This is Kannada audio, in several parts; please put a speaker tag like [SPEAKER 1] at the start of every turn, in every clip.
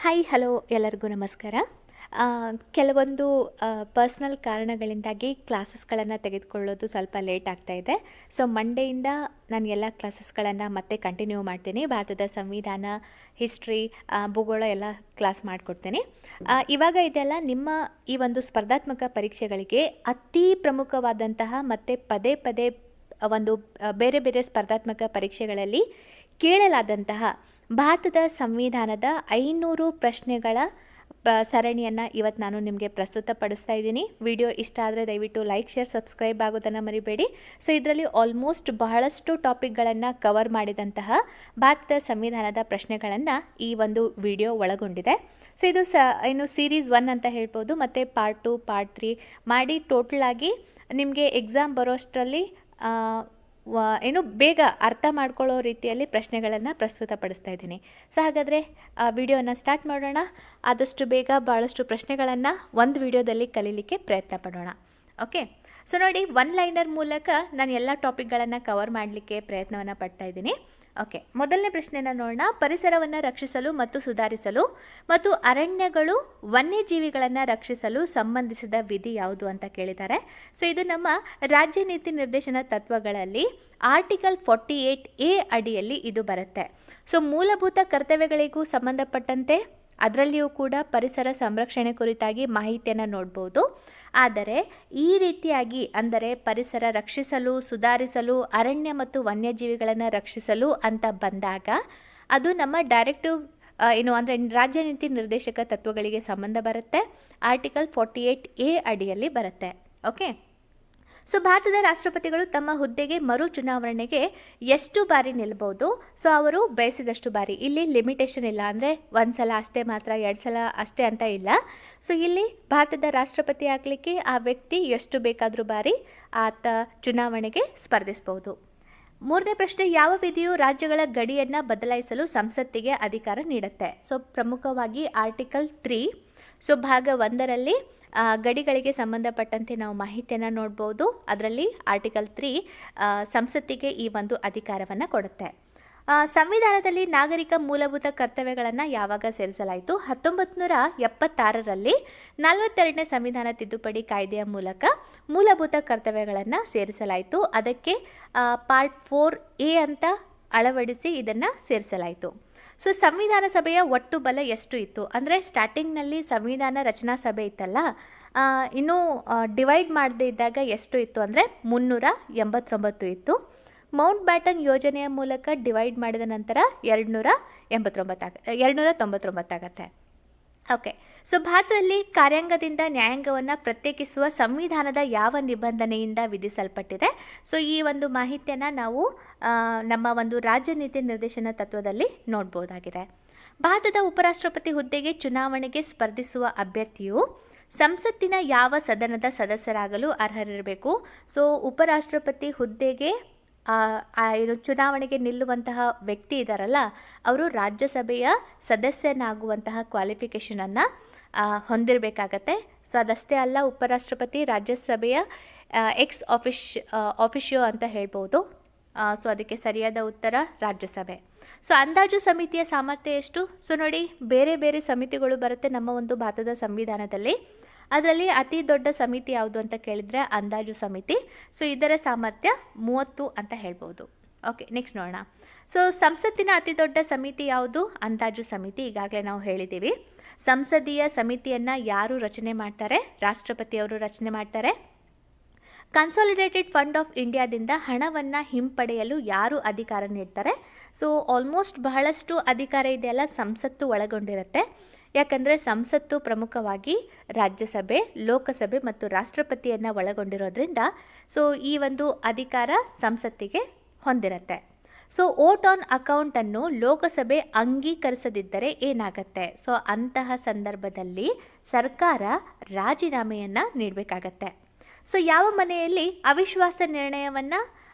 [SPEAKER 1] ಹಾಯ್ ಹಲೋ ಎಲ್ಲರಿಗೂ ನಮಸ್ಕಾರ. ಆ, ಕೆಲವೊಂದು ಪರ್ಸ್ನಲ್ ಕಾರಣಗಳಿಂದಾಗಿ ಕ್ಲಾಸಸ್ಗಳನ್ನು ತೆಗೆದುಕೊಳ್ಳೋದು ಸ್ವಲ್ಪ ಲೇಟ್ ಆಗ್ತಾ ಇದೆ. ಸೊ ಮಂಡೆಯಿಂದ ನಾನು ಎಲ್ಲ ಕ್ಲಾಸಸ್ಗಳನ್ನು ಮತ್ತೆ ಕಂಟಿನ್ಯೂ ಮಾಡ್ತೀನಿ. ಭಾರತದ ಸಂವಿಧಾನ, ಹಿಸ್ಟ್ರಿ, ಭೂಗೋಳ ಎಲ್ಲ ಕ್ಲಾಸ್ ಮಾಡಿಕೊಡ್ತೀನಿ. ಇವಾಗ ಇದೆಲ್ಲ ನಿಮ್ಮ ಈ ಒಂದು ಸ್ಪರ್ಧಾತ್ಮಕ ಪರೀಕ್ಷೆಗಳಿಗೆ ಅತಿ ಪ್ರಮುಖವಾದಂತಹ ಮತ್ತು ಪದೇ ಪದೇ ಒಂದು ಬೇರೆ ಬೇರೆ ಸ್ಪರ್ಧಾತ್ಮಕ ಪರೀಕ್ಷೆಗಳಲ್ಲಿ ಕೇಳಲಾದಂತಹ ಭಾರತದ ಸಂವಿಧಾನದ 500 ಪ್ರಶ್ನೆಗಳ ಸರಣಿಯನ್ನು ಇವತ್ತು ನಾನು ನಿಮಗೆ ಪ್ರಸ್ತುತಪಡಿಸ್ತಾ ಇದ್ದೀನಿ. ವಿಡಿಯೋ ಇಷ್ಟ ಆದರೆ ದಯವಿಟ್ಟು ಲೈಕ್, ಶೇರ್, ಸಬ್ಸ್ಕ್ರೈಬ್ ಆಗೋದನ್ನು ಮರಿಬೇಡಿ. ಸೊ ಇದರಲ್ಲಿ ಆಲ್ಮೋಸ್ಟ್ ಬಹಳಷ್ಟು ಟಾಪಿಕ್ಗಳನ್ನು ಕವರ್ ಮಾಡಿದಂತಹ ಭಾರತದ ಸಂವಿಧಾನದ ಪ್ರಶ್ನೆಗಳನ್ನು ಈ ಒಂದು ವಿಡಿಯೋ ಒಳಗೊಂಡಿದೆ. ಸೊ ಇದು ಏನು ಸೀರೀಸ್ 1 ಅಂತ ಹೇಳ್ಬೋದು, ಮತ್ತು ಪಾರ್ಟ್ 2, ಪಾರ್ಟ್ 3 ಮಾಡಿ ಟೋಟಲ್ ಆಗಿ ನಿಮಗೆ ಎಕ್ಸಾಮ್ ಬರೋಷ್ಟರಲ್ಲಿ ಏನು ಬೇಗ ಅರ್ಥ ಮಾಡ್ಕೊಳ್ಳೋ ರೀತಿಯಲ್ಲಿ ಪ್ರಶ್ನೆಗಳನ್ನು ಪ್ರಸ್ತುತಪಡಿಸ್ತಾ ಇದ್ದೀನಿ. ಸೊ ಹಾಗಾದರೆ ವಿಡಿಯೋನ ಸ್ಟಾರ್ಟ್ ಮಾಡೋಣ. ಆದಷ್ಟು ಬೇಗ ಭಾಳಷ್ಟು ಪ್ರಶ್ನೆಗಳನ್ನು ಒಂದು ವಿಡಿಯೋದಲ್ಲಿ ಕಲೀಲಿಕ್ಕೆ ಪ್ರಯತ್ನ ಪಡೋಣ. ಓಕೆ, ಸೊ ನೋಡಿ, ಒನ್ ಲೈನರ್ ಮೂಲಕ ನಾನು ಎಲ್ಲ ಟಾಪಿಕ್ಗಳನ್ನು ಕವರ್ ಮಾಡಲಿಕ್ಕೆ ಪ್ರಯತ್ನವನ್ನು ಪಡ್ತಾ ಇದ್ದೀನಿ. ಓಕೆ, ಮೊದಲನೇ ಪ್ರಶ್ನೆನ ನೋಡೋಣ. ಪರಿಸರವನ್ನು ರಕ್ಷಿಸಲು ಮತ್ತು ಸುಧಾರಿಸಲು ಮತ್ತು ಅರಣ್ಯಗಳು ವನ್ಯಜೀವಿಗಳನ್ನು ರಕ್ಷಿಸಲು ಸಂಬಂಧಿಸಿದ ವಿಧಿ ಯಾವುದು ಅಂತ ಕೇಳಿದ್ದಾರೆ. ಸೊ ಇದು ನಮ್ಮ ರಾಜ್ಯ ನೀತಿ ನಿರ್ದೇಶನ ತತ್ವಗಳಲ್ಲಿ ಆರ್ಟಿಕಲ್ 48A ಅಡಿಯಲ್ಲಿ ಇದು ಬರುತ್ತೆ. ಸೊ ಮೂಲಭೂತ ಕರ್ತವ್ಯಗಳಿಗೂ ಸಂಬಂಧಪಟ್ಟಂತೆ ಅದರಲ್ಲಿಯೂ ಕೂಡ ಪರಿಸರ ಸಂರಕ್ಷಣೆ ಕುರಿತಾಗಿ ಮಾಹಿತಿಯನ್ನು ನೋಡ್ಬೋದು. ಆದರೆ ಈ ರೀತಿಯಾಗಿ, ಅಂದರೆ ಪರಿಸರ ರಕ್ಷಿಸಲು, ಸುಧಾರಿಸಲು, ಅರಣ್ಯ ಮತ್ತು ವನ್ಯಜೀವಿಗಳನ್ನು ರಕ್ಷಿಸಲು ಅಂತ ಬಂದಾಗ ಅದು ನಮ್ಮ ಡೈರೆಕ್ಟಿವ್ ಏನು ಅಂದರೆ ರಾಜ್ಯ ನೀತಿ ನಿರ್ದೇಶಕ ತತ್ವಗಳಿಗೆ ಸಂಬಂಧ ಬರುತ್ತೆ. ಆರ್ಟಿಕಲ್ 48A ಅಡಿಯಲ್ಲಿ ಬರುತ್ತೆ. ಓಕೆ, ಸೊ ಭಾರತದ ರಾಷ್ಟ್ರಪತಿಗಳು ತಮ್ಮ ಹುದ್ದೆಗೆ ಮರು ಚುನಾವಣೆಗೆ ಎಷ್ಟು ಬಾರಿ ನಿಲ್ಲಬಹುದು? ಸೊ ಅವರು ಬಯಸಿದಷ್ಟು ಬಾರಿ. ಇಲ್ಲಿ ಲಿಮಿಟೇಷನ್ ಇಲ್ಲ, ಅಂದರೆ ಒಂದು ಸಲ ಅಷ್ಟೇ ಮಾತ್ರ, 2 ಸಲ ಅಷ್ಟೇ ಅಂತ ಇಲ್ಲ. ಸೊ ಇಲ್ಲಿ ಭಾರತದ ರಾಷ್ಟ್ರಪತಿ ಆಗಲಿಕ್ಕೆ ಆ ವ್ಯಕ್ತಿ ಎಷ್ಟು ಬೇಕಾದರೂ ಬಾರಿ ಆತ ಚುನಾವಣೆಗೆ ಸ್ಪರ್ಧಿಸಬಹುದು. ಮೂರನೇ ಪ್ರಶ್ನೆ, ಯಾವ ವಿಧಿಯು ರಾಜ್ಯಗಳ ಗಡಿಯನ್ನು ಬದಲಾಯಿಸಲು ಸಂಸತ್ತಿಗೆ ಅಧಿಕಾರ ನೀಡುತ್ತೆ? ಸೊ ಪ್ರಮುಖವಾಗಿ ಆರ್ಟಿಕಲ್ 3. ಸೊ ಭಾಗ 1ರಲ್ಲಿ ಗಡಿಗಳಿಗೆ ಸಂಬಂಧಪಟ್ಟಂತೆ ನಾವು ಮಾಹಿತಿಯನ್ನು ನೋಡ್ಬೋದು. ಅದರಲ್ಲಿ ಆರ್ಟಿಕಲ್ 3 ಸಂಸತ್ತಿಗೆ ಈ ಒಂದು ಅಧಿಕಾರವನ್ನು ಕೊಡುತ್ತೆ. ಸಂವಿಧಾನದಲ್ಲಿ ನಾಗರಿಕ ಮೂಲಭೂತ ಕರ್ತವ್ಯಗಳನ್ನು ಯಾವಾಗ ಸೇರಿಸಲಾಯಿತು? 1976ರಲ್ಲಿ 42ನೇ ಸಂವಿಧಾನ ತಿದ್ದುಪಡಿ ಕಾಯ್ದೆಯ ಮೂಲಕ ಮೂಲಭೂತ ಕರ್ತವ್ಯಗಳನ್ನು ಸೇರಿಸಲಾಯಿತು. ಅದಕ್ಕೆ ಪಾರ್ಟ್ 4A ಅಂತ ಅಳವಡಿಸಿ ಇದನ್ನು ಸೇರಿಸಲಾಯಿತು. ಸೊ ಸಂವಿಧಾನ ಸಭೆಯ ಒಟ್ಟು ಬಲ ಎಷ್ಟು ಇತ್ತು? ಅಂದರೆ ಸ್ಟಾರ್ಟಿಂಗ್ನಲ್ಲಿ ಸಂವಿಧಾನ ರಚನಾ ಸಭೆ ಇತ್ತಲ್ಲ, ಇನ್ನೂ ಡಿವೈಡ್ ಮಾಡದೇ ಇದ್ದಾಗ ಎಷ್ಟು ಇತ್ತು ಅಂದರೆ 389 ಇತ್ತು. ಮೌಂಟ್ ಬ್ಯಾಟನ್ ಯೋಜನೆಯ ಮೂಲಕ ಡಿವೈಡ್ ಮಾಡಿದ ನಂತರ 299 ಆಗುತ್ತೆ. ಓಕೆ, ಸೊ ಭಾರತದಲ್ಲಿ ಕಾರ್ಯಾಂಗದಿಂದ ನ್ಯಾಯಾಂಗವನ್ನು ಪ್ರತ್ಯೇಕಿಸುವ ಸಂವಿಧಾನದ ಯಾವ ನಿಬಂಧನೆಯಿಂದ ವಿಧಿಸಲ್ಪಟ್ಟಿದೆ? ಸೊ ಈ ಒಂದು ಮಾಹಿತಿಯನ್ನು ನಾವು ನಮ್ಮ ಒಂದು ರಾಜ್ಯ ನೀತಿ ನಿರ್ದೇಶನ ತತ್ವದಲ್ಲಿ ನೋಡ್ಬೋದಾಗಿದೆ. ಭಾರತದ ಉಪರಾಷ್ಟ್ರಪತಿ ಹುದ್ದೆಗೆ ಚುನಾವಣೆಗೆ ಸ್ಪರ್ಧಿಸುವ ಅಭ್ಯರ್ಥಿಯು ಸಂಸತ್ತಿನ ಯಾವ ಸದನದ ಸದಸ್ಯರಾಗಲು ಅರ್ಹರಿರಬೇಕು? ಸೊ ಉಪರಾಷ್ಟ್ರಪತಿ ಹುದ್ದೆಗೆ ಚುನಾವಣೆಗೆ ನಿಲ್ಲುವಂತಹ ವ್ಯಕ್ತಿ ಇದ್ದಾರಲ್ಲ, ಅವರು ರಾಜ್ಯಸಭೆಯ ಸದಸ್ಯನಾಗುವಂತಹ ಕ್ವಾಲಿಫಿಕೇಷನನ್ನು ಹೊಂದಿರಬೇಕಾಗತ್ತೆ. ಸೊ ಅದಷ್ಟೇ ಅಲ್ಲ, ಉಪರಾಷ್ಟ್ರಪತಿ ರಾಜ್ಯಸಭೆಯ ಎಕ್ಸ್ ಆಫಿಷಿಯೋ ಅಂತ ಹೇಳ್ಬೋದು. ಸೊ ಅದಕ್ಕೆ ಸರಿಯಾದ ಉತ್ತರ ರಾಜ್ಯಸಭೆ. ಸೊ ಅಂದಾಜು ಸಮಿತಿಯ ಸಾಮರ್ಥ್ಯ ಎಷ್ಟು? ಸೊ ನೋಡಿ, ಬೇರೆ ಬೇರೆ ಸಮಿತಿಗಳು ಬರುತ್ತೆ ನಮ್ಮ ಒಂದು ಭಾರತದ ಸಂವಿಧಾನದಲ್ಲಿ. ಅದರಲ್ಲಿ ಅತಿ ದೊಡ್ಡ ಸಮಿತಿ ಯಾವುದು ಅಂತ ಕೇಳಿದರೆ ಅಂದಾಜು ಸಮಿತಿ. ಸೊ ಇದರ ಸಾಮರ್ಥ್ಯ 30 ಅಂತ ಹೇಳ್ಬೋದು. ಓಕೆ, ನೆಕ್ಸ್ಟ್ ನೋಡೋಣ. ಸೊ ಸಂಸತ್ತಿನ ಅತಿ ದೊಡ್ಡ ಸಮಿತಿ ಯಾವುದು? ಅಂದಾಜು ಸಮಿತಿ. ಈಗಾಗಲೇ ನಾವು ಹೇಳಿದ್ದೀವಿ. ಸಂಸದೀಯ ಸಮಿತಿಯನ್ನು ಯಾರು ರಚನೆ ಮಾಡ್ತಾರೆ? ರಾಷ್ಟ್ರಪತಿಯವರು ರಚನೆ ಮಾಡ್ತಾರೆ. ಕನ್ಸಾಲಿಡೇಟೆಡ್ ಫಂಡ್ ಆಫ್ ಇಂಡಿಯಾದಿಂದ ಹಣವನ್ನು ಹಿಂಪಡೆಯಲು ಯಾರು ಅಧಿಕಾರ ನೀಡ್ತಾರೆ? ಸೊ ಆಲ್ಮೋಸ್ಟ್ ಬಹಳಷ್ಟು ಅಧಿಕಾರ ಇದೆಯಲ್ಲ ಸಂಸತ್ತು ಒಳಗೊಂಡಿರುತ್ತೆ. ಯಾಕಂದರೆ ಸಂಸತ್ತು ಪ್ರಮುಖವಾಗಿ ರಾಜ್ಯಸಭೆ, ಲೋಕಸಭೆ ಮತ್ತು ರಾಷ್ಟ್ರಪತಿಯನ್ನು ಒಳಗೊಂಡಿರೋದ್ರಿಂದ ಸೊ ಈ ಒಂದು ಅಧಿಕಾರ ಸಂಸತ್ತಿಗೆ ಹೊಂದಿರುತ್ತೆ. ಸೊ ವೋಟ್ ಆನ್ ಅಕೌಂಟನ್ನು ಲೋಕಸಭೆ ಅಂಗೀಕರಿಸದಿದ್ದರೆ ಏನಾಗುತ್ತೆ? ಸೊ ಅಂತಹ ಸಂದರ್ಭದಲ್ಲಿ ಸರ್ಕಾರ ರಾಜೀನಾಮೆಯನ್ನು ನೀಡಬೇಕಾಗತ್ತೆ. ಸೊ ಯಾವ ಮನೆಯಲ್ಲಿ ಅವಿಶ್ವಾಸ ನಿರ್ಣಯವನ್ನು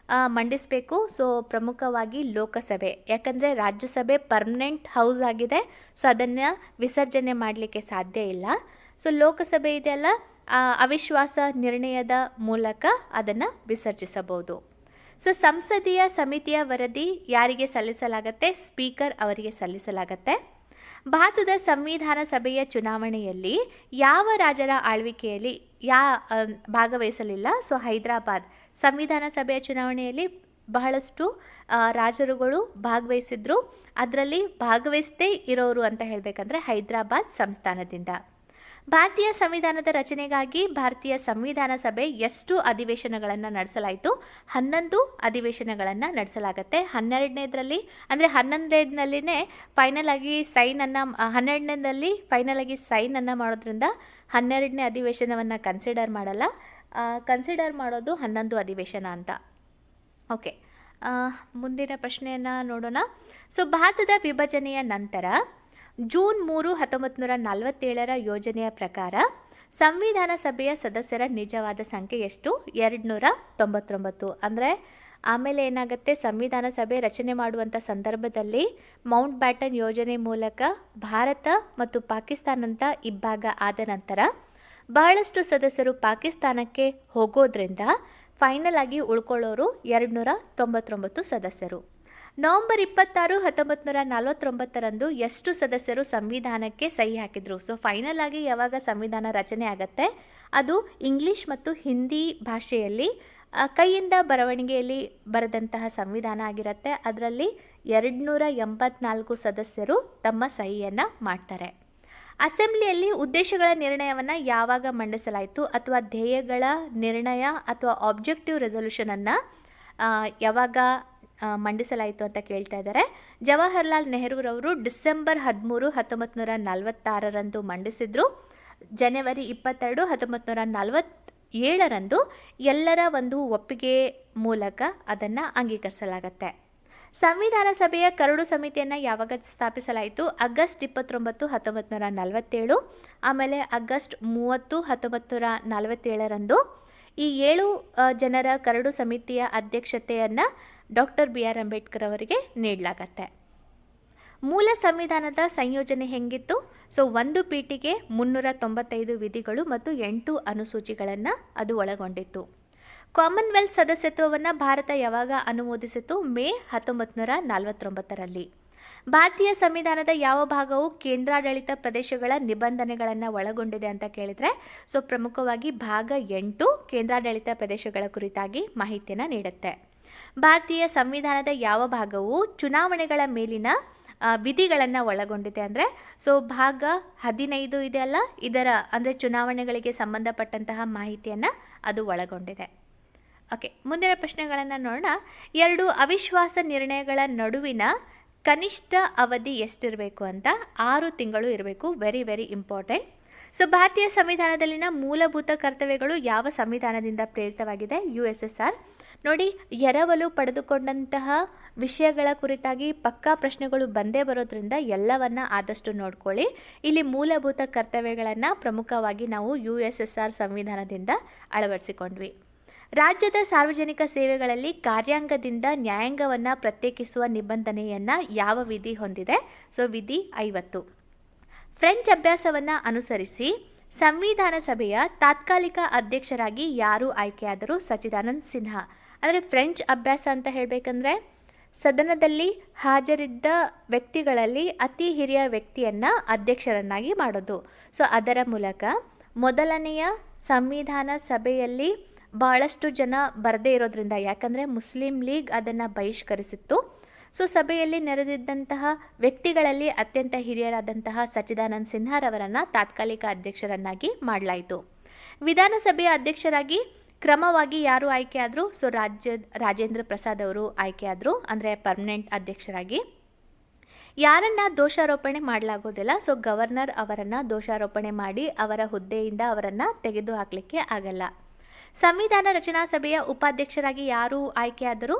[SPEAKER 1] ಮಂಡಿಸಬೇಕು? ಸೊ ಪ್ರಮುಖವಾಗಿ ಲೋಕಸಭೆ. ಯಾಕಂದರೆ ರಾಜ್ಯಸಭೆ ಪರ್ಮನೆಂಟ್ ಹೌಸ್ ಆಗಿದೆ. ಸೊ ಅದನ್ನು ವಿಸರ್ಜನೆ ಮಾಡಲಿಕ್ಕೆ ಸಾಧ್ಯ ಇಲ್ಲ. ಸೊ ಲೋಕಸಭೆ ಇದೆಯಲ್ಲ, ಅವಿಶ್ವಾಸ ನಿರ್ಣಯದ ಮೂಲಕ ಅದನ್ನು ವಿಸರ್ಜಿಸಬಹುದು. ಸೊ ಸಂಸದೀಯ ಸಮಿತಿಯ ವರದಿ ಯಾರಿಗೆ ಸಲ್ಲಿಸಲಾಗತ್ತೆ? ಸ್ಪೀಕರ್ ಅವರಿಗೆ ಸಲ್ಲಿಸಲಾಗತ್ತೆ. ಭಾರತದ ಸಂವಿಧಾನ ಸಭೆಯ ಚುನಾವಣೆಯಲ್ಲಿ ಯಾವ ರಾಜರ ಆಳ್ವಿಕೆಯಲ್ಲಿ ಭಾಗವಹಿಸಲಿಲ್ಲ? ಸೊ ಹೈದರಾಬಾದ್. ಸಂವಿಧಾನ ಸಭೆಯ ಚುನಾವಣೆಯಲ್ಲಿ ಬಹಳಷ್ಟು ರಾಜರುಗಳು ಭಾಗವಹಿಸಿದ್ರು. ಅದರಲ್ಲಿ ಭಾಗವಹಿಸದೇ ಇರೋರು ಅಂತ ಹೇಳಬೇಕಂದ್ರೆ ಹೈದರಾಬಾದ್ ಸಂಸ್ಥಾನದಿಂದ. ಭಾರತೀಯ ಸಂವಿಧಾನದ ರಚನೆಗಾಗಿ ಭಾರತೀಯ ಸಂವಿಧಾನ ಸಭೆ ಎಷ್ಟು ಅಧಿವೇಶನಗಳನ್ನು ನಡೆಸಲಾಯಿತು? 11 ಅಧಿವೇಶನಗಳನ್ನು ನಡೆಸಲಾಗುತ್ತೆ. 12ನೇದರಲ್ಲಿ ಅಂದರೆ 11ನೇದಲ್ಲಿನೇ ಫೈನಲ್ ಆಗಿ ಸೈನನ್ನು 12ನೇದಲ್ಲಿ ಫೈನಲ್ ಆಗಿ ಸೈನನ್ನು ಮಾಡೋದ್ರಿಂದ 12ನೇ ಅಧಿವೇಶನವನ್ನು ಕನ್ಸಿಡರ್ ಮಾಡಲ್ಲ. ಕನ್ಸಿಡರ್ ಮಾಡೋದು 11 ಅಧಿವೇಶನ ಅಂತ. ಓಕೆ, ಮುಂದಿನ ಪ್ರಶ್ನೆಯನ್ನು ನೋಡೋಣ. ಸೊ ಭಾರತದ ವಿಭಜನೆಯ ನಂತರ ಜೂನ್ 3, 1947 ಯೋಜನೆಯ ಪ್ರಕಾರ ಸಂವಿಧಾನ ಸಭೆಯ ಸದಸ್ಯರ ನಿಜವಾದ ಸಂಖ್ಯೆ ಎಷ್ಟು? 299. ಅಂದರೆ ಆಮೇಲೆ ಏನಾಗುತ್ತೆ, ಸಂವಿಧಾನ ಸಭೆ ರಚನೆ ಮಾಡುವಂಥ ಸಂದರ್ಭದಲ್ಲಿ ಮೌಂಟ್ ಬ್ಯಾಟನ್ ಯೋಜನೆ ಮೂಲಕ ಭಾರತ ಮತ್ತು ಪಾಕಿಸ್ತಾನದ ಇಬ್ಬಾಗ ಆದ ನಂತರ ಬಹಳಷ್ಟು ಸದಸ್ಯರು ಪಾಕಿಸ್ತಾನಕ್ಕೆ ಹೋಗೋದ್ರಿಂದ ಫೈನಲ್ ಆಗಿ ಉಳ್ಕೊಳ್ಳೋರು 299 ಸದಸ್ಯರು. ನವೆಂಬರ್ 26, 1949 ಎಷ್ಟು ಸದಸ್ಯರು ಸಂವಿಧಾನಕ್ಕೆ ಸಹಿ ಹಾಕಿದ್ರು? ಸೊ ಫೈನಲ್ ಆಗಿ ಯಾವಾಗ ಸಂವಿಧಾನ ರಚನೆ ಆಗುತ್ತೆ ಅದು ಇಂಗ್ಲಿಷ್ ಮತ್ತು ಹಿಂದಿ ಭಾಷೆಯಲ್ಲಿ ಕೈಯಿಂದ ಬರವಣಿಗೆಯಲ್ಲಿ ಬರೆದಂತಹ ಸಂವಿಧಾನ ಆಗಿರುತ್ತೆ. ಅದರಲ್ಲಿ 284 ಸದಸ್ಯರು ತಮ್ಮ ಸಹಿಯನ್ನು ಮಾಡ್ತಾರೆ. ಅಸೆಂಬ್ಲಿಯಲ್ಲಿ ಉದ್ದೇಶಗಳ ನಿರ್ಣಯವನ್ನು ಯಾವಾಗ ಮಂಡಿಸಲಾಯಿತು? ಅಥವಾ ಧ್ಯೇಯಗಳ ನಿರ್ಣಯ ಅಥವಾ ಆಬ್ಜೆಕ್ಟಿವ್ ರೆಸೊಲ್ಯೂಷನನ್ನು ಯಾವಾಗ ಮಂಡಿಸಲಾಯಿತು ಅಂತ ಕೇಳ್ತಾ ಇದ್ದಾರೆ. ಜವಾಹರ್ಲಾಲ್ ನೆಹರೂರವರು ಡಿಸೆಂಬರ್ 13, 1946 ಮಂಡಿಸಿದ್ರು. ಜನವರಿ 22, 1947 ಎಲ್ಲರ ಒಂದು ಒಪ್ಪಿಗೆ ಮೂಲಕ ಅದನ್ನು ಅಂಗೀಕರಿಸಲಾಗತ್ತೆ. ಸಂವಿಧಾನ ಸಭೆಯ ಕರಡು ಸಮಿತಿಯನ್ನು ಯಾವಾಗ ಸ್ಥಾಪಿಸಲಾಯಿತು? ಆಗಸ್ಟ್ 29, 1947. ಆಮೇಲೆ ಆಗಸ್ಟ್ 30, 1947 ಈ 7 ಜನರ ಕರಡು ಸಮಿತಿಯ ಅಧ್ಯಕ್ಷತೆಯನ್ನು ಡಾಕ್ಟರ್ BR ಅಂಬೇಡ್ಕರ್ ಅವರಿಗೆ ನೀಡಲಾಗತ್ತೆ. ಮೂಲ ಸಂವಿಧಾನದ ಸಂಯೋಜನೆ ಹೆಂಗಿತ್ತು? ಸೊ ಒಂದು ಪೀಠಿಗೆ 395 ವಿಧಿಗಳು ಮತ್ತು 8 ಅನುಸೂಚಿಗಳನ್ನು ಅದು ಒಳಗೊಂಡಿತ್ತು. ಕಾಮನ್ವೆಲ್ತ್ ಸದಸ್ಯತ್ವವನ್ನು ಭಾರತ ಯಾವಾಗ ಅನುಮೋದಿಸಿತು? ಮೇ 1949. ಭಾರತೀಯ ಸಂವಿಧಾನದ ಯಾವ ಭಾಗವು ಕೇಂದ್ರಾಡಳಿತ ಪ್ರದೇಶಗಳ ನಿಬಂಧನೆಗಳನ್ನು ಒಳಗೊಂಡಿದೆ ಅಂತ ಕೇಳಿದರೆ ಸೊ ಪ್ರಮುಖವಾಗಿ ಭಾಗ 8 ಕೇಂದ್ರಾಡಳಿತ ಪ್ರದೇಶಗಳ ಕುರಿತಾಗಿ ಮಾಹಿತಿಯನ್ನು ನೀಡುತ್ತೆ. ಭಾರತೀಯ ಸಂವಿಧಾನದ ಯಾವ ಭಾಗವು ಚುನಾವಣೆಗಳ ಮೇಲಿನ ವಿಧಿಗಳನ್ನು ಒಳಗೊಂಡಿದೆ ಅಂದರೆ ಸೊ ಭಾಗ 15 ಇದೆಯಲ್ಲ, ಇದರ ಅಂದರೆ ಚುನಾವಣೆಗಳಿಗೆ ಸಂಬಂಧಪಟ್ಟಂತಹ ಮಾಹಿತಿಯನ್ನು ಅದು ಒಳಗೊಂಡಿದೆ. ಓಕೆ, ಮುಂದಿನ ಪ್ರಶ್ನೆಗಳನ್ನು ನೋಡೋಣ. 2 ಅವಿಶ್ವಾಸ ನಿರ್ಣಯಗಳ ನಡುವಿನ ಕನಿಷ್ಠ ಅವಧಿ ಎಷ್ಟಿರಬೇಕು ಅಂತ? 6 ತಿಂಗಳು ಇರಬೇಕು. Very very important. ಸೊ ಭಾರತೀಯ ಸಂವಿಧಾನದಲ್ಲಿನ ಮೂಲಭೂತ ಕರ್ತವ್ಯಗಳು ಯಾವ ಸಂವಿಧಾನದಿಂದ ಪ್ರೇರಿತವಾಗಿದೆ? USSR. ನೋಡಿ, ಎರವಲು ಪಡೆದುಕೊಂಡಂತಹ ವಿಷಯಗಳ ಕುರಿತಾಗಿ ಪಕ್ಕಾ ಪ್ರಶ್ನೆಗಳು ಬಂದೇ ಬರೋದ್ರಿಂದ ಎಲ್ಲವನ್ನ ಆದಷ್ಟು ನೋಡ್ಕೊಳ್ಳಿ. ಇಲ್ಲಿ ಮೂಲಭೂತ ಕರ್ತವ್ಯಗಳನ್ನು ಪ್ರಮುಖವಾಗಿ ನಾವು USSR ಸಂವಿಧಾನದಿಂದ ಅಳವಡಿಸಿಕೊಂಡ್ವಿ. ರಾಜ್ಯದ ಸಾರ್ವಜನಿಕ ಸೇವೆಗಳಲ್ಲಿ ಕಾರ್ಯಾಂಗದಿಂದ ನ್ಯಾಯಾಂಗವನ್ನು ಪ್ರತ್ಯೇಕಿಸುವ ನಿಬಂಧನೆಯನ್ನು ಯಾವ ವಿಧಿ ಹೊಂದಿದೆ? ಸೊ ವಿಧಿ 50. ಫ್ರೆಂಚ್ ಅಭ್ಯಾಸವನ್ನು ಅನುಸರಿಸಿ ಸಂವಿಧಾನ ಸಭೆಯ ತಾತ್ಕಾಲಿಕ ಅಧ್ಯಕ್ಷರಾಗಿ ಯಾರು ಆಯ್ಕೆಯಾದರು? ಸಚ್ಚಿದಾನಂದ್ ಸಿನ್ಹಾ. ಅಂದರೆ ಫ್ರೆಂಚ್ ಅಭ್ಯಾಸ ಅಂತ ಹೇಳಬೇಕಂದ್ರೆ ಸದನದಲ್ಲಿ ಹಾಜರಿದ್ದ ವ್ಯಕ್ತಿಗಳಲ್ಲಿ ಅತಿ ಹಿರಿಯ ವ್ಯಕ್ತಿಯನ್ನು ಅಧ್ಯಕ್ಷರನ್ನಾಗಿ ಮಾಡೋದು. ಸೊ ಅದರ ಮೂಲಕ ಮೊದಲನೆಯ ಸಂವಿಧಾನ ಸಭೆಯಲ್ಲಿ ಭಾಳಷ್ಟು ಜನ ಬರದೇ ಇರೋದ್ರಿಂದ, ಯಾಕಂದರೆ ಮುಸ್ಲಿಂ ಲೀಗ್ ಅದನ್ನು ಬಹಿಷ್ಕರಿಸಿತ್ತು. ಸೊ ಸಭೆಯಲ್ಲಿ ನೆರೆದಿದ್ದಂತಹ ವ್ಯಕ್ತಿಗಳಲ್ಲಿ ಅತ್ಯಂತ ಹಿರಿಯರಾದಂತಹ ಸಚ್ಚಿದಾನಂದ್ ಸಿನ್ಹಾರವರನ್ನು ತಾತ್ಕಾಲಿಕ ಅಧ್ಯಕ್ಷರನ್ನಾಗಿ ಮಾಡಲಾಯಿತು. ವಿಧಾನಸಭೆಯ ಅಧ್ಯಕ್ಷರಾಗಿ ಕ್ರಮವಾಗಿ ಯಾರು ಆಯ್ಕೆಯಾದರು? ಸೊ ರಾಜೇಂದ್ರ ಪ್ರಸಾದ್ ಅವರು ಆಯ್ಕೆಯಾದರು, ಅಂದರೆ ಪರ್ಮನೆಂಟ್ ಅಧ್ಯಕ್ಷರಾಗಿ. ಯಾರನ್ನು ದೋಷಾರೋಪಣೆ ಮಾಡಲಾಗೋದಿಲ್ಲ? ಸೊ ಗವರ್ನರ್ ಅವರನ್ನು ದೋಷಾರೋಪಣೆ ಮಾಡಿ ಅವರ ಹುದ್ದೆಯಿಂದ ಅವರನ್ನು ತೆಗೆದು ಹಾಕಲಿಕ್ಕೆ ಆಗಲ್ಲ. ಸಂವಿಧಾನ ರಚನಾ ಸಭೆಯ ಉಪಾಧ್ಯಕ್ಷರಾಗಿ ಯಾರು ಆಯ್ಕೆಯಾದರು?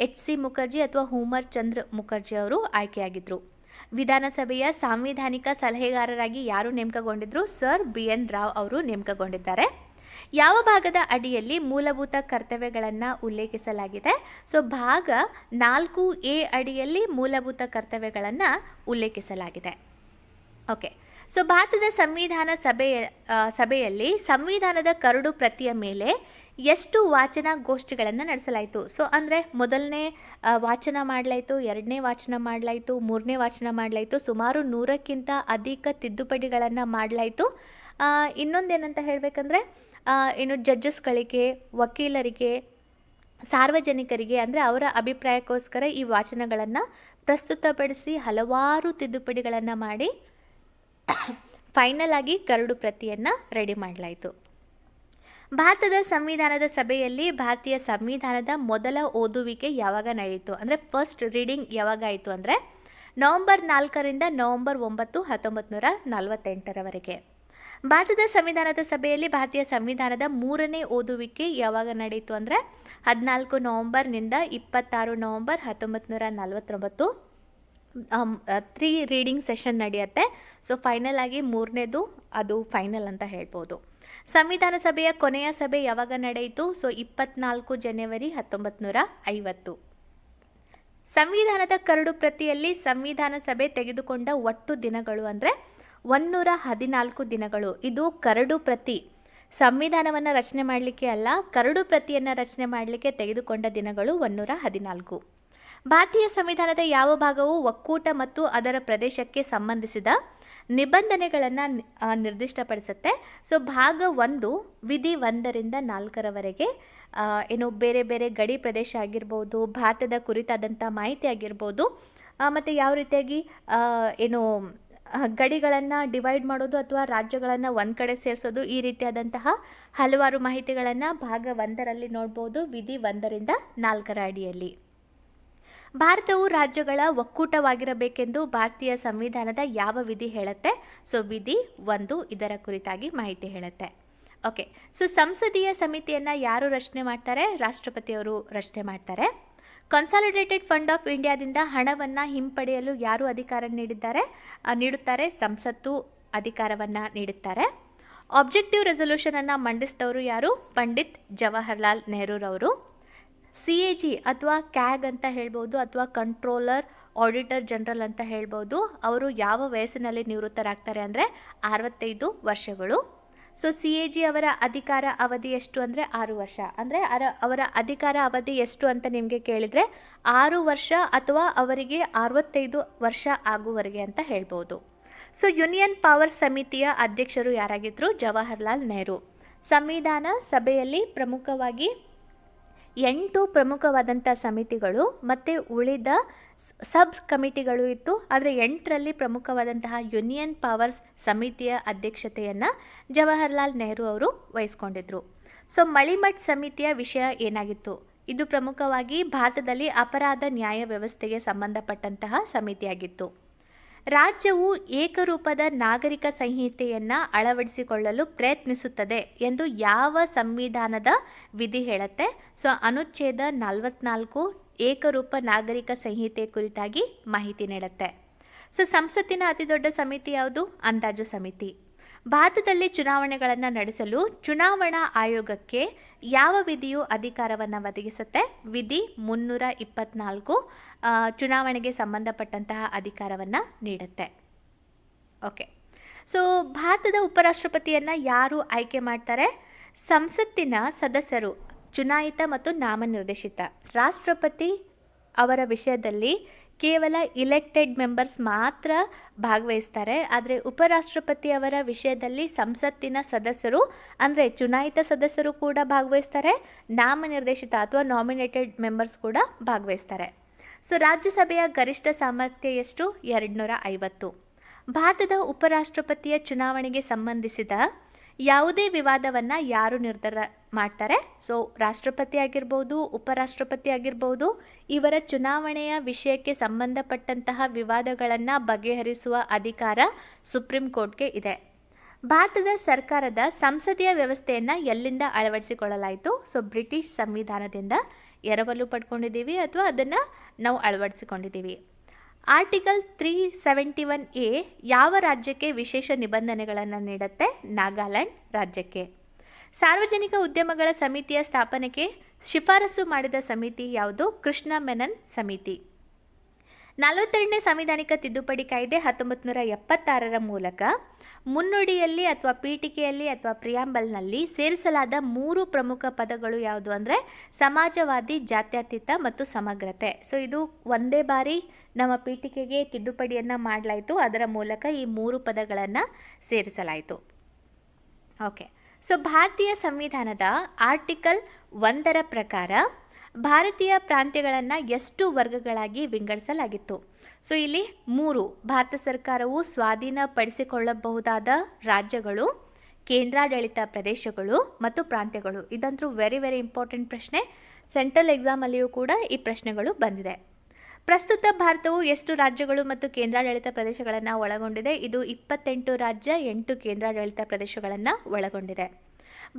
[SPEAKER 1] HC ಮುಖರ್ಜಿ ಅಥವಾ ಹೂಮರ್ ಚಂದ್ರ ಮುಖರ್ಜಿ ಅವರು ಆಯ್ಕೆಯಾಗಿದ್ದರು. ವಿಧಾನಸಭೆಯ ಸಾಂವಿಧಾನಿಕ ಸಲಹೆಗಾರರಾಗಿ ಯಾರು ನೇಮಕಗೊಂಡಿದ್ರು? ಸರ್ BN ರಾವ್ ಅವರು ನೇಮಕಗೊಂಡಿದ್ದಾರೆ. ಯಾವ ಭಾಗದ ಅಡಿಯಲ್ಲಿ ಮೂಲಭೂತ ಕರ್ತವ್ಯಗಳನ್ನು ಉಲ್ಲೇಖಿಸಲಾಗಿದೆ? ಸೊ ಭಾಗ 4A ಅಡಿಯಲ್ಲಿ ಮೂಲಭೂತ ಕರ್ತವ್ಯಗಳನ್ನು ಉಲ್ಲೇಖಿಸಲಾಗಿದೆ. ಓಕೆ, ಸೊ ಭಾರತದ ಸಂವಿಧಾನ ಸಭೆಯಲ್ಲಿ ಸಂವಿಧಾನದ ಕರಡು ಪ್ರತಿಯ ಮೇಲೆ ಎಷ್ಟು ವಾಚನಗೋಷ್ಠಿಗಳನ್ನು ನಡೆಸಲಾಯಿತು? ಸೊ ಅಂದರೆ ಮೊದಲನೇ ವಾಚನ ಮಾಡಲಾಯಿತು, ಎರಡನೇ ವಾಚನ ಮಾಡಲಾಯಿತು, ಮೂರನೇ ವಾಚನ ಮಾಡಲಾಯಿತು, ಸುಮಾರು 100ಕ್ಕಿಂತ ಅಧಿಕ ತಿದ್ದುಪಡಿಗಳನ್ನು ಮಾಡಲಾಯಿತು. ಇನ್ನೊಂದೇನಂತ ಹೇಳಬೇಕಂದ್ರೆ ಇನ್ನು ಜಡ್ಜಸ್ಗಳಿಗೆ, ವಕೀಲರಿಗೆ, ಸಾರ್ವಜನಿಕರಿಗೆ ಅಂದರೆ ಅವರ ಅಭಿಪ್ರಾಯಕ್ಕೋಸ್ಕರ ಈ ವಾಚನಗಳನ್ನು ಪ್ರಸ್ತುತಪಡಿಸಿ ಹಲವಾರು ತಿದ್ದುಪಡಿಗಳನ್ನು ಮಾಡಿ ಫೈನಲ್ ಆಗಿ ಕರಡು ಪ್ರತಿಯನ್ನು ರೆಡಿ ಮಾಡಲಾಯಿತು. ಭಾರತದ ಸಂವಿಧಾನದ ಸಭೆಯಲ್ಲಿ ಭಾರತೀಯ ಸಂವಿಧಾನದ ಮೊದಲ ಓದುವಿಕೆ ಯಾವಾಗ ನಡೆಯಿತು? ಅಂದರೆ ಫಸ್ಟ್ ರೀಡಿಂಗ್ ಯಾವಾಗ ಆಯಿತು ಅಂದರೆ ನವೆಂಬರ್ 4ರಿಂದ ನವೆಂಬರ್ 9, 1948ರವರೆಗೆ. ಭಾರತದ ಸಂವಿಧಾನದ ಸಭೆಯಲ್ಲಿ ಭಾರತೀಯ ಸಂವಿಧಾನದ 3ನೇ ಓದುವಿಕೆ ಯಾವಾಗ ನಡೆಯಿತು ಅಂದರೆ 14 ನವೆಂಬರ್ನಿಂದ 26 ನವೆಂಬರ್ 1949. 3 ರೀಡಿಂಗ್ ಸೆಷನ್ ನಡೆಯುತ್ತೆ. ಸೊ ಫೈನಲ್ ಆಗಿ 3ನೇದು ಅದು ಫೈನಲ್ ಅಂತ ಹೇಳ್ಬೋದು. ಸಂವಿಧಾನ ಸಭೆಯ ಕೊನೆಯ ಸಭೆ ಯಾವಾಗ ನಡೆಯಿತು? ಸೊ 24 ಜನವರಿ 1950. ಸಂವಿಧಾನದ ಕರಡು ಪ್ರತಿಯಲ್ಲಿ ಸಂವಿಧಾನ ಸಭೆ ತೆಗೆದುಕೊಂಡ ಒಟ್ಟು ದಿನಗಳು ಅಂದರೆ 114 ದಿನಗಳು. ಇದು ಕರಡು ಪ್ರತಿ, ಸಂವಿಧಾನವನ್ನು ರಚನೆ ಮಾಡಲಿಕ್ಕೆ ಅಲ್ಲ, ಕರಡು ಪ್ರತಿಯನ್ನು ರಚನೆ ಮಾಡಲಿಕ್ಕೆ ತೆಗೆದುಕೊಂಡ ದಿನಗಳು 114. ಭಾರತೀಯ ಸಂವಿಧಾನದ ಯಾವ ಭಾಗವು ಒಕ್ಕೂಟ ಮತ್ತು ಅದರ ಪ್ರದೇಶಕ್ಕೆ ಸಂಬಂಧಿಸಿದ ನಿಬಂಧನೆಗಳನ್ನು ನಿರ್ದಿಷ್ಟಪಡಿಸುತ್ತೆ? ಸೊ ಭಾಗ 1 ವಿಧಿ 1ರಿಂದ 4ರವರೆಗೆ ಏನು ಬೇರೆ ಬೇರೆ ಗಡಿ ಪ್ರದೇಶ ಆಗಿರ್ಬೋದು, ಭಾರತದ ಕುರಿತಾದಂಥ ಮಾಹಿತಿ ಆಗಿರ್ಬೋದು, ಮತ್ತು ಯಾವ ರೀತಿಯಾಗಿ ಏನು ಗಡಿಗಳನ್ನು ಡಿವೈಡ್ ಮಾಡೋದು ಅಥವಾ ರಾಜ್ಯಗಳನ್ನು ಒಂದು ಕಡೆ ಸೇರಿಸೋದು, ಈ ರೀತಿಯಾದಂತಹ ಹಲವಾರು ಮಾಹಿತಿಗಳನ್ನು ಭಾಗ 1ರಲ್ಲಿ ನೋಡ್ಬೋದು, ವಿಧಿ 1ರಿಂದ 4ರ ಅಡಿಯಲ್ಲಿ. ಭಾರತವು ರಾಜ್ಯಗಳ ಒಕ್ಕೂಟವಾಗಿರಬೇಕೆಂದು ಭಾರತೀಯ ಸಂವಿಧಾನದ ಯಾವ ವಿಧಿ ಹೇಳುತ್ತೆ? ಸೊ ವಿಧಿ 1 ಇದರ ಕುರಿತಾಗಿ ಮಾಹಿತಿ ಹೇಳುತ್ತೆ. ಓಕೆ, ಸೊ ಸಂಸದೀಯ ಸಮಿತಿಯನ್ನು ಯಾರು ರಚನೆ ಮಾಡ್ತಾರೆ? ರಾಷ್ಟ್ರಪತಿಯವರು ರಚನೆ ಮಾಡ್ತಾರೆ. ಕನ್ಸಾಲಿಡೇಟೆಡ್ ಫಂಡ್ ಆಫ್ ಇಂಡಿಯಾದಿಂದ ಹಣವನ್ನು ಹಿಂಪಡೆಯಲು ಯಾರು ಅಧಿಕಾರ ನೀಡುತ್ತಾರೆ? ಸಂಸತ್ತು ಅಧಿಕಾರವನ್ನು ನೀಡುತ್ತಾರೆ. ಆಬ್ಜೆಕ್ಟಿವ್ ರೆಸೊಲ್ಯೂಷನನ್ನು ಮಂಡಿಸಿದವರು ಯಾರು? ಪಂಡಿತ್ ಜವಾಹರ್ಲಾಲ್ ನೆಹರೂರವರು. CAG ಅಥವಾ ಕ್ಯಾಗ್ ಅಂತ ಹೇಳ್ಬೋದು, ಅಥವಾ ಕಂಟ್ರೋಲರ್ ಆಡಿಟರ್ ಜನರಲ್ ಅಂತ ಹೇಳ್ಬೋದು, ಅವರು ಯಾವ ವಯಸ್ಸಿನಲ್ಲಿ ನಿವೃತ್ತರಾಗ್ತಾರೆ ಅಂದರೆ 65 ವರ್ಷಗಳು. ಸೊ CAG ಅವರ ಅಧಿಕಾರ ಅವಧಿ ಎಷ್ಟು ಅಂದರೆ 6 ವರ್ಷ. ಅಂದರೆ ಅವರ ಅಧಿಕಾರ ಅವಧಿ ಎಷ್ಟು ಅಂತ ನಿಮಗೆ ಕೇಳಿದರೆ 6 ವರ್ಷ ಅಥವಾ ಅವರಿಗೆ 65 ವರ್ಷ ಆಗುವವರೆಗೆ ಅಂತ ಹೇಳ್ಬೋದು. ಸೊ ಯೂನಿಯನ್ ಪವರ್ ಸಮಿತಿಯ ಅಧ್ಯಕ್ಷರು ಯಾರಾಗಿದ್ದರು? ಜವಾಹರ್ಲಾಲ್ ನೆಹರು. ಸಂವಿಧಾನ ಸಭೆಯಲ್ಲಿ ಪ್ರಮುಖವಾಗಿ 8 ಪ್ರಮುಖವಾದಂಥ ಸಮಿತಿಗಳು ಮತ್ತು ಉಳಿದ ಸಬ್ ಕಮಿಟಿಗಳು ಇತ್ತು. ಆದರೆ 8ರಲ್ಲಿ ಪ್ರಮುಖವಾದಂತಹ ಯೂನಿಯನ್ ಪವರ್ಸ್ ಸಮಿತಿಯ ಅಧ್ಯಕ್ಷತೆಯನ್ನು ಜವಾಹರ್ಲಾಲ್ ನೆಹರು ಅವರು ವಹಿಸ್ಕೊಂಡಿದ್ರು. ಸೊ ಮಳಿಮಠ್ ಸಮಿತಿಯ ವಿಷಯ ಏನಾಗಿತ್ತು? ಇದು ಪ್ರಮುಖವಾಗಿ ಭಾರತದಲ್ಲಿ ಅಪರಾಧ ನ್ಯಾಯ ವ್ಯವಸ್ಥೆಗೆ ಸಂಬಂಧಪಟ್ಟಂತಹ ಸಮಿತಿಯಾಗಿತ್ತು. ರಾಜ್ಯವು ಏಕರೂಪದ ನಾಗರಿಕ ಸಂಹಿತೆಯನ್ನು ಅಳವಡಿಸಿಕೊಳ್ಳಲು ಪ್ರಯತ್ನಿಸುತ್ತದೆ ಎಂದು ಯಾವ ಸಂವಿಧಾನದ ವಿಧಿ ಹೇಳುತ್ತೆ? ಸೊ ಅನುಚ್ಛೇದ 44 ಏಕರೂಪ ನಾಗರಿಕ ಸಂಹಿತೆ ಕುರಿತಾಗಿ ಮಾಹಿತಿ ನೀಡುತ್ತೆ. ಸೊ ಸಂಸತ್ತಿನ ಅತಿದೊಡ್ಡ ಸಮಿತಿ ಯಾವುದು? ಅಂದಾಜು ಸಮಿತಿ. ಭಾರತದಲ್ಲಿ ಚುನಾವಣೆಗಳನ್ನು ನಡೆಸಲು ಚುನಾವಣಾ ಆಯೋಗಕ್ಕೆ ಯಾವ ವಿಧಿಯು ಅಧಿಕಾರವನ್ನು ಒದಗಿಸುತ್ತೆ? ವಿಧಿ 324 ಚುನಾವಣೆಗೆ ಸಂಬಂಧಪಟ್ಟಂತಹ ಅಧಿಕಾರವನ್ನು ನೀಡುತ್ತೆ. ಓಕೆ, ಸೊ ಭಾರತದ ಉಪರಾಷ್ಟ್ರಪತಿಯನ್ನು ಯಾರು ಆಯ್ಕೆ ಮಾಡ್ತಾರೆ? ಸಂಸತ್ತಿನ ಸದಸ್ಯರು, ಚುನಾಯಿತ ಮತ್ತು ನಾಮನಿರ್ದೇಶಿತ. ರಾಷ್ಟ್ರಪತಿ ಅವರ ವಿಷಯದಲ್ಲಿ ಕೇವಲ ಇಲೆಕ್ಟೆಡ್ ಮೆಂಬರ್ಸ್ ಮಾತ್ರ ಭಾಗವಹಿಸ್ತಾರೆ. ಆದರೆ ಉಪರಾಷ್ಟ್ರಪತಿ ಅವರ ವಿಷಯದಲ್ಲಿ ಸಂಸತ್ತಿನ ಸದಸ್ಯರು ಅಂದರೆ ಚುನಾಯಿತ ಸದಸ್ಯರು ಕೂಡ ಭಾಗವಹಿಸ್ತಾರೆ, ನಾಮನಿರ್ದೇಶಿತ ಅಥವಾ ನಾಮಿನೇಟೆಡ್ ಮೆಂಬರ್ಸ್ ಕೂಡ ಭಾಗವಹಿಸ್ತಾರೆ. ಸೊ ರಾಜ್ಯಸಭೆಯ ಗರಿಷ್ಠ ಸಾಮರ್ಥ್ಯ ಎಷ್ಟು? 250. ಭಾರತದ ಉಪರಾಷ್ಟ್ರಪತಿಯ ಚುನಾವಣೆಗೆ ಸಂಬಂಧಿಸಿದ ಯಾವುದೇ ವಿವಾದವನ್ನು ಯಾರು ನಿರ್ಧಾರ ಮಾಡ್ತಾರೆ? ಸೊ ರಾಷ್ಟ್ರಪತಿ ಆಗಿರ್ಬೋದು, ಉಪರಾಷ್ಟ್ರಪತಿ ಆಗಿರ್ಬೋದು, ಇವರ ಚುನಾವಣೆಯ ವಿಷಯಕ್ಕೆ ಸಂಬಂಧಪಟ್ಟಂತಹ ವಿವಾದಗಳನ್ನು ಬಗೆಹರಿಸುವ ಅಧಿಕಾರ ಸುಪ್ರೀಂ ಕೋರ್ಟ್ಗೆ ಇದೆ. ಭಾರತದ ಸರ್ಕಾರದ ಸಂಸದೀಯ ವ್ಯವಸ್ಥೆಯನ್ನು ಎಲ್ಲಿಂದ ಅಳವಡಿಸಿಕೊಳ್ಳಲಾಯಿತು? ಸೊ ಬ್ರಿಟಿಷ್ ಸಂವಿಧಾನದಿಂದ ಎರವಲು ಪಡ್ಕೊಂಡಿದ್ದೀವಿ ಅಥವಾ ಅದನ್ನು ನಾವು ಅಳವಡಿಸಿಕೊಂಡಿದ್ದೀವಿ. ಆರ್ಟಿಕಲ್ 371A ಯಾವ ರಾಜ್ಯಕ್ಕೆ ವಿಶೇಷ ನಿಬಂಧನೆಗಳನ್ನು ನೀಡುತ್ತೆ? ನಾಗಾಲ್ಯಾಂಡ್ ರಾಜ್ಯಕ್ಕೆ. ಸಾರ್ವಜನಿಕ ಉದ್ಯಮಗಳ ಸಮಿತಿಯ ಸ್ಥಾಪನೆಗೆ ಶಿಫಾರಸು ಮಾಡಿದ ಸಮಿತಿ ಯಾವುದು? ಕೃಷ್ಣ ಮೆನನ್ ಸಮಿತಿ. 42ನೇ ಸಾಂವಿಧಾನಿಕ ತಿದ್ದುಪಡಿ ಕಾಯ್ದೆ 1976ರ ಮೂಲಕ ಮುನ್ನುಡಿಯಲ್ಲಿ ಅಥವಾ ಪೀಠಿಕೆಯಲ್ಲಿ ಅಥವಾ ಪ್ರಿಯಾಂಬಲ್ನಲ್ಲಿ ಸೇರಿಸಲಾದ 3 ಪ್ರಮುಖ ಪದಗಳು ಯಾವುದು ಅಂದರೆ ಸಮಾಜವಾದಿ, ಜಾತ್ಯತೀತ ಮತ್ತು ಸಮಗ್ರತೆ. ಸೊ ಇದು ಒಂದೇ ಬಾರಿ ನಮ್ಮ ಪೀಠಿಕೆಗೆ ತಿದ್ದುಪಡಿಯನ್ನು ಮಾಡಲಾಯಿತು. ಅದರ ಮೂಲಕ ಈ 3 ಪದಗಳನ್ನು ಸೇರಿಸಲಾಯಿತು. ಓಕೆ, ಸೊ ಭಾರತೀಯ ಸಂವಿಧಾನದ ಆರ್ಟಿಕಲ್ 1ರ ಪ್ರಕಾರ ಭಾರತೀಯ ಪ್ರಾಂತ್ಯಗಳನ್ನು ಎಷ್ಟು ವರ್ಗಗಳಾಗಿ ವಿಂಗಡಿಸಲಾಗಿತ್ತು? ಸೊ ಇಲ್ಲಿ 3 ಭಾರತ ಸರ್ಕಾರವು ಸ್ವಾಧೀನಪಡಿಸಿಕೊಳ್ಳಬಹುದಾದ ರಾಜ್ಯಗಳು, ಕೇಂದ್ರಾಡಳಿತ ಪ್ರದೇಶಗಳು ಮತ್ತು ಪ್ರಾಂತ್ಯಗಳು. ಇದಂತೂ ವೆರಿ ಇಂಪಾರ್ಟೆಂಟ್ ಪ್ರಶ್ನೆ. ಸೆಂಟ್ರಲ್ ಎಕ್ಸಾಮಲ್ಲಿಯೂ ಕೂಡ ಈ ಪ್ರಶ್ನೆಗಳು ಬಂದಿದೆ. ಪ್ರಸ್ತುತ ಭಾರತವು ಎಷ್ಟು ರಾಜ್ಯಗಳು ಮತ್ತು ಕೇಂದ್ರಾಡಳಿತ ಪ್ರದೇಶಗಳನ್ನು ಒಳಗೊಂಡಿದೆ? ಇದು 28 ರಾಜ್ಯ, 8 ಕೇಂದ್ರಾಡಳಿತ ಪ್ರದೇಶಗಳನ್ನು ಒಳಗೊಂಡಿದೆ.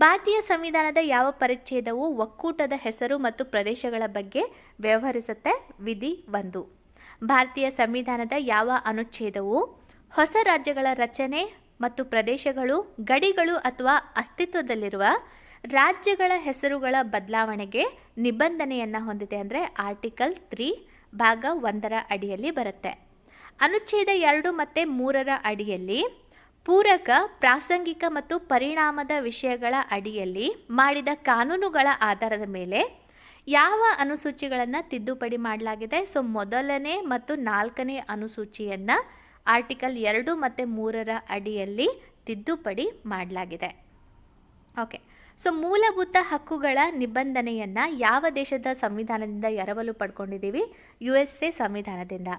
[SPEAKER 1] ಭಾರತೀಯ ಸಂವಿಧಾನದ ಯಾವ ಪರಿಚ್ಛೇದವು ಒಕ್ಕೂಟದ ಹೆಸರು ಮತ್ತು ಪ್ರದೇಶಗಳ ಬಗ್ಗೆ ವ್ಯವಹರಿಸುತ್ತೆ? ವಿಧಿ 1. ಭಾರತೀಯ ಸಂವಿಧಾನದ ಯಾವ ಅನುಚ್ಛೇದವು ಹೊಸ ರಾಜ್ಯಗಳ ರಚನೆ ಮತ್ತು ಪ್ರದೇಶಗಳು, ಗಡಿಗಳು ಅಥವಾ ಅಸ್ತಿತ್ವದಲ್ಲಿರುವ ರಾಜ್ಯಗಳ ಹೆಸರುಗಳ ಬದಲಾವಣೆಗೆ ನಿಬಂಧನೆಯನ್ನು ಹೊಂದಿದೆ? ಅಂದರೆ ಆರ್ಟಿಕಲ್ 3 ಭಾಗ 1ರ ಅಡಿಯಲ್ಲಿ ಬರುತ್ತೆ. ಅನುಚ್ಛೇದ 2 ಮತ್ತು 3ರ ಅಡಿಯಲ್ಲಿ ಪೂರಕ, ಪ್ರಾಸಂಗಿಕ ಮತ್ತು ಪರಿಣಾಮದ ವಿಷಯಗಳ ಅಡಿಯಲ್ಲಿ ಮಾಡಿದ ಕಾನೂನುಗಳ ಆಧಾರದ ಮೇಲೆ ಯಾವ ಅನುಸೂಚಿಗಳನ್ನು ತಿದ್ದುಪಡಿ ಮಾಡಲಾಗಿದೆ? ಸೊ ಮೊದಲನೇ ಮತ್ತು 4ನೇ ಅನುಸೂಚಿಯನ್ನು ಆರ್ಟಿಕಲ್ 2 ಮತ್ತು 3ರ ಅಡಿಯಲ್ಲಿ ತಿದ್ದುಪಡಿ ಮಾಡಲಾಗಿದೆ. ಓಕೆ, ಸೊ ಮೂಲಭೂತ ಹಕ್ಕುಗಳ ನಿಬಂಧನೆಯನ್ನು ಯಾವ ದೇಶದ ಸಂವಿಧಾನದಿಂದ ಎರವಲು ಪಡ್ಕೊಂಡಿದ್ದೀವಿ? USA ಸಂವಿಧಾನದಿಂದ.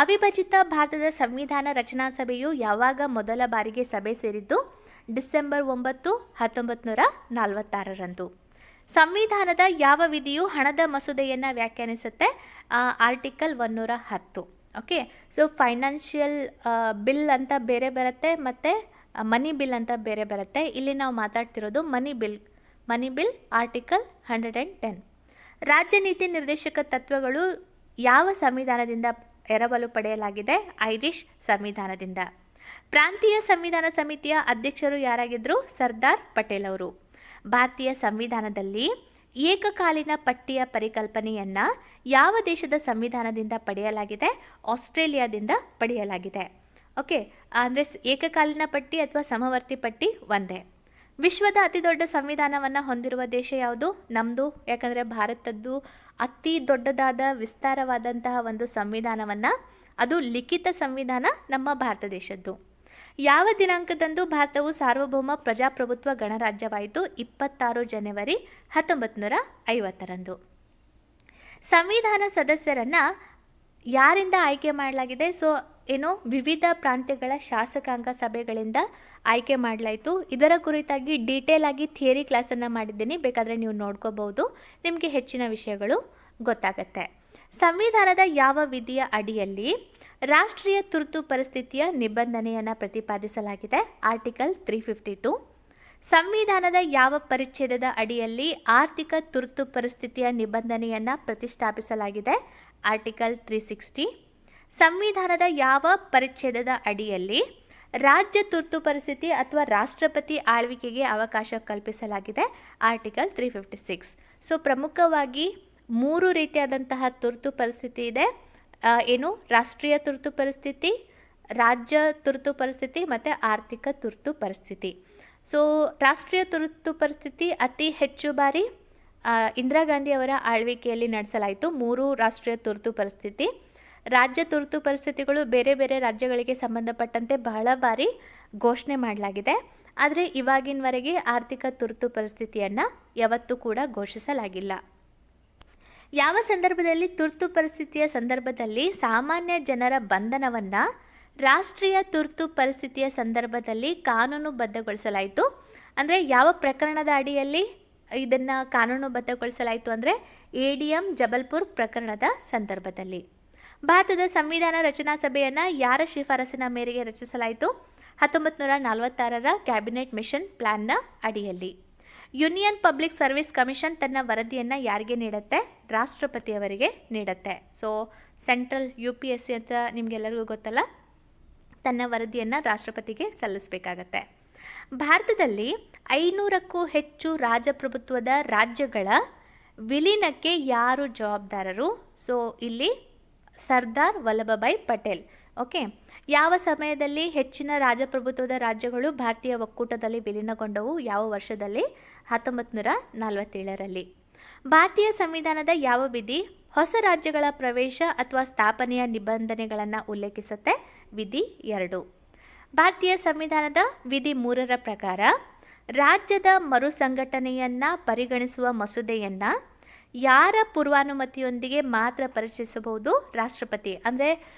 [SPEAKER 1] ಅವಿಭಜಿತ ಭಾರತದ ಸಂವಿಧಾನ ರಚನಾ ಸಭೆಯು ಯಾವಾಗ ಮೊದಲ ಬಾರಿಗೆ ಸಭೆ ಸೇರಿದ್ದು? ಡಿಸೆಂಬರ್ 9, 1946ರಂದು. ಸಂವಿಧಾನದ ಯಾವ ವಿಧಿಯು ಹಣದ ಮಸೂದೆಯನ್ನು ವ್ಯಾಖ್ಯಾನಿಸುತ್ತೆ? Article 110. Okay, so financial bill ಅಂತ ಬೇರೆ ಬರುತ್ತೆ ಮತ್ತು ಮನಿ ಬಿಲ್ ಅಂತ ಬೇರೆ ಬರುತ್ತೆ. ಇಲ್ಲಿ ನಾವು ಮಾತಾಡ್ತಿರೋದು ಮನಿ ಬಿಲ್ ಆರ್ಟಿಕಲ್ 110. ರಾಜ್ಯ ನೀತಿ ನಿರ್ದೇಶಕ ತತ್ವಗಳು ಯಾವ ಸಂವಿಧಾನದಿಂದ ಎರವಲು ಪಡೆಯಲಾಗಿದೆ? ಐರಿಷ್ ಸಂವಿಧಾನದಿಂದ. ಪ್ರಾಂತೀಯ ಸಂವಿಧಾನ ಸಮಿತಿಯ ಅಧ್ಯಕ್ಷರು ಯಾರಾಗಿದ್ದರು? ಸರ್ದಾರ್ ಪಟೇಲ್ ಅವರು. ಭಾರತೀಯ ಸಂವಿಧಾನದಲ್ಲಿ ಏಕಕಾಲೀನ ಪಟ್ಟಿಯ ಪರಿಕಲ್ಪನೆಯನ್ನು ಯಾವ ದೇಶದ ಸಂವಿಧಾನದಿಂದ ಪಡೆಯಲಾಗಿದೆ? ಆಸ್ಟ್ರೇಲಿಯಾದಿಂದ ಪಡೆಯಲಾಗಿದೆ. ಓಕೆ, ಅಂದರೆ ಏಕಕಾಲೀನ ಪಟ್ಟಿ ಅಥವಾ ಸಮವರ್ತಿ ಪಟ್ಟಿ ಒಂದೇ. ವಿಶ್ವದ ಅತಿ ದೊಡ್ಡ ಸಂವಿಧಾನವನ್ನು ಹೊಂದಿರುವ ದೇಶ ಯಾವುದು? ನಮ್ಮದು. ಯಾಕಂದರೆ ಭಾರತದ್ದು ಅತಿ ದೊಡ್ಡದಾದ ವಿಸ್ತಾರವಾದಂತಹ ಒಂದು ಸಂವಿಧಾನವನ್ನು, ಅದು ಲಿಖಿತ ಸಂವಿಧಾನ ನಮ್ಮ ಭಾರತ ದೇಶದ್ದು. ಯಾವ ದಿನಾಂಕದಂದು ಭಾರತವು ಸಾರ್ವಭೌಮ ಪ್ರಜಾಪ್ರಭುತ್ವ ಗಣರಾಜ್ಯವಾಯಿತು? 26 ಜನವರಿ 1950ರಂದು. ಸಂವಿಧಾನ ಸದಸ್ಯರನ್ನು ಯಾರಿಂದ ಆಯ್ಕೆ ಮಾಡಲಾಗಿದೆ? ಸೊ ವಿವಿಧ ಪ್ರಾಂತ್ಯಗಳ ಶಾಸಕಾಂಗ ಸಭೆಗಳಿಂದ ಆಯ್ಕೆ ಮಾಡಲಾಯಿತು. ಇದರ ಕುರಿತಾಗಿ ಡೀಟೇಲ್ ಆಗಿ ಥಿಯರಿ ಕ್ಲಾಸನ್ನು ಮಾಡಿದ್ದೀನಿ, ಬೇಕಾದರೆ ನೀವು ನೋಡ್ಕೋಬಹುದು, ನಿಮಗೆ ಹೆಚ್ಚಿನ ವಿಷಯಗಳು ಗೊತ್ತಾಗತ್ತೆ. ಸಂವಿಧಾನದ ಯಾವ ವಿಧಿಯ ಅಡಿಯಲ್ಲಿ ರಾಷ್ಟ್ರೀಯ ತುರ್ತು ಪರಿಸ್ಥಿತಿಯ ನಿಬಂಧನೆಯನ್ನು ಪ್ರತಿಪಾದಿಸಲಾಗಿದೆ? ಆರ್ಟಿಕಲ್ 352. ಸಂವಿಧಾನದ ಯಾವ ಪರಿಚ್ಛೇದದ ಅಡಿಯಲ್ಲಿ ಆರ್ಥಿಕ ತುರ್ತು ಪರಿಸ್ಥಿತಿಯ ನಿಬಂಧನೆಯನ್ನು ಪ್ರತಿಷ್ಠಾಪಿಸಲಾಗಿದೆ? ಆರ್ಟಿಕಲ್ 360. ಸಂವಿಧಾನದ ಯಾವ ಪರಿಚ್ಛೇದದ ಅಡಿಯಲ್ಲಿ ರಾಜ್ಯ ತುರ್ತು ಪರಿಸ್ಥಿತಿ ಅಥವಾ ರಾಷ್ಟ್ರಪತಿ ಆಳ್ವಿಕೆಗೆ ಅವಕಾಶ ಕಲ್ಪಿಸಲಾಗಿದೆ? ಆರ್ಟಿಕಲ್ 356. ಸೊ ಪ್ರಮುಖವಾಗಿ 3 ರೀತಿಯಾದಂತಹ ತುರ್ತು ಪರಿಸ್ಥಿತಿ ಇದೆ. ರಾಷ್ಟ್ರೀಯ ತುರ್ತು ಪರಿಸ್ಥಿತಿ, ರಾಜ್ಯ ತುರ್ತು ಪರಿಸ್ಥಿತಿ ಮತ್ತು ಆರ್ಥಿಕ ತುರ್ತು ಪರಿಸ್ಥಿತಿ. ಸೊ ರಾಷ್ಟ್ರೀಯ ತುರ್ತು ಪರಿಸ್ಥಿತಿ ಅತಿ ಹೆಚ್ಚು ಬಾರಿ ಇಂದಿರಾ ಗಾಂಧಿ ಅವರ ಆಳ್ವಿಕೆಯಲ್ಲಿ ನಡೆಸಲಾಯಿತು. 3 ರಾಷ್ಟ್ರೀಯ ತುರ್ತು ಪರಿಸ್ಥಿತಿ. ರಾಜ್ಯ ತುರ್ತು ಪರಿಸ್ಥಿತಿಗಳು ಬೇರೆ ಬೇರೆ ರಾಜ್ಯಗಳಿಗೆ ಸಂಬಂಧಪಟ್ಟಂತೆ ಬಹಳ ಬಾರಿ ಘೋಷಣೆ ಮಾಡಲಾಗಿದೆ. ಆದರೆ ಇವಾಗಿನವರೆಗೆ ಆರ್ಥಿಕ ತುರ್ತು ಪರಿಸ್ಥಿತಿಯನ್ನು ಯಾವತ್ತೂ ಕೂಡ ಘೋಷಿಸಲಾಗಿಲ್ಲ. ಯಾವ ಸಂದರ್ಭದಲ್ಲಿ ತುರ್ತು ಪರಿಸ್ಥಿತಿಯ ಸಂದರ್ಭದಲ್ಲಿ ಸಾಮಾನ್ಯ ಜನರ ಬಂಧನವನ್ನು ರಾಷ್ಟ್ರೀಯ ತುರ್ತು ಪರಿಸ್ಥಿತಿಯ ಸಂದರ್ಭದಲ್ಲಿ ಕಾನೂನುಬದ್ಧಗೊಳಿಸಲಾಯಿತು? ಅಂದರೆ ಯಾವ ಪ್ರಕರಣದ ಅಡಿಯಲ್ಲಿ ಇದನ್ನು ಕಾನೂನುಬದ್ಧಗೊಳಿಸಲಾಯಿತು ಅಂದರೆ ADM ಜಬಲ್ಪುರ್ ಪ್ರಕರಣದ ಸಂದರ್ಭದಲ್ಲಿ. ಭಾರತದ ಸಂವಿಧಾನ ರಚನಾ ಸಭೆಯನ್ನು ಯಾರ ಶಿಫಾರಸಿನ ಮೇರೆಗೆ ರಚಿಸಲಾಯಿತು? 1946ರ ಕ್ಯಾಬಿನೆಟ್ ಮಿಷನ್ ಪ್ಲಾನ್ನ ಅಡಿಯಲ್ಲಿ. ಯೂನಿಯನ್ ಪಬ್ಲಿಕ್ ಸರ್ವಿಸ್ ಕಮಿಷನ್ ತನ್ನ ವರದಿಯನ್ನು ಯಾರಿಗೆ ನೀಡುತ್ತೆ? ರಾಷ್ಟ್ರಪತಿಯವರಿಗೆ ನೀಡುತ್ತೆ. ಸೊ ಸೆಂಟ್ರಲ್ UPSC ಅಂತ ನಿಮಗೆಲ್ಲರಿಗೂ ಗೊತ್ತಲ್ಲ, ತನ್ನ ವರದಿಯನ್ನು ರಾಷ್ಟ್ರಪತಿಗೆ ಸಲ್ಲಿಸಬೇಕಾಗತ್ತೆ. ಭಾರತದಲ್ಲಿ 500ಕ್ಕೂ ಹೆಚ್ಚು ರಾಜಪ್ರಭುತ್ವದ ರಾಜ್ಯಗಳ ವಿಲೀನಕ್ಕೆ ಯಾರು ಜವಾಬ್ದಾರರು? ಸೊ ಇಲ್ಲಿ ಸರ್ದಾರ್ ವಲ್ಲಭಭಾಯ್ ಪಟೇಲ್. ಓಕೆ, ಯಾವ ಸಮಯದಲ್ಲಿ ಹೆಚ್ಚಿನ ರಾಜಪ್ರಭುತ್ವದ ರಾಜ್ಯಗಳು ಭಾರತೀಯ ಒಕ್ಕೂಟದಲ್ಲಿ ವಿಲೀನಗೊಂಡವು? ಯಾವ ವರ್ಷದಲ್ಲಿ? 1947ರಲ್ಲಿ. ಭಾರತೀಯ ಸಂವಿಧಾನದ ಯಾವ ವಿಧಿ ಹೊಸ ರಾಜ್ಯಗಳ ಪ್ರವೇಶ ಅಥವಾ ಸ್ಥಾಪನೆಯ ನಿಬಂಧನೆಗಳನ್ನು ಉಲ್ಲೇಖಿಸುತ್ತೆ? ವಿಧಿ 2. ಭಾರತೀಯ ಸಂವಿಧಾನದ ವಿಧಿ 3ರ ಪ್ರಕಾರ ರಾಜ್ಯದ ಮರುಸಂಘಟನೆಯನ್ನು ಪರಿಗಣಿಸುವ ಮಸೂದೆಯನ್ನು ಯಾರ ಪೂರ್ವಾನುಮತಿಯೊಂದಿಗೆ ಮಾತ್ರ ಪರಿಚಯಿಸಬಹುದು? ರಾಷ್ಟ್ರಪತಿ. ಅಂದರೆ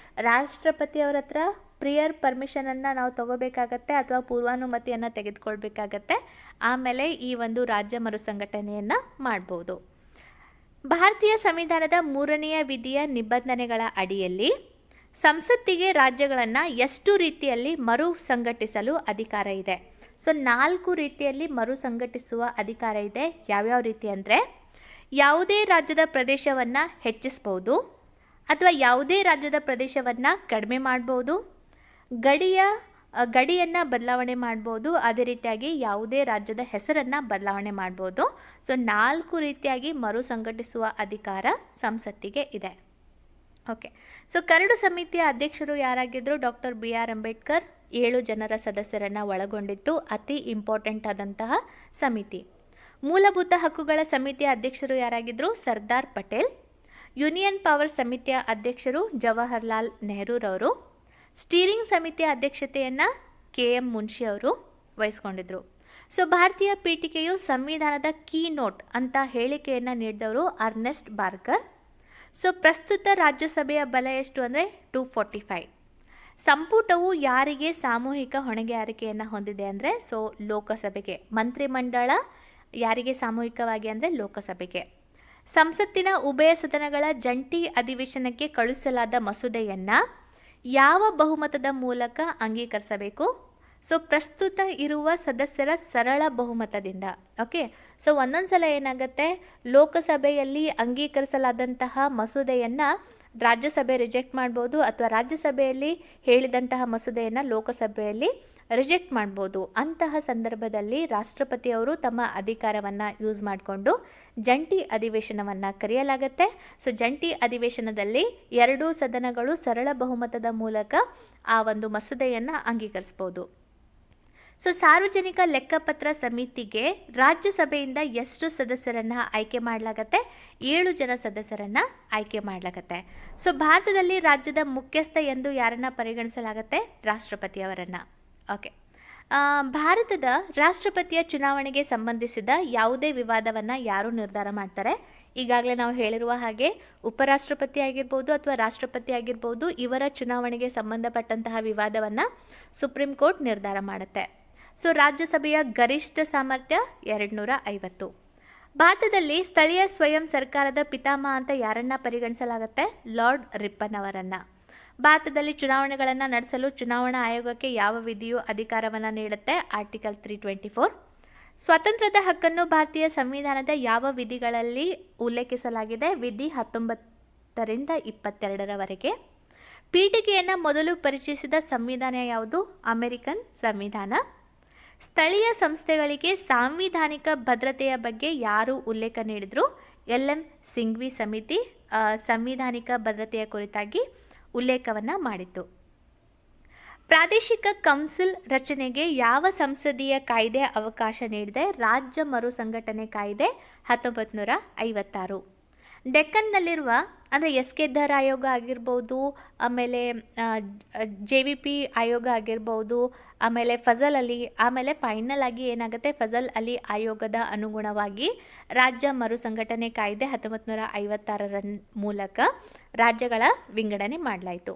[SPEAKER 1] ರಾಷ್ಟ್ರಪತಿಯವರ ಹತ್ರ ಪ್ರಿಯರ್ ಪರ್ಮಿಷನನ್ನು ನಾವು ತಗೋಬೇಕಾಗತ್ತೆ ಅಥವಾ ಪೂರ್ವಾನುಮತಿಯನ್ನು ತೆಗೆದುಕೊಳ್ಬೇಕಾಗತ್ತೆ. ಆಮೇಲೆ ಈ ಒಂದು ರಾಜ್ಯ ಮರುಸಂಘಟನೆಯನ್ನು ಮಾಡ್ಬೋದು. ಭಾರತೀಯ ಸಂವಿಧಾನದ 3ನೆಯ ವಿಧಿಯ ನಿಬಂಧನೆಗಳ ಅಡಿಯಲ್ಲಿ ಸಂಸತ್ತಿಗೆ ರಾಜ್ಯಗಳನ್ನು ಎಷ್ಟು ರೀತಿಯಲ್ಲಿ ಮರು ಸಂಘಟಿಸಲು ಅಧಿಕಾರ ಇದೆ? ಸೊ 4 ರೀತಿಯಲ್ಲಿ ಮರು ಸಂಘಟಿಸುವ ಅಧಿಕಾರ ಇದೆ. ಯಾವ್ಯಾವ ರೀತಿ ಅಂದರೆ, ಯಾವುದೇ ರಾಜ್ಯದ ಪ್ರದೇಶವನ್ನು ಹೆಚ್ಚಿಸ್ಬೋದು ಅಥವಾ ಯಾವುದೇ ರಾಜ್ಯದ ಪ್ರದೇಶವನ್ನು ಕಡಿಮೆ ಮಾಡ್ಬೋದು, ಗಡಿಯನ್ನು ಬದಲಾವಣೆ ಮಾಡ್ಬೋದು, ಅದೇ ರೀತಿಯಾಗಿ ಯಾವುದೇ ರಾಜ್ಯದ ಹೆಸರನ್ನು ಬದಲಾವಣೆ ಮಾಡ್ಬೋದು. ಸೊ 4 ರೀತಿಯಾಗಿ ಮರು ಸಂಘಟಿಸುವ ಅಧಿಕಾರ ಸಂಸತ್ತಿಗೆ ಇದೆ. ಓಕೆ, ಸೊ ಕರಡು ಸಮಿತಿಯ ಅಧ್ಯಕ್ಷರು ಯಾರಾಗಿದ್ದರು? Doctor BR Ambedkar. 7 ಜನರ ಸದಸ್ಯರನ್ನು ಒಳಗೊಂಡಿತ್ತು. ಅತಿ ಇಂಪಾರ್ಟೆಂಟ್ ಆದಂತಹ ಸಮಿತಿ. ಮೂಲಭೂತ ಹಕ್ಕುಗಳ ಸಮಿತಿಯ ಅಧ್ಯಕ್ಷರು ಯಾರಾಗಿದ್ದರು? ಸರ್ದಾರ್ ಪಟೇಲ್. ಯೂನಿಯನ್ ಪವರ್ ಸಮಿತಿಯ ಅಧ್ಯಕ್ಷರು ಜವಾಹರ್ಲಾಲ್ ನೆಹರೂರವರು. ಸ್ಟೀರಿಂಗ್ ಸಮಿತಿಯ ಅಧ್ಯಕ್ಷತೆಯನ್ನು KM ಮುನ್ಷಿ ಅವರು ವಹಿಸ್ಕೊಂಡಿದ್ರು. ಸೊ ಭಾರತೀಯ ಪೀಠಿಕೆಯು ಸಂವಿಧಾನದ ಕೀ ನೋಟ್ ಅಂತ ಹೇಳಿಕೆಯನ್ನು ನೀಡಿದವರು ಅರ್ನೆಸ್ಟ್ ಬಾರ್ಕರ್. ಸೊ ಪ್ರಸ್ತುತ ರಾಜ್ಯಸಭೆಯ ಬಲ ಎಷ್ಟು ಅಂದರೆ 245. ಸಂಪುಟವು ಯಾರಿಗೆ ಸಾಮೂಹಿಕ ಹೊಣೆಗಾರಿಕೆಯನ್ನು ಹೊಂದಿದೆ ಅಂದರೆ, ಸೊ ಲೋಕಸಭೆಗೆ. ಮಂತ್ರಿಮಂಡಲ ಯಾರಿಗೆ ಸಾಮೂಹಿಕವಾಗಿ ಅಂದರೆ ಲೋಕಸಭೆಗೆ. ಸಂಸತ್ತಿನ ಉಭಯ ಸದನಗಳ ಜಂಟಿ ಅಧಿವೇಶನಕ್ಕೆ ಕಳುಹಿಸಲಾದ ಮಸೂದೆಯನ್ನು ಯಾವ ಬಹುಮತದ ಮೂಲಕ ಅಂಗೀಕರಿಸಬೇಕು? ಸೊ ಪ್ರಸ್ತುತ ಇರುವ ಸದಸ್ಯರ ಸರಳ ಬಹುಮತದಿಂದ. ಓಕೆ, ಸೊ ಒಂದೊಂದು ಸಲ ಏನಾಗುತ್ತೆ, ಲೋಕಸಭೆಯಲ್ಲಿ ಅಂಗೀಕರಿಸಲಾದಂತಹ ಮಸೂದೆಯನ್ನು ರಾಜ್ಯಸಭೆ ರಿಜೆಕ್ಟ್ ಮಾಡ್ಬೋದು ಅಥವಾ ರಾಜ್ಯಸಭೆಯಲ್ಲಿ ಹೇಳಿದಂತಹ ಮಸೂದೆಯನ್ನು ಲೋಕಸಭೆಯಲ್ಲಿ ರಿಜೆಕ್ಟ್ ಮಾಡ್ಬೋದು. ಅಂತಹ ಸಂದರ್ಭದಲ್ಲಿ ರಾಷ್ಟ್ರಪತಿಯವರು ತಮ್ಮ ಅಧಿಕಾರವನ್ನು ಯೂಸ್ ಮಾಡಿಕೊಂಡು ಜಂಟಿ ಅಧಿವೇಶನವನ್ನು ಕರೆಯಲಾಗುತ್ತೆ. ಸೊ ಜಂಟಿ ಅಧಿವೇಶನದಲ್ಲಿ 2 ಸದನಗಳು ಸರಳ ಬಹುಮತದ ಮೂಲಕ ಆ ಒಂದು ಮಸೂದೆಯನ್ನು ಅಂಗೀಕರಿಸ್ಬೋದು. ಸೊ ಸಾರ್ವಜನಿಕ ಲೆಕ್ಕಪತ್ರ ಸಮಿತಿಗೆ ರಾಜ್ಯಸಭೆಯಿಂದ ಎಷ್ಟು ಸದಸ್ಯರನ್ನು ಆಯ್ಕೆ ಮಾಡಲಾಗತ್ತೆ? 7 ಜನ ಸದಸ್ಯರನ್ನು ಆಯ್ಕೆ ಮಾಡಲಾಗತ್ತೆ. ಸೊ ಭಾರತದಲ್ಲಿ ರಾಜ್ಯದ ಮುಖ್ಯಸ್ಥ ಎಂದು ಯಾರನ್ನು ಪರಿಗಣಿಸಲಾಗತ್ತೆ? ರಾಷ್ಟ್ರಪತಿಯವರನ್ನು. ಓಕೆ, ಭಾರತದ ರಾಷ್ಟ್ರಪತಿಯ ಚುನಾವಣೆಗೆ ಸಂಬಂಧಿಸಿದ ಯಾವುದೇ ವಿವಾದವನ್ನು ಯಾರು ನಿರ್ಧಾರ ಮಾಡ್ತಾರೆ? ಈಗಾಗಲೇ ನಾವು ಹೇಳಿರುವ ಹಾಗೆ ಉಪರಾಷ್ಟ್ರಪತಿ ಆಗಿರ್ಬೋದು ಅಥವಾ ರಾಷ್ಟ್ರಪತಿ ಆಗಿರ್ಬೋದು, ಇವರ ಚುನಾವಣೆಗೆ ಸಂಬಂಧಪಟ್ಟಂತಹ ವಿವಾದವನ್ನು ಸುಪ್ರೀಂ ಕೋರ್ಟ್ ನಿರ್ಧಾರ ಮಾಡುತ್ತೆ. ಸೊ ರಾಜ್ಯಸಭೆಯ ಗರಿಷ್ಠ ಸಾಮರ್ಥ್ಯ 250. ಭಾರತದಲ್ಲಿ ಸ್ಥಳೀಯ ಸ್ವಯಂ ಸರ್ಕಾರದ ಪಿತಾಮಹ ಅಂತ ಯಾರನ್ನ ಪರಿಗಣಿಸಲಾಗುತ್ತೆ? ಲಾರ್ಡ್ ರಿಪ್ಪನ್ ಅವರನ್ನು. ಭಾರತದಲ್ಲಿ ಚುನಾವಣೆಗಳನ್ನು ನಡೆಸಲು ಚುನಾವಣಾ ಆಯೋಗಕ್ಕೆ ಯಾವ ವಿಧಿಯು ಅಧಿಕಾರವನ್ನು ನೀಡುತ್ತೆ? ಆರ್ಟಿಕಲ್ 324. ಸ್ವಾತಂತ್ರ್ಯದ ಹಕ್ಕನ್ನು ಭಾರತೀಯ ಸಂವಿಧಾನದ ಯಾವ ವಿಧಿಗಳಲ್ಲಿ ಉಲ್ಲೇಖಿಸಲಾಗಿದೆ? ವಿಧಿ 19ರಿಂದ 22ರವರೆಗೆ. ಪೀಠಿಕೆಯನ್ನು ಮೊದಲು ಪರಿಚಯಿಸಿದ ಸಂವಿಧಾನ ಯಾವುದು? ಅಮೆರಿಕನ್ ಸಂವಿಧಾನ. ಸ್ಥಳೀಯ ಸಂಸ್ಥೆಗಳಿಗೆ ಸಾಂವಿಧಾನಿಕ ಭದ್ರತೆಯ ಬಗ್ಗೆ ಯಾರು ಉಲ್ಲೇಖ ನೀಡಿದರು? LM ಸಿಂಘ್ವಿ ಸಮಿತಿ ಸಂವಿಧಾನಿಕ ಭದ್ರತೆಯ ಕುರಿತಾಗಿ ಉಲ್ಲೇಖವನ್ನು ಮಾಡಿತ್ತು. ಪ್ರಾದೇಶಿಕ ಕೌನ್ಸಿಲ್ ರಚನೆಗೆ ಯಾವ ಸಂಸದೀಯ ಕಾಯ್ದೆ ಅವಕಾಶ ನೀಡಿದೆ? ರಾಜ್ಯ ಮರು ಸಂಘಟನೆ ಕಾಯ್ದೆ 1956. ಡೆಕ್ಕನ್ನಲ್ಲಿರುವ ಅಂದರೆ SK ಧರ್ ಆಯೋಗ ಆಗಿರ್ಬೋದು, ಆಮೇಲೆ JVP ಆಯೋಗ ಆಗಿರ್ಬೋದು, ಆಮೇಲೆ ಫಜಲ್ ಅಲಿ, ಆಮೇಲೆ ಫೈನಲ್ ಆಗಿ ಏನಾಗುತ್ತೆ, ಫಜಲ್ ಅಲಿ ಆಯೋಗದ ಅನುಗುಣವಾಗಿ ರಾಜ್ಯ ಮರು ಸಂಘಟನೆ ಕಾಯ್ದೆ 1956ರ ಮೂಲಕ ರಾಜ್ಯಗಳ ವಿಂಗಡಣೆ ಮಾಡಲಾಯಿತು.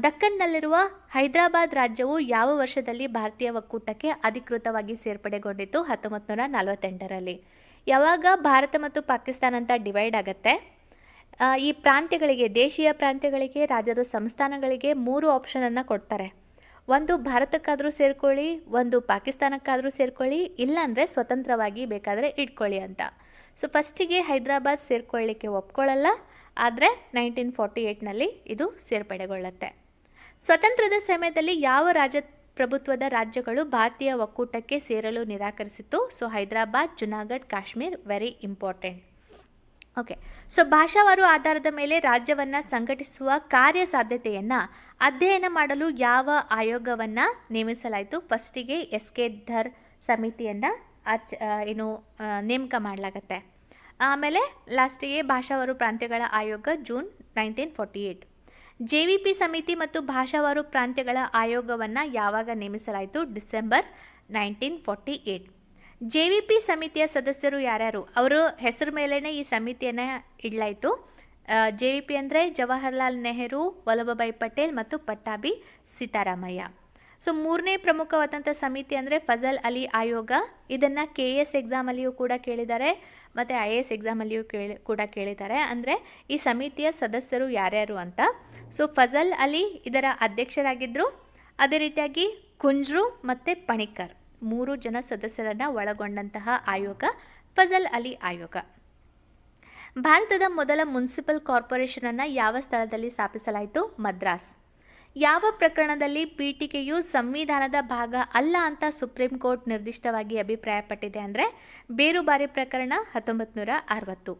[SPEAKER 1] ದಕ್ಕನ್ನಲ್ಲಿರುವ ಹೈದರಾಬಾದ್ ರಾಜ್ಯವು ಯಾವ ವರ್ಷದಲ್ಲಿ ಭಾರತೀಯ ಒಕ್ಕೂಟಕ್ಕೆ ಅಧಿಕೃತವಾಗಿ ಸೇರ್ಪಡೆಗೊಂಡಿತು? 1948ರಲ್ಲಿ. ಯಾವಾಗ ಭಾರತ ಮತ್ತು ಪಾಕಿಸ್ತಾನ ಅಂತ ಡಿವೈಡ್ ಆಗುತ್ತೆ, ಈ ಪ್ರಾಂತ್ಯಗಳಿಗೆ, ದೇಶೀಯ ಪ್ರಾಂತ್ಯಗಳಿಗೆ, ರಾಜ್ಯದ ಸಂಸ್ಥಾನಗಳಿಗೆ 3 ಆಪ್ಷನನ್ನು ಕೊಡ್ತಾರೆ. ಒಂದು ಭಾರತಕ್ಕಾದರೂ ಸೇರ್ಕೊಳ್ಳಿ, ಒಂದು ಪಾಕಿಸ್ತಾನಕ್ಕಾದರೂ ಸೇರ್ಕೊಳ್ಳಿ, ಇಲ್ಲಾಂದರೆ ಸ್ವತಂತ್ರವಾಗಿ ಬೇಕಾದರೆ ಇಟ್ಕೊಳ್ಳಿ ಅಂತ. ಸೊ ಫಸ್ಟಿಗೆ ಹೈದರಾಬಾದ್ ಸೇರ್ಕೊಳ್ಳಿಕ್ಕೆ ಒಪ್ಕೊಳ್ಳಲ್ಲ, ಆದರೆ 1948ನಲ್ಲಿ ಇದು ಸೇರ್ಪಡೆಗೊಳ್ಳುತ್ತೆ. ಸ್ವತಂತ್ರದ ಸಮಯದಲ್ಲಿ ಯಾವ ಪ್ರಭುತ್ವದ ರಾಜ್ಯಗಳು ಭಾರತೀಯ ಒಕ್ಕೂಟಕ್ಕೆ ಸೇರಲು ನಿರಾಕರಿಸಿತು? So Hyderabad, Junagadh, Kashmir very important. Okay. So ಭಾಷಾವಾರು ಆಧಾರದ ಮೇಲೆ ರಾಜ್ಯವನ್ನು ಸಂಘಟಿಸುವ ಕಾರ್ಯಸಾಧ್ಯತೆಯನ್ನು ಅಧ್ಯಯನ ಮಾಡಲು ಯಾವ ಆಯೋಗವನ್ನು ನೇಮಿಸಲಾಯಿತು? ಫಸ್ಟಿಗೆ ಎಸ್.ಕೆ. ಧರ್ ಸಮಿತಿಯನ್ನು ನೇಮಕ ಮಾಡಲಾಗತ್ತೆ. ಆಮೇಲೆ ಲಾಸ್ಟಿಗೆ ಭಾಷಾವಾರು ಪ್ರಾಂತ್ಯಗಳ ಆಯೋಗ ಜೂನ್ 1948. JVP ಸಮಿತಿ ಮತ್ತು ಭಾಷಾವಾರು ಪ್ರಾಂತ್ಯಗಳ ಆಯೋಗವನ್ನು ಯಾವಾಗ ನೇಮಿಸಲಾಯಿತು? ಡಿಸೆಂಬರ್ 1948. JVP ಸಮಿತಿಯ ಸದಸ್ಯರು ಯಾರ್ಯಾರು? ಅವರ ಹೆಸರು ಮೇಲೇ ಈ ಸಮಿತಿಯನ್ನು ಇಡಲಾಯಿತು. JVP ಅಂದರೆ ಜವಾಹರ್ಲಾಲ್ ನೆಹರು, ವಲ್ಲಭಭಾಯಿ ಪಟೇಲ್ ಮತ್ತು ಪಟ್ಟಾಭಿ ಸೀತಾರಾಮಯ್ಯ. ಸೊ ಮೂರನೇ ಪ್ರಮುಖವಾದಂಥ ಸಮಿತಿ ಅಂದರೆ ಫಜಲ್ ಅಲಿ ಆಯೋಗ. ಇದನ್ನು KS ಎಕ್ಸಾಮಲ್ಲಿಯೂ ಕೂಡ ಕೇಳಿದ್ದಾರೆ ಮತ್ತು IAS ಎಕ್ಸಾಮಲ್ಲಿಯೂ ಕೂಡ ಕೇಳಿದ್ದಾರೆ. ಅಂದರೆ ಈ ಸಮಿತಿಯ ಸದಸ್ಯರು ಯಾರ್ಯಾರು ಅಂತ. ಸೊ ಫಜಲ್ ಅಲಿ ಇದರ ಅಧ್ಯಕ್ಷರಾಗಿದ್ದರು. ಅದೇ ರೀತಿಯಾಗಿ ಕುಂಜ್ರು ಮತ್ತು ಪಣಿಕರ್ 3 ಜನ ಸದಸ್ಯರನ್ನು ಒಳಗೊಂಡಂತಹ ಆಯೋಗ ಫಜಲ್ ಅಲಿ ಆಯೋಗ. ಭಾರತದ ಮೊದಲ ಮುನ್ಸಿಪಲ್ ಕಾರ್ಪೊರೇಷನನ್ನು ಯಾವ ಸ್ಥಳದಲ್ಲಿ ಸ್ಥಾಪಿಸಲಾಯಿತು? ಮದ್ರಾಸ್. ಯಾವ ಪ್ರಕರಣದಲ್ಲಿ ಪೀಠಿಕೆಯು ಸಂವಿಧಾನದ ಭಾಗ ಅಲ್ಲ ಅಂತ ಸುಪ್ರೀಂ ಕೋರ್ಟ್ ನಿರ್ದಿಷ್ಟವಾಗಿ ಅಭಿಪ್ರಾಯಪಟ್ಟಿದೆ? ಅಂದರೆ ಬೇರುಬಾರಿ ಪ್ರಕರಣ 1960.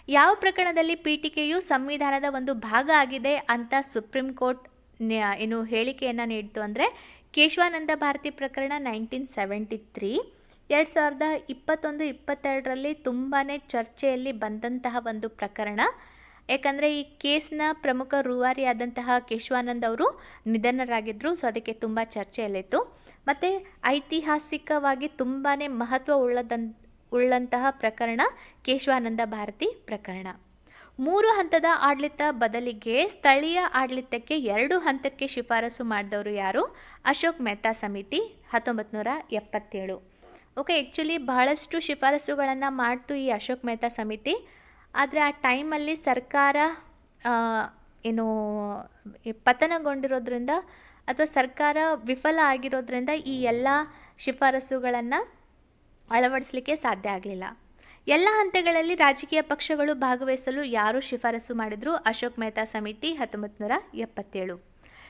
[SPEAKER 1] ಯಾವ ಪ್ರಕರಣದಲ್ಲಿ ಪೀಠಿಕೆಯು ಸಂವಿಧಾನದ ಒಂದು ಭಾಗ ಆಗಿದೆ ಅಂತ ಸುಪ್ರೀಂ ಕೋರ್ಟ್ ಹೇಳಿಕೆಯನ್ನು ನೀಡಿತು? ಅಂದರೆ ಕೇಶವಾನಂದ ಭಾರತಿ ಪ್ರಕರಣ 1973. 2021-22ರಲ್ಲಿ ತುಂಬಾ ಚರ್ಚೆಯಲ್ಲಿ ಬಂದಂತಹ ಒಂದು ಪ್ರಕರಣ. ಯಾಕಂದರೆ ಈ ಕೇಸ್ನ ಪ್ರಮುಖ ರೂವಾರಿಯಾದಂತಹ ಕೇಶವಾನಂದ್ ಅವರು ನಿಧನರಾಗಿದ್ದರು. ಸೊ ಅದಕ್ಕೆ ತುಂಬ ಚರ್ಚೆಯಲ್ಲಿತ್ತು. ಮತ್ತು ಐತಿಹಾಸಿಕವಾಗಿ ತುಂಬಾ ಮಹತ್ವ ಉಳ್ಳಂತಹ ಪ್ರಕರಣ ಕೇಶವಾನಂದ ಭಾರತಿ ಪ್ರಕರಣ. 3 ಹಂತದ ಆಡಳಿತ ಬದಲಿಗೆ ಸ್ಥಳೀಯ ಆಡಳಿತಕ್ಕೆ 2 ಹಂತಕ್ಕೆ ಶಿಫಾರಸು ಮಾಡಿದವರು ಯಾರು? ಅಶೋಕ್ ಮೆಹ್ತಾ ಸಮಿತಿ 1977. ಓಕೆ, ಆ್ಯಕ್ಚುಲಿ ಬಹಳಷ್ಟು ಶಿಫಾರಸುಗಳನ್ನು ಮಾಡ್ತು ಈ ಅಶೋಕ್ ಮೆಹ್ತಾ ಸಮಿತಿ. ಆದರೆ ಆ ಟೈಮಲ್ಲಿ ಸರ್ಕಾರ ಪತನಗೊಂಡಿರೋದ್ರಿಂದ ಅಥವಾ ಸರ್ಕಾರ ವಿಫಲ ಆಗಿರೋದ್ರಿಂದ ಈ ಎಲ್ಲ ಶಿಫಾರಸುಗಳನ್ನು ಅಳವಡಿಸಲಿಕ್ಕೆ ಸಾಧ್ಯ ಆಗಲಿಲ್ಲ. ಎಲ್ಲ ಹಂತಗಳಲ್ಲಿ ರಾಜಕೀಯ ಪಕ್ಷಗಳು ಭಾಗವಹಿಸಲು ಯಾರು ಶಿಫಾರಸು ಮಾಡಿದ್ರು? ಅಶೋಕ್ ಮೆಹ್ತಾ ಸಮಿತಿ 1977.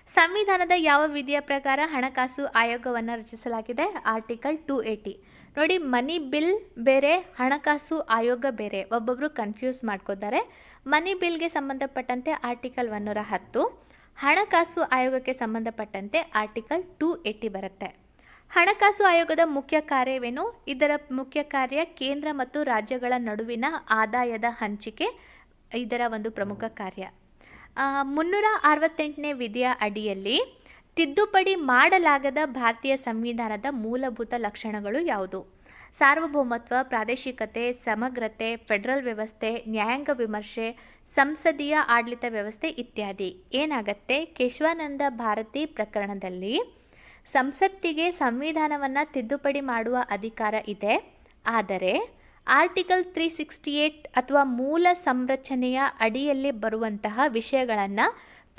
[SPEAKER 1] ಸಂವಿಧಾನದ ಯಾವ ವಿಧಿಯ ಪ್ರಕಾರ ಹಣಕಾಸು ಆಯೋಗವನ್ನು ರಚಿಸಲಾಗಿದೆ? ಆರ್ಟಿಕಲ್ 280. ನೋಡಿ, ಮನಿ ಬಿಲ್ ಬೇರೆ, ಹಣಕಾಸು ಆಯೋಗ ಬೇರೆ. ಒಬ್ಬೊಬ್ಬರು ಕನ್ಫ್ಯೂಸ್ ಮಾಡ್ಕೋತಾರೆ. ಮನಿ ಬಿಲ್ಗೆ ಸಂಬಂಧಪಟ್ಟಂತೆ ಆರ್ಟಿಕಲ್ 110, ಹಣಕಾಸು ಆಯೋಗಕ್ಕೆ ಸಂಬಂಧಪಟ್ಟಂತೆ ಆರ್ಟಿಕಲ್ 280 ಬರುತ್ತೆ. ಹಣಕಾಸು ಆಯೋಗದ ಮುಖ್ಯ ಕಾರ್ಯವೇನು? ಇದರ ಮುಖ್ಯ ಕಾರ್ಯ ಕೇಂದ್ರ ಮತ್ತು ರಾಜ್ಯಗಳ ನಡುವಿನ ಆದಾಯದ ಹಂಚಿಕೆ ಇದರ ಒಂದು ಪ್ರಮುಖ ಕಾರ್ಯ. 368ನೇ ವಿಧಿಯ ಅಡಿಯಲ್ಲಿ ತಿದ್ದುಪಡಿ ಮಾಡಲಾಗದ ಭಾರತೀಯ ಸಂವಿಧಾನದ ಮೂಲಭೂತ ಲಕ್ಷಣಗಳು ಯಾವುದು? ಸಾರ್ವಭೌಮತ್ವ, ಪ್ರಾದೇಶಿಕತೆ, ಸಮಗ್ರತೆ, ಫೆಡರಲ್ ವ್ಯವಸ್ಥೆ, ನ್ಯಾಯಾಂಗ ವಿಮರ್ಶೆ, ಸಂಸದೀಯ ಆಡಳಿತ ವ್ಯವಸ್ಥೆ ಇತ್ಯಾದಿ. ಏನಾಗತ್ತೆ? ಕೇಶವಾನಂದ ಭಾರತಿ ಪ್ರಕರಣದಲ್ಲಿ ಸಂಸತ್ತಿಗೆ ಸಂವಿಧಾನವನ್ನು ತಿದ್ದುಪಡಿ ಮಾಡುವ ಅಧಿಕಾರ ಇದೆ. ಆದರೆ ಆರ್ಟಿಕಲ್ 368 ಅಥವಾ ಮೂಲ ಸಂರಚನೆಯ ಅಡಿಯಲ್ಲಿ ಬರುವಂತಹ ವಿಷಯಗಳನ್ನು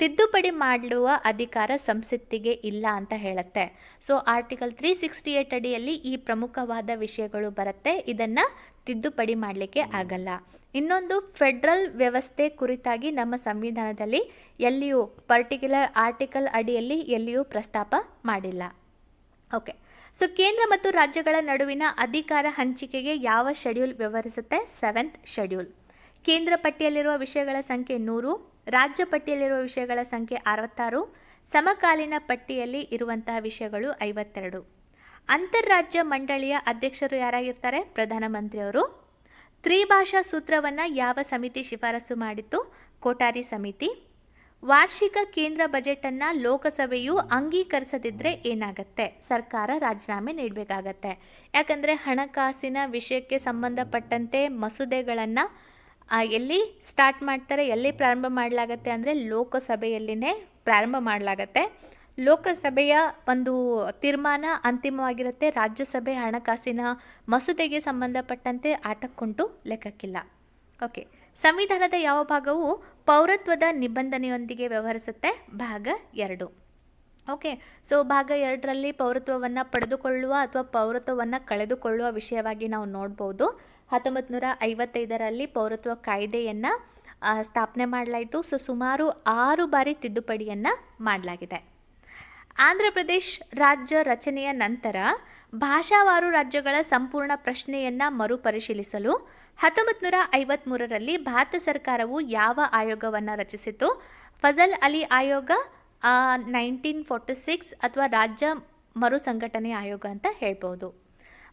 [SPEAKER 1] ತಿದ್ದುಪಡಿ ಮಾಡುವ ಅಧಿಕಾರ ಸಂಸತ್ತಿಗೆ ಇಲ್ಲ ಅಂತ ಹೇಳುತ್ತೆ. ಸೊ ಆರ್ಟಿಕಲ್ 368 ಅಡಿಯಲ್ಲಿ ಈ ಪ್ರಮುಖವಾದ ವಿಷಯಗಳು ಬರುತ್ತೆ. ಇದನ್ನು ತಿದ್ದುಪಡಿ ಮಾಡಲಿಕ್ಕೆ ಆಗಲ್ಲ. ಇನ್ನೊಂದು, ಫೆಡರಲ್ ವ್ಯವಸ್ಥೆ ಕುರಿತಾಗಿ ನಮ್ಮ ಸಂವಿಧಾನದಲ್ಲಿ ಎಲ್ಲಿಯೂ ಪರ್ಟಿಕ್ಯುಲರ್ ಆರ್ಟಿಕಲ್ ಅಡಿಯಲ್ಲಿ ಎಲ್ಲಿಯೂ ಪ್ರಸ್ತಾಪ ಮಾಡಿಲ್ಲ. ಓಕೆ, ಸೊ ಕೇಂದ್ರ ಮತ್ತು ರಾಜ್ಯಗಳ ನಡುವಿನ ಅಧಿಕಾರ ಹಂಚಿಕೆಗೆ ಯಾವ ಶೆಡ್ಯೂಲ್ ವ್ಯವಹರಿಸುತ್ತೆ? 7th schedule. ಕೇಂದ್ರ ಪಟ್ಟಿಯಲ್ಲಿರುವ ವಿಷಯಗಳ ಸಂಖ್ಯೆ 100, ರಾಜ್ಯ ಪಟ್ಟಿಯಲ್ಲಿರುವ ವಿಷಯಗಳ ಸಂಖ್ಯೆ 66, ಸಮಕಾಲೀನ ಪಟ್ಟಿಯಲ್ಲಿ ಇರುವಂತಹ ವಿಷಯಗಳು 52. ಅಂತಾರಾಜ್ಯ ಮಂಡಳಿಯ ಅಧ್ಯಕ್ಷರು ಯಾರಾಗಿರ್ತಾರೆ? ಪ್ರಧಾನಮಂತ್ರಿಯವರು. ತ್ರಿಭಾಷಾ ಸೂತ್ರವನ್ನು ಯಾವ ಸಮಿತಿ ಶಿಫಾರಸು ಮಾಡಿತ್ತು? ಕೋಠಾರಿ ಸಮಿತಿ. ವಾರ್ಷಿಕ ಕೇಂದ್ರ ಬಜೆಟನ್ನು ಲೋಕಸಭೆಯು ಅಂಗೀಕರಿಸದಿದ್ದರೆ ಏನಾಗುತ್ತೆ? ಸರ್ಕಾರ ರಾಜೀನಾಮೆ ನೀಡಬೇಕಾಗತ್ತೆ. ಯಾಕಂದರೆ ಹಣಕಾಸಿನ ವಿಷಯಕ್ಕೆ ಸಂಬಂಧಪಟ್ಟಂತೆ ಮಸೂದೆಗಳನ್ನು ಎಲ್ಲಿ ಸ್ಟಾರ್ಟ್ ಮಾಡ್ತಾರೆ, ಎಲ್ಲಿ ಪ್ರಾರಂಭ ಮಾಡಲಾಗತ್ತೆ ಅಂದರೆ ಲೋಕಸಭೆಯಲ್ಲಿನೇ ಪ್ರಾರಂಭ ಮಾಡಲಾಗತ್ತೆ. ಲೋಕಸಭೆಯ ಒಂದು ತೀರ್ಮಾನ ಅಂತಿಮವಾಗಿರುತ್ತೆ. ರಾಜ್ಯಸಭೆ ಹಣಕಾಸಿನ ಮಸೂದೆಗೆ ಸಂಬಂಧಪಟ್ಟಂತೆ ಆಟಕ್ಕುಂಟು ಲೆಕ್ಕಕ್ಕಿಲ್ಲ. ಓಕೆ, ಸಂವಿಧಾನದ ಯಾವ ಭಾಗವು ಪೌರತ್ವದ ನಿಬಂಧನೆಯೊಂದಿಗೆ ವ್ಯವಹರಿಸುತ್ತೆ? ಭಾಗ 2. ಓಕೆ, ಸೊ ಭಾಗ 2ರಲ್ಲಿ ಪೌರತ್ವವನ್ನು ಪಡೆದುಕೊಳ್ಳುವ ಅಥವಾ ಪೌರತ್ವವನ್ನು ಕಳೆದುಕೊಳ್ಳುವ ವಿಷಯವಾಗಿ ನಾವು ನೋಡ್ಬೋದು. 1955ರಲ್ಲಿ ಪೌರತ್ವ ಕಾಯ್ದೆಯನ್ನು ಸ್ಥಾಪನೆ ಮಾಡಲಾಯಿತು. ಸೊ ಸುಮಾರು 6 ಬಾರಿ ತಿದ್ದುಪಡಿಯನ್ನು ಮಾಡಲಾಗಿದೆ. ಆಂಧ್ರ ಪ್ರದೇಶ್ ರಾಜ್ಯ ರಚನೆಯ ನಂತರ ಭಾಷಾವಾರು ರಾಜ್ಯಗಳ ಸಂಪೂರ್ಣ ಪ್ರಶ್ನೆಯನ್ನು ಮರುಪರಿಶೀಲಿಸಲು 1953ರಲ್ಲಿ ಭಾರತ ಸರ್ಕಾರವು ಯಾವ ಆಯೋಗವನ್ನು ರಚಿಸಿತು? ಫಜಲ್ ಅಲಿ ಆಯೋಗ, 1946 ಅಥವಾ ರಾಜ್ಯ ಮರುಸಂಘಟನೆ ಆಯೋಗ ಅಂತ ಹೇಳ್ಬೋದು.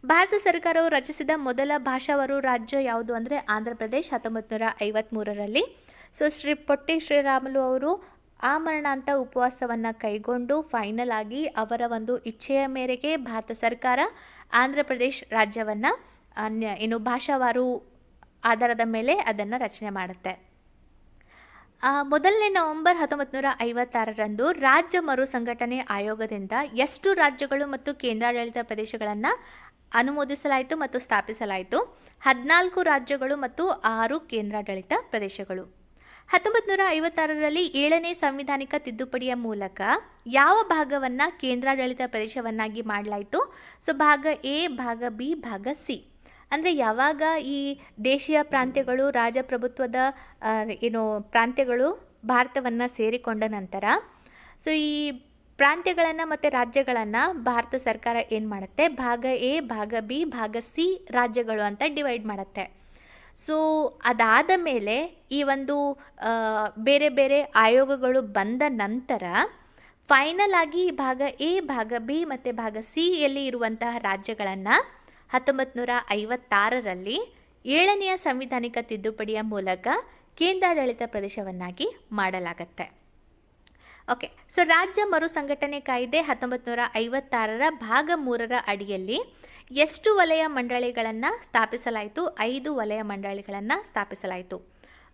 [SPEAKER 1] ಭಾರತ ಸರ್ಕಾರವು ರಚಿಸಿದ ಮೊದಲ ಭಾಷಾವಾರು ರಾಜ್ಯ ಯಾವುದು ಅಂದರೆ ಆಂಧ್ರ ಪ್ರದೇಶ್ 1953ರಲ್ಲಿ. ಸೊ ಪೊಟ್ಟಿ ಶ್ರೀರಾಮುಲು ಅವರು ಆಮರಣಾಂತ ಉಪವಾಸವನ್ನು ಕೈಗೊಂಡು ಫೈನಲ್ ಆಗಿ ಅವರ ಒಂದು ಇಚ್ಛೆಯ ಮೇರೆಗೆ ಭಾರತ ಸರ್ಕಾರ ಆಂಧ್ರ ಪ್ರದೇಶ್ ರಾಜ್ಯವನ್ನು ಭಾಷಾವಾರು ಆಧಾರದ ಮೇಲೆ ಅದನ್ನು ರಚನೆ ಮಾಡುತ್ತೆ. ಮೊದಲನೇ ನವೆಂಬರ್ 1956ರಂದು ರಾಜ್ಯ ಮರುಸಂಘಟನೆ ಆಯೋಗದಿಂದ ಎಷ್ಟು ರಾಜ್ಯಗಳು ಮತ್ತು ಕೇಂದ್ರಾಡಳಿತ ಪ್ರದೇಶಗಳನ್ನು ಅನುಮೋದಿಸಲಾಯಿತು ಮತ್ತು ಸ್ಥಾಪಿಸಲಾಯಿತು? 14 ರಾಜ್ಯಗಳು ಮತ್ತು 6 ಕೇಂದ್ರಾಡಳಿತ ಪ್ರದೇಶಗಳು. 1956ರಲ್ಲಿ 7ನೇ ಸಂವಿಧಾನಿಕ ತಿದ್ದುಪಡಿಯ ಮೂಲಕ ಯಾವ ಭಾಗವನ್ನು ಕೇಂದ್ರಾಡಳಿತ ಪ್ರದೇಶವನ್ನಾಗಿ ಮಾಡಲಾಯಿತು? ಸೊ ಭಾಗ ಎ, ಭಾಗ ಬಿ, ಭಾಗ ಸಿ. ಅಂದರೆ ಯಾವಾಗ ಈ ದೇಶೀಯ ಪ್ರಾಂತ್ಯಗಳು ರಾಜಪ್ರಭುತ್ವದ ಪ್ರಾಂತ್ಯಗಳು ಭಾರತವನ್ನು ಸೇರಿಕೊಂಡ ನಂತರ ಸೊ ಈ ಪ್ರಾಂತ್ಯಗಳನ್ನು ಮತ್ತು ರಾಜ್ಯಗಳನ್ನು ಭಾರತ ಸರ್ಕಾರ ಏನು ಮಾಡುತ್ತೆ? ಭಾಗ ಎ, ಭಾಗ ಬಿ, ಭಾಗ ಸಿ ರಾಜ್ಯಗಳು ಅಂತ ಡಿವೈಡ್ ಮಾಡುತ್ತೆ. ಸೊ ಅದಾದ ಮೇಲೆ ಈ ಒಂದು ಬೇರೆ ಬೇರೆ ಆಯೋಗಗಳು ಬಂದ ನಂತರ ಫೈನಲ್ ಆಗಿ ಭಾಗ ಎ, ಭಾಗ ಬಿ ಮತ್ತು ಭಾಗ ಸಿ ಯಲ್ಲಿ ಇರುವಂತಹ ರಾಜ್ಯಗಳನ್ನು 1956ರಲ್ಲಿ 7ನೆಯ ಸಂವಿಧಾನಿಕ ತಿದ್ದುಪಡಿಯ ಮೂಲಕ ಕೇಂದ್ರಾಡಳಿತ ಪ್ರದೇಶವನ್ನಾಗಿ ಮಾಡಲಾಗತ್ತೆ. ಓಕೆ, ಸೊ ರಾಜ್ಯ ಮರುಸಂಘಟನೆ ಕಾಯ್ದೆ 1956ರ ಭಾಗ 3ರ ಅಡಿಯಲ್ಲಿ ಎಷ್ಟು ವಲಯ ಮಂಡಳಿಗಳನ್ನು ಸ್ಥಾಪಿಸಲಾಯಿತು? 5 ವಲಯ ಮಂಡಳಿಗಳನ್ನು ಸ್ಥಾಪಿಸಲಾಯಿತು.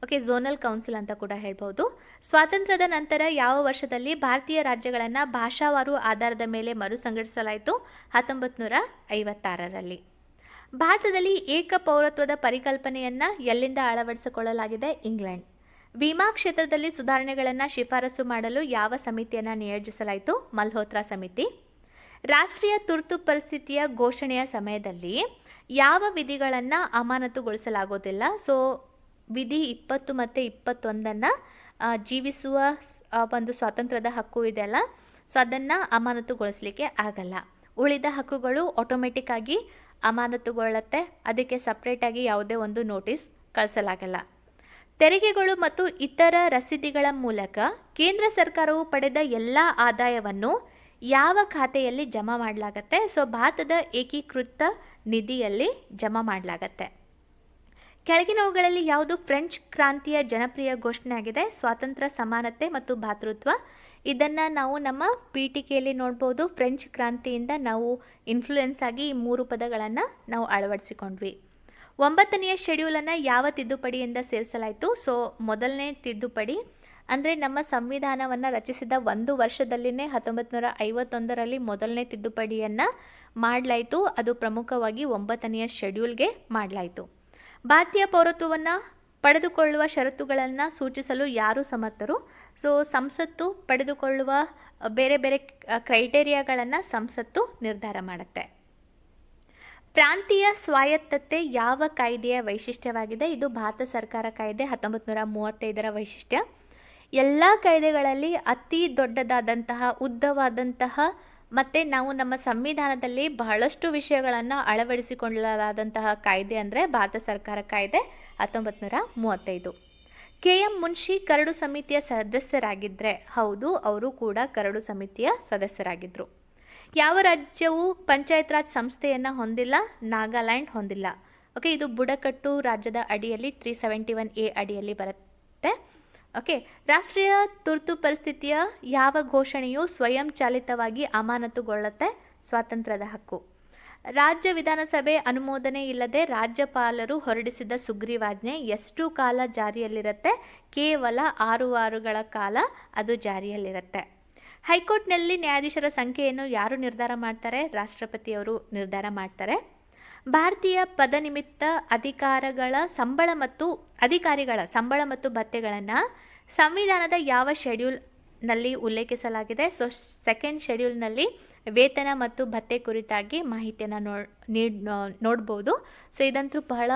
[SPEAKER 1] ಓಕೆ, ಝೋನಲ್ ಕೌನ್ಸಿಲ್ ಅಂತ ಕೂಡ ಹೇಳ್ಬೋದು. ಸ್ವಾತಂತ್ರ್ಯದ ನಂತರ ಯಾವ ವರ್ಷದಲ್ಲಿ ಭಾರತೀಯ ರಾಜ್ಯಗಳನ್ನು ಭಾಷಾವಾರು ಆಧಾರದ ಮೇಲೆ ಮರುಸಂಘಟಿಸಲಾಯಿತು? 1956ರಲ್ಲಿ. ಭಾರತದಲ್ಲಿ ಏಕ ಪೌರತ್ವದ ಪರಿಕಲ್ಪನೆಯನ್ನು ಎಲ್ಲಿಂದ ಅಳವಡಿಸಿಕೊಳ್ಳಲಾಗಿದೆ? ಇಂಗ್ಲೆಂಡ್. ವಿಮಾ ಕ್ಷೇತ್ರದಲ್ಲಿ ಸುಧಾರಣೆಗಳನ್ನು ಶಿಫಾರಸು ಮಾಡಲು ಯಾವ ಸಮಿತಿಯನ್ನು ನಿಯೋಜಿಸಲಾಯಿತು? ಮಲ್ಹೋತ್ರಾ ಸಮಿತಿ. ರಾಷ್ಟ್ರೀಯ ತುರ್ತು ಪರಿಸ್ಥಿತಿಯ ಘೋಷಣೆಯ ಸಮಯದಲ್ಲಿ ಯಾವ ವಿಧಿಗಳನ್ನು ಅಮಾನತುಗೊಳಿಸಲಾಗೋದಿಲ್ಲ? ಸೊ ವಿಧಿ 20 ಮತ್ತು 21 ಜೀವಿಸುವ ಒಂದು ಸ್ವಾತಂತ್ರ್ಯದ ಹಕ್ಕು ಇದೆಯಲ್ಲ, ಸೊ ಅದನ್ನು ಅಮಾನತುಗೊಳಿಸಲಿಕ್ಕೆ ಆಗಲ್ಲ. ಉಳಿದ ಹಕ್ಕುಗಳು ಆಟೋಮೆಟಿಕ್ ಆಗಿ ಅಮಾನತುಗೊಳ್ಳುತ್ತೆ. ಅದಕ್ಕೆ ಸಪ್ರೇಟಾಗಿ ಯಾವುದೇ ಒಂದು ನೋಟಿಸ್ ಕಳಿಸಲಾಗಲ್ಲ. ತೆರಿಗೆಗಳು ಮತ್ತು ಇತರ ರಸೀದಿಗಳ ಮೂಲಕ ಕೇಂದ್ರ ಸರ್ಕಾರವು ಪಡೆದ ಎಲ್ಲ ಆದಾಯವನ್ನು ಯಾವ ಖಾತೆಯಲ್ಲಿ ಜಮಾ ಮಾಡಲಾಗತ್ತೆ? ಸೊ ಭಾರತದ ಏಕೀಕೃತ ನಿಧಿಯಲ್ಲಿ ಜಮಾ ಮಾಡಲಾಗತ್ತೆ. ಕೆಳಗಿನವುಗಳಲ್ಲಿ ಯಾವುದು ಫ್ರೆಂಚ್ ಕ್ರಾಂತಿಯ ಜನಪ್ರಿಯ ಘೋಷಣೆ ಆಗಿದೆ? ಸ್ವಾತಂತ್ರ್ಯ, ಸಮಾನತೆ ಮತ್ತು ಭಾತೃತ್ವ. ಇದನ್ನು ನಾವು ನಮ್ಮ ಪೀಠಿಕೆಯಲ್ಲಿ ನೋಡ್ಬೋದು. ಫ್ರೆಂಚ್ ಕ್ರಾಂತಿಯಿಂದ ನಾವು ಇನ್ಫ್ಲೂಯೆನ್ಸ್ ಆಗಿ ಈ 3 ಪದಗಳನ್ನು ನಾವು ಅಳವಡಿಸಿಕೊಂಡ್ವಿ. 9ನೆಯ ಶೆಡ್ಯೂಲನ್ನು ಯಾವ ತಿದ್ದುಪಡಿಯಿಂದ ಸೇರಿಸಲಾಯಿತು? ಸೊ ಮೊದಲನೇ ತಿದ್ದುಪಡಿ ಅಂದರೆ ನಮ್ಮ ಸಂವಿಧಾನವನ್ನು ರಚಿಸಿದ 1 ವರ್ಷದಲ್ಲಿನೇ 1951ರಲ್ಲಿ ಮೊದಲನೇ ತಿದ್ದುಪಡಿಯನ್ನು ಮಾಡಲಾಯಿತು. ಅದು ಪ್ರಮುಖವಾಗಿ 9ನೆಯ ಶೆಡ್ಯೂಲ್ಗೆ ಮಾಡಲಾಯಿತು. ಭಾರತೀಯ ಪೌರತ್ವವನ್ನು ಪಡೆದುಕೊಳ್ಳುವ ಷರತ್ತುಗಳನ್ನು ಸೂಚಿಸಲು ಯಾರು ಸಮರ್ಥರು? ಸೊ ಸಂಸತ್ತು ಪಡೆದುಕೊಳ್ಳುವ ಬೇರೆ ಬೇರೆ ಕ್ರೈಟೇರಿಯಾಗಳನ್ನು ಸಂಸತ್ತು ನಿರ್ಧಾರ ಮಾಡುತ್ತೆ. ಪ್ರಾಂತೀಯ ಸ್ವಾಯತ್ತತೆ ಯಾವ ಕಾಯ್ದೆಯ ವೈಶಿಷ್ಟ್ಯವಾಗಿದೆ? ಇದು ಭಾರತ ಸರ್ಕಾರ ಕಾಯ್ದೆ 1935ರ ವೈಶಿಷ್ಟ್ಯ. ಎಲ್ಲ ಕಾಯ್ದೆಗಳಲ್ಲಿ ಅತಿ ದೊಡ್ಡದಾದಂತಹ, ಉದ್ದವಾದಂತಹ ಮತ್ತು ನಾವು ನಮ್ಮ ಸಂವಿಧಾನದಲ್ಲಿ ಬಹಳಷ್ಟು ವಿಷಯಗಳನ್ನು ಅಳವಡಿಸಿಕೊಳ್ಳಲಾದಂತಹ ಕಾಯ್ದೆ ಅಂದರೆ ಭಾರತ ಸರ್ಕಾರ ಕಾಯ್ದೆ 1935. KM ಮುನ್ಷಿ ಕರಡು ಸಮಿತಿಯ ಸದಸ್ಯರಾಗಿದ್ದರೆ? ಹೌದು, ಅವರು ಕೂಡ ಕರಡು ಸಮಿತಿಯ ಸದಸ್ಯರಾಗಿದ್ದರು. ಯಾವ ರಾಜ್ಯವು ಪಂಚಾಯತ್ ರಾಜ್ ಸಂಸ್ಥೆಯನ್ನು ಹೊಂದಿಲ್ಲ? ನಾಗಾಲ್ಯಾಂಡ್ ಹೊಂದಿಲ್ಲ. ಓಕೆ, ಇದು ಬುಡಕಟ್ಟು ರಾಜ್ಯದ ಅಡಿಯಲ್ಲಿ 371A ಅಡಿಯಲ್ಲಿ ಬರುತ್ತೆ. ಓಕೆ, ರಾಷ್ಟ್ರೀಯ ತುರ್ತು ಪರಿಸ್ಥಿತಿಯ ಯಾವ ಘೋಷಣೆಯು ಸ್ವಯಂ ಚಾಲಿತವಾಗಿ ಅಮಾನತುಗೊಳ್ಳುತ್ತೆ? ಸ್ವಾತಂತ್ರ್ಯದ ಹಕ್ಕು. ರಾಜ್ಯ ವಿಧಾನಸಭೆ ಅನುಮೋದನೆ ಇಲ್ಲದೆ ರಾಜ್ಯಪಾಲರು ಹೊರಡಿಸಿದ ಸುಗ್ರೀವಾಜ್ಞೆ ಎಷ್ಟು ಕಾಲ ಜಾರಿಯಲ್ಲಿರುತ್ತೆ? ಕೇವಲ 6 ವಾರಗಳ ಕಾಲ ಅದು ಜಾರಿಯಲ್ಲಿರುತ್ತೆ. ಹೈಕೋರ್ಟ್ನಲ್ಲಿ ನ್ಯಾಯಾಧೀಶರ ಸಂಖ್ಯೆಯನ್ನು ಯಾರು ನಿರ್ಧಾರ ಮಾಡ್ತಾರೆ? ರಾಷ್ಟ್ರಪತಿಯವರು ನಿರ್ಧಾರ ಮಾಡ್ತಾರೆ. ಭಾರತೀಯ ಪದನಿಮಿತ್ತ ಅಧಿಕಾರಿಗಳ ಸಂಬಳ ಮತ್ತು ಭತ್ಯೆಗಳನ್ನು ಸಂವಿಧಾನದ ಯಾವ ಶೆಡ್ಯೂಲ್ನಲ್ಲಿ ಉಲ್ಲೇಖಿಸಲಾಗಿದೆ? ಸೊ 2nd ಶೆಡ್ಯೂಲ್ನಲ್ಲಿ ವೇತನ ಮತ್ತು ಭತ್ಯೆ ಕುರಿತಾಗಿ ಮಾಹಿತಿಯನ್ನು ನೋಡ್ಬೋದು. ಸೊ ಇದಂತೂ ಬಹಳ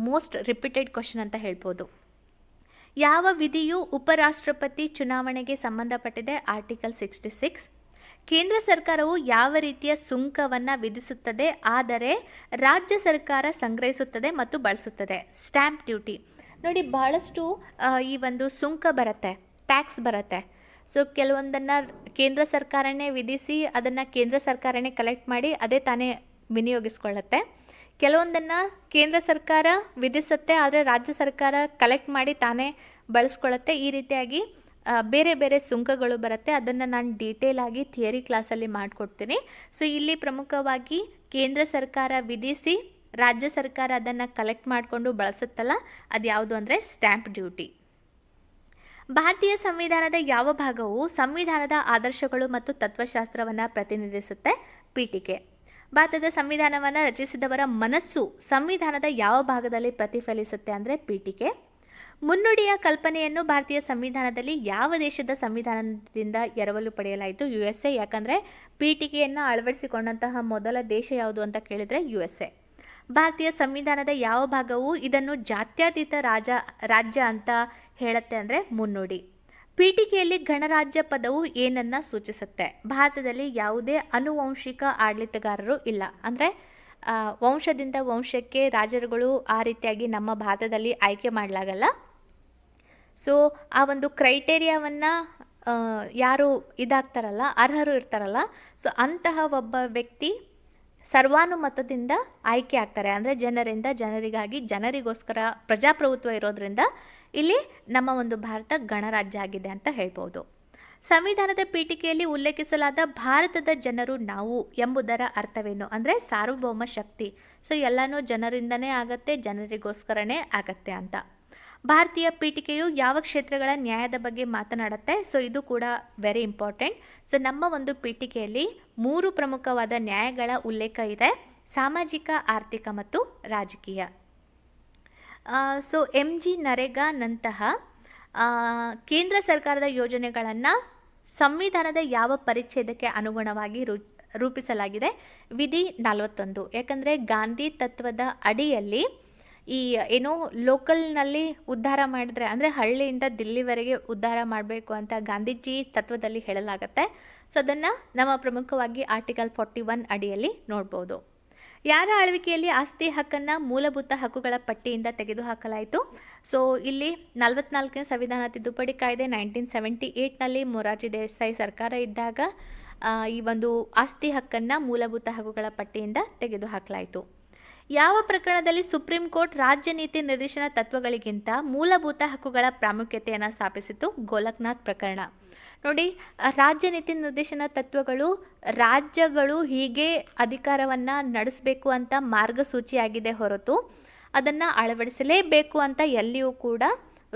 [SPEAKER 1] ಮೋಸ್ಟ್ ರಿಪೀಟೆಡ್ ಕ್ವಶನ್ ಅಂತ ಹೇಳ್ಬೋದು. ಯಾವ ವಿಧಿಯು ಉಪರಾಷ್ಟ್ರಪತಿ ಚುನಾವಣೆಗೆ ಸಂಬಂಧಪಟ್ಟಿದೆ? ಆರ್ಟಿಕಲ್ 66. ಕೇಂದ್ರ ಸರ್ಕಾರವು ಯಾವ ರೀತಿಯ ಸುಂಕವನ್ನು ವಿಧಿಸುತ್ತದೆ ಆದರೆ ರಾಜ್ಯ ಸರ್ಕಾರ ಸಂಗ್ರಹಿಸುತ್ತದೆ ಮತ್ತು ಬಳಸುತ್ತದೆ? Stamp duty. ನೋಡಿ, ಬಹಳಷ್ಟು ಈ ಒಂದು ಸುಂಕ ಬರುತ್ತೆ, ಟ್ಯಾಕ್ಸ್ ಬರುತ್ತೆ. ಸೊ ಕೆಲವೊಂದನ್ನು ಕೇಂದ್ರ ಸರ್ಕಾರನೇ ವಿಧಿಸಿ ಅದನ್ನು ಕೇಂದ್ರ ಸರ್ಕಾರನೇ ಕಲೆಕ್ಟ್ ಮಾಡಿ ಅದೇ ತಾನೇ ವಿನಿಯೋಗಿಸ್ಕೊಳ್ಳುತ್ತೆ. ಕೆಲವೊಂದನ್ನು ಕೇಂದ್ರ ಸರ್ಕಾರ ವಿಧಿಸುತ್ತೆ ಆದರೆ ರಾಜ್ಯ ಸರ್ಕಾರ ಕಲೆಕ್ಟ್ ಮಾಡಿ ತಾನೇ ಬಳಸ್ಕೊಳ್ಳುತ್ತೆ. ಈ ರೀತಿಯಾಗಿ ಬೇರೆ ಬೇರೆ ಸುಂಕಗಳು ಬರುತ್ತೆ. ಅದನ್ನು ನಾನು ಡೀಟೇಲ್ ಆಗಿ ಥಿಯರಿ ಕ್ಲಾಸಲ್ಲಿ ಮಾಡಿಕೊಡ್ತೀನಿ. ಸೊ ಇಲ್ಲಿ ಪ್ರಮುಖವಾಗಿ ಕೇಂದ್ರ ಸರ್ಕಾರ ವಿಧಿಸಿ ರಾಜ್ಯ ಸರ್ಕಾರ ಅದನ್ನು ಕಲೆಕ್ಟ್ ಮಾಡಿಕೊಂಡು ಬಳಸುತ್ತಲ್ಲ, ಅದು ಯಾವುದು ಅಂದರೆ ಸ್ಟ್ಯಾಂಪ್ ಡ್ಯೂಟಿ. ಭಾರತೀಯ ಸಂವಿಧಾನದ ಯಾವ ಭಾಗವು ಸಂವಿಧಾನದ ಆದರ್ಶಗಳು ಮತ್ತು ತತ್ವಶಾಸ್ತ್ರವನ್ನು ಪ್ರತಿನಿಧಿಸುತ್ತೆ? ಪೀಠಿಕೆ. ಭಾರತದ ಸಂವಿಧಾನವನ್ನು ರಚಿಸಿದವರ ಮನಸ್ಸು ಸಂವಿಧಾನದ ಯಾವ ಭಾಗದಲ್ಲಿ ಪ್ರತಿಫಲಿಸುತ್ತೆ ಅಂದರೆ ಪೀಠಿಕೆ. ಮುನ್ನುಡಿಯ ಕಲ್ಪನೆಯನ್ನು ಭಾರತೀಯ ಸಂವಿಧಾನದಲ್ಲಿ ಯಾವ ದೇಶದ ಸಂವಿಧಾನದಿಂದ ಎರವಲು ಪಡೆಯಲಾಯಿತು? USA. ಯಾಕಂದರೆ ಪೀಠಿಕೆಯನ್ನು ಅಳವಡಿಸಿಕೊಂಡಂತಹ ಮೊದಲ ದೇಶ ಯಾವುದು ಅಂತ ಕೇಳಿದರೆ USA. ಭಾರತೀಯ ಸಂವಿಧಾನದ ಯಾವ ಭಾಗವು ಇದನ್ನು ಜಾತ್ಯತೀತ ರಾಜ್ಯ ಅಂತ ಹೇಳುತ್ತೆ ಅಂದರೆ ಮುನ್ನುಡಿ. ಪೀಠಿಕೆಯಲ್ಲಿ ಗಣರಾಜ್ಯ ಪದವು ಏನನ್ನು ಸೂಚಿಸುತ್ತೆ? ಭಾರತದಲ್ಲಿ ಯಾವುದೇ ಆನುವಂಶಿಕ ಆಡಳಿತಗಾರರು ಇಲ್ಲ. ಅಂದರೆ ವಂಶದಿಂದ ವಂಶಕ್ಕೆ ರಾಜರುಗಳು ಆ ರೀತಿಯಾಗಿ ನಮ್ಮ ಭಾರತದಲ್ಲಿ ಆಯ್ಕೆ ಮಾಡಲಾಗಲ್ಲ. ಸೊ ಆ ಒಂದು ಕ್ರೈಟೇರಿಯಾವನ್ನು ಯಾರು ಇದಾಗ್ತಾರಲ್ಲ, ಅರ್ಹರು ಇರ್ತಾರಲ್ಲ, ಸೊ ಅಂತಹ ಒಬ್ಬ ವ್ಯಕ್ತಿ ಸರ್ವಾನುಮತದಿಂದ ಆಯ್ಕೆ ಆಗ್ತಾರೆ. ಅಂದರೆ ಜನರಿಂದ ಜನರಿಗಾಗಿ ಜನರಿಗೋಸ್ಕರ ಪ್ರಜಾಪ್ರಭುತ್ವ ಇರೋದ್ರಿಂದ ಇಲ್ಲಿ ನಮ್ಮ ಒಂದು ಭಾರತ ಗಣರಾಜ್ಯ ಆಗಿದೆ ಅಂತ ಹೇಳ್ಬೋದು. ಸಂವಿಧಾನದ ಪೀಠಿಕೆಯಲ್ಲಿ ಉಲ್ಲೇಖಿಸಲಾದ ಭಾರತದ ಜನರು ನಾವು ಎಂಬುದರ ಅರ್ಥವೇನು? ಅಂದರೆ ಸಾರ್ವಭೌಮ ಶಕ್ತಿ. ಸೊ ಎಲ್ಲನೂ ಜನರಿಂದನೇ ಆಗತ್ತೆ, ಜನರಿಗೋಸ್ಕರನೇ ಆಗತ್ತೆ ಅಂತ. ಭಾರತೀಯ ಪೀಠಿಕೆಯು ಯಾವ ಕ್ಷೇತ್ರಗಳ ನ್ಯಾಯದ ಬಗ್ಗೆ ಮಾತನಾಡುತ್ತೆ? ಸೊ ಇದು ಕೂಡ ವೆರಿ ಇಂಪಾರ್ಟೆಂಟ್. ಸೊ ನಮ್ಮ ಒಂದು ಪೀಠಿಕೆಯಲ್ಲಿ 3 ಪ್ರಮುಖವಾದ ನ್ಯಾಯಗಳ ಉಲ್ಲೇಖ ಇದೆ: ಸಾಮಾಜಿಕ, ಆರ್ಥಿಕ ಮತ್ತು ರಾಜಕೀಯ. ಸೊ MG ನರೇಗಾನಂತಹ ಕೇಂದ್ರ ಸರ್ಕಾರದ ಯೋಜನೆಗಳನ್ನು ಸಂವಿಧಾನದ ಯಾವ ಪರಿಚ್ಛೇದಕ್ಕೆ ಅನುಗುಣವಾಗಿ ರೂಪಿಸಲಾಗಿದೆ? ವಿಧಿ 41. ಯಾಕಂದರೆ ಗಾಂಧಿ ತತ್ವದ ಅಡಿಯಲ್ಲಿ ಈ ಏನು ಲೋಕಲ್ನಲ್ಲಿ ಉದ್ಧಾರ ಮಾಡಿದ್ರೆ, ಅಂದರೆ ಹಳ್ಳಿಯಿಂದ ದಿಲ್ಲಿವರೆಗೆ ಉದ್ಧಾರ ಮಾಡಬೇಕು ಅಂತ ಗಾಂಧೀಜಿ ತತ್ವದಲ್ಲಿ ಹೇಳಲಾಗತ್ತೆ. ಸೊ ಅದನ್ನು ನಮ್ಮ ಪ್ರಮುಖವಾಗಿ ಆರ್ಟಿಕಲ್ 41 ಅಡಿಯಲ್ಲಿ ನೋಡ್ಬೋದು. ಯಾರ ಆಳ್ವಿಕೆಯಲ್ಲಿ ಆಸ್ತಿ ಹಕ್ಕನ್ನು ಮೂಲಭೂತ ಹಕ್ಕುಗಳ ಪಟ್ಟಿಯಿಂದ ತೆಗೆದುಹಾಕಲಾಯಿತು? ಸೊ ಇಲ್ಲಿ 44ನೇ ಸಂವಿಧಾನ ತಿದ್ದುಪಡಿ ಕಾಯ್ದೆ 1978ನಲ್ಲಿ ಮೊರಾರ್ಜಿ ದೇಸಾಯಿ ಸರ್ಕಾರ ಇದ್ದಾಗ ಈ ಒಂದು ಆಸ್ತಿ ಹಕ್ಕನ್ನು ಮೂಲಭೂತ ಹಕ್ಕುಗಳ ಪಟ್ಟಿಯಿಂದ ತೆಗೆದುಹಾಕಲಾಯಿತು. ಯಾವ ಪ್ರಕರಣದಲ್ಲಿ ಸುಪ್ರೀಂ ಕೋರ್ಟ್ ರಾಜ್ಯ ನೀತಿ ನಿರ್ದೇಶನ ತತ್ವಗಳಿಗಿಂತ ಮೂಲಭೂತ ಹಕ್ಕುಗಳ ಪ್ರಾಮುಖ್ಯತೆಯನ್ನು ಸ್ಥಾಪಿಸಿತು? ಗೋಲಕ್ನಾಥ್ ಪ್ರಕರಣ. ನೋಡಿ, ರಾಜ್ಯ ನೀತಿ ನಿರ್ದೇಶನ ತತ್ವಗಳು ರಾಜ್ಯಗಳು ಹೀಗೆ ಅಧಿಕಾರವನ್ನು ನಡೆಸಬೇಕು ಅಂತ ಮಾರ್ಗಸೂಚಿಯಾಗಿದೆ ಹೊರತು ಅದನ್ನು ಅಳವಡಿಸಲೇಬೇಕು ಅಂತ ಎಲ್ಲಿಯೂ ಕೂಡ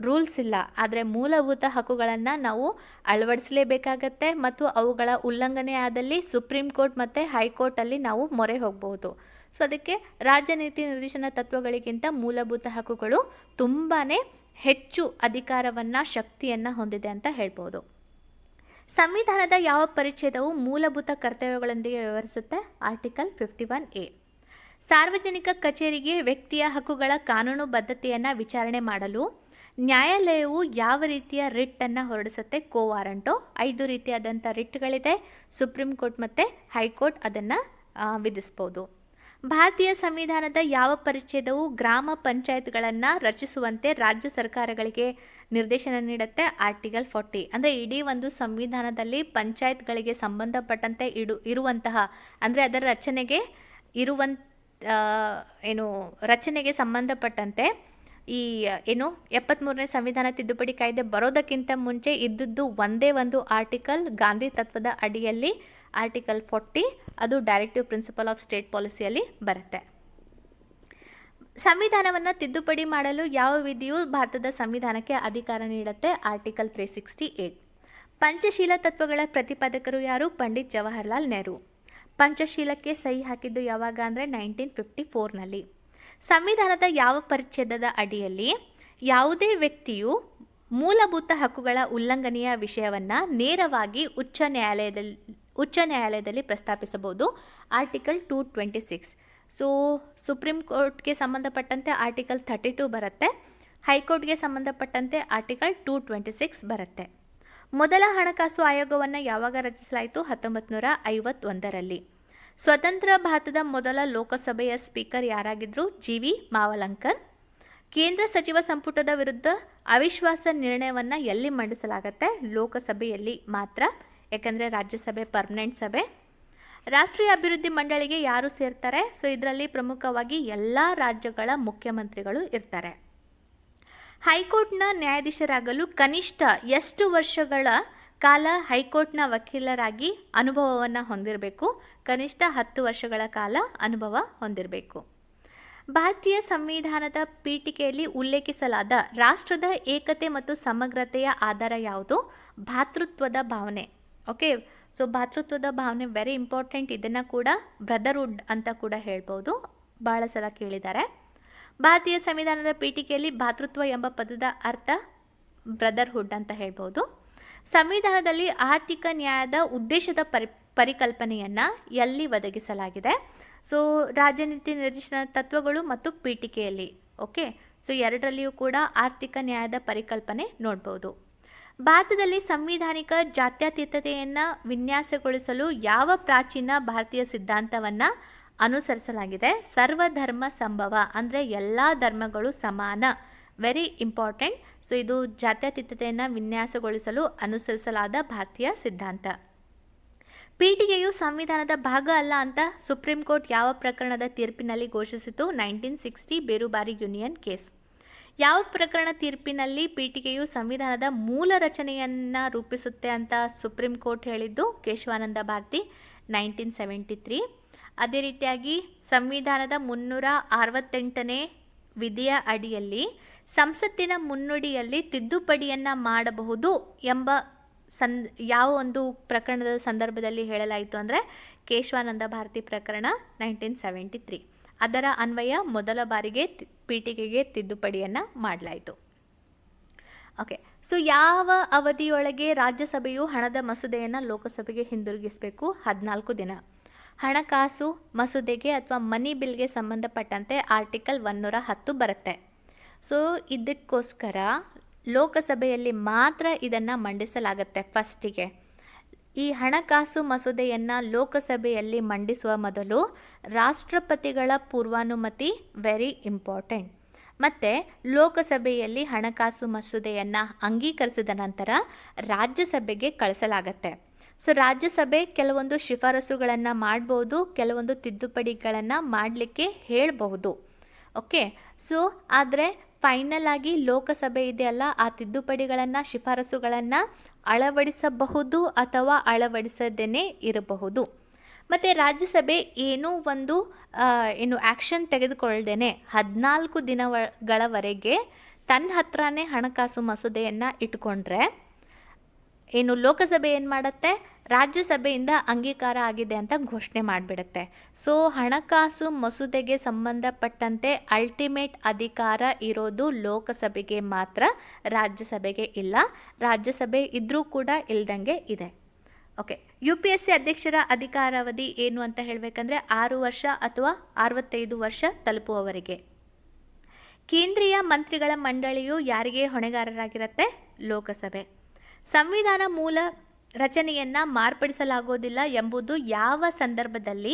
[SPEAKER 1] ರೂಲ್ಸ್ ಇಲ್ಲ. ಆದರೆ ಮೂಲಭೂತ ಹಕ್ಕುಗಳನ್ನು ನಾವು ಅಳವಡಿಸಲೇಬೇಕಾಗತ್ತೆ ಮತ್ತು ಅವುಗಳ ಉಲ್ಲಂಘನೆ ಆದಲ್ಲಿ ಸುಪ್ರೀಂ ಕೋರ್ಟ್ ಮತ್ತು ಹೈಕೋರ್ಟಲ್ಲಿ ನಾವು ಮೊರೆ ಹೋಗಬಹುದು. ಸೊ ಅದಕ್ಕೆ ರಾಜ್ಯ ನೀತಿ ನಿರ್ದೇಶನ ತತ್ವಗಳಿಗಿಂತ ಮೂಲಭೂತ ಹಕ್ಕುಗಳು ತುಂಬಾ ಹೆಚ್ಚು ಅಧಿಕಾರವನ್ನು, ಶಕ್ತಿಯನ್ನು ಹೊಂದಿದೆ ಅಂತ ಹೇಳ್ಬೋದು. ಸಂವಿಧಾನದ ಯಾವ ಪರಿಚ್ಛೇದವು ಮೂಲಭೂತ ಕರ್ತವ್ಯಗಳೊಂದಿಗೆ ವ್ಯವಹರಿಸುತ್ತೆ? Article 51A. ಸಾರ್ವಜನಿಕ ಕಚೇರಿಗೆ ವ್ಯಕ್ತಿಯ ಹಕ್ಕುಗಳ ಕಾನೂನುಬದ್ಧತೆಯನ್ನು ವಿಚಾರಣೆ ಮಾಡಲು ನ್ಯಾಯಾಲಯವು ಯಾವ ರೀತಿಯ ರಿಟ್ಟನ್ನು ಹೊರಡಿಸುತ್ತೆ? ಕೋವಾರಂಟು. 5 ರೀತಿಯಾದಂಥ ರಿಟ್ಗಳಿದೆ. ಸುಪ್ರೀಂ ಕೋರ್ಟ್ ಮತ್ತು ಹೈಕೋರ್ಟ್ ಅದನ್ನು ವಿಧಿಸ್ಬೋದು. ಭಾರತೀಯ ಸಂವಿಧಾನದ ಯಾವ ಪರಿಚ್ಛೇದವು ಗ್ರಾಮ ಪಂಚಾಯತ್ಗಳನ್ನು ರಚಿಸುವಂತೆ ರಾಜ್ಯ ಸರ್ಕಾರಗಳಿಗೆ ನಿರ್ದೇಶನ ನೀಡುತ್ತೆ? ಆರ್ಟಿಕಲ್ 40. ಅಂದರೆ ಇಡೀ ಒಂದು ಸಂವಿಧಾನದಲ್ಲಿ ಪಂಚಾಯತ್ಗಳಿಗೆ ಸಂಬಂಧಪಟ್ಟಂತೆ ಇರುವಂತಹ, ಅಂದರೆ ಅದರ ರಚನೆಗೆ ರಚನೆಗೆ ಸಂಬಂಧಪಟ್ಟಂತೆ ಈ 73ನೇ ಸಂವಿಧಾನ ತಿದ್ದುಪಡಿ ಕಾಯ್ದೆ ಬರೋದಕ್ಕಿಂತ ಮುಂಚೆ ಇದ್ದದ್ದು ಒಂದೇ ಒಂದು ಆರ್ಟಿಕಲ್ ಗಾಂಧಿ ತತ್ವದ ಅಡಿಯಲ್ಲಿ ಆರ್ಟಿಕಲ್ 40. ಅದು ಡೈರೆಕ್ಟಿವ್ ಪ್ರಿನ್ಸಿಪಲ್ ಆಫ್ ಸ್ಟೇಟ್ ಪಾಲಿಸಿಯಲ್ಲಿ ಬರುತ್ತೆ. ಸಂವಿಧಾನವನ್ನು ತಿದ್ದುಪಡಿ ಮಾಡಲು ಯಾವ ವಿಧಿಯು ಭಾರತದ ಸಂವಿಧಾನಕ್ಕೆ ಅಧಿಕಾರ ನೀಡುತ್ತೆ? ಆರ್ಟಿಕಲ್ 368. ಪಂಚಶೀಲ ತತ್ವಗಳ ಪ್ರತಿಪಾದಕರು ಯಾರು? ಪಂಡಿತ್ ಜವಾಹರ್ಲಾಲ್ ನೆಹರು. ಪಂಚಶೀಲಕ್ಕೆ ಸಹಿ ಹಾಕಿದ್ದು ಯಾವಾಗ ಅಂದರೆ 1954ನಲ್ಲಿ. ಸಂವಿಧಾನದ ಯಾವ ಪರಿಚ್ಛೇದದ ಅಡಿಯಲ್ಲಿ ಯಾವುದೇ ವ್ಯಕ್ತಿಯು ಮೂಲಭೂತ ಹಕ್ಕುಗಳ ಉಲ್ಲಂಘನೆಯ ವಿಷಯವನ್ನು ನೇರವಾಗಿ ಉಚ್ಚ ನ್ಯಾಯಾಲಯದಲ್ಲಿ ಪ್ರಸ್ತಾಪಿಸಬಹುದು? ಆರ್ಟಿಕಲ್ 226. ಸೊ ಸುಪ್ರೀಂ ಕೋರ್ಟ್ಗೆ ಸಂಬಂಧಪಟ್ಟಂತೆ ಆರ್ಟಿಕಲ್ 32 ಬರುತ್ತೆ. ಹೈಕೋರ್ಟ್ಗೆ ಸಂಬಂಧಪಟ್ಟಂತೆ ಆರ್ಟಿಕಲ್ 226 ಬರುತ್ತೆ. ಮೊದಲ ಹಣಕಾಸು ಆಯೋಗವನ್ನು ಯಾವಾಗ ರಚಿಸಲಾಯಿತು? 1951ರಲ್ಲಿ. ಸ್ವತಂತ್ರ ಭಾರತದ ಮೊದಲ ಲೋಕಸಭೆಯ ಸ್ಪೀಕರ್ ಯಾರಾಗಿದ್ದರು? ಜಿ.ವಿ. ಮಾವಲಂಕರ್. ಕೇಂದ್ರ ಸಚಿವ ಸಂಪುಟದ ವಿರುದ್ಧ ಅವಿಶ್ವಾಸ ನಿರ್ಣಯವನ್ನು ಎಲ್ಲಿ ಮಂಡಿಸಲಾಗುತ್ತೆ? ಲೋಕಸಭೆಯಲ್ಲಿ ಮಾತ್ರ, ಯಾಕಂದರೆ ರಾಜ್ಯಸಭೆ ಪರ್ಮನೆಂಟ್ ಸಭೆ. ರಾಷ್ಟ್ರೀಯ ಅಭಿವೃದ್ಧಿ ಮಂಡಳಿಗೆ ಯಾರು ಸೇರ್ತಾರೆ? ಸೊ ಇದರಲ್ಲಿ ಪ್ರಮುಖವಾಗಿ ಎಲ್ಲ ರಾಜ್ಯಗಳ ಮುಖ್ಯಮಂತ್ರಿಗಳು ಇರ್ತಾರೆ. ಹೈಕೋರ್ಟ್ನ ನ್ಯಾಯಾಧೀಶರಾಗಲು ಕನಿಷ್ಠ ಎಷ್ಟು ವರ್ಷಗಳ ಕಾಲ ಹೈಕೋರ್ಟ್ನ ವಕೀಲರಾಗಿ ಅನುಭವವನ್ನು ಹೊಂದಿರಬೇಕು? ಕನಿಷ್ಠ 10 ವರ್ಷಗಳ ಕಾಲ ಅನುಭವ ಹೊಂದಿರಬೇಕು. ಭಾರತೀಯ ಸಂವಿಧಾನದ ಪೀಠಿಕೆಯಲ್ಲಿ ಉಲ್ಲೇಖಿಸಲಾದ ರಾಷ್ಟ್ರದ ಏಕತೆ ಮತ್ತು ಸಮಗ್ರತೆಯ ಆಧಾರ ಯಾವುದು? ಭ್ರಾತೃತ್ವದ ಭಾವನೆ. ಓಕೆ, ಸೊ ಭ್ರಾತೃತ್ವದ ಭಾವನೆ ವೆರಿ ಇಂಪಾರ್ಟೆಂಟ್. ಇದನ್ನು ಕೂಡ ಬ್ರದರ್ಹುಡ್ ಅಂತ ಕೂಡ ಹೇಳ್ಬೋದು, ಭಾಳ ಸಲ ಕೇಳಿದ್ದಾರೆ. ಭಾರತೀಯ ಸಂವಿಧಾನದ ಪೀಠಿಕೆಯಲ್ಲಿ ಭ್ರಾತೃತ್ವ ಎಂಬ ಪದದ ಅರ್ಥ ಬ್ರದರ್ಹುಡ್ ಅಂತ ಹೇಳ್ಬೋದು. ಸಂವಿಧಾನದಲ್ಲಿ ಆರ್ಥಿಕ ನ್ಯಾಯದ ಉದ್ದೇಶದ ಪರಿಕಲ್ಪನೆಯನ್ನು ಎಲ್ಲಿ ಒದಗಿಸಲಾಗಿದೆ? ಸೊ ರಾಜನೀತಿ ನಿರ್ದೇಶನ ತತ್ವಗಳು ಮತ್ತು ಪೀಠಿಕೆಯಲ್ಲಿ. ಓಕೆ, ಸೊ ಎರಡರಲ್ಲಿಯೂ ಕೂಡ ಆರ್ಥಿಕ ನ್ಯಾಯದ ಪರಿಕಲ್ಪನೆ ನೋಡ್ಬೋದು. ಭಾರತದಲ್ಲಿ ಸಂವಿಧಾನಿಕ ಜಾತ್ಯತೀತತೆಯನ್ನು ವಿನ್ಯಾಸಗೊಳಿಸಲು ಯಾವ ಪ್ರಾಚೀನ ಭಾರತೀಯ ಸಿದ್ಧಾಂತವನ್ನು ಅನುಸರಿಸಲಾಗಿದೆ? ಸರ್ವಧರ್ಮ ಸಂಭವ, ಅಂದರೆ ಎಲ್ಲ ಧರ್ಮಗಳು ಸಮಾನ. Very important. ಸೊ ಇದು ಜಾತ್ಯತೀತತೆಯನ್ನು ವಿನ್ಯಾಸಗೊಳಿಸಲು ಅನುಸರಿಸಲಾದ ಭಾರತೀಯ ಸಿದ್ಧಾಂತ. ಪೀಠಿಕೆಯು ಸಂವಿಧಾನದ ಭಾಗ ಅಲ್ಲ ಅಂತ ಸುಪ್ರೀಂ ಕೋರ್ಟ್ ಯಾವ ಪ್ರಕರಣದ ತೀರ್ಪಿನಲ್ಲಿ ಘೋಷಿಸಿತು? 1960 ಬೇರುಬಾರಿ ಯೂನಿಯನ್ ಕೇಸ್. ಯಾವ ಪ್ರಕರಣ ತೀರ್ಪಿನಲ್ಲಿ ಪೀಠಿಕೆಯು ಸಂವಿಧಾನದ ಮೂಲ ರಚನೆಯನ್ನು ರೂಪಿಸುತ್ತೆ ಅಂತ ಸುಪ್ರೀಂ ಕೋರ್ಟ್ ಹೇಳಿದ್ದು? ಕೇಶವಾನಂದ ಭಾರತಿ, 1973. ಅದೇ ರೀತಿಯಾಗಿ ಸಂವಿಧಾನದ 368ನೇ ವಿಧಿಯ ಅಡಿಯಲ್ಲಿ ಸಂಸತ್ತಿನ ಮುನ್ನುಡಿಯಲ್ಲಿ ತಿದ್ದುಪಡಿಯನ್ನು ಮಾಡಬಹುದು ಎಂಬ ಯಾವ ಒಂದು ಪ್ರಕರಣದ ಸಂದರ್ಭದಲ್ಲಿ ಹೇಳಲಾಯಿತು ಅಂದರೆ ಕೇಶವಾನಂದ ಭಾರತಿ ಪ್ರಕರಣ, 1973. ಅದರ ಅನ್ವಯ ಮೊದಲ ಬಾರಿಗೆ ಪೀಠಿಕೆಗೆ ತಿದ್ದುಪಡಿಯನ್ನು ಮಾಡಲಾಯಿತು. ಓಕೆ, ಸೊ ಯಾವ ಅವಧಿಯೊಳಗೆ ರಾಜ್ಯಸಭೆಯು ಹಣದ ಮಸೂದೆಯನ್ನು ಲೋಕಸಭೆಗೆ ಹಿಂದಿರುಗಿಸಬೇಕು? 14 ದಿನ. ಹಣಕಾಸು ಮಸೂದೆಗೆ ಅಥವಾ ಮನಿ ಬಿಲ್ಗೆ ಸಂಬಂಧಪಟ್ಟಂತೆ ಆರ್ಟಿಕಲ್ 110 ಬರುತ್ತೆ. ಸೊ ಇದಕ್ಕೋಸ್ಕರ ಲೋಕಸಭೆಯಲ್ಲಿ ಮಾತ್ರ ಇದನ್ನು ಮಂಡಿಸಲಾಗುತ್ತೆ. ಫಸ್ಟಿಗೆ ಈ ಹಣಕಾಸು ಮಸೂದೆಯನ್ನು ಲೋಕಸಭೆಯಲ್ಲಿ ಮಂಡಿಸುವ ಮೊದಲು ರಾಷ್ಟ್ರಪತಿಗಳ ಪೂರ್ವಾನುಮತಿ ವೆರಿ ಇಂಪಾರ್ಟೆಂಟ್. ಮತ್ತು ಲೋಕಸಭೆಯಲ್ಲಿ ಹಣಕಾಸು ಮಸೂದೆಯನ್ನು ಅಂಗೀಕರಿಸಿದ ನಂತರ ರಾಜ್ಯಸಭೆಗೆ ಕಳಿಸಲಾಗತ್ತೆ. ಸೊ ರಾಜ್ಯಸಭೆ ಕೆಲವೊಂದು ಶಿಫಾರಸುಗಳನ್ನು ಮಾಡ್ಬೋದು, ಕೆಲವೊಂದು ತಿದ್ದುಪಡಿಗಳನ್ನು ಮಾಡಲಿಕ್ಕೆ ಹೇಳಬಹುದು. ಓಕೆ, ಸೊ ಆದರೆ ಫೈನಲ್ ಆಗಿ ಲೋಕಸಭೆ ಇದೆಯಲ್ಲ, ಆ ತಿದ್ದುಪಡಿಗಳನ್ನು ಶಿಫಾರಸುಗಳನ್ನು ಅಳವಡಿಸಬಹುದು ಅಥವಾ ಅಳವಡಿಸದೇನೆ ಇರಬಹುದು. ಮತ್ತು ರಾಜ್ಯಸಭೆ ಏನೂ ಒಂದು ಆ್ಯಕ್ಷನ್ ತೆಗೆದುಕೊಳ್ಳದೇನೆ 14 ದಿನಗಳವರೆಗೆ ತನ್ನ ಹತ್ರನೇ ಹಣಕಾಸು ಮಸೂದೆಯನ್ನು ಇಟ್ಕೊಂಡ್ರೆ ಲೋಕಸಭೆ ಏನು ಮಾಡುತ್ತೆ? ರಾಜ್ಯಸಭೆಯಿಂದ ಅಂಗೀಕಾರ ಆಗಿದೆ ಅಂತ ಘೋಷಣೆ ಮಾಡಿಬಿಡುತ್ತೆ. ಸೊ ಹಣಕಾಸು ಮಸೂದೆಗೆ ಸಂಬಂಧಪಟ್ಟಂತೆ ಅಲ್ಟಿಮೇಟ್ ಅಧಿಕಾರ ಇರೋದು ಲೋಕಸಭೆಗೆ ಮಾತ್ರ, ರಾಜ್ಯಸಭೆಗೆ ಇಲ್ಲ. ರಾಜ್ಯಸಭೆ ಇದ್ರೂ ಕೂಡ ಇಲ್ದಂಗೆ ಇದೆ. ಓಕೆ, UPSC ಅಧ್ಯಕ್ಷರ ಅಧಿಕಾರಾವಧಿ ಏನು ಅಂತ ಹೇಳಬೇಕಂದ್ರೆ 6 ವರ್ಷ ಅಥವಾ 65 ವರ್ಷ ತಲುಪುವವರೆಗೆ. ಕೇಂದ್ರೀಯ ಮಂತ್ರಿಗಳ ಮಂಡಳಿಯು ಯಾರಿಗೆ ಹೊಣೆಗಾರರಾಗಿರುತ್ತೆ? ಲೋಕಸಭೆ. ಸಂವಿಧಾನ ಮೂಲ ರಚನೆಯನ್ನು ಮಾರ್ಪಡಿಸಲಾಗುವುದಿಲ್ಲ ಎಂಬುದು ಯಾವ ಸಂದರ್ಭದಲ್ಲಿ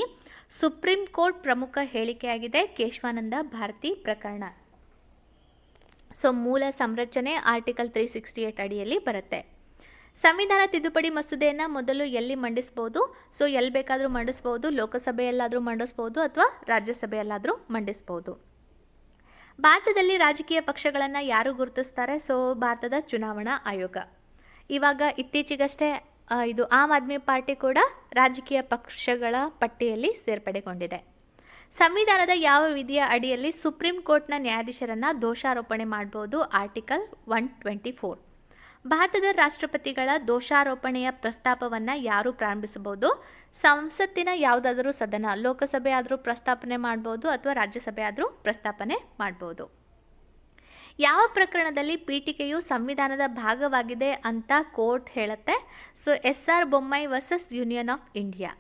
[SPEAKER 1] ಸುಪ್ರೀಂ ಕೋರ್ಟ್ ಪ್ರಮುಖ ಹೇಳಿಕೆಯಾಗಿದೆ? ಕೇಶವಾನಂದ ಭಾರತಿ ಪ್ರಕರಣ. ಸೊ ಮೂಲ ಸಂರಚನೆ ಆರ್ಟಿಕಲ್ 368 ಅಡಿಯಲ್ಲಿ ಬರುತ್ತೆ. ಸಂವಿಧಾನ ತಿದ್ದುಪಡಿ ಮಸೂದೆಯನ್ನು ಮೊದಲು ಎಲ್ಲಿ ಮಂಡಿಸ್ಬೋದು? ಸೊ ಎಲ್ಲಿ ಬೇಕಾದರೂ ಮಂಡಿಸ್ಬೋದು, ಲೋಕಸಭೆಯಲ್ಲಾದರೂ ಮಂಡಿಸ್ಬೋದು ಅಥವಾ ರಾಜ್ಯಸಭೆಯಲ್ಲಾದರೂ ಮಂಡಿಸ್ಬೋದು. ಭಾರತದಲ್ಲಿ ರಾಜಕೀಯ ಪಕ್ಷಗಳನ್ನು ಯಾರು ಗುರುತಿಸ್ತಾರೆ? ಸೊ ಭಾರತದ ಚುನಾವಣಾ ಆಯೋಗ. ಇವಾಗ ಇತ್ತೀಚೆಗಷ್ಟೇ ಇದು ಆಮ್ ಆದ್ಮಿ ಪಾರ್ಟಿ ಕೂಡ ರಾಜಕೀಯ ಪಕ್ಷಗಳ ಪಟ್ಟಿಯಲ್ಲಿ ಸೇರ್ಪಡೆಗೊಂಡಿದೆ. ಸಂವಿಧಾನದ ಯಾವ ವಿಧಿಯ ಅಡಿಯಲ್ಲಿ ಸುಪ್ರೀಂ ಕೋರ್ಟ್ನ ನ್ಯಾಯಾಧೀಶರನ್ನು ದೋಷಾರೋಪಣೆ ಮಾಡಬಹುದು? ಆರ್ಟಿಕಲ್ 124. ಭಾರತದ ರಾಷ್ಟ್ರಪತಿಗಳ ದೋಷಾರೋಪಣೆಯ ಪ್ರಸ್ತಾಪವನ್ನು ಯಾರು ಪ್ರಾರಂಭಿಸಬಹುದು? ಸಂಸತ್ತಿನ ಯಾವುದಾದರೂ ಸದನ, ಲೋಕಸಭೆ ಆದರೂ ಪ್ರಸ್ತಾಪನೆ ಮಾಡ್ಬೋದು ಅಥವಾ ರಾಜ್ಯಸಭೆ ಆದರೂ ಪ್ರಸ್ತಾಪನೆ ಮಾಡ್ಬೋದು. ಯಾವ ಪ್ರಕರಣದಲ್ಲಿ ಪೀಠಿಕೆಯು ಸಂವಿಧಾನದ ಭಾಗವಾಗಿದೆ ಅಂತ ಕೋರ್ಟ್ ಹೇಳುತ್ತೆ? So SR Bommai versus Union of India.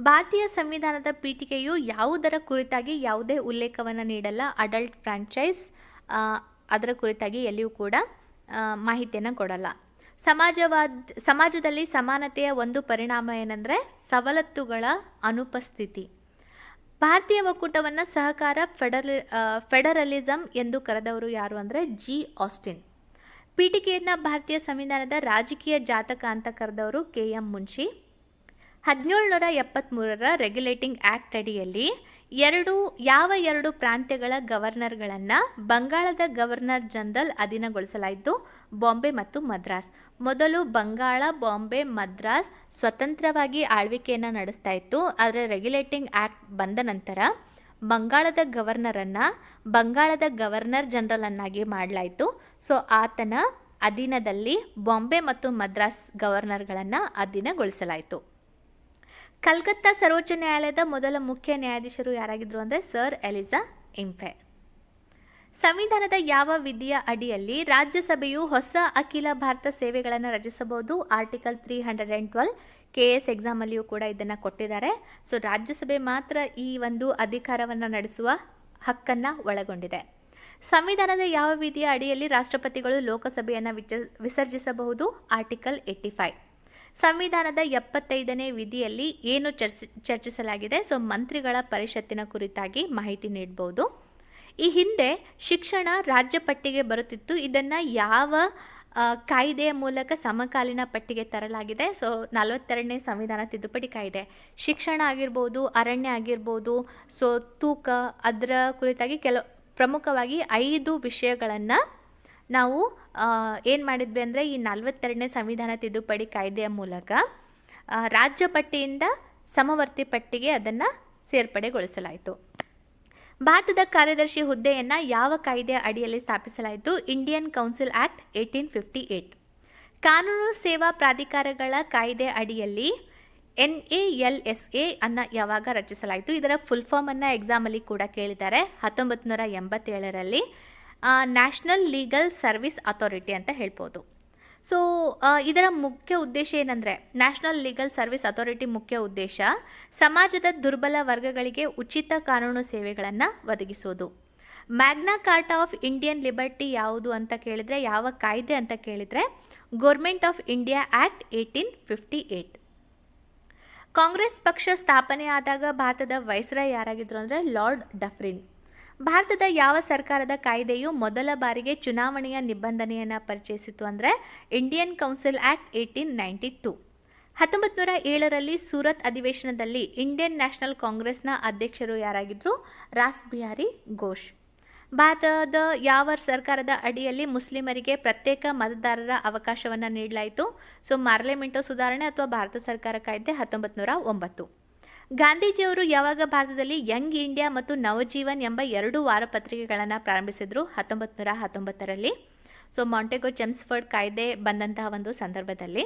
[SPEAKER 1] ಭಾರತೀಯ ಸಂವಿಧಾನದ ಪೀಠಿಕೆಯು ಯಾವುದರ ಕುರಿತಾಗಿ ಯಾವುದೇ ಉಲ್ಲೇಖವನ್ನು ನೀಡಲ್ಲ? ಅಡಲ್ಟ್ ಫ್ರಾಂಚೈಸ್, ಅದರ ಕುರಿತಾಗಿ ಎಲ್ಲಿಯೂ ಕೂಡ ಮಾಹಿತಿಯನ್ನು ಕೊಡಲ್ಲ. ಸಮಾಜದಲ್ಲಿ ಸಮಾನತೆಯ ಒಂದು ಪರಿಣಾಮ ಏನಂದರೆ ಸವಲತ್ತುಗಳ ಅನುಪಸ್ಥಿತಿ. ಭಾರತೀಯ ಒಕ್ಕೂಟವನ್ನು ಸಹಕಾರ ಫೆಡರಲಿಸಮ್ ಎಂದು ಕರೆದವರು ಯಾರು ಅಂದರೆ ಜಿ ಆಸ್ಟಿನ್. ಪೀಠಿಕೆಯನ್ನು ಭಾರತೀಯ ಸಂವಿಧಾನದ ರಾಜಕೀಯ ಜಾತಕ ಅಂತ ಕರೆದವರು KM ಮುನ್ಷಿ. 1773 ರೆಗ್ಯುಲೇಟಿಂಗ್ ಆ್ಯಕ್ಟ್ ಅಡಿಯಲ್ಲಿ ಯಾವ ಎರಡು ಪ್ರಾಂತ್ಯಗಳ ಗವರ್ನರ್ಗಳನ್ನು ಬಂಗಾಳದ ಗವರ್ನರ್ ಜನರಲ್ ಅಧೀನಗೊಳಿಸಲಾಯಿತು? ಬಾಂಬೆ ಮತ್ತು ಮದ್ರಾಸ್. ಮೊದಲು ಬಂಗಾಳ, ಬಾಂಬೆ, ಮದ್ರಾಸ್ ಸ್ವತಂತ್ರವಾಗಿ ಆಳ್ವಿಕೆಯನ್ನು ನಡೆಸ್ತಾ ಇತ್ತು. ಆದರೆ ರೆಗ್ಯುಲೇಟಿಂಗ್ ಆ್ಯಕ್ಟ್ ಬಂದ ನಂತರ ಬಂಗಾಳದ ಗವರ್ನರನ್ನು ಬಂಗಾಳದ ಗವರ್ನರ್ ಜನರಲ್ ಅನ್ನಾಗಿ ಮಾಡಲಾಯಿತು. ಸೊ ಆತನ ಅಧೀನದಲ್ಲಿ ಬಾಂಬೆ ಮತ್ತು ಮದ್ರಾಸ್ ಗವರ್ನರ್ಗಳನ್ನು ಅಧೀನಗೊಳಿಸಲಾಯಿತು. ಕಲ್ಕತ್ತಾ ಸರ್ವೋಚ್ಚ ನ್ಯಾಯಾಲಯದ ಮೊದಲ ಮುಖ್ಯ ನ್ಯಾಯಾಧೀಶರು ಯಾರಾಗಿದ್ದರು ಅಂದರೆ ಸರ್ ಎಲಿಜಾ ಇಂಫೆ. ಸಂವಿಧಾನದ ಯಾವ ವಿಧಿಯ ಅಡಿಯಲ್ಲಿ ರಾಜ್ಯಸಭೆಯು ಹೊಸ ಅಖಿಲ ಭಾರತ ಸೇವೆಗಳನ್ನು ರಚಿಸಬಹುದು? ಆರ್ಟಿಕಲ್ 312. KS ಎಕ್ಸಾಮಲ್ಲಿಯೂ ಕೂಡ ಇದನ್ನು ಕೊಟ್ಟಿದ್ದಾರೆ. ಸೊ ರಾಜ್ಯಸಭೆ ಮಾತ್ರ ಈ ಒಂದು ಅಧಿಕಾರವನ್ನು ನಡೆಸುವ ಹಕ್ಕನ್ನು ಒಳಗೊಂಡಿದೆ. ಸಂವಿಧಾನದ ಯಾವ ವಿಧಿಯ ಅಡಿಯಲ್ಲಿ ರಾಷ್ಟ್ರಪತಿಗಳು ಲೋಕಸಭೆಯನ್ನು ವಿಸರ್ಜಿಸಬಹುದು? ಆರ್ಟಿಕಲ್ 85. ಸಂವಿಧಾನದ 75ನೇ ವಿಧಿಯಲ್ಲಿ ಏನು ಚರ್ಚಿಸಲಾಗಿದೆ? ಸೊ ಮಂತ್ರಿಗಳ ಪರಿಷತ್ತಿನ ಕುರಿತಾಗಿ ಮಾಹಿತಿ ನೀಡಬಹುದು. ಈ ಹಿಂದೆ ಶಿಕ್ಷಣ ರಾಜ್ಯ ಪಟ್ಟಿಗೆ ಬರುತ್ತಿತ್ತು. ಇದನ್ನು ಯಾವ ಕಾಯ್ದೆಯ ಮೂಲಕ ಸಮಕಾಲೀನ ಪಟ್ಟಿಗೆ ತರಲಾಗಿದೆ? ಸೊ 42ನೇ ಸಂವಿಧಾನ ತಿದ್ದುಪಡಿ ಕಾಯ್ದೆ. ಶಿಕ್ಷಣ ಆಗಿರ್ಬೋದು, ಅರಣ್ಯ ಆಗಿರ್ಬೋದು, ಸೊ ತೂಕ, ಅದರ ಕುರಿತಾಗಿ ಪ್ರಮುಖವಾಗಿ 5 ವಿಷಯಗಳನ್ನು ನಾವು ಏನು ಮಾಡಿದ್ವಿ ಅಂದರೆ ಈ 42ನೇ ಸಂವಿಧಾನ ತಿದ್ದುಪಡಿ ಕಾಯ್ದೆಯ ಮೂಲಕ ರಾಜ್ಯ ಪಟ್ಟಿಯಿಂದ ಸಮವರ್ತಿ ಪಟ್ಟಿಗೆ ಅದನ್ನು ಸೇರ್ಪಡೆಗೊಳಿಸಲಾಯಿತು. ಭಾರತದ ಕಾರ್ಯದರ್ಶಿ ಹುದ್ದೆಯನ್ನು ಯಾವ ಕಾಯ್ದೆಯ ಅಡಿಯಲ್ಲಿ ಸ್ಥಾಪಿಸಲಾಯಿತು? Indian council act 1858. ಕಾನೂನು ಸೇವಾ ಪ್ರಾಧಿಕಾರಗಳ ಕಾಯ್ದೆ ಅಡಿಯಲ್ಲಿ NALSA ಅನ್ನು ಯಾವಾಗ ರಚಿಸಲಾಯಿತು? ಇದರ ಫುಲ್ ಫಾರ್ಮನ್ನು ಎಕ್ಸಾಮಲ್ಲಿ ಕೂಡ ಕೇಳಿದ್ದಾರೆ. 1987ರಲ್ಲಿ ನ್ಯಾಷನಲ್ ಲೀಗಲ್ ಸರ್ವಿಸ್ ಅಥಾರಿಟಿ ಅಂತ ಹೇಳ್ಬೋದು. ಸೊ ಇದರ ಮುಖ್ಯ ಉದ್ದೇಶ ಏನಂದರೆ ನ್ಯಾಷನಲ್ ಲೀಗಲ್ ಸರ್ವಿಸ್ ಅಥಾರಿಟಿ ಮುಖ್ಯ ಉದ್ದೇಶ ಸಮಾಜದ ದುರ್ಬಲ ವರ್ಗಗಳಿಗೆ ಉಚಿತ ಕಾನೂನು ಸೇವೆಗಳನ್ನು ಒದಗಿಸೋದು. Magna Carta of Indian liberty ಯಾವುದು ಅಂತ ಕೇಳಿದರೆ, ಯಾವ ಕಾಯ್ದೆ ಅಂತ ಕೇಳಿದರೆ government of India act 1858. Congress ಪಕ್ಷ ಸ್ಥಾಪನೆಯಾದಾಗ ಭಾರತದ ವೈಸ್ರಾಯ್ ಯಾರಾಗಿದ್ದರು ಅಂದರೆ ಲಾರ್ಡ್ ಡಫ್ರಿನ್. ಭಾರತದ ಯಾವ ಸರ್ಕಾರದ ಕಾಯ್ದೆಯು ಮೊದಲ ಬಾರಿಗೆ ಚುನಾವಣೆಯ ನಿಬಂಧನೆಯನ್ನು ಪರಿಚಯಿಸಿತು ಅಂದರೆ ಇಂಡಿಯನ್ ಕೌನ್ಸಿಲ್ ಆ್ಯಕ್ಟ್ 1892. 1907ರಲ್ಲಿ ಸೂರತ್ ಅಧಿವೇಶನದಲ್ಲಿ ಇಂಡಿಯನ್ ನ್ಯಾಷನಲ್ ಕಾಂಗ್ರೆಸ್ನ ಅಧ್ಯಕ್ಷರು ಯಾರಾಗಿದ್ದರು? ರಾಸ್ ಬಿಹಾರಿ ಘೋಷ್. ಭಾರತದ ಯಾವ ಸರ್ಕಾರದ ಅಡಿಯಲ್ಲಿ ಮುಸ್ಲಿಮರಿಗೆ ಪ್ರತ್ಯೇಕ ಮತದಾರರ ಅವಕಾಶವನ್ನು ನೀಡಲಾಯಿತು? ಸೊ ಮಾರ್ಲೆಮೆಂಟೋ ಸುಧಾರಣೆ ಅಥವಾ ಭಾರತ ಸರ್ಕಾರ ಕಾಯ್ದೆ 1909. ಗಾಂಧೀಜಿಯವರು ಯಾವಾಗ ಭಾರತದಲ್ಲಿ ಯಂಗ್ ಇಂಡಿಯಾ ಮತ್ತು ನವಜೀವನ್ ಎಂಬ 2 ವಾರಪತ್ರಿಕೆಗಳನ್ನು ಪ್ರಾರಂಭಿಸಿದರು? 1919ರಲ್ಲಿ. ಸೊ ಮಾಂಟೆಗೋ ಚೆಮ್ಸ್ಫರ್ಡ್ ಕಾಯ್ದೆ ಬಂದಂತಹ ಒಂದು ಸಂದರ್ಭದಲ್ಲಿ.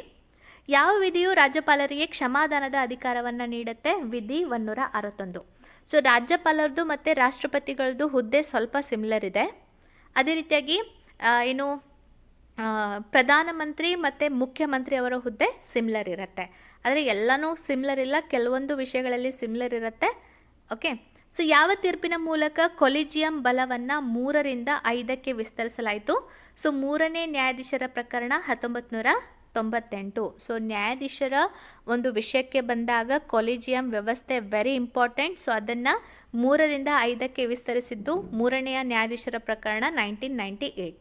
[SPEAKER 1] ಯಾವ ವಿಧಿಯು ರಾಜ್ಯಪಾಲರಿಗೆ ಕ್ಷಮಾದಾನದ ಅಧಿಕಾರವನ್ನು ನೀಡುತ್ತೆ? ವಿಧಿ 161. ಸೊ ರಾಜ್ಯಪಾಲರದು ಮತ್ತು ರಾಷ್ಟ್ರಪತಿಗಳದ್ದು ಹುದ್ದೆ ಸ್ವಲ್ಪ ಸಿಮಿಲರ್ ಇದೆ. ಅದೇ ರೀತಿಯಾಗಿ ಪ್ರಧಾನಮಂತ್ರಿ ಮತ್ತು ಮುಖ್ಯಮಂತ್ರಿ ಅವರ ಹುದ್ದೆ ಸಿಮಿಲರ್ ಇರುತ್ತೆ. ಆದರೆ ಎಲ್ಲನೂ ಸಿಮಿಲರ್ ಇಲ್ಲ, ಕೆಲವೊಂದು ವಿಷಯಗಳಲ್ಲಿ ಸಿಮಿಲರ್ ಇರುತ್ತೆ. ಓಕೆ. ಸೊ ಯಾವ ತೀರ್ಪಿನ ಮೂಲಕ ಕೊಲಿಜಿಯಂ ಬಲವನ್ನು 3ರಿಂದ 5ಕ್ಕೆ ವಿಸ್ತರಿಸಲಾಯಿತು? ಸೊ 3ನೇ ನ್ಯಾಯಾಧೀಶರ ಪ್ರಕರಣ 1998. ಸೊ ನ್ಯಾಯಾಧೀಶರ ಒಂದು ವಿಷಯಕ್ಕೆ ಬಂದಾಗ ಕೊಲಿಜಿಯಂ ವ್ಯವಸ್ಥೆ ವೆರಿ ಇಂಪಾರ್ಟೆಂಟ್. ಸೊ ಅದನ್ನು 3ರಿಂದ 5ಕ್ಕೆ ವಿಸ್ತರಿಸಿದ್ದು 3ನೇ ನ್ಯಾಯಾಧೀಶರ ಪ್ರಕರಣ 1998.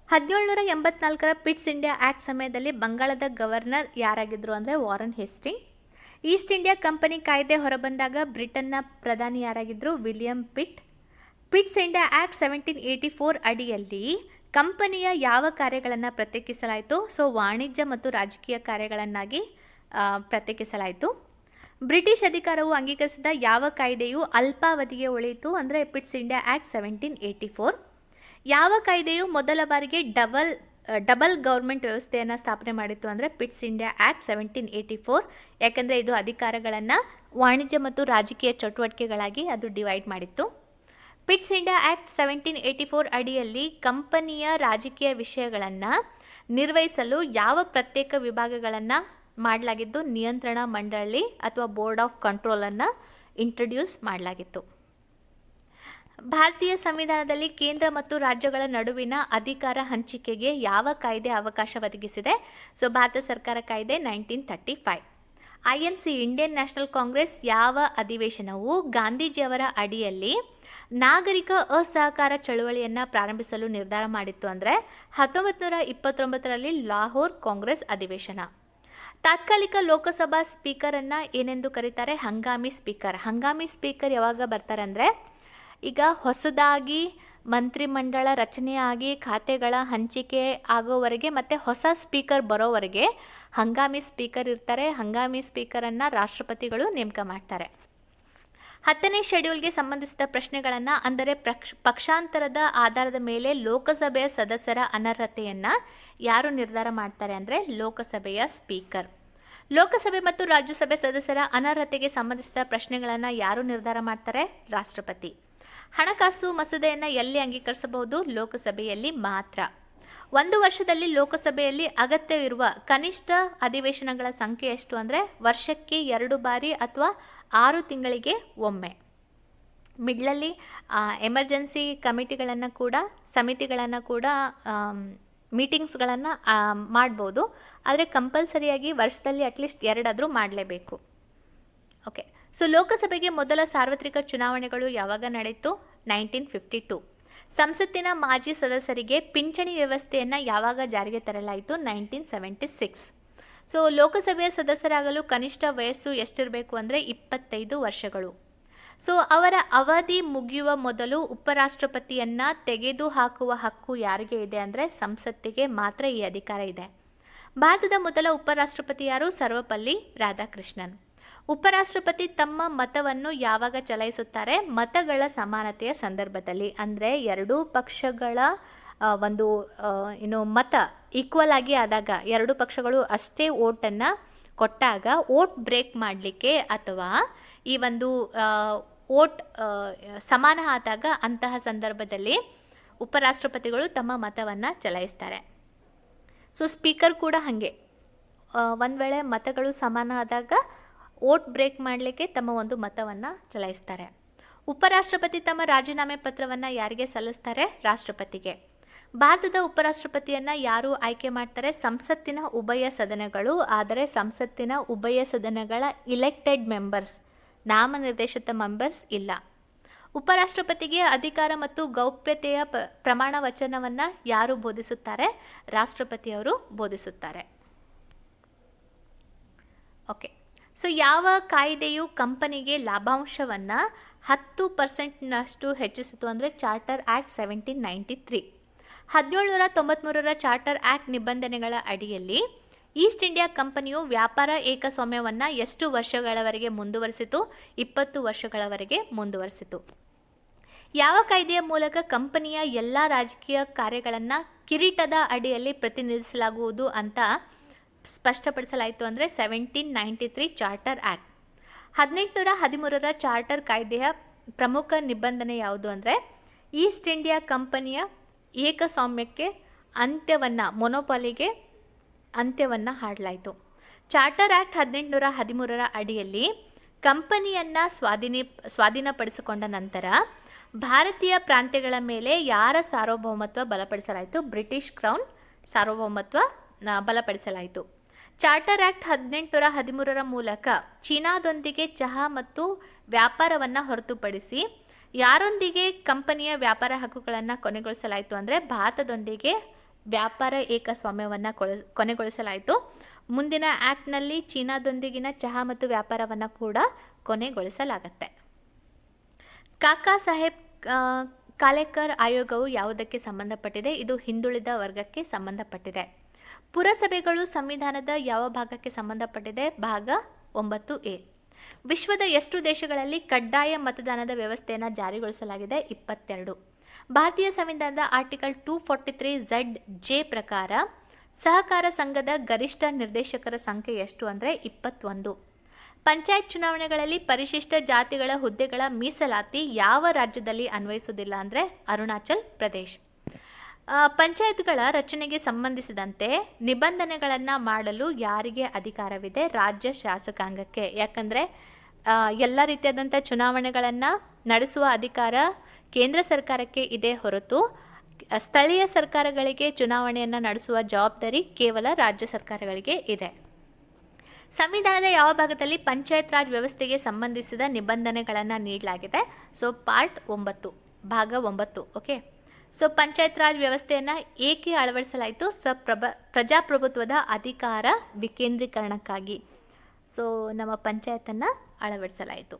[SPEAKER 1] 1784ರ ಪಿಟ್ಸ್ ಇಂಡಿಯಾ ಆ್ಯಕ್ಟ್ ಸಮಯದಲ್ಲಿ ಬಂಗಾಳದ ಗವರ್ನರ್ ಯಾರಾಗಿದ್ದರು ಅಂದರೆ Warren Hasting. East India company ಕಾಯ್ದೆ ಹೊರಬಂದಾಗ ಬ್ರಿಟನ್ನ ಪ್ರಧಾನಿ ಯಾರಾಗಿದ್ದರು? William Pitt. Pitt's India act 1784 ಅಡಿಯಲ್ಲಿ ಕಂಪನಿಯ ಯಾವ ಕಾರ್ಯಗಳನ್ನು ಪ್ರತ್ಯೇಕಿಸಲಾಯಿತು? ಸೊ ವಾಣಿಜ್ಯ ಮತ್ತು ರಾಜಕೀಯ ಕಾರ್ಯಗಳನ್ನಾಗಿ ಪ್ರತ್ಯೇಕಿಸಲಾಯಿತು. ಬ್ರಿಟಿಷ್ ಅಧಿಕಾರವು ಅಂಗೀಕರಿಸಿದ ಯಾವ ಕಾಯ್ದೆಯು ಅಲ್ಪಾವಧಿಗೆ ಉಳಿಯಿತು ಅಂದರೆ ಪಿಟ್ಸ್ ಇಂಡಿಯಾ ಆ್ಯಕ್ಟ್ 1784. ಯಾವ ಕಾಯ್ದೆಯು ಮೊದಲ ಬಾರಿಗೆ ಡಬಲ್ ಗೌರ್ಮೆಂಟ್ ವ್ಯವಸ್ಥೆಯನ್ನು ಸ್ಥಾಪನೆ ಮಾಡಿತ್ತು ಅಂದರೆ ಪಿಟ್ಸ್ ಇಂಡಿಯಾ ಆ್ಯಕ್ಟ್ 1784. ಯಾಕಂದರೆ ಇದು ಅಧಿಕಾರಗಳನ್ನು ವಾಣಿಜ್ಯ ಮತ್ತು ರಾಜಕೀಯ ಚಟುವಟಿಕೆಗಳಾಗಿ ಅದು ಡಿವೈಡ್ ಮಾಡಿತ್ತು. ಪಿಟ್ಸ್ ಇಂಡಿಯಾ ಆ್ಯಕ್ಟ್ 1784 ಅಡಿಯಲ್ಲಿ ಕಂಪನಿಯ ರಾಜಕೀಯ ವಿಷಯಗಳನ್ನು ನಿರ್ವಹಿಸಲು ಯಾವ ಪ್ರತ್ಯೇಕ ವಿಭಾಗಗಳನ್ನು ಮಾಡಲಾಗಿದ್ದು? ನಿಯಂತ್ರಣ ಮಂಡಳಿ ಅಥವಾ ಬೋರ್ಡ್ ಆಫ್ ಕಂಟ್ರೋಲನ್ನು ಇಂಟ್ರೊಡ್ಯೂಸ್ ಮಾಡಲಾಗಿತ್ತು. ಭಾರತೀಯ ಸಂವಿಧಾನದಲ್ಲಿ ಕೇಂದ್ರ ಮತ್ತು ರಾಜ್ಯಗಳ ನಡುವಿನ ಅಧಿಕಾರ ಹಂಚಿಕೆಗೆ ಯಾವ ಕಾಯ್ದೆ ಅವಕಾಶ ಒದಗಿಸಿದೆ? ಸೊ ಭಾರತ ಸರ್ಕಾರ ಕಾಯ್ದೆ 1935. INC ಇಂಡಿಯನ್ ನ್ಯಾಷನಲ್ ಕಾಂಗ್ರೆಸ್ ಯಾವ ಅಧಿವೇಶನವು ಗಾಂಧೀಜಿಯವರ ಅಡಿಯಲ್ಲಿ ನಾಗರಿಕ ಅಸಹಕಾರ ಚಳುವಳಿಯನ್ನು ಪ್ರಾರಂಭಿಸಲು ನಿರ್ಧಾರ ಮಾಡಿತ್ತು ಅಂದರೆ 1929ರಲ್ಲಿ ಲಾಹೋರ್ ಕಾಂಗ್ರೆಸ್ ಅಧಿವೇಶನ. ತಾತ್ಕಾಲಿಕ ಲೋಕಸಭಾ ಸ್ಪೀಕರನ್ನು ಏನೆಂದು ಕರೀತಾರೆ? ಹಂಗಾಮಿ ಸ್ಪೀಕರ್. ಹಂಗಾಮಿ ಸ್ಪೀಕರ್ ಯಾವಾಗ ಬರ್ತಾರೆ ಅಂದರೆ ಈಗ ಹೊಸದಾಗಿ ಮಂತ್ರಿಮಂಡಲ ರಚನೆಯಾಗಿ ಖಾತೆಗಳ ಹಂಚಿಕೆ ಆಗೋವರೆಗೆ ಮತ್ತು ಹೊಸ ಸ್ಪೀಕರ್ ಬರೋವರೆಗೆ ಹಂಗಾಮಿ ಸ್ಪೀಕರ್ ಇರ್ತಾರೆ. ಹಂಗಾಮಿ ಸ್ಪೀಕರನ್ನು ರಾಷ್ಟ್ರಪತಿಗಳು ನೇಮಕ ಮಾಡ್ತಾರೆ. 10ನೇ ಶೆಡ್ಯೂಲ್ಗೆ ಸಂಬಂಧಿಸಿದ ಪ್ರಶ್ನೆಗಳನ್ನು ಅಂದರೆ ಪಕ್ಷಾಂತರದ ಆಧಾರದ ಮೇಲೆ ಲೋಕಸಭೆಯ ಸದಸ್ಯರ ಅನರ್ಹತೆಯನ್ನು ಯಾರು ನಿರ್ಧಾರ ಮಾಡ್ತಾರೆ ಅಂದರೆ ಲೋಕಸಭೆಯ ಸ್ಪೀಕರ್. ಲೋಕಸಭೆ ಮತ್ತು ರಾಜ್ಯಸಭೆ ಸದಸ್ಯರ ಅನರ್ಹತೆಗೆ ಸಂಬಂಧಿಸಿದ ಪ್ರಶ್ನೆಗಳನ್ನು ಯಾರು ನಿರ್ಧಾರ ಮಾಡ್ತಾರೆ? ರಾಷ್ಟ್ರಪತಿ. ಹಣಕಾಸು ಮಸೂದೆಯನ್ನು ಎಲ್ಲಿ ಅಂಗೀಕರಿಸಬಹುದು? ಲೋಕಸಭೆಯಲ್ಲಿ ಮಾತ್ರ. ಒಂದು ವರ್ಷದಲ್ಲಿ ಲೋಕಸಭೆಯಲ್ಲಿ ಅಗತ್ಯವಿರುವ ಕನಿಷ್ಠ ಅಧಿವೇಶನಗಳ ಸಂಖ್ಯೆ ಎಷ್ಟು ಅಂದರೆ ವರ್ಷಕ್ಕೆ 2 ಬಾರಿ ಅಥವಾ 6 ತಿಂಗಳಿಗೆ ಒಮ್ಮೆ. ಮಿಡ್ಲಲ್ಲಿ ಎಮರ್ಜೆನ್ಸಿ ಕಮಿಟಿಗಳನ್ನು ಕೂಡ ಸಮಿತಿಗಳನ್ನು ಕೂಡ ಮೀಟಿಂಗ್ಸ್ಗಳನ್ನು ಮಾಡ್ಬೋದು. ಆದರೆ ಕಂಪಲ್ಸರಿಯಾಗಿ ವರ್ಷದಲ್ಲಿ ಅಟ್ಲೀಸ್ಟ್ 2 ಆದರೂ ಮಾಡಲೇಬೇಕು. ಓಕೆ. ಸೊ ಲೋಕಸಭೆಗೆ ಮೊದಲ ಸಾರ್ವತ್ರಿಕ ಚುನಾವಣೆಗಳು ಯಾವಾಗ ನಡೆಯಿತು? 1952. ಸಂಸತ್ತಿನ ಮಾಜಿ ಸದಸ್ಯರಿಗೆ ಪಿಂಚಣಿ ವ್ಯವಸ್ಥೆಯನ್ನು ಯಾವಾಗ ಜಾರಿಗೆ ತರಲಾಯಿತು? 1976. ಸೊ ಲೋಕಸಭೆಯ ಸದಸ್ಯರಾಗಲು ಕನಿಷ್ಠ ವಯಸ್ಸು ಎಷ್ಟಿರಬೇಕು ಅಂದರೆ 25 ವರ್ಷಗಳು. ಸೊ ಅವರ ಅವಧಿ ಮುಗಿಯುವ ಮೊದಲು ಉಪರಾಷ್ಟ್ರಪತಿಯನ್ನು ತೆಗೆದುಹಾಕುವ ಹಕ್ಕು ಯಾರಿಗೆ ಇದೆ ಅಂದರೆ ಸಂಸತ್ತಿಗೆ ಮಾತ್ರ ಈ ಅಧಿಕಾರ ಇದೆ. ಭಾರತದ ಮೊದಲ ಉಪರಾಷ್ಟ್ರಪತಿ ಯಾರು? ಸರ್ವಪಲ್ಲಿ ರಾಧಾಕೃಷ್ಣನ್. ಉಪರಾಷ್ಟ್ರಪತಿ ತಮ್ಮ ಮತವನ್ನು ಯಾವಾಗ ಚಲಾಯಿಸುತ್ತಾರೆ? ಮತಗಳ ಸಮಾನತೆಯ ಸಂದರ್ಭದಲ್ಲಿ. ಅಂದರೆ ಎರಡೂ ಪಕ್ಷಗಳ ಒಂದು ಮತ ಈಕ್ವಲ್ ಆಗಿ ಆದಾಗ, ಎರಡು ಪಕ್ಷಗಳು ಅಷ್ಟೇ ಓಟನ್ನು ಕೊಟ್ಟಾಗ ಓಟ್ ಬ್ರೇಕ್ ಮಾಡಲಿಕ್ಕೆ ಅಥವಾ ಈ ಒಂದು ಓಟ್ ಸಮಾನ ಆದಾಗ ಅಂತಹ ಸಂದರ್ಭದಲ್ಲಿ ಉಪರಾಷ್ಟ್ರಪತಿಗಳು ತಮ್ಮ ಮತವನ್ನು ಚಲಾಯಿಸ್ತಾರೆ. ಸೊ ಸ್ಪೀಕರ್ ಕೂಡ ಹಾಗೆ ಒಂದು ವೇಳೆ ಮತಗಳು ಸಮಾನ ಆದಾಗ ಓಟ್ ಬ್ರೇಕ್ ಮಾಡಲಿಕ್ಕೆ ತಮ್ಮ ಒಂದು ಮತವನ್ನು ಚಲಾಯಿಸ್ತಾರೆ. ಉಪರಾಷ್ಟ್ರಪತಿ ತಮ್ಮ ರಾಜೀನಾಮೆ ಪತ್ರವನ್ನು ಯಾರಿಗೆ ಸಲ್ಲಿಸ್ತಾರೆ? ರಾಷ್ಟ್ರಪತಿಗೆ. ಭಾರತದ ಉಪರಾಷ್ಟ್ರಪತಿಯನ್ನು ಯಾರು ಆಯ್ಕೆ ಮಾಡ್ತಾರೆ? ಸಂಸತ್ತಿನ ಉಭಯ ಸದನಗಳು. ಆದರೆ ಸಂಸತ್ತಿನ ಉಭಯ ಸದನಗಳ ಇಲೆಕ್ಟೆಡ್ ಮೆಂಬರ್ಸ್, ನಾಮನಿರ್ದೇಶಿತ ಮೆಂಬರ್ಸ್ ಇಲ್ಲ. ಉಪರಾಷ್ಟ್ರಪತಿಗೆ ಅಧಿಕಾರ ಮತ್ತು ಗೌಪ್ಯತೆಯ ಪ್ರಮಾಣ ವಚನವನ್ನು ಯಾರು ಬೋಧಿಸುತ್ತಾರೆ? ರಾಷ್ಟ್ರಪತಿಯವರು ಬೋಧಿಸುತ್ತಾರೆ. ಓಕೆ. ಸೊ ಯಾವ ಕಾಯ್ದೆಯು ಕಂಪನಿಗೆ ಲಾಭಾಂಶವನ್ನು 10% ಹೆಚ್ಚಿಸಿತು ಅಂದರೆ ಚಾರ್ಟರ್ ಆ್ಯಕ್ಟ್ 1793. 1793ರ ಚಾರ್ಟರ್ ಆ್ಯಕ್ಟ್ ನಿಬಂಧನೆಗಳ ಅಡಿಯಲ್ಲಿ ಈಸ್ಟ್ ಇಂಡಿಯಾ ಕಂಪನಿಯು ವ್ಯಾಪಾರ ಏಕಸ್ವಾಮ್ಯವನ್ನು ಎಷ್ಟು ವರ್ಷಗಳವರೆಗೆ ಮುಂದುವರಿಸಿತು? 20 ವರ್ಷಗಳವರೆಗೆ ಮುಂದುವರಿಸಿತು. ಯಾವ ಕಾಯ್ದೆಯ ಮೂಲಕ ಕಂಪನಿಯ ಎಲ್ಲ ರಾಜಕೀಯ ಕಾರ್ಯಗಳನ್ನು ಕಿರೀಟದ ಅಡಿಯಲ್ಲಿ ಪ್ರತಿನಿಧಿಸಲಾಗುವುದು ಅಂತ ಸ್ಪಷ್ಟಪಡಿಸಲಾಯಿತು ಅಂದರೆ 1793 ಚಾರ್ಟರ್ ಆ್ಯಕ್ಟ್. 1813ರ ಚಾರ್ಟರ್ ಕಾಯ್ದೆಯ ಪ್ರಮುಖ ನಿಬಂಧನೆ ಯಾವುದು ಅಂದರೆ ಈಸ್ಟ್ ಇಂಡಿಯಾ ಕಂಪನಿಯ ಏಕಸ್ವಾಮ್ಯಕ್ಕೆ ಅಂತ್ಯವನ್ನು, ಮೊನೋಪಾಲಿಗೆ ಅಂತ್ಯವನ್ನು ಹಾಡಲಾಯಿತು. ಚಾರ್ಟರ್ ಆ್ಯಕ್ಟ್ 1813ರ ಅಡಿಯಲ್ಲಿ ಕಂಪನಿಯನ್ನು ಸ್ವಾಧೀನಪಡಿಸಿಕೊಂಡ ನಂತರ ಭಾರತೀಯ ಪ್ರಾಂತ್ಯಗಳ ಮೇಲೆ ಯಾರ ಸಾರ್ವಭೌಮತ್ವ ಬಲಪಡಿಸಲಾಯಿತು? ಬ್ರಿಟಿಷ್ ಕ್ರೌನ್ ಸಾರ್ವಭೌಮತ್ವ ಬಲಪಡಿಸಲಾಯಿತು. ಚಾರ್ಟರ್ ಆ್ಯಕ್ಟ್ 1813ರ ಮೂಲಕ ಚೀನಾದೊಂದಿಗೆ ಚಹಾ ಮತ್ತು ವ್ಯಾಪಾರವನ್ನು ಹೊರತುಪಡಿಸಿ ಯಾರೊಂದಿಗೆ ಕಂಪನಿಯ ವ್ಯಾಪಾರ ಹಕ್ಕುಗಳನ್ನು ಕೊನೆಗೊಳಿಸಲಾಯಿತು ಅಂದರೆ ಭಾರತದೊಂದಿಗೆ ವ್ಯಾಪಾರ ಏಕಸ್ವಾಮ್ಯವನ್ನು ಕೊನೆಗೊಳಿಸಲಾಯಿತು. ಮುಂದಿನ ಆ್ಯಕ್ಟ್ನಲ್ಲಿ ಚೀನಾದೊಂದಿಗಿನ ಚಹಾ ಮತ್ತು ವ್ಯಾಪಾರವನ್ನು ಕೂಡ ಕೊನೆಗೊಳಿಸಲಾಗುತ್ತೆ. ಕಾಕಾ ಸಾಹೇಬ್ ಕಾಲೇಕರ್ ಆಯೋಗವು ಯಾವುದಕ್ಕೆ ಸಂಬಂಧಪಟ್ಟಿದೆ? ಇದು ಹಿಂದುಳಿದ ವರ್ಗಕ್ಕೆ ಸಂಬಂಧಪಟ್ಟಿದೆ. ಪುರಸಭೆಗಳು ಸಂವಿಧಾನದ ಯಾವ ಭಾಗಕ್ಕೆ ಸಂಬಂಧಪಟ್ಟಿದೆ? ಭಾಗ 9A. ವಿಶ್ವದ ಎಷ್ಟು ದೇಶಗಳಲ್ಲಿ ಕಡ್ಡಾಯ ಮತದಾನದ ವ್ಯವಸ್ಥೆಯನ್ನು ಜಾರಿಗೊಳಿಸಲಾಗಿದೆ? 22. ಭಾರತೀಯ ಸಂವಿಧಾನದ ಆರ್ಟಿಕಲ್ 243(z)(j) ಪ್ರಕಾರ ಸಹಕಾರ ಸಂಘದ ಗರಿಷ್ಠ ನಿರ್ದೇಶಕರ ಸಂಖ್ಯೆ ಎಷ್ಟು ಅಂದರೆ 21. ಪಂಚಾಯತ್ ಚುನಾವಣೆಗಳಲ್ಲಿ ಪರಿಶಿಷ್ಟ ಜಾತಿಗಳ ಹುದ್ದೆಗಳ ಮೀಸಲಾತಿ ಯಾವ ರಾಜ್ಯದಲ್ಲಿ ಅನ್ವಯಿಸುವುದಿಲ್ಲ ಅಂದರೆ ಅರುಣಾಚಲ್ ಪ್ರದೇಶ್. ಪಂಚಾಯತ್ಗಳ ರಚನೆಗೆ ಸಂಬಂಧಿಸಿದಂತೆ ನಿಬಂಧನೆಗಳನ್ನು ಮಾಡಲು ಯಾರಿಗೆ ಅಧಿಕಾರವಿದೆ? ರಾಜ್ಯ ಶಾಸಕಾಂಗಕ್ಕೆ. ಯಾಕಂದರೆ ಎಲ್ಲ ರೀತಿಯಾದಂಥ ಚುನಾವಣೆಗಳನ್ನು ನಡೆಸುವ ಅಧಿಕಾರ ಕೇಂದ್ರ ಸರ್ಕಾರಕ್ಕೆ ಇದೆ ಹೊರತು ಸ್ಥಳೀಯ ಸರ್ಕಾರಗಳಿಗೆ ಚುನಾವಣೆಯನ್ನು ನಡೆಸುವ ಜವಾಬ್ದಾರಿ ಕೇವಲ ರಾಜ್ಯ ಸರ್ಕಾರಗಳಿಗೆ ಇದೆ. ಸಂವಿಧಾನದ ಯಾವ ಭಾಗದಲ್ಲಿ ಪಂಚಾಯತ್ ರಾಜ್ ವ್ಯವಸ್ಥೆಗೆ ಸಂಬಂಧಿಸಿದ ನಿಬಂಧನೆಗಳನ್ನು ನೀಡಲಾಗಿದೆ? ಸೊ ಪಾರ್ಟ್ 9, ಭಾಗ 9. ಓಕೆ, ಸೊ ಪಂಚಾಯತ್ ರಾಜ್ ವ್ಯವಸ್ಥೆಯನ್ನು ಏಕೆ ಅಳವಡಿಸಲಾಯಿತು? ಪ್ರಜಾಪ್ರಭುತ್ವದ ಅಧಿಕಾರ ವಿಕೇಂದ್ರೀಕರಣಕ್ಕಾಗಿ ಸೊ ನಮ್ಮ ಪಂಚಾಯತನ್ನು ಅಳವಡಿಸಲಾಯಿತು.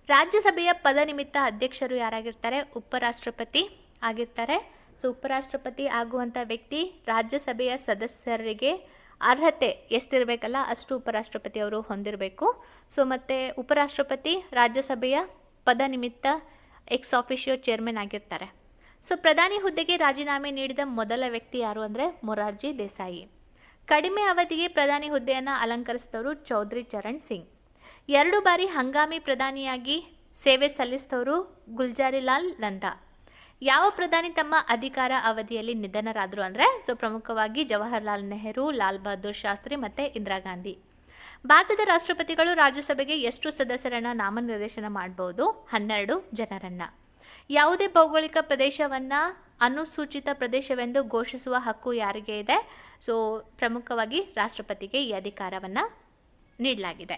[SPEAKER 1] ರಾಜ್ಯಸಭೆಯ ಪದನಿಮಿತ್ತ ಅಧ್ಯಕ್ಷರು ಯಾರಾಗಿರ್ತಾರೆ? ಉಪರಾಷ್ಟ್ರಪತಿ ಆಗಿರ್ತಾರೆ. ಸೊ ಉಪರಾಷ್ಟ್ರಪತಿ ಆಗುವಂಥ ವ್ಯಕ್ತಿ ರಾಜ್ಯಸಭೆಯ ಸದಸ್ಯರಿಗೆ ಅರ್ಹತೆ ಎಷ್ಟಿರಬೇಕಲ್ಲ ಅಷ್ಟು ಉಪರಾಷ್ಟ್ರಪತಿ ಅವರು ಹೊಂದಿರಬೇಕು. ಸೊ ಮತ್ತು ಉಪರಾಷ್ಟ್ರಪತಿ ರಾಜ್ಯಸಭೆಯ ಪದನಿಮಿತ್ತ ಎಕ್ಸ್ ಆಫಿಷಿಯೋ ಚೇರ್ಮನ್ ಆಗಿರ್ತಾರೆ. ಸೊ ಪ್ರಧಾನಿ ಹುದ್ದೆಗೆ ರಾಜೀನಾಮೆ ನೀಡಿದ ಮೊದಲ ವ್ಯಕ್ತಿ ಯಾರು ಅಂದರೆ ಮೊರಾರ್ಜಿ ದೇಸಾಯಿ. ಕಡಿಮೆ ಅವಧಿಗೆ ಪ್ರಧಾನಿ ಹುದ್ದೆಯನ್ನು ಅಲಂಕರಿಸಿದವರು ಚೌಧರಿ ಚರಣ್ ಸಿಂಗ್. 2 ಬಾರಿ ಹಂಗಾಮಿ ಪ್ರಧಾನಿಯಾಗಿ ಸೇವೆ ಸಲ್ಲಿಸಿದವರು ಗುಲ್ಜಾರಿಲಾಲ್ ನಂದಾ. ಯಾವ ಪ್ರಧಾನಿ ತಮ್ಮ ಅಧಿಕಾರ ಅವಧಿಯಲ್ಲಿ ನಿಧನರಾದರು ಅಂದರೆ ಸೊ ಪ್ರಮುಖವಾಗಿ ಜವಾಹರ್ಲಾಲ್ ನೆಹರು, ಲಾಲ್ ಬಹದ್ದೂರ್ ಶಾಸ್ತ್ರಿ ಮತ್ತು ಇಂದಿರಾ ಗಾಂಧಿ. ಭಾರತದ ರಾಷ್ಟ್ರಪತಿಗಳು ರಾಜ್ಯಸಭೆಗೆ ಎಷ್ಟು ಸದಸ್ಯರನ್ನು ನಾಮನಿರ್ದೇಶನ ಮಾಡಬಹುದು? 12 ಜನರನ್ನು. ಯಾವುದೇ ಭೌಗೋಳಿಕ ಪ್ರದೇಶವನ್ನು ಅನುಸೂಚಿತ ಪ್ರದೇಶವೆಂದು ಘೋಷಿಸುವ ಹಕ್ಕು ಯಾರಿಗೆ ಇದೆ? ಸೊ ಪ್ರಮುಖವಾಗಿ ರಾಷ್ಟ್ರಪತಿಗೆ ಈ ಅಧಿಕಾರವನ್ನು ನೀಡಲಾಗಿದೆ.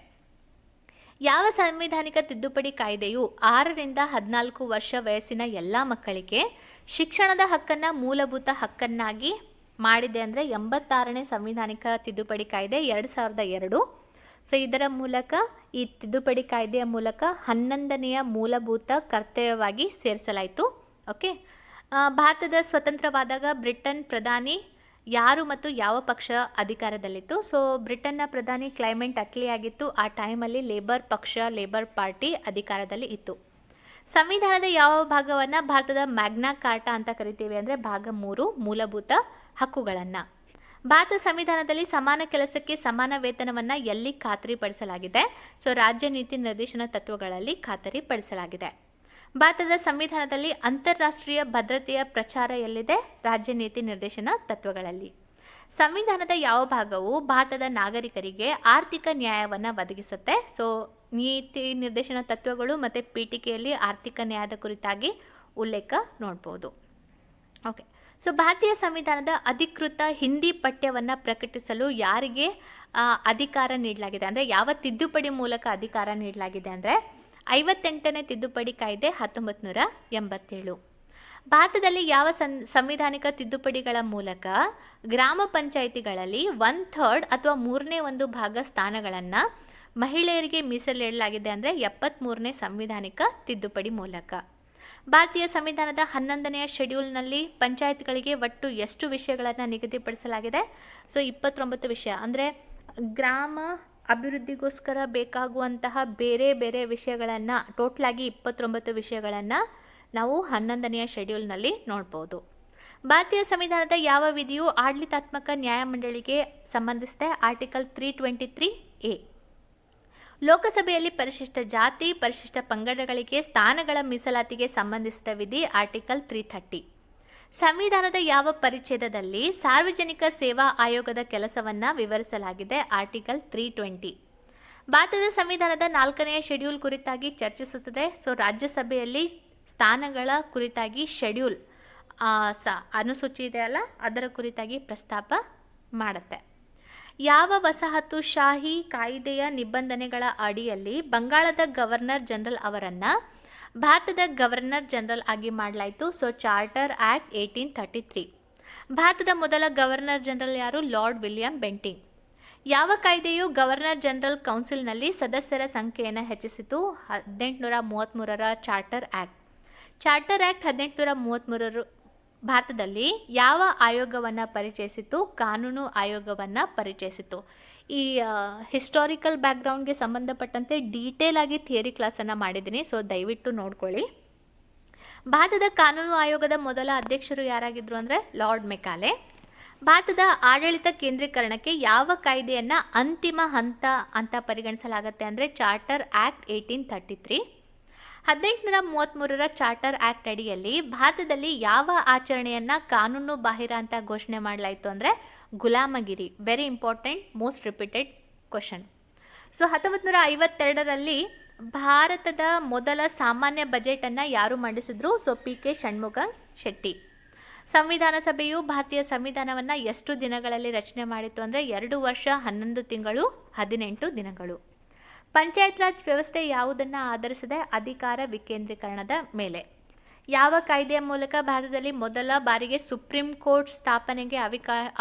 [SPEAKER 1] ಯಾವ ಸಾಂವಿಧಾನಿಕ ತಿದ್ದುಪಡಿ ಕಾಯ್ದೆಯು 6ರಿಂದ 14 ವರ್ಷ ವಯಸ್ಸಿನ ಎಲ್ಲ ಮಕ್ಕಳಿಗೆ ಶಿಕ್ಷಣದ ಹಕ್ಕನ್ನು ಮೂಲಭೂತ ಹಕ್ಕನ್ನಾಗಿ ಮಾಡಿದೆ ಅಂದರೆ 86ನೇ ಸಂವಿಧಾನಿಕ ತಿದ್ದುಪಡಿ ಕಾಯ್ದೆ 2002. ಸೊ ಇದರ ಮೂಲಕ ಈ ತಿದ್ದುಪಡಿ ಕಾಯ್ದೆಯ ಮೂಲಕ 11ನೆಯ ಮೂಲಭೂತ ಕರ್ತವ್ಯವಾಗಿ ಸೇರಿಸಲಾಯಿತು. ಓಕೆ, ಭಾರತದ ಸ್ವತಂತ್ರವಾದಾಗ ಬ್ರಿಟನ್ ಪ್ರಧಾನಿ ಯಾರು ಮತ್ತು ಯಾವ ಪಕ್ಷ ಅಧಿಕಾರದಲ್ಲಿತ್ತು? ಸೊ ಬ್ರಿಟನ್ನ ಪ್ರಧಾನಿ ಕ್ಲೈಮೆಂಟ್ ಅಟ್ಲಿ ಆಗಿತ್ತು. ಆ ಟೈಮಲ್ಲಿ ಲೇಬರ್ ಪಾರ್ಟಿ ಅಧಿಕಾರದಲ್ಲಿ ಇತ್ತು. ಸಂವಿಧಾನದ ಯಾವ ಭಾಗವನ್ನು ಭಾರತದ ಮ್ಯಾಗ್ನಾ ಕಾರ್ಟಾ ಅಂತ ಕರಿತೀವಿ ಅಂದರೆ ಭಾಗ 3, ಮೂಲಭೂತ ಹಕ್ಕುಗಳನ್ನು. ಭಾರತ ಸಂವಿಧಾನದಲ್ಲಿ ಸಮಾನ ಕೆಲಸಕ್ಕೆ ಸಮಾನ ವೇತನವನ್ನು ಎಲ್ಲಿ ಖಾತರಿಪಡಿಸಲಾಗಿದೆ? ಸೊ ರಾಜ್ಯ ನೀತಿ ನಿರ್ದೇಶನ ತತ್ವಗಳಲ್ಲಿ ಖಾತರಿಪಡಿಸಲಾಗಿದೆ. ಭಾರತದ ಸಂವಿಧಾನದಲ್ಲಿ ಅಂತಾರಾಷ್ಟ್ರೀಯ ಭದ್ರತೆಯ ಪ್ರಚಾರ ಎಲ್ಲಿದೆ? ರಾಜ್ಯ ನೀತಿ ನಿರ್ದೇಶನ ತತ್ವಗಳಲ್ಲಿ. ಸಂವಿಧಾನದ ಯಾವ ಭಾಗವು ಭಾರತದ ನಾಗರಿಕರಿಗೆ ಆರ್ಥಿಕ ನ್ಯಾಯವನ್ನು ಒದಗಿಸುತ್ತೆ? ಸೊ ನೀತಿ ನಿರ್ದೇಶನ ತತ್ವಗಳು ಮತ್ತು ಪೀಠಿಕೆಯಲ್ಲಿ ಆರ್ಥಿಕ ನ್ಯಾಯದ ಕುರಿತಾಗಿ ಉಲ್ಲೇಖ ನೋಡ್ಬೋದು. ಓಕೆ, ಸೊ ಭಾರತೀಯ ಸಂವಿಧಾನದ ಅಧಿಕೃತ ಹಿಂದಿ ಪಠ್ಯವನ್ನು ಪ್ರಕಟಿಸಲು ಯಾರಿಗೆ ಅಧಿಕಾರ ನೀಡಲಾಗಿದೆ ಅಂದರೆ ಯಾವ ತಿದ್ದುಪಡಿ ಮೂಲಕ ಅಧಿಕಾರ ನೀಡಲಾಗಿದೆ ಅಂದರೆ 58ನೇ ತಿದ್ದುಪಡಿ ಕಾಯ್ದೆ 1987. ಭಾರತದಲ್ಲಿ ಯಾವ ಸಂವಿಧಾನಿಕ ತಿದ್ದುಪಡಿಗಳ ಮೂಲಕ ಗ್ರಾಮ ಪಂಚಾಯಿತಿಗಳಲ್ಲಿ 1/3 ಅಥವಾ 1/3 ಭಾಗ ಸ್ಥಾನಗಳನ್ನು ಮಹಿಳೆಯರಿಗೆ ಮೀಸಲಿಡಲಾಗಿದೆ ಅಂದರೆ 73ನೇ ಸಂವಿಧಾನಿಕ ತಿದ್ದುಪಡಿ ಮೂಲಕ. ಭಾರತೀಯ ಸಂವಿಧಾನದ 11ನೆಯ ಶೆಡ್ಯೂಲ್ನಲ್ಲಿ ಪಂಚಾಯತ್ಗಳಿಗೆ ಒಟ್ಟು ಎಷ್ಟು ವಿಷಯಗಳನ್ನು ನಿಗದಿಪಡಿಸಲಾಗಿದೆ? ಸೊ 29 ವಿಷಯ. ಅಂದರೆ ಗ್ರಾಮ ಅಭಿವೃದ್ಧಿಗೋಸ್ಕರ ಬೇಕಾಗುವಂತಹ ಬೇರೆ ಬೇರೆ ವಿಷಯಗಳನ್ನು ಟೋಟಲಾಗಿ 29 ವಿಷಯಗಳನ್ನು ನಾವು 11ನೆಯ ಶೆಡ್ಯೂಲ್ನಲ್ಲಿ ನೋಡ್ಬೋದು. ಭಾರತೀಯ ಸಂವಿಧಾನದ ಯಾವ ವಿಧಿಯು ಆಡಳಿತಾತ್ಮಕ ನ್ಯಾಯಮಂಡಳಿಗೆ ಸಂಬಂಧಿಸಿದೆ? Article 323A. ಲೋಕಸಭೆಯಲ್ಲಿ ಪರಿಶಿಷ್ಟ ಜಾತಿ, ಪರಿಶಿಷ್ಟ ಪಂಗಡಗಳಿಗೆ ಸ್ಥಾನಗಳ ಮೀಸಲಾತಿಗೆ ಸಂಬಂಧಿಸಿದ ವಿಧಿ ಆರ್ಟಿಕಲ್ 330. ಸಂವಿಧಾನದ ಯಾವ ಪರಿಚ್ಛೇದದಲ್ಲಿ ಸಾರ್ವಜನಿಕ ಸೇವಾ ಆಯೋಗದ ಕೆಲಸವನ್ನು ವಿವರಿಸಲಾಗಿದೆ? ಆರ್ಟಿಕಲ್ 320. ಭಾರತದ ಸಂವಿಧಾನದ 4ನೆಯ ಶೆಡ್ಯೂಲ್ ಕುರಿತಾಗಿ ಚರ್ಚಿಸುತ್ತದೆ. ಸೊ ರಾಜ್ಯಸಭೆಯಲ್ಲಿ ಸ್ಥಾನಗಳ ಕುರಿತಾಗಿ ಶೆಡ್ಯೂಲ್ ಅನುಸೂಚಿ ಇದೆಯಲ್ಲ ಅದರ ಕುರಿತಾಗಿ ಪ್ರಸ್ತಾಪ ಮಾಡುತ್ತೆ. ಯಾವ ವಸಾಹತುಶಾಹಿ ಕಾಯ್ದೆಯ ನಿಬಂಧನೆಗಳ ಅಡಿಯಲ್ಲಿ ಬಂಗಾಳದ ಗವರ್ನರ್ ಜನರಲ್ ಅವರನ್ನು ಭಾರತದ ಗವರ್ನರ್ ಜನರಲ್ ಆಗಿ ಮಾಡಲಾಯಿತು? So charter act 1833. ಭಾರತದ ಮೊದಲ ಗವರ್ನರ್ ಜನರಲ್ ಯಾರು? Lord William Bentinck. ಯಾವ ಕಾಯ್ದೆಯು ಗವರ್ನರ್ ಜನರಲ್ ಕೌನ್ಸಿಲ್ನಲ್ಲಿ ಸದಸ್ಯರ ಸಂಖ್ಯೆಯನ್ನು ಹೆಚ್ಚಿಸಿತು? 1833ರ ಚಾರ್ಟರ್ ಆ್ಯಕ್ಟ್. ಚಾರ್ಟರ್ ಆ್ಯಕ್ಟ್ 1833 ಭಾರತದಲ್ಲಿ ಯಾವ ಆಯೋಗವನ್ನು ಪರಿಚಯಿಸಿತು? ಕಾನೂನು ಆಯೋಗವನ್ನು ಪರಿಚಯಿಸಿತು. ಈ ಹಿಸ್ಟಾರಿಕಲ್ ಬ್ಯಾಕ್ಗ್ರೌಂಡ್ಗೆ ಸಂಬಂಧಪಟ್ಟಂತೆ ಡೀಟೇಲ್ ಆಗಿ ಥಿಯರಿ ಕ್ಲಾಸನ್ನು ಮಾಡಿದ್ದೀನಿ, ಸೊ ದಯವಿಟ್ಟು ನೋಡ್ಕೊಳ್ಳಿ. ಭಾರತದ ಕಾನೂನು ಆಯೋಗದ ಮೊದಲ ಅಧ್ಯಕ್ಷರು ಯಾರಾಗಿದ್ದರು ಅಂದರೆ ಲಾರ್ಡ್ ಮೆಕಾಲೆ. ಭಾರತದ ಆಡಳಿತ ಕೇಂದ್ರೀಕರಣಕ್ಕೆ ಯಾವ ಕಾಯ್ದೆಯನ್ನು ಅಂತಿಮ ಹಂತ ಅಂತ ಪರಿಗಣಿಸಲಾಗುತ್ತೆ ಅಂದರೆ ಚಾರ್ಟರ್ ಆ್ಯಕ್ಟ್ 1833. 1833ರ ಚಾರ್ಟರ್ ಆ್ಯಕ್ಟ್ ಅಡಿಯಲ್ಲಿ ಭಾರತದಲ್ಲಿ ಯಾವ ಆಚರಣೆಯನ್ನು ಕಾನೂನು ಬಾಹಿರ ಅಂತ ಘೋಷಣೆ ಮಾಡಲಾಯಿತು ಅಂದರೆ ಗುಲಾಮಗಿರಿ. Very important, most repeated question. So 1952ರಲ್ಲಿ ಭಾರತದ ಮೊದಲ ಸಾಮಾನ್ಯ ಬಜೆಟನ್ನು ಯಾರು ಮಂಡಿಸಿದ್ರು? So PK Shanmuga Chetty. ಸಂವಿಧಾನ ಸಭೆಯು ಭಾರತೀಯ ಸಂವಿಧಾನವನ್ನು ಎಷ್ಟು ದಿನಗಳಲ್ಲಿ ರಚನೆ ಮಾಡಿತ್ತು ಅಂದರೆ 2 ವರ್ಷ 11 ತಿಂಗಳು 18 ದಿನಗಳು. ಪಂಚಾಯತ್ ರಾಜ್ ವ್ಯವಸ್ಥೆ ಯಾವುದನ್ನು ಆಧರಿಸಿದೆ? ಅಧಿಕಾರ ವಿಕೇಂದ್ರೀಕರಣದ ಮೇಲೆ. ಯಾವ ಕಾಯ್ದೆಯ ಮೂಲಕ ಭಾರತದಲ್ಲಿ ಮೊದಲ ಬಾರಿಗೆ ಸುಪ್ರೀಂ ಕೋರ್ಟ್ ಸ್ಥಾಪನೆಗೆ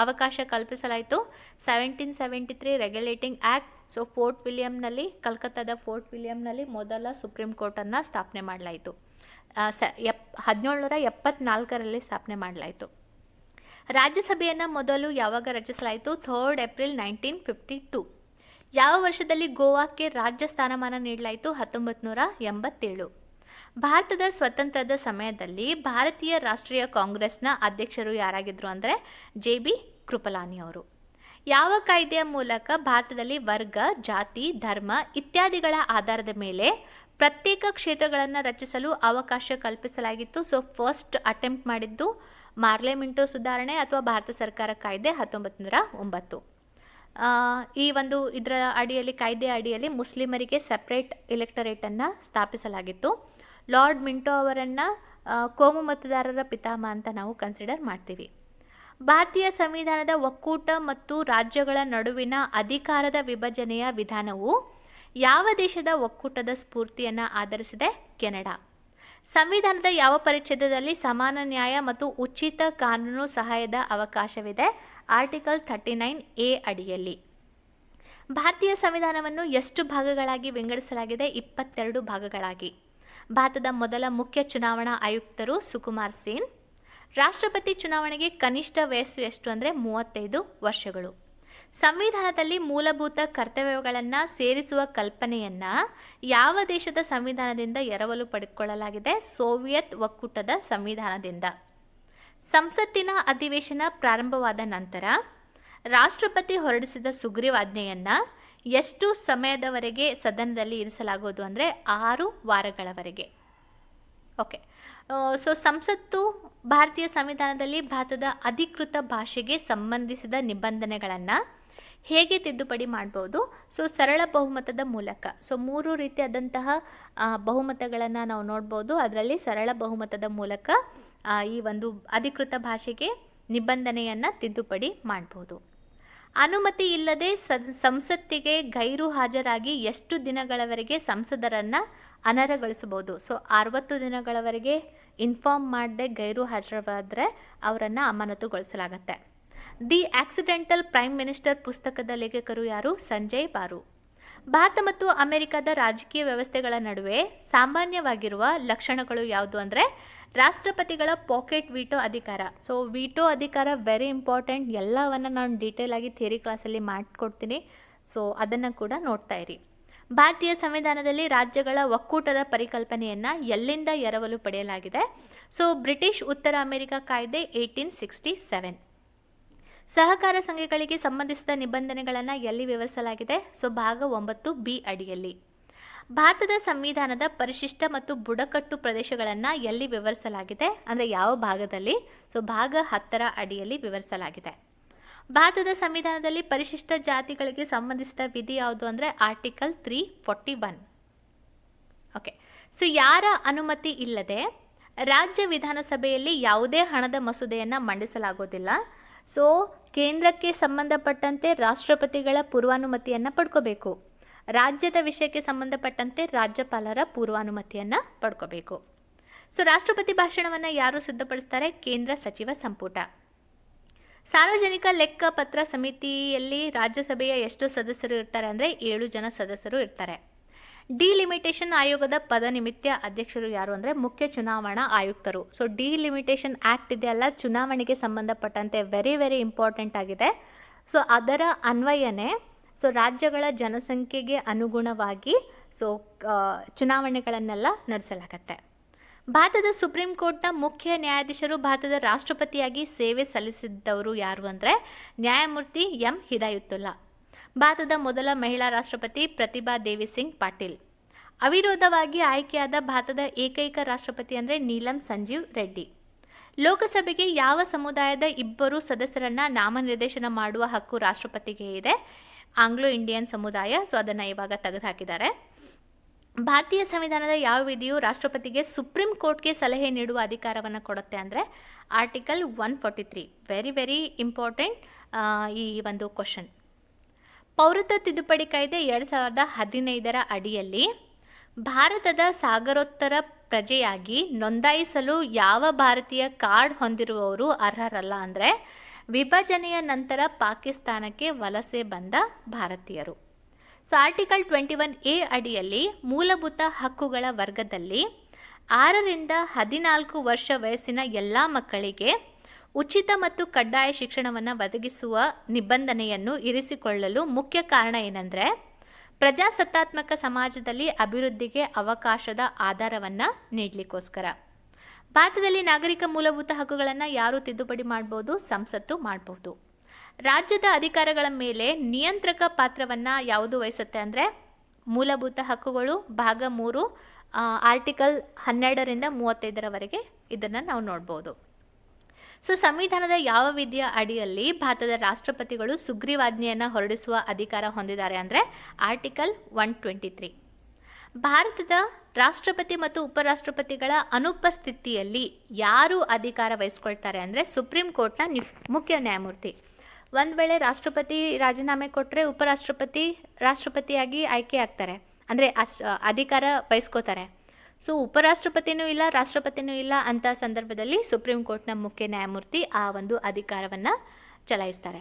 [SPEAKER 1] ಅವಕಾಶ ಕಲ್ಪಿಸಲಾಯಿತು? 1773 ರೆಗ್ಯುಲೇಟಿಂಗ್ ಆ್ಯಕ್ಟ್. ಸೊ ಫೋರ್ಟ್ ವಿಲಿಯಂನಲ್ಲಿ, ಕಲ್ಕತ್ತಾದ ಫೋರ್ಟ್ ವಿಲಿಯಂನಲ್ಲಿ ಮೊದಲ ಸುಪ್ರೀಂ ಕೋರ್ಟನ್ನು ಸ್ಥಾಪನೆ ಮಾಡಲಾಯಿತು. 1774ರಲ್ಲಿ ಸ್ಥಾಪನೆ ಮಾಡಲಾಯಿತು. ರಾಜ್ಯಸಭೆಯನ್ನು ಮೊದಲು ಯಾವಾಗ ರಚಿಸಲಾಯಿತು? 3 ಏಪ್ರಿಲ್ 1952. ಯಾವ ವರ್ಷದಲ್ಲಿ ಗೋವಾಕ್ಕೆ ರಾಜ್ಯ ಸ್ಥಾನಮಾನ ನೀಡಲಾಯಿತು? 1987. ಭಾರತದ ಸ್ವತಂತ್ರದ ಸಮಯದಲ್ಲಿ ಭಾರತೀಯ ರಾಷ್ಟ್ರೀಯ ಕಾಂಗ್ರೆಸ್ನ ಅಧ್ಯಕ್ಷರು ಯಾರಾಗಿದ್ದರು ಅಂದರೆ JB ಕೃಪಲಾನಿ ಅವರು. ಯಾವ ಕಾಯ್ದೆಯ ಮೂಲಕ ಭಾರತದಲ್ಲಿ ವರ್ಗ, ಜಾತಿ, ಧರ್ಮ ಇತ್ಯಾದಿಗಳ ಆಧಾರದ ಮೇಲೆ ಪ್ರತ್ಯೇಕ ಕ್ಷೇತ್ರಗಳನ್ನು ರಚಿಸಲು ಅವಕಾಶ ಕಲ್ಪಿಸಲಾಗಿತ್ತು? ಸೊ ಫಸ್ಟ್ ಅಟೆಂಪ್ಟ್ ಮಾಡಿದ್ದು ಮಾರ್ಲೆ ಮಿಂಟೋ ಸುಧಾರಣೆ ಅಥವಾ ಭಾರತ ಸರ್ಕಾರ ಕಾಯ್ದೆ 1909. ಇದರ ಅಡಿಯಲ್ಲಿ, ಕಾಯ್ದೆಯ ಅಡಿಯಲ್ಲಿ ಮುಸ್ಲಿಮರಿಗೆ ಸೆಪರೇಟ್ ಎಲೆಕ್ಟರೇಟನ್ನು ಸ್ಥಾಪಿಸಲಾಗಿತ್ತು. ಲಾರ್ಡ್ ಮಿಂಟೋ ಅವರನ್ನು ಕೋಮು ಮತದಾರರ ಪಿತಾಮಹ ಅಂತ ನಾವು ಕನ್ಸಿಡರ್ ಮಾಡ್ತೀವಿ. ಭಾರತೀಯ ಸಂವಿಧಾನದ ಒಕ್ಕೂಟ ಮತ್ತು ರಾಜ್ಯಗಳ ನಡುವಿನ ಅಧಿಕಾರದ ವಿಭಜನೆಯ ವಿಧಾನವು ಯಾವ ದೇಶದ ಒಕ್ಕೂಟದ ಸ್ಫೂರ್ತಿಯನ್ನು ಆಧರಿಸಿದೆ? ಕೆನಡಾ. ಸಂವಿಧಾನದ ಯಾವ ಪರಿಚ್ಛೇದದಲ್ಲಿ ಸಮಾನ ನ್ಯಾಯ ಮತ್ತು ಉಚಿತ ಕಾನೂನು ಸಹಾಯದ ಅವಕಾಶವಿದೆ? ಆರ್ಟಿಕಲ್ 39A ಅಡಿಯಲ್ಲಿ. ಭಾರತೀಯ ಸಂವಿಧಾನವನ್ನು ಎಷ್ಟು ಭಾಗಗಳಾಗಿ ವಿಂಗಡಿಸಲಾಗಿದೆ? 22 ಭಾಗಗಳಾಗಿ. ಭಾರತದ ಮೊದಲ ಮುಖ್ಯ ಚುನಾವಣಾ ಆಯುಕ್ತರು ಸುಕುಮಾರ್ ಸೇನ್. ರಾಷ್ಟ್ರಪತಿ ಚುನಾವಣೆಗೆ ಕನಿಷ್ಠ ವಯಸ್ಸು ಎಷ್ಟು ಅಂದರೆ 35 ವರ್ಷಗಳು. ಸಂವಿಧಾನದಲ್ಲಿ ಮೂಲಭೂತ ಕರ್ತವ್ಯಗಳನ್ನು ಸೇರಿಸುವ ಕಲ್ಪನೆಯನ್ನು ಯಾವ ದೇಶದ ಸಂವಿಧಾನದಿಂದ ಎರವಲು ಪಡೆದುಕೊಳ್ಳಲಾಗಿದೆ? ಸೋವಿಯತ್ ಒಕ್ಕೂಟದ ಸಂವಿಧಾನದಿಂದ. ಸಂಸತ್ತಿನ ಅಧಿವೇಶನ ಪ್ರಾರಂಭವಾದ ನಂತರ ರಾಷ್ಟ್ರಪತಿ ಹೊರಡಿಸಿದ ಸುಗ್ರೀವಾಜ್ಞೆಯನ್ನು ಎಷ್ಟು ಸಮಯದವರೆಗೆ ಸದನದಲ್ಲಿ ಇರಿಸಲಾಗುವುದು ಅಂದರೆ 6 ವಾರಗಳವರೆಗೆ. ಓಕೆ. ಸೊ ಸಂಸತ್ತು ಭಾರತೀಯ ಸಂವಿಧಾನದಲ್ಲಿ ಭಾರತದ ಅಧಿಕೃತ ಭಾಷೆಗೆ ಸಂಬಂಧಿಸಿದ ನಿಬಂಧನೆಗಳನ್ನು ಹೇಗೆ ತಿದ್ದುಪಡಿ ಮಾಡ್ಬೋದು? ಸೊ ಸರಳ ಬಹುಮತದ ಮೂಲಕ. ಸೊ 3 ರೀತಿಯಾದಂತಹ ಬಹುಮತಗಳನ್ನು ನಾವು ನೋಡ್ಬೋದು. ಅದರಲ್ಲಿ ಸರಳ ಬಹುಮತದ ಮೂಲಕ ಈ ಒಂದು ಅಧಿಕೃತ ಭಾಷೆಗೆ ನಿಬಂಧನೆಯನ್ನು ತಿದ್ದುಪಡಿ ಮಾಡ್ಬೋದು. ಅನುಮತಿ ಇಲ್ಲದೆ ಸಂಸತ್ತಿಗೆ ಗೈರು ಹಾಜರಾಗಿ ಎಷ್ಟು ದಿನಗಳವರೆಗೆ ಸಂಸದರನ್ನು ಅನರ್ಹಗೊಳಿಸಬಹುದು? ಸೊ 60 ದಿನಗಳವರೆಗೆ ಇನ್ಫಾರ್ಮ್ ಮಾಡದೆ ಗೈರು ಹಾಜರಾದರೆ ಅವರನ್ನು ಅಮಾನತುಗೊಳಿಸಲಾಗುತ್ತೆ. ದಿ ಆಕ್ಸಿಡೆಂಟಲ್ ಪ್ರೈಮ್ ಮಿನಿಸ್ಟರ್ ಪುಸ್ತಕದ ಲೇಖಕರು ಯಾರು? ಸಂಜಯ್ ಬಾರು. ಭಾರತ ಮತ್ತು ಅಮೆರಿಕದ ರಾಜಕೀಯ ವ್ಯವಸ್ಥೆಗಳ ನಡುವೆ ಸಾಮಾನ್ಯವಾಗಿರುವ ಲಕ್ಷಣಗಳು ಯಾವುದು ಅಂದರೆ ರಾಷ್ಟ್ರಪತಿಗಳ ಪಾಕೆಟ್ ವೀಟೋ ಅಧಿಕಾರ. ಸೊ ವೀಟೋ ಅಧಿಕಾರ ವೆರಿ ಇಂಪಾರ್ಟೆಂಟ್. ಎಲ್ಲವನ್ನು ನಾನು ಡೀಟೇಲ್ ಆಗಿ ಥಿಯರಿ ಕ್ಲಾಸಲ್ಲಿ ಮಾಡಿಕೊಡ್ತೀನಿ. ಸೊ ಅದನ್ನು ಕೂಡ ನೋಡ್ತಾ ಇರಿ. ಭಾರತೀಯ ಸಂವಿಧಾನದಲ್ಲಿ ರಾಜ್ಯಗಳ ಒಕ್ಕೂಟದ ಪರಿಕಲ್ಪನೆಯನ್ನು ಎಲ್ಲಿಂದ ಎರವಲು ಪಡೆಯಲಾಗಿದೆ? ಸೊ ಬ್ರಿಟಿಷ್ ಉತ್ತರ ಅಮೆರಿಕ ಕಾಯ್ದೆ 1867. ಸಹಕಾರ ಸಂಘಗಳಿಗೆ ಸಂಬಂಧಿಸಿದ ನಿಬಂಧನೆಗಳನ್ನು ಎಲ್ಲಿ ವಿವರಿಸಲಾಗಿದೆ? ಸೊ ಭಾಗ 9B ಅಡಿಯಲ್ಲಿ. ಭಾರತದ ಸಂವಿಧಾನದ ಪರಿಶಿಷ್ಟ ಮತ್ತು ಬುಡಕಟ್ಟು ಪ್ರದೇಶಗಳನ್ನು ಎಲ್ಲಿ ವಿವರಿಸಲಾಗಿದೆ ಅಂದರೆ ಯಾವ ಭಾಗದಲ್ಲಿ? ಸೊ ಭಾಗ 10ರ ಅಡಿಯಲ್ಲಿ ವಿವರಿಸಲಾಗಿದೆ. ಭಾರತದ ಸಂವಿಧಾನದಲ್ಲಿ ಪರಿಶಿಷ್ಟ ಜಾತಿಗಳಿಗೆ ಸಂಬಂಧಿಸಿದ ವಿಧಿ ಯಾವುದು ಅಂದರೆ ಆರ್ಟಿಕಲ್ 341. ಓಕೆ. ಸೊ ಯಾರ ಅನುಮತಿ ಇಲ್ಲದೆ ರಾಜ್ಯ ವಿಧಾನಸಭೆಯಲ್ಲಿ ಯಾವುದೇ ಹಣದ ಮಸೂದೆಯನ್ನು ಮಂಡಿಸಲಾಗೋದಿಲ್ಲ? ಸೊ ಕೇಂದ್ರಕ್ಕೆ ಸಂಬಂಧಪಟ್ಟಂತೆ ರಾಷ್ಟ್ರಪತಿಗಳ ಪೂರ್ವಾನುಮತಿಯನ್ನು ಪಡ್ಕೋಬೇಕು. ರಾಜ್ಯದ ವಿಷಯಕ್ಕೆ ಸಂಬಂಧಪಟ್ಟಂತೆ ರಾಜ್ಯಪಾಲರ ಪೂರ್ವಾನುಮತಿಯನ್ನು ಪಡ್ಕೋಬೇಕು. ಸೊ ರಾಷ್ಟ್ರಪತಿ ಭಾಷಣವನ್ನು ಯಾರು ಸಿದ್ಧಪಡಿಸ್ತಾರೆ? ಕೇಂದ್ರ ಸಚಿವ ಸಂಪುಟ. ಸಾರ್ವಜನಿಕ ಲೆಕ್ಕ ಪತ್ರ ಸಮಿತಿಯಲ್ಲಿ ರಾಜ್ಯಸಭೆಯ ಎಷ್ಟು ಸದಸ್ಯರು ಇರ್ತಾರೆ ಅಂದರೆ 7 ಜನ ಸದಸ್ಯರು ಇರ್ತಾರೆ. ಡಿಲಿಮಿಟೇಷನ್ ಆಯೋಗದ ಪದನಿಮಿತ್ಯ ಅಧ್ಯಕ್ಷರು ಯಾರು ಅಂದರೆ ಮುಖ್ಯ ಚುನಾವಣಾ ಆಯುಕ್ತರು. ಸೊ ಡಿಲಿಮಿಟೇಷನ್ ಆ್ಯಕ್ಟ್ ಇದೆಯಲ್ಲ, ಚುನಾವಣೆಗೆ ಸಂಬಂಧಪಟ್ಟಂತೆ ವೆರಿ ವೆರಿ ಇಂಪಾರ್ಟೆಂಟ್ ಆಗಿದೆ. ಸೊ ಅದರ ಅನ್ವಯನೇ ರಾಜ್ಯಗಳ ಜನಸಂಖ್ಯೆಗೆ ಅನುಗುಣವಾಗಿ ಚುನಾವಣೆಗಳನ್ನೆಲ್ಲ ನಡೆಸಲಾಗತ್ತೆ. ಭಾರತದ ಸುಪ್ರೀಂ ಕೋರ್ಟ್ನ ಮುಖ್ಯ ನ್ಯಾಯಾಧೀಶರು ಭಾರತದ ರಾಷ್ಟ್ರಪತಿಯಾಗಿ ಸೇವೆ ಸಲ್ಲಿಸಿದ್ದವರು ಯಾರು ಅಂದರೆ ನ್ಯಾಯಮೂರ್ತಿ ಎಂ ಹಿದಾಯತುಲ್ಲಾ. ಭಾರತದ ಮೊದಲ ಮಹಿಳಾ ರಾಷ್ಟ್ರಪತಿ ಪ್ರತಿಭಾ ದೇವಿ ಸಿಂಗ್ ಪಾಟೀಲ್. ಅವಿರೋಧವಾಗಿ ಆಯ್ಕೆಯಾದ ಭಾರತದ ಏಕೈಕ ರಾಷ್ಟ್ರಪತಿ ಅಂದರೆ ನೀಲಂ ಸಂಜೀವ್ ರೆಡ್ಡಿ. ಲೋಕಸಭೆಗೆ ಯಾವ ಸಮುದಾಯದ 2 ಸದಸ್ಯರನ್ನು ನಾಮನಿರ್ದೇಶನ ಮಾಡುವ ಹಕ್ಕು ರಾಷ್ಟ್ರಪತಿಗೆ ಇದೆ? ಆಂಗ್ಲೋ ಇಂಡಿಯನ್ ಸಮುದಾಯ. ಸೊ ಅದನ್ನು ಇವಾಗ ತೆಗೆದುಹಾಕಿದ್ದಾರೆ. ಭಾರತೀಯ ಸಂವಿಧಾನದ ಯಾವ ವಿಧಿಯು ರಾಷ್ಟ್ರಪತಿಗೆ ಸುಪ್ರೀಂ ಕೋರ್ಟ್ಗೆ ಸಲಹೆ ನೀಡುವ ಅಧಿಕಾರವನ್ನು ಕೊಡುತ್ತೆ ಅಂದರೆ ಆರ್ಟಿಕಲ್ 143. ವೆರಿ ವೆರಿ ಇಂಪಾರ್ಟೆಂಟ್ ಈ ಒಂದು ಕ್ವಶನ್. ಪೌರತ್ವ ತಿದ್ದುಪಡಿ ಕಾಯ್ದೆ 2015 ಅಡಿಯಲ್ಲಿ ಭಾರತದ ಸಾಗರೋತ್ತರ ಪ್ರಜೆಯಾಗಿ ನೋಂದಾಯಿಸಲು ಯಾವ ಭಾರತೀಯ ಕಾರ್ಡ್ ಹೊಂದಿರುವವರು ಅರ್ಹರಲ್ಲ ಅಂದರೆ ವಿಭಜನೆಯ ನಂತರ ಪಾಕಿಸ್ತಾನಕ್ಕೆ ವಲಸೆ ಬಂದ ಭಾರತೀಯರು. ಸೊ ಆರ್ಟಿಕಲ್ 21A ಅಡಿಯಲ್ಲಿ ಮೂಲಭೂತ ಹಕ್ಕುಗಳ ವರ್ಗದಲ್ಲಿ 6ರಿಂದ 14 ವರ್ಷ ವಯಸ್ಸಿನ ಎಲ್ಲ ಮಕ್ಕಳಿಗೆ ಉಚಿತ ಮತ್ತು ಕಡ್ಡಾಯ ಶಿಕ್ಷಣವನ್ನು ಒದಗಿಸುವ ನಿಬಂಧನೆಯನ್ನು ಇರಿಸಿಕೊಳ್ಳಲು ಮುಖ್ಯ ಕಾರಣ ಏನಂದರೆ ಪ್ರಜಾಸತ್ತಾತ್ಮಕ ಸಮಾಜದಲ್ಲಿ ಅಭಿವೃದ್ಧಿಗೆ ಅವಕಾಶದ ಆಧಾರವನ್ನು ನೀಡಲಿಕ್ಕೋಸ್ಕರ. ಭಾರತದಲ್ಲಿ ನಾಗರಿಕ ಮೂಲಭೂತ ಹಕ್ಕುಗಳನ್ನು ಯಾರು ತಿದ್ದುಪಡಿ ಮಾಡ್ಬೋದು? ಸಂಸತ್ತು ಮಾಡ್ಬೋದು. ರಾಜ್ಯದ ಅಧಿಕಾರಗಳ ಮೇಲೆ ನಿಯಂತ್ರಕ ಪಾತ್ರವನ್ನು ಯಾವುದು ವಹಿಸುತ್ತೆ ಅಂದರೆ ಮೂಲಭೂತ ಹಕ್ಕುಗಳು ಭಾಗ 3 ಆರ್ಟಿಕಲ್ 12ರಿಂದ 35ರವರೆಗೆ ಇದನ್ನು ನಾವು ನೋಡ್ಬೋದು. ಸೊ ಸಂವಿಧಾನದ ಯಾವ ವಿಧಿಯ ಅಡಿಯಲ್ಲಿ ಭಾರತದ ರಾಷ್ಟ್ರಪತಿಗಳು ಸುಗ್ರೀವಾಜ್ಞೆಯನ್ನು ಹೊರಡಿಸುವ ಅಧಿಕಾರ ಹೊಂದಿದ್ದಾರೆ ಅಂದರೆ ಆರ್ಟಿಕಲ್ 123. ಭಾರತದ ರಾಷ್ಟ್ರಪತಿ ಮತ್ತು ಉಪರಾಷ್ಟ್ರಪತಿಗಳ ಅನುಪಸ್ಥಿತಿಯಲ್ಲಿ ಯಾರು ಅಧಿಕಾರ ವಹಿಸ್ಕೊಳ್ತಾರೆ ಅಂದರೆ ಸುಪ್ರೀಂ ಕೋರ್ಟ್ನ ಮುಖ್ಯ ನ್ಯಾಯಮೂರ್ತಿ. ಒಂದು ವೇಳೆ ರಾಷ್ಟ್ರಪತಿ ರಾಜೀನಾಮೆ ಕೊಟ್ಟರೆ ರಾಷ್ಟ್ರಪತಿಯಾಗಿ ಆಯ್ಕೆ ಆಗ್ತಾರೆ, ಅಂದರೆ ಅಧಿಕಾರ ವಹಿಸ್ಕೋತಾರೆ. ಸೊ ಉಪರಾಷ್ಟ್ರಪತಿನೂ ಇಲ್ಲ, ರಾಷ್ಟ್ರಪತಿನೂ ಇಲ್ಲ ಅಂತ ಸಂದರ್ಭದಲ್ಲಿ ಸುಪ್ರೀಂ ಕೋರ್ಟ್ನ ಮುಖ್ಯ ನ್ಯಾಯಮೂರ್ತಿ ಆ ಒಂದು ಅಧಿಕಾರವನ್ನು ಚಲಾಯಿಸ್ತಾರೆ.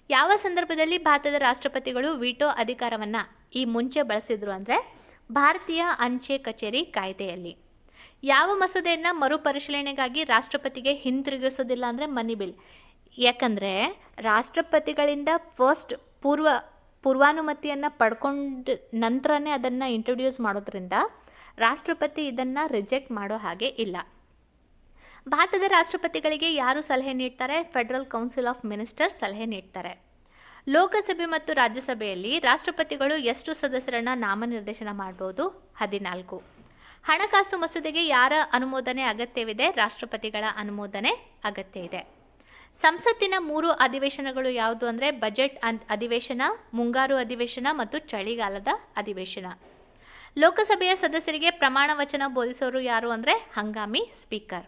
[SPEAKER 1] ಯಾವ ಸಂದರ್ಭದಲ್ಲಿ ಭಾರತದ ರಾಷ್ಟ್ರಪತಿಗಳು ವಿಟೋ ಅಧಿಕಾರವನ್ನು ಈ ಮುಂಚೆ ಬಳಸಿದ್ರು ಅಂದರೆ ಭಾರತೀಯ ಅಂಚೆ ಕಚೇರಿ ಕಾಯ್ದೆಯಲ್ಲಿ. ಯಾವ ಮಸೂದೆಯನ್ನು ಮರುಪರಿಶೀಲನೆಗಾಗಿ ರಾಷ್ಟ್ರಪತಿಗೆ ಹಿಂತಿರುಗಿಸೋದಿಲ್ಲ ಅಂದರೆ ಮನಿ ಬಿಲ್. ಯಾಕಂದರೆ ರಾಷ್ಟ್ರಪತಿಗಳಿಂದ ಫಸ್ಟ್ ಪೂರ್ವಾನುಮತಿಯನ್ನು ಪಡ್ಕೊಂಡ ನಂತರನೇ ಅದನ್ನು ಇಂಟ್ರೊಡ್ಯೂಸ್ ಮಾಡೋದ್ರಿಂದ ರಾಷ್ಟ್ರಪತಿ ಇದನ್ನು ರಿಜೆಕ್ಟ್ ಮಾಡೋ ಹಾಗೆ ಇಲ್ಲ. ಭಾರತದ ರಾಷ್ಟ್ರಪತಿಗಳಿಗೆ ಯಾರು ಸಲಹೆ ನೀಡ್ತಾರೆ? ಫೆಡರಲ್ ಕೌನ್ಸಿಲ್ ಆಫ್ ಮಿನಿಸ್ಟರ್ಸ್ ಸಲಹೆ ನೀಡ್ತಾರೆ. ಲೋಕಸಭೆ ಮತ್ತು ರಾಜ್ಯಸಭೆಯಲ್ಲಿ ರಾಷ್ಟ್ರಪತಿಗಳು ಎಷ್ಟು ಸದಸ್ಯರನ್ನು ನಾಮನಿರ್ದೇಶನ ಮಾಡ್ಬೋದು? 14. ಹಣಕಾಸು ಮಸೂದೆಗೆ ಯಾರ ಅನುಮೋದನೆ ಅಗತ್ಯವಿದೆ? ರಾಷ್ಟ್ರಪತಿಗಳ ಅನುಮೋದನೆ ಅಗತ್ಯ ಇದೆ. ಸಂಸತ್ತಿನ 3 ಅಧಿವೇಶನಗಳು ಯಾವುದು ಅಂದರೆ ಬಜೆಟ್ ಅಧಿವೇಶನ, ಮುಂಗಾರು ಅಧಿವೇಶನ ಮತ್ತು ಚಳಿಗಾಲದ ಅಧಿವೇಶನ. ಲೋಕಸಭೆಯ ಸದಸ್ಯರಿಗೆ ಪ್ರಮಾಣ ವಚನ ಬೋಧಿಸೋರು ಯಾರು ಅಂದರೆ ಹಂಗಾಮಿ speaker.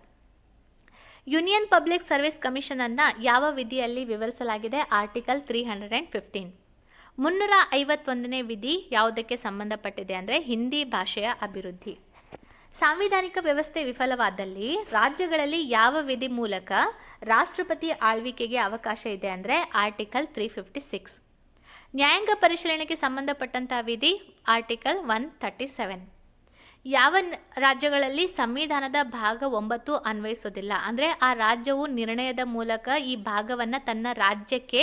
[SPEAKER 1] Union public service commission ಅನ್ನು ಯಾವ ವಿಧಿಯಲ್ಲಿ ವಿವರಿಸಲಾಗಿದೆ? ಆರ್ಟಿಕಲ್ 315. 351ನೇ ವಿಧಿ ಯಾವುದಕ್ಕೆ ಸಂಬಂಧಪಟ್ಟಿದೆ ಅಂದರೆ ಹಿಂದಿ ಭಾಷೆಯ ಅಭಿವೃದ್ಧಿ. ಸಾಂವಿಧಾನಿಕ ವ್ಯವಸ್ಥೆ ವಿಫಲವಾದಲ್ಲಿ ರಾಜ್ಯಗಳಲ್ಲಿ ಯಾವ ವಿಧಿ ಮೂಲಕ ರಾಷ್ಟ್ರಪತಿ ಆಳ್ವಿಕೆಗೆ ಅವಕಾಶ ಇದೆ ಅಂದರೆ ಆರ್ಟಿಕಲ್ 356. ನ್ಯಾಯಾಂಗ ಪರಿಶೀಲನೆಗೆ ಸಂಬಂಧಪಟ್ಟಂಥ ವಿಧಿ ಆರ್ಟಿಕಲ್ 137. ಯಾವ ರಾಜ್ಯಗಳಲ್ಲಿ ಸಂವಿಧಾನದ ಭಾಗ 9 ಅನ್ವಯಿಸೋದಿಲ್ಲ ಅಂದರೆ ಆ ರಾಜ್ಯವು ನಿರ್ಣಯದ ಮೂಲಕ ಈ ಭಾಗವನ್ನು ತನ್ನ ರಾಜ್ಯಕ್ಕೆ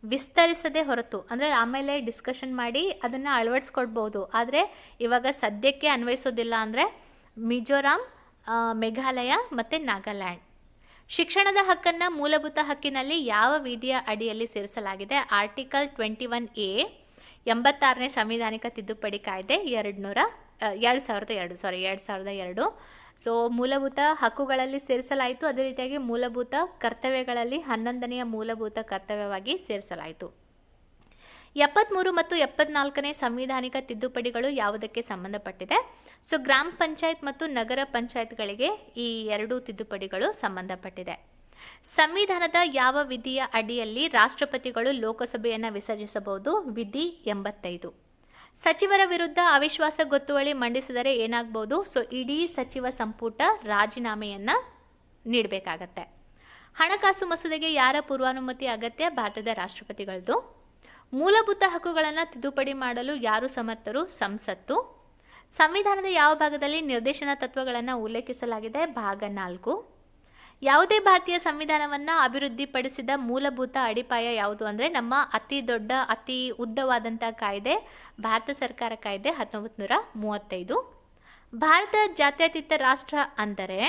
[SPEAKER 1] ವಿಸ್ತರಿಸದೆ ಹೊರತು, ಅಂದರೆ ಆಮೇಲೆ ಡಿಸ್ಕಷನ್ ಮಾಡಿ ಅದನ್ನು ಅಳವಡಿಸ್ಕೊಡ್ಬೋದು, ಆದರೆ ಇವಾಗ ಸದ್ಯಕ್ಕೆ ಅನ್ವಯಿಸೋದಿಲ್ಲ ಅಂದರೆ ಮಿಜೋರಾಂ, ಮೇಘಾಲಯ ಮತ್ತು ನಾಗಾಲ್ಯಾಂಡ್. ಶಿಕ್ಷಣದ ಹಕ್ಕನ್ನು ಮೂಲಭೂತ ಹಕ್ಕಿನಲ್ಲಿ ಯಾವ ವಿಧಿಯ ಅಡಿಯಲ್ಲಿ ಸೇರಿಸಲಾಗಿದೆ? ಆರ್ಟಿಕಲ್ 21A 86ನೇ ಸಂವಿಧಾನಿಕ ತಿದ್ದುಪಡಿ ಕಾಯ್ದೆ 2002. ಸೊ ಮೂಲಭೂತ ಹಕ್ಕುಗಳಲ್ಲಿ ಸೇರಿಸಲಾಯಿತು. ಅದೇ ರೀತಿಯಾಗಿ ಮೂಲಭೂತ ಕರ್ತವ್ಯಗಳಲ್ಲಿ 11ನೆಯ ಮೂಲಭೂತ ಕರ್ತವ್ಯವಾಗಿ ಸೇರಿಸಲಾಯಿತು. 73 ಮತ್ತು 74ನೇ ಸಂವಿಧಾನಿಕ ತಿದ್ದುಪಡಿಗಳು ಯಾವುದಕ್ಕೆ ಸಂಬಂಧಪಟ್ಟಿದೆ? ಸೊ ಗ್ರಾಮ ಪಂಚಾಯತ್ ಮತ್ತು ನಗರ ಪಂಚಾಯತ್ಗಳಿಗೆ ಈ 2 ತಿದ್ದುಪಡಿಗಳು ಸಂಬಂಧಪಟ್ಟಿದೆ. ಸಂವಿಧಾನದ ಯಾವ ವಿಧಿಯ ಅಡಿಯಲ್ಲಿ ರಾಷ್ಟ್ರಪತಿಗಳು ಲೋಕಸಭೆಯನ್ನು ವಿಸರ್ಜಿಸಬಹುದು? ವಿಧಿ 85. ಸಚಿವರ ವಿರುದ್ಧ ಅವಿಶ್ವಾಸ ಗೊತ್ತುವಳಿ ಮಂಡಿಸಿದರೆ ಏನಾಗ್ಬೋದು? ಸೊ ಇಡೀ ಸಚಿವ ಸಂಪುಟ ರಾಜೀನಾಮೆಯನ್ನು ನೀಡಬೇಕಾಗತ್ತೆ. ಹಣಕಾಸು ಮಸೂದೆಗೆ ಯಾರ ಪೂರ್ವಾನುಮತಿ ಅಗತ್ಯ? ಭಾರತದ ರಾಷ್ಟ್ರಪತಿಗಳದ್ದು. ಮೂಲಭೂತ ಹಕ್ಕುಗಳನ್ನು ತಿದ್ದುಪಡಿ ಮಾಡಲು ಯಾರು ಸಮರ್ಥರು? ಸಂಸತ್ತು. ಸಂವಿಧಾನದ ಯಾವ ಭಾಗದಲ್ಲಿ ನಿರ್ದೇಶನ ತತ್ವಗಳನ್ನು ಉಲ್ಲೇಖಿಸಲಾಗಿದೆ? ಭಾಗ 4. ಯಾವುದೇ ಭಾರತೀಯ ಸಂವಿಧಾನವನ್ನು ಅಭಿವೃದ್ಧಿಪಡಿಸಿದ ಮೂಲಭೂತ ಅಡಿಪಾಯ ಯಾವುದು ಅಂದರೆ ನಮ್ಮ ಅತಿ ಉದ್ದವಾದಂಥ ಕಾಯ್ದೆ ಭಾರತ ಸರ್ಕಾರ ಕಾಯ್ದೆ 1935. ಭಾರತ ಜಾತ್ಯತೀತ ರಾಷ್ಟ್ರ ಅಂದರೆ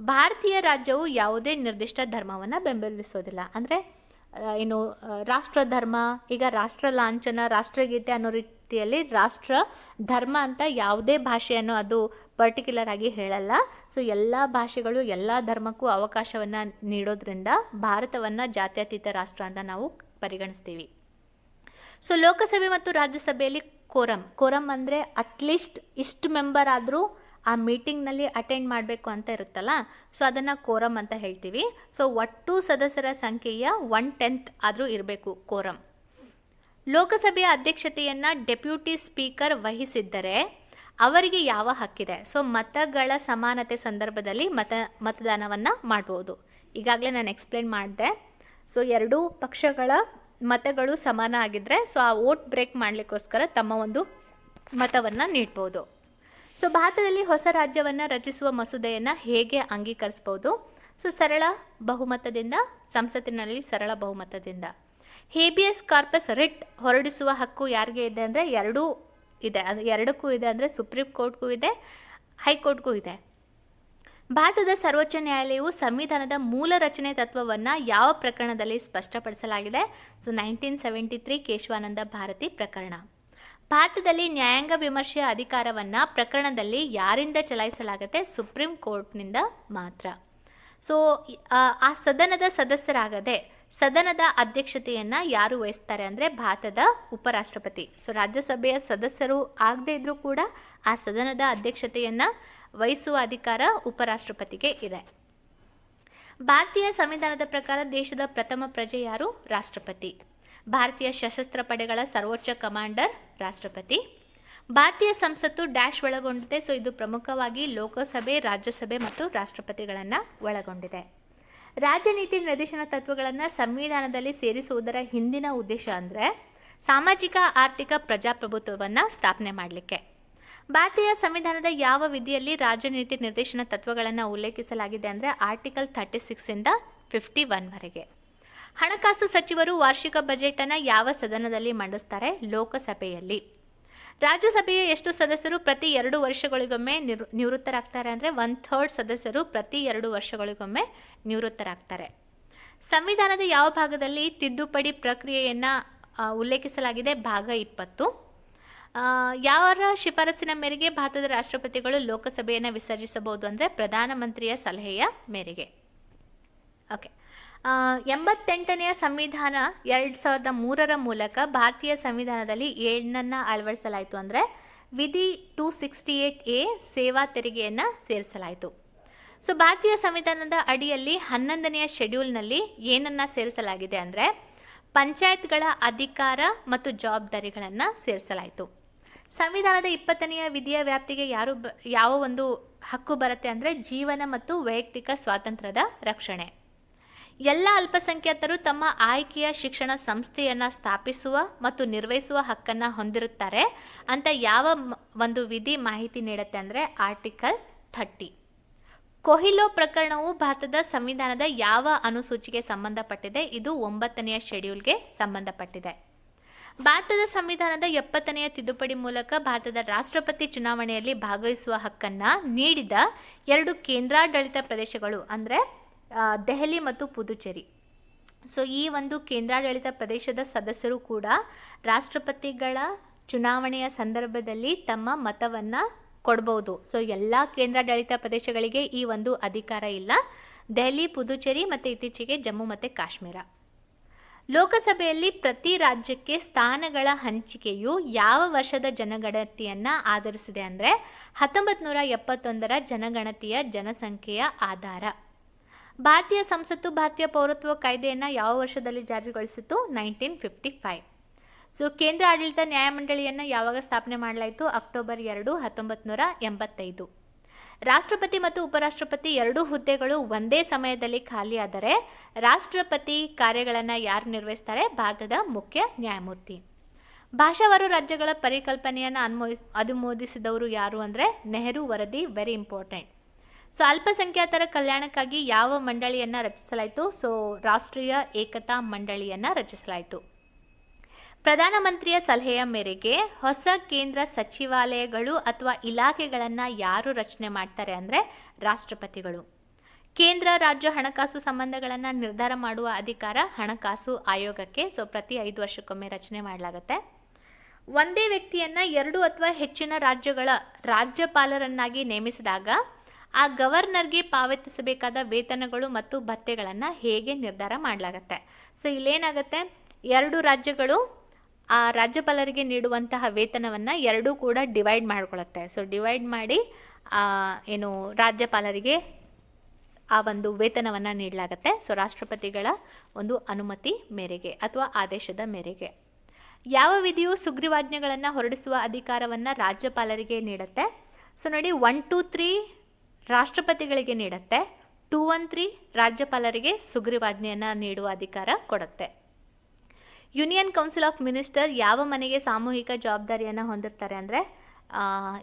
[SPEAKER 1] ಭಾರತೀಯ ರಾಜ್ಯವು ಯಾವುದೇ ನಿರ್ದಿಷ್ಟ ಧರ್ಮವನ್ನು ಬೆಂಬಲಿಸೋದಿಲ್ಲ. ಅಂದರೆ ರಾಷ್ಟ್ರ ಧರ್ಮ, ಈಗ ರಾಷ್ಟ್ರ ಲಾಂಛನ, ರಾಷ್ಟ್ರಗೀತೆ ಅನ್ನೋ ರೀತಿಯಲ್ಲಿ ರಾಷ್ಟ್ರ ಧರ್ಮ ಅಂತ ಯಾವುದೇ ಭಾಷೆಯನ್ನು ಅದು ಪರ್ಟಿಕ್ಯುಲರ್ ಆಗಿ ಹೇಳಲ್ಲ. ಸೊ ಎಲ್ಲ ಭಾಷೆಗಳು ಎಲ್ಲ ಧರ್ಮಕ್ಕೂ ಅವಕಾಶವನ್ನು ನೀಡೋದ್ರಿಂದ ಭಾರತವನ್ನು ಜಾತ್ಯತೀತ ರಾಷ್ಟ್ರ ಅಂತ ನಾವು ಪರಿಗಣಿಸ್ತೀವಿ. ಸೊ ಲೋಕಸಭೆ ಮತ್ತು ರಾಜ್ಯಸಭೆಯಲ್ಲಿ ಕೋರಮ್ ಅಂದರೆ ಅಟ್ಲೀಸ್ಟ್ ಇಷ್ಟು ಮೆಂಬರ್ ಆದರೂ ಆ ಮೀಟಿಂಗ್ನಲ್ಲಿ ಅಟೆಂಡ್ ಮಾಡಬೇಕು ಅಂತ ಇರುತ್ತಲ್ಲ, ಸೊ ಅದನ್ನು ಕೋರಮ್ ಅಂತ ಹೇಳ್ತೀವಿ. ಸೊ ಒಟ್ಟು ಸದಸ್ಯರ ಸಂಖ್ಯೆಯ 1/10 ಆದರೂ ಇರಬೇಕು ಕೋರಮ್. ಲೋಕಸಭೆಯ ಅಧ್ಯಕ್ಷತೆಯನ್ನು ಡೆಪ್ಯೂಟಿ ಸ್ಪೀಕರ್ ವಹಿಸಿದ್ದರೆ ಅವರಿಗೆ ಯಾವ ಹಕ್ಕಿದೆ? ಸೊ ಮತಗಳ ಸಮಾನತೆ ಸಂದರ್ಭದಲ್ಲಿ ಮತದಾನವನ್ನು ಮಾಡ್ಬೋದು. ಈಗಾಗಲೇ ನಾನು ಎಕ್ಸ್ಪ್ಲೇನ್ ಮಾಡಿದೆ. ಸೊ ಎರಡೂ ಪಕ್ಷಗಳ ಮತಗಳು ಸಮಾನ ಆಗಿದ್ದರೆ ಸೊ ಆ ವೋಟ್ ಬ್ರೇಕ್ ಮಾಡಲಿಕ್ಕೋಸ್ಕರ ತಮ್ಮ ಒಂದು ಮತವನ್ನು ನೀಡ್ಬೋದು. ಸೊ ಭಾರತದಲ್ಲಿ ಹೊಸ ರಾಜ್ಯವನ್ನು ರಚಿಸುವ ಮಸೂದೆಯನ್ನು ಹೇಗೆ ಅಂಗೀಕರಿಸ್ಬೋದು? ಸೊ ಸರಳ ಬಹುಮತದಿಂದ, ಸಂಸತ್ತಿನಲ್ಲಿ ಸರಳ ಬಹುಮತದಿಂದ. ಹೇಬಿಯಸ್ ಕಾರ್ಪಸ್ ರಿಟ್ ಹೊರಡಿಸುವ ಹಕ್ಕು ಯಾರಿಗೆ ಇದೆ ಅಂದರೆ ಎರಡೂ ಇದೆ. ಅದು ಎರಡಕ್ಕೂ ಇದೆ, ಅಂದರೆ ಸುಪ್ರೀಂ ಕೋರ್ಟ್ಗೂ ಇದೆ, ಹೈಕೋರ್ಟ್ಗೂ ಇದೆ. ಭಾರತದ ಸರ್ವೋಚ್ಚ ನ್ಯಾಯಾಲಯವು ಸಂವಿಧಾನದ ಮೂಲ ರಚನೆ ತತ್ವವನ್ನು ಯಾವ ಪ್ರಕರಣದಲ್ಲಿ ಸ್ಪಷ್ಟಪಡಿಸಲಾಗಿದೆ? ಸೊ 1973 ಕೇಶವಾನಂದ ಭಾರತಿ ಪ್ರಕರಣ. ಭಾರತದಲ್ಲಿ ನ್ಯಾಯಾಂಗ ವಿಮರ್ಶೆಯ ಅಧಿಕಾರವನ್ನು ಪ್ರಕರಣದಲ್ಲಿ ಯಾರಿಂದ ಚಲಾಯಿಸಲಾಗುತ್ತೆ? ಸುಪ್ರೀಂ ಕೋರ್ಟ್ನಿಂದ ಮಾತ್ರ. ಸೊ ಆ ಸದನದ ಸದಸ್ಯರಾಗದೆ ಸದನದ ಅಧ್ಯಕ್ಷತೆಯನ್ನು ಯಾರು ವಹಿಸ್ತಾರೆ ಅಂದರೆ ಭಾರತದ ಉಪರಾಷ್ಟ್ರಪತಿ. ಸೊ ರಾಜ್ಯಸಭೆಯ ಸದಸ್ಯರು ಆಗದೇ ಇದ್ರೂ ಕೂಡ ಆ ಸದನದ ಅಧ್ಯಕ್ಷತೆಯನ್ನು ವಹಿಸುವ ಅಧಿಕಾರ ಉಪರಾಷ್ಟ್ರಪತಿಗೆ ಇದೆ. ಭಾರತೀಯ ಸಂವಿಧಾನದ ಪ್ರಕಾರ ದೇಶದ ಪ್ರಥಮ ಪ್ರಜೆ ಯಾರು? ರಾಷ್ಟ್ರಪತಿ. ಭಾರತೀಯ ಸಶಸ್ತ್ರ ಪಡೆಗಳ ಸರ್ವೋಚ್ಚ ಕಮಾಂಡರ್ ರಾಷ್ಟ್ರಪತಿ. ಭಾರತೀಯ ಸಂಸತ್ತು ಡ್ಯಾಶ್ ಒಳಗೊಂಡಿದೆ. ಸೊ ಇದು ಪ್ರಮುಖವಾಗಿ ಲೋಕಸಭೆ, ರಾಜ್ಯಸಭೆ ಮತ್ತು ರಾಷ್ಟ್ರಪತಿಗಳನ್ನು ಒಳಗೊಂಡಿದೆ. ರಾಜನೀತಿ ನಿರ್ದೇಶನ ತತ್ವಗಳನ್ನು ಸಂವಿಧಾನದಲ್ಲಿ ಸೇರಿಸುವುದರ ಹಿಂದಿನ ಉದ್ದೇಶ ಅಂದರೆ ಸಾಮಾಜಿಕ ಆರ್ಥಿಕ ಪ್ರಜಾಪ್ರಭುತ್ವವನ್ನು ಸ್ಥಾಪನೆ ಮಾಡಲಿಕ್ಕೆ. ಭಾರತೀಯ ಸಂವಿಧಾನದ ಯಾವ ವಿಧಿಯಲ್ಲಿ ರಾಜನೀತಿ ನಿರ್ದೇಶನ ತತ್ವಗಳನ್ನು ಉಲ್ಲೇಖಿಸಲಾಗಿದೆ ಅಂದರೆ ಆರ್ಟಿಕಲ್ 36 51ವರೆಗೆ. ಹಣಕಾಸು ಸಚಿವರು ವಾರ್ಷಿಕ ಬಜೆಟನ್ನು ಯಾವ ಸದನದಲ್ಲಿ ಮಂಡಿಸ್ತಾರೆ? ಲೋಕಸಭೆಯಲ್ಲಿ. ರಾಜ್ಯಸಭೆಯ ಎಷ್ಟು ಸದಸ್ಯರು ಪ್ರತಿ 2 ವರ್ಷಗಳಿಗೊಮ್ಮೆ ನಿವೃತ್ತರಾಗ್ತಾರೆ ಅಂದರೆ 1/3 ಸದಸ್ಯರು ಪ್ರತಿ 2 ವರ್ಷಗಳಿಗೊಮ್ಮೆ ನಿವೃತ್ತರಾಗ್ತಾರೆ. ಸಂವಿಧಾನದ ಯಾವ ಭಾಗದಲ್ಲಿ ತಿದ್ದುಪಡಿ ಪ್ರಕ್ರಿಯೆಯನ್ನು ಉಲ್ಲೇಖಿಸಲಾಗಿದೆ? ಭಾಗ 20. ಯಾರ ಶಿಫಾರಸಿನ ಮೇರೆಗೆ ಭಾರತದ ರಾಷ್ಟ್ರಪತಿಗಳು ಲೋಕಸಭೆಯನ್ನು ವಿಸರ್ಜಿಸಬಹುದು ಅಂದರೆ ಪ್ರಧಾನಮಂತ್ರಿಯ ಸಲಹೆಯ ಮೇರೆಗೆ. ಓಕೆ. 88ನೇ ಸಂವಿಧಾನ 2003 ಮೂಲಕ ಭಾರತೀಯ ಸಂವಿಧಾನದಲ್ಲಿ ಏನನ್ನು ಅಳವಡಿಸಲಾಯಿತು ಅಂದರೆ ವಿಧಿ 268A ಸೇವಾ ತೆರಿಗೆಯನ್ನು ಸೇರಿಸಲಾಯಿತು. ಸೊ ಭಾರತೀಯ ಸಂವಿಧಾನದ ಅಡಿಯಲ್ಲಿ 11ನೇ ಶೆಡ್ಯೂಲ್ನಲ್ಲಿ ಏನನ್ನು ಸೇರಿಸಲಾಗಿದೆ ಅಂದರೆ ಪಂಚಾಯತ್ಗಳ ಅಧಿಕಾರ ಮತ್ತು ಜವಾಬ್ದಾರಿಗಳನ್ನು ಸೇರಿಸಲಾಯಿತು. ಸಂವಿಧಾನದ 20ನೇ ವಿಧಿಯ ವ್ಯಾಪ್ತಿಗೆ ಯಾವ ಒಂದು ಹಕ್ಕು ಬರುತ್ತೆ ಅಂದರೆ ಜೀವನ ಮತ್ತು ವೈಯಕ್ತಿಕ ಸ್ವಾತಂತ್ರ್ಯದ ರಕ್ಷಣೆ. ಎಲ್ಲ ಅಲ್ಪಸಂಖ್ಯಾತರು ತಮ್ಮ ಆಯ್ಕೆಯ ಶಿಕ್ಷಣ ಸಂಸ್ಥೆಯನ್ನು ಸ್ಥಾಪಿಸುವ ಮತ್ತು ನಿರ್ವಹಿಸುವ ಹಕ್ಕನ್ನು ಹೊಂದಿರುತ್ತಾರೆ ಅಂತ ಯಾವ ಒಂದು ವಿಧಿ ಮಾಹಿತಿ ನೀಡುತ್ತೆ ಅಂದರೆ ಆರ್ಟಿಕಲ್ 30. ಕೊಹಿಲೋ ಪ್ರಕರಣವು ಭಾರತದ ಸಂವಿಧಾನದ ಯಾವ ಅನುಸೂಚಿಗೆ ಸಂಬಂಧಪಟ್ಟಿದೆ? ಇದು 9ನೇ ಶೆಡ್ಯೂಲ್ಗೆ ಸಂಬಂಧಪಟ್ಟಿದೆ. ಭಾರತದ ಸಂವಿಧಾನದ 70ನೇ ತಿದ್ದುಪಡಿ ಮೂಲಕ ಭಾರತದ ರಾಷ್ಟ್ರಪತಿ ಚುನಾವಣೆಯಲ್ಲಿ ಭಾಗವಹಿಸುವ ಹಕ್ಕನ್ನು ನೀಡಿದ 2 ಕೇಂದ್ರಾಡಳಿತ ಪ್ರದೇಶಗಳು ಅಂದರೆ ದೆಹಲಿ ಮತ್ತು ಪುದುಚೇರಿ. ಸೊ ಈ ಒಂದು ಕೇಂದ್ರಾಡಳಿತ ಪ್ರದೇಶದ ಸದಸ್ಯರು ಕೂಡ ರಾಷ್ಟ್ರಪತಿಗಳ ಚುನಾವಣೆಯ ಸಂದರ್ಭದಲ್ಲಿ ತಮ್ಮ ಮತವನ್ನು ಕೊಡ್ಬೋದು. ಸೊ ಎಲ್ಲ ಕೇಂದ್ರಾಡಳಿತ ಪ್ರದೇಶಗಳಿಗೆ ಈ ಒಂದು ಅಧಿಕಾರ ಇಲ್ಲ. ದೆಹಲಿ, ಪುದುಚೇರಿ ಮತ್ತು ಇತ್ತೀಚೆಗೆ ಜಮ್ಮು ಮತ್ತು ಕಾಶ್ಮೀರ. ಲೋಕಸಭೆಯಲ್ಲಿ ಪ್ರತಿ ರಾಜ್ಯಕ್ಕೆ ಸ್ಥಾನಗಳ ಹಂಚಿಕೆಯು ಯಾವ ವರ್ಷದ ಜನಗಣತಿಯನ್ನು ಆಧರಿಸಿದೆ ಅಂದರೆ 1971 ಜನಗಣತಿಯ ಜನಸಂಖ್ಯೆಯ ಆಧಾರ. ಭಾರತೀಯ ಸಂಸತ್ತು ಭಾರತೀಯ ಪೌರತ್ವ ಕಾಯ್ದೆಯನ್ನು ಯಾವ ವರ್ಷದಲ್ಲಿ ಜಾರಿಗೊಳಿಸಿತು? 1955. ಸೊ ಕೇಂದ್ರ ಆಡಳಿತ ನ್ಯಾಯಮಂಡಳಿಯನ್ನು ಯಾವಾಗ ಸ್ಥಾಪನೆ ಮಾಡಲಾಯಿತು? ಅಕ್ಟೋಬರ್ 2, 1985. ರಾಷ್ಟ್ರಪತಿ ಮತ್ತು ಉಪರಾಷ್ಟ್ರಪತಿ ಎರಡೂ ಹುದ್ದೆಗಳು ಒಂದೇ ಸಮಯದಲ್ಲಿ ಖಾಲಿಯಾದರೆ ರಾಷ್ಟ್ರಪತಿ ಕಾರ್ಯಗಳನ್ನು ಯಾರು ನಿರ್ವಹಿಸ್ತಾರೆ? ಭಾರತದ ಮುಖ್ಯ ನ್ಯಾಯಮೂರ್ತಿ. ಭಾಷಾವಾರು ರಾಜ್ಯಗಳ ಪರಿಕಲ್ಪನೆಯನ್ನು ಅನುಮೋದಿಸಿದವರು ಯಾರು ಅಂದರೆ ನೆಹರು ವರದಿ. Very important. ಸೊ ಅಲ್ಪಸಂಖ್ಯಾತರ ಕಲ್ಯಾಣಕ್ಕಾಗಿ ಯಾವ ಮಂಡಳಿಯನ್ನು ರಚಿಸಲಾಯಿತು? ಸೊ ರಾಷ್ಟ್ರೀಯ ಏಕತಾ ಮಂಡಳಿಯನ್ನು ರಚಿಸಲಾಯಿತು. ಪ್ರಧಾನಮಂತ್ರಿಯ ಸಲಹೆಯ ಮೇರೆಗೆ ಹೊಸ ಕೇಂದ್ರ ಸಚಿವಾಲಯಗಳು ಅಥವಾ ಇಲಾಖೆಗಳನ್ನು ಯಾರು ರಚನೆ ಮಾಡ್ತಾರೆ ಅಂದರೆ ರಾಷ್ಟ್ರಪತಿಗಳು. ಕೇಂದ್ರ ರಾಜ್ಯ ಹಣಕಾಸು ಸಂಬಂಧಗಳನ್ನು ನಿರ್ಧಾರ ಮಾಡುವ ಅಧಿಕಾರ ಹಣಕಾಸು ಆಯೋಗಕ್ಕೆ. ಸೊ ಪ್ರತಿ 5 ವರ್ಷಕ್ಕೊಮ್ಮೆ ರಚನೆ ಮಾಡಲಾಗುತ್ತೆ. ಒಂದೇ ವ್ಯಕ್ತಿಯನ್ನು 2 ಅಥವಾ ಹೆಚ್ಚಿನ ರಾಜ್ಯಗಳ ರಾಜ್ಯಪಾಲರನ್ನಾಗಿ ನೇಮಿಸಿದಾಗ ಆ ಗವರ್ನರ್ಗೆ ಪಾವತಿಸಬೇಕಾದ ವೇತನಗಳು ಮತ್ತು ಭತ್ಯೆಗಳನ್ನು ಹೇಗೆ ನಿರ್ಧಾರ ಮಾಡಲಾಗುತ್ತೆ? ಸೊ ಇಲ್ಲೇನಾಗುತ್ತೆ, 2 ರಾಜ್ಯಗಳು ಆ ರಾಜ್ಯಪಾಲರಿಗೆ ನೀಡುವಂತಹ ವೇತನವನ್ನು ಎರಡೂ ಕೂಡ ಡಿವೈಡ್ ಮಾಡ್ಕೊಳ್ಳುತ್ತೆ. ಸೊ ಡಿವೈಡ್ ಮಾಡಿ ಏನು ರಾಜ್ಯಪಾಲರಿಗೆ ಆ ಒಂದು ವೇತನವನ್ನು ನೀಡಲಾಗತ್ತೆ. ಸೊ ರಾಷ್ಟ್ರಪತಿಗಳ ಒಂದು ಅನುಮತಿ ಮೇರೆಗೆ ಅಥವಾ ಆದೇಶದ ಮೇರೆಗೆ. ಯಾವ ವಿಧಿಯು ಸುಗ್ರೀವಾಜ್ಞೆಗಳನ್ನು ಹೊರಡಿಸುವ ಅಧಿಕಾರವನ್ನು ರಾಜ್ಯಪಾಲರಿಗೆ ನೀಡುತ್ತೆ? ಸೊ ನೋಡಿ, 1, 2, 3 ರಾಷ್ಟ್ರಪತಿಗಳಿಗೆ ನೀಡುತ್ತೆ, 2, 1, 3 ರಾಜ್ಯಪಾಲರಿಗೆ ಸುಗ್ರೀವಾಜ್ಞೆಯನ್ನು ನೀಡುವ ಅಧಿಕಾರ ಕೊಡುತ್ತೆ. ಯೂನಿಯನ್ ಕೌನ್ಸಿಲ್ ಆಫ್ ಮಿನಿಸ್ಟರ್ ಯಾವ ಮನೆಗೆ ಸಾಮೂಹಿಕ ಜವಾಬ್ದಾರಿಯನ್ನು ಹೊಂದಿರ್ತಾರೆ ಅಂದರೆ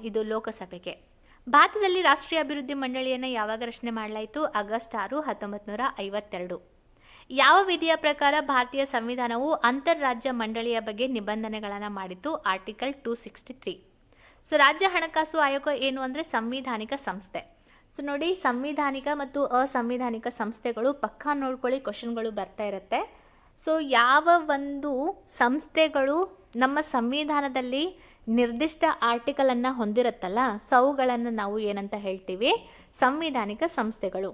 [SPEAKER 1] ಇದು ಲೋಕಸಭೆಗೆ. ಭಾರತದಲ್ಲಿ ರಾಷ್ಟ್ರೀಯ ಅಭಿವೃದ್ಧಿ ಮಂಡಳಿಯನ್ನು ಯಾವಾಗ ರಚನೆ ಮಾಡಲಾಯಿತು? ಆಗಸ್ಟ್ 6, 1952. ಯಾವ ವಿಧಿಯ ಪ್ರಕಾರ ಭಾರತೀಯ ಸಂವಿಧಾನವು ಅಂತಾರಾಜ್ಯ ಮಂಡಳಿಯ ಬಗ್ಗೆ ನಿಬಂಧನೆಗಳನ್ನು ಮಾಡಿತು? ಆರ್ಟಿಕಲ್ 263. ಸೊ ರಾಜ್ಯ ಹಣಕಾಸು ಆಯೋಗ ಏನು ಅಂದರೆ ಸಂವಿಧಾನಿಕ ಸಂಸ್ಥೆ. ಸೊ ನೋಡಿ, ಸಂವಿಧಾನಿಕ ಮತ್ತು ಅಸಂವಿಧಾನಿಕ ಸಂಸ್ಥೆಗಳು ಪಕ್ಕಾ ನೋಡ್ಕೊಳ್ಳಿ, ಕ್ವಶನ್ಗಳು ಬರ್ತಾ ಇರುತ್ತೆ. ಸೊ ಯಾವ ಒಂದು ಸಂಸ್ಥೆಗಳು ನಮ್ಮ ಸಂವಿಧಾನದಲ್ಲಿ ನಿರ್ದಿಷ್ಟ ಆರ್ಟಿಕಲನ್ನು ಹೊಂದಿರುತ್ತಲ್ಲ, ಸೊ ಅವುಗಳನ್ನು ನಾವು ಏನಂತ ಹೇಳ್ತೀವಿ? ಸಂವಿಧಾನಿಕ ಸಂಸ್ಥೆಗಳು.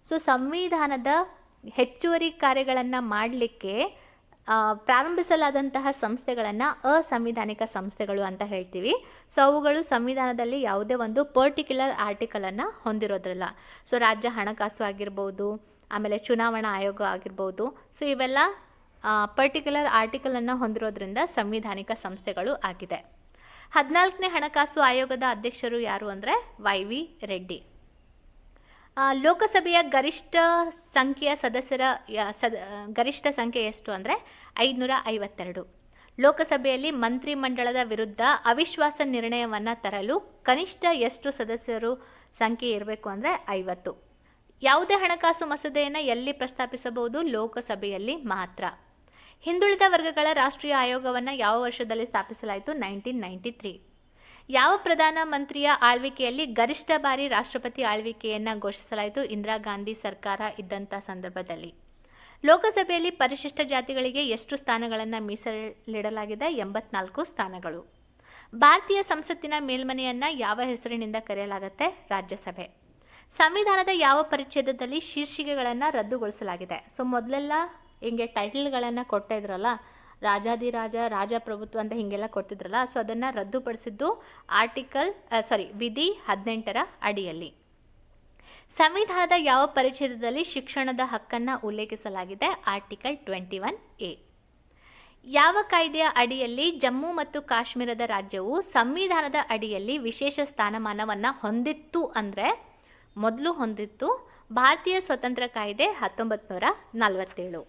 [SPEAKER 1] ಸೊ ಸಂವಿಧಾನದ ಹೆಚ್ಚುವರಿ ಕಾರ್ಯಗಳನ್ನು ಮಾಡಲಿಕ್ಕೆ ಪ್ರಾರಂಭಿಸಲಾದಂತಹ ಸಂಸ್ಥೆಗಳನ್ನು ಅಸಂವಿಧಾನಿಕ ಸಂಸ್ಥೆಗಳು ಅಂತ ಹೇಳ್ತೀವಿ. ಸೊ ಅವುಗಳು ಸಂವಿಧಾನದಲ್ಲಿ ಯಾವುದೇ ಒಂದು ಪರ್ಟಿಕ್ಯುಲರ್ ಆರ್ಟಿಕಲನ್ನು ಹೊಂದಿರೋದ್ರಲ್ಲ. ಸೊ ರಾಜ್ಯ ಹಣಕಾಸು ಆಗಿರ್ಬೋದು, ಆಮೇಲೆ ಚುನಾವಣಾ ಆಯೋಗ ಆಗಿರ್ಬೋದು. ಸೊ ಇವೆಲ್ಲ ಪರ್ಟಿಕ್ಯುಲರ್ ಆರ್ಟಿಕಲನ್ನು ಹೊಂದಿರೋದ್ರಿಂದ ಸಂವಿಧಾನಿಕ ಸಂಸ್ಥೆಗಳು ಆಗಿದೆ. 14ನೇ ಹಣಕಾಸು ಆಯೋಗದ ಅಧ್ಯಕ್ಷರು ಯಾರು ಅಂದರೆ YV ರೆಡ್ಡಿ. ಲೋಕಸಭೆಯ ಗರಿಷ್ಠ ಸಂಖ್ಯೆಯ ಸದಸ್ಯರ ಗರಿಷ್ಠ ಸಂಖ್ಯೆ ಎಷ್ಟು ಅಂದರೆ 552. ಲೋಕಸಭೆಯಲ್ಲಿ ಮಂತ್ರಿಮಂಡಲದ ವಿರುದ್ಧ ಅವಿಶ್ವಾಸ ನಿರ್ಣಯವನ್ನು ತರಲು ಕನಿಷ್ಠ ಎಷ್ಟು ಸದಸ್ಯರು ಸಂಖ್ಯೆ ಇರಬೇಕು ಅಂದರೆ 50. ಯಾವುದೇ ಹಣಕಾಸು ಮಸೂದೆಯನ್ನು ಎಲ್ಲಿ ಪ್ರಸ್ತಾಪಿಸಬಹುದು? ಲೋಕಸಭೆಯಲ್ಲಿ ಮಾತ್ರ. ಹಿಂದುಳಿದ ವರ್ಗಗಳ ರಾಷ್ಟ್ರೀಯ ಆಯೋಗವನ್ನು ಯಾವ ವರ್ಷದಲ್ಲಿ ಸ್ಥಾಪಿಸಲಾಯಿತು? 1993. ಯಾವ ಪ್ರಧಾನ ಮಂತ್ರಿಯ ಆಳ್ವಿಕೆಯಲ್ಲಿ ಗರಿಷ್ಠ ಬಾರಿ ರಾಷ್ಟ್ರಪತಿ ಆಳ್ವಿಕೆಯನ್ನು ಘೋಷಿಸಲಾಯಿತು? ಇಂದಿರಾ ಗಾಂಧಿ ಸರ್ಕಾರ ಇದ್ದಂಥ ಸಂದರ್ಭದಲ್ಲಿ. ಲೋಕಸಭೆಯಲ್ಲಿ ಪರಿಶಿಷ್ಟ ಜಾತಿಗಳಿಗೆ ಎಷ್ಟು ಸ್ಥಾನಗಳನ್ನು ಮೀಸಲಿಡಲಾಗಿದೆ? 84 ಸ್ಥಾನಗಳು. ಭಾರತೀಯ ಸಂಸತ್ತಿನ ಮೇಲ್ಮನೆಯನ್ನು ಯಾವ ಹೆಸರಿನಿಂದ ಕರೆಯಲಾಗುತ್ತೆ? ರಾಜ್ಯಸಭೆ. ಸಂವಿಧಾನದ ಯಾವ ಪರಿಚ್ಛೇದದಲ್ಲಿ ಶೀರ್ಷಿಕೆಗಳನ್ನು ರದ್ದುಗೊಳಿಸಲಾಗಿದೆ? ಸೊ ಮೊದಲೆಲ್ಲ ಹಿಂಗೆ ಟೈಟಲ್ಗಳನ್ನು ಕೊಡ್ತಾ ಇದ್ರಲ್ಲ, ರಾಜಾಧಿರಾಜ, ರಾಜಪ್ರಭುತ್ವ ಅಂತ ಹೀಗೆಲ್ಲ ಕೊಡ್ತಿದ್ರಲ್ಲ, ಸೊ ಅದನ್ನು ರದ್ದುಪಡಿಸಿದ್ದು ವಿಧಿ 18ರ ಅಡಿಯಲ್ಲಿ. ಸಂವಿಧಾನದ ಯಾವ ಪರಿಚ್ಛೇದದಲ್ಲಿ ಶಿಕ್ಷಣದ ಹಕ್ಕನ್ನು ಉಲ್ಲೇಖಿಸಲಾಗಿದೆ? Article 21A. ಯಾವ ಕಾಯ್ದೆಯ ಅಡಿಯಲ್ಲಿ ಜಮ್ಮು ಮತ್ತು ಕಾಶ್ಮೀರದ ರಾಜ್ಯವು ಸಂವಿಧಾನದ ಅಡಿಯಲ್ಲಿ ವಿಶೇಷ ಸ್ಥಾನಮಾನವನ್ನು ಹೊಂದಿತ್ತು ಅಂದರೆ ಮೊದಲು ಹೊಂದಿತ್ತು? ಭಾರತೀಯ ಸ್ವತಂತ್ರ ಕಾಯ್ದೆ 1947.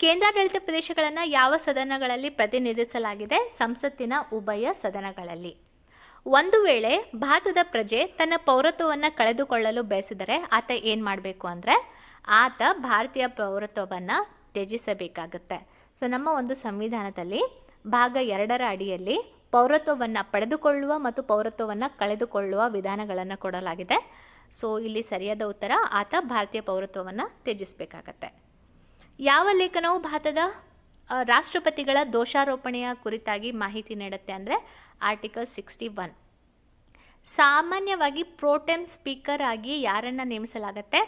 [SPEAKER 1] ಕೇಂದ್ರಾಡಳಿತ ಪ್ರದೇಶಗಳನ್ನು ಯಾವ ಸದನಗಳಲ್ಲಿ ಪ್ರತಿನಿಧಿಸಲಾಗಿದೆ? ಸಂಸತ್ತಿನ ಉಭಯ ಸದನಗಳಲ್ಲಿ. ಒಂದು ವೇಳೆ ಭಾರತದ ಪ್ರಜೆ ತನ್ನ ಪೌರತ್ವವನ್ನು ಕಳೆದುಕೊಳ್ಳಲು ಬಯಸಿದರೆ ಆತ ಏನು ಮಾಡಬೇಕು ಅಂದರೆ ಆತ ಭಾರತೀಯ ಪೌರತ್ವವನ್ನು ತ್ಯಜಿಸಬೇಕಾಗುತ್ತೆ. ಸೊ ನಮ್ಮ ಒಂದು ಸಂವಿಧಾನದಲ್ಲಿ ಭಾಗ 2ರ ಅಡಿಯಲ್ಲಿ ಪೌರತ್ವವನ್ನು ಪಡೆದುಕೊಳ್ಳುವ ಮತ್ತು ಪೌರತ್ವವನ್ನು ಕಳೆದುಕೊಳ್ಳುವ ವಿಧಾನಗಳನ್ನು ಕೊಡಲಾಗಿದೆ. ಸೊ ಇಲ್ಲಿ ಸರಿಯಾದ ಉತ್ತರ ಆತ ಭಾರತೀಯ ಪೌರತ್ವವನ್ನು ತ್ಯಜಿಸಬೇಕಾಗತ್ತೆ. ಯಾವ ಲೇಖನವು ಭಾರತದ ರಾಷ್ಟ್ರಪತಿಗಳ ದೋಷಾರೋಪಣೆಯ ಕುರಿತಾಗಿ ಮಾಹಿತಿ ನೀಡುತ್ತೆ ಅಂದರೆ ಆರ್ಟಿಕಲ್ 61. ಸಾಮಾನ್ಯವಾಗಿ ಪ್ರೋಟೆಮ್ ಸ್ಪೀಕರ್ ಆಗಿ ಯಾರನ್ನು ನೇಮಿಸಲಾಗುತ್ತೆ?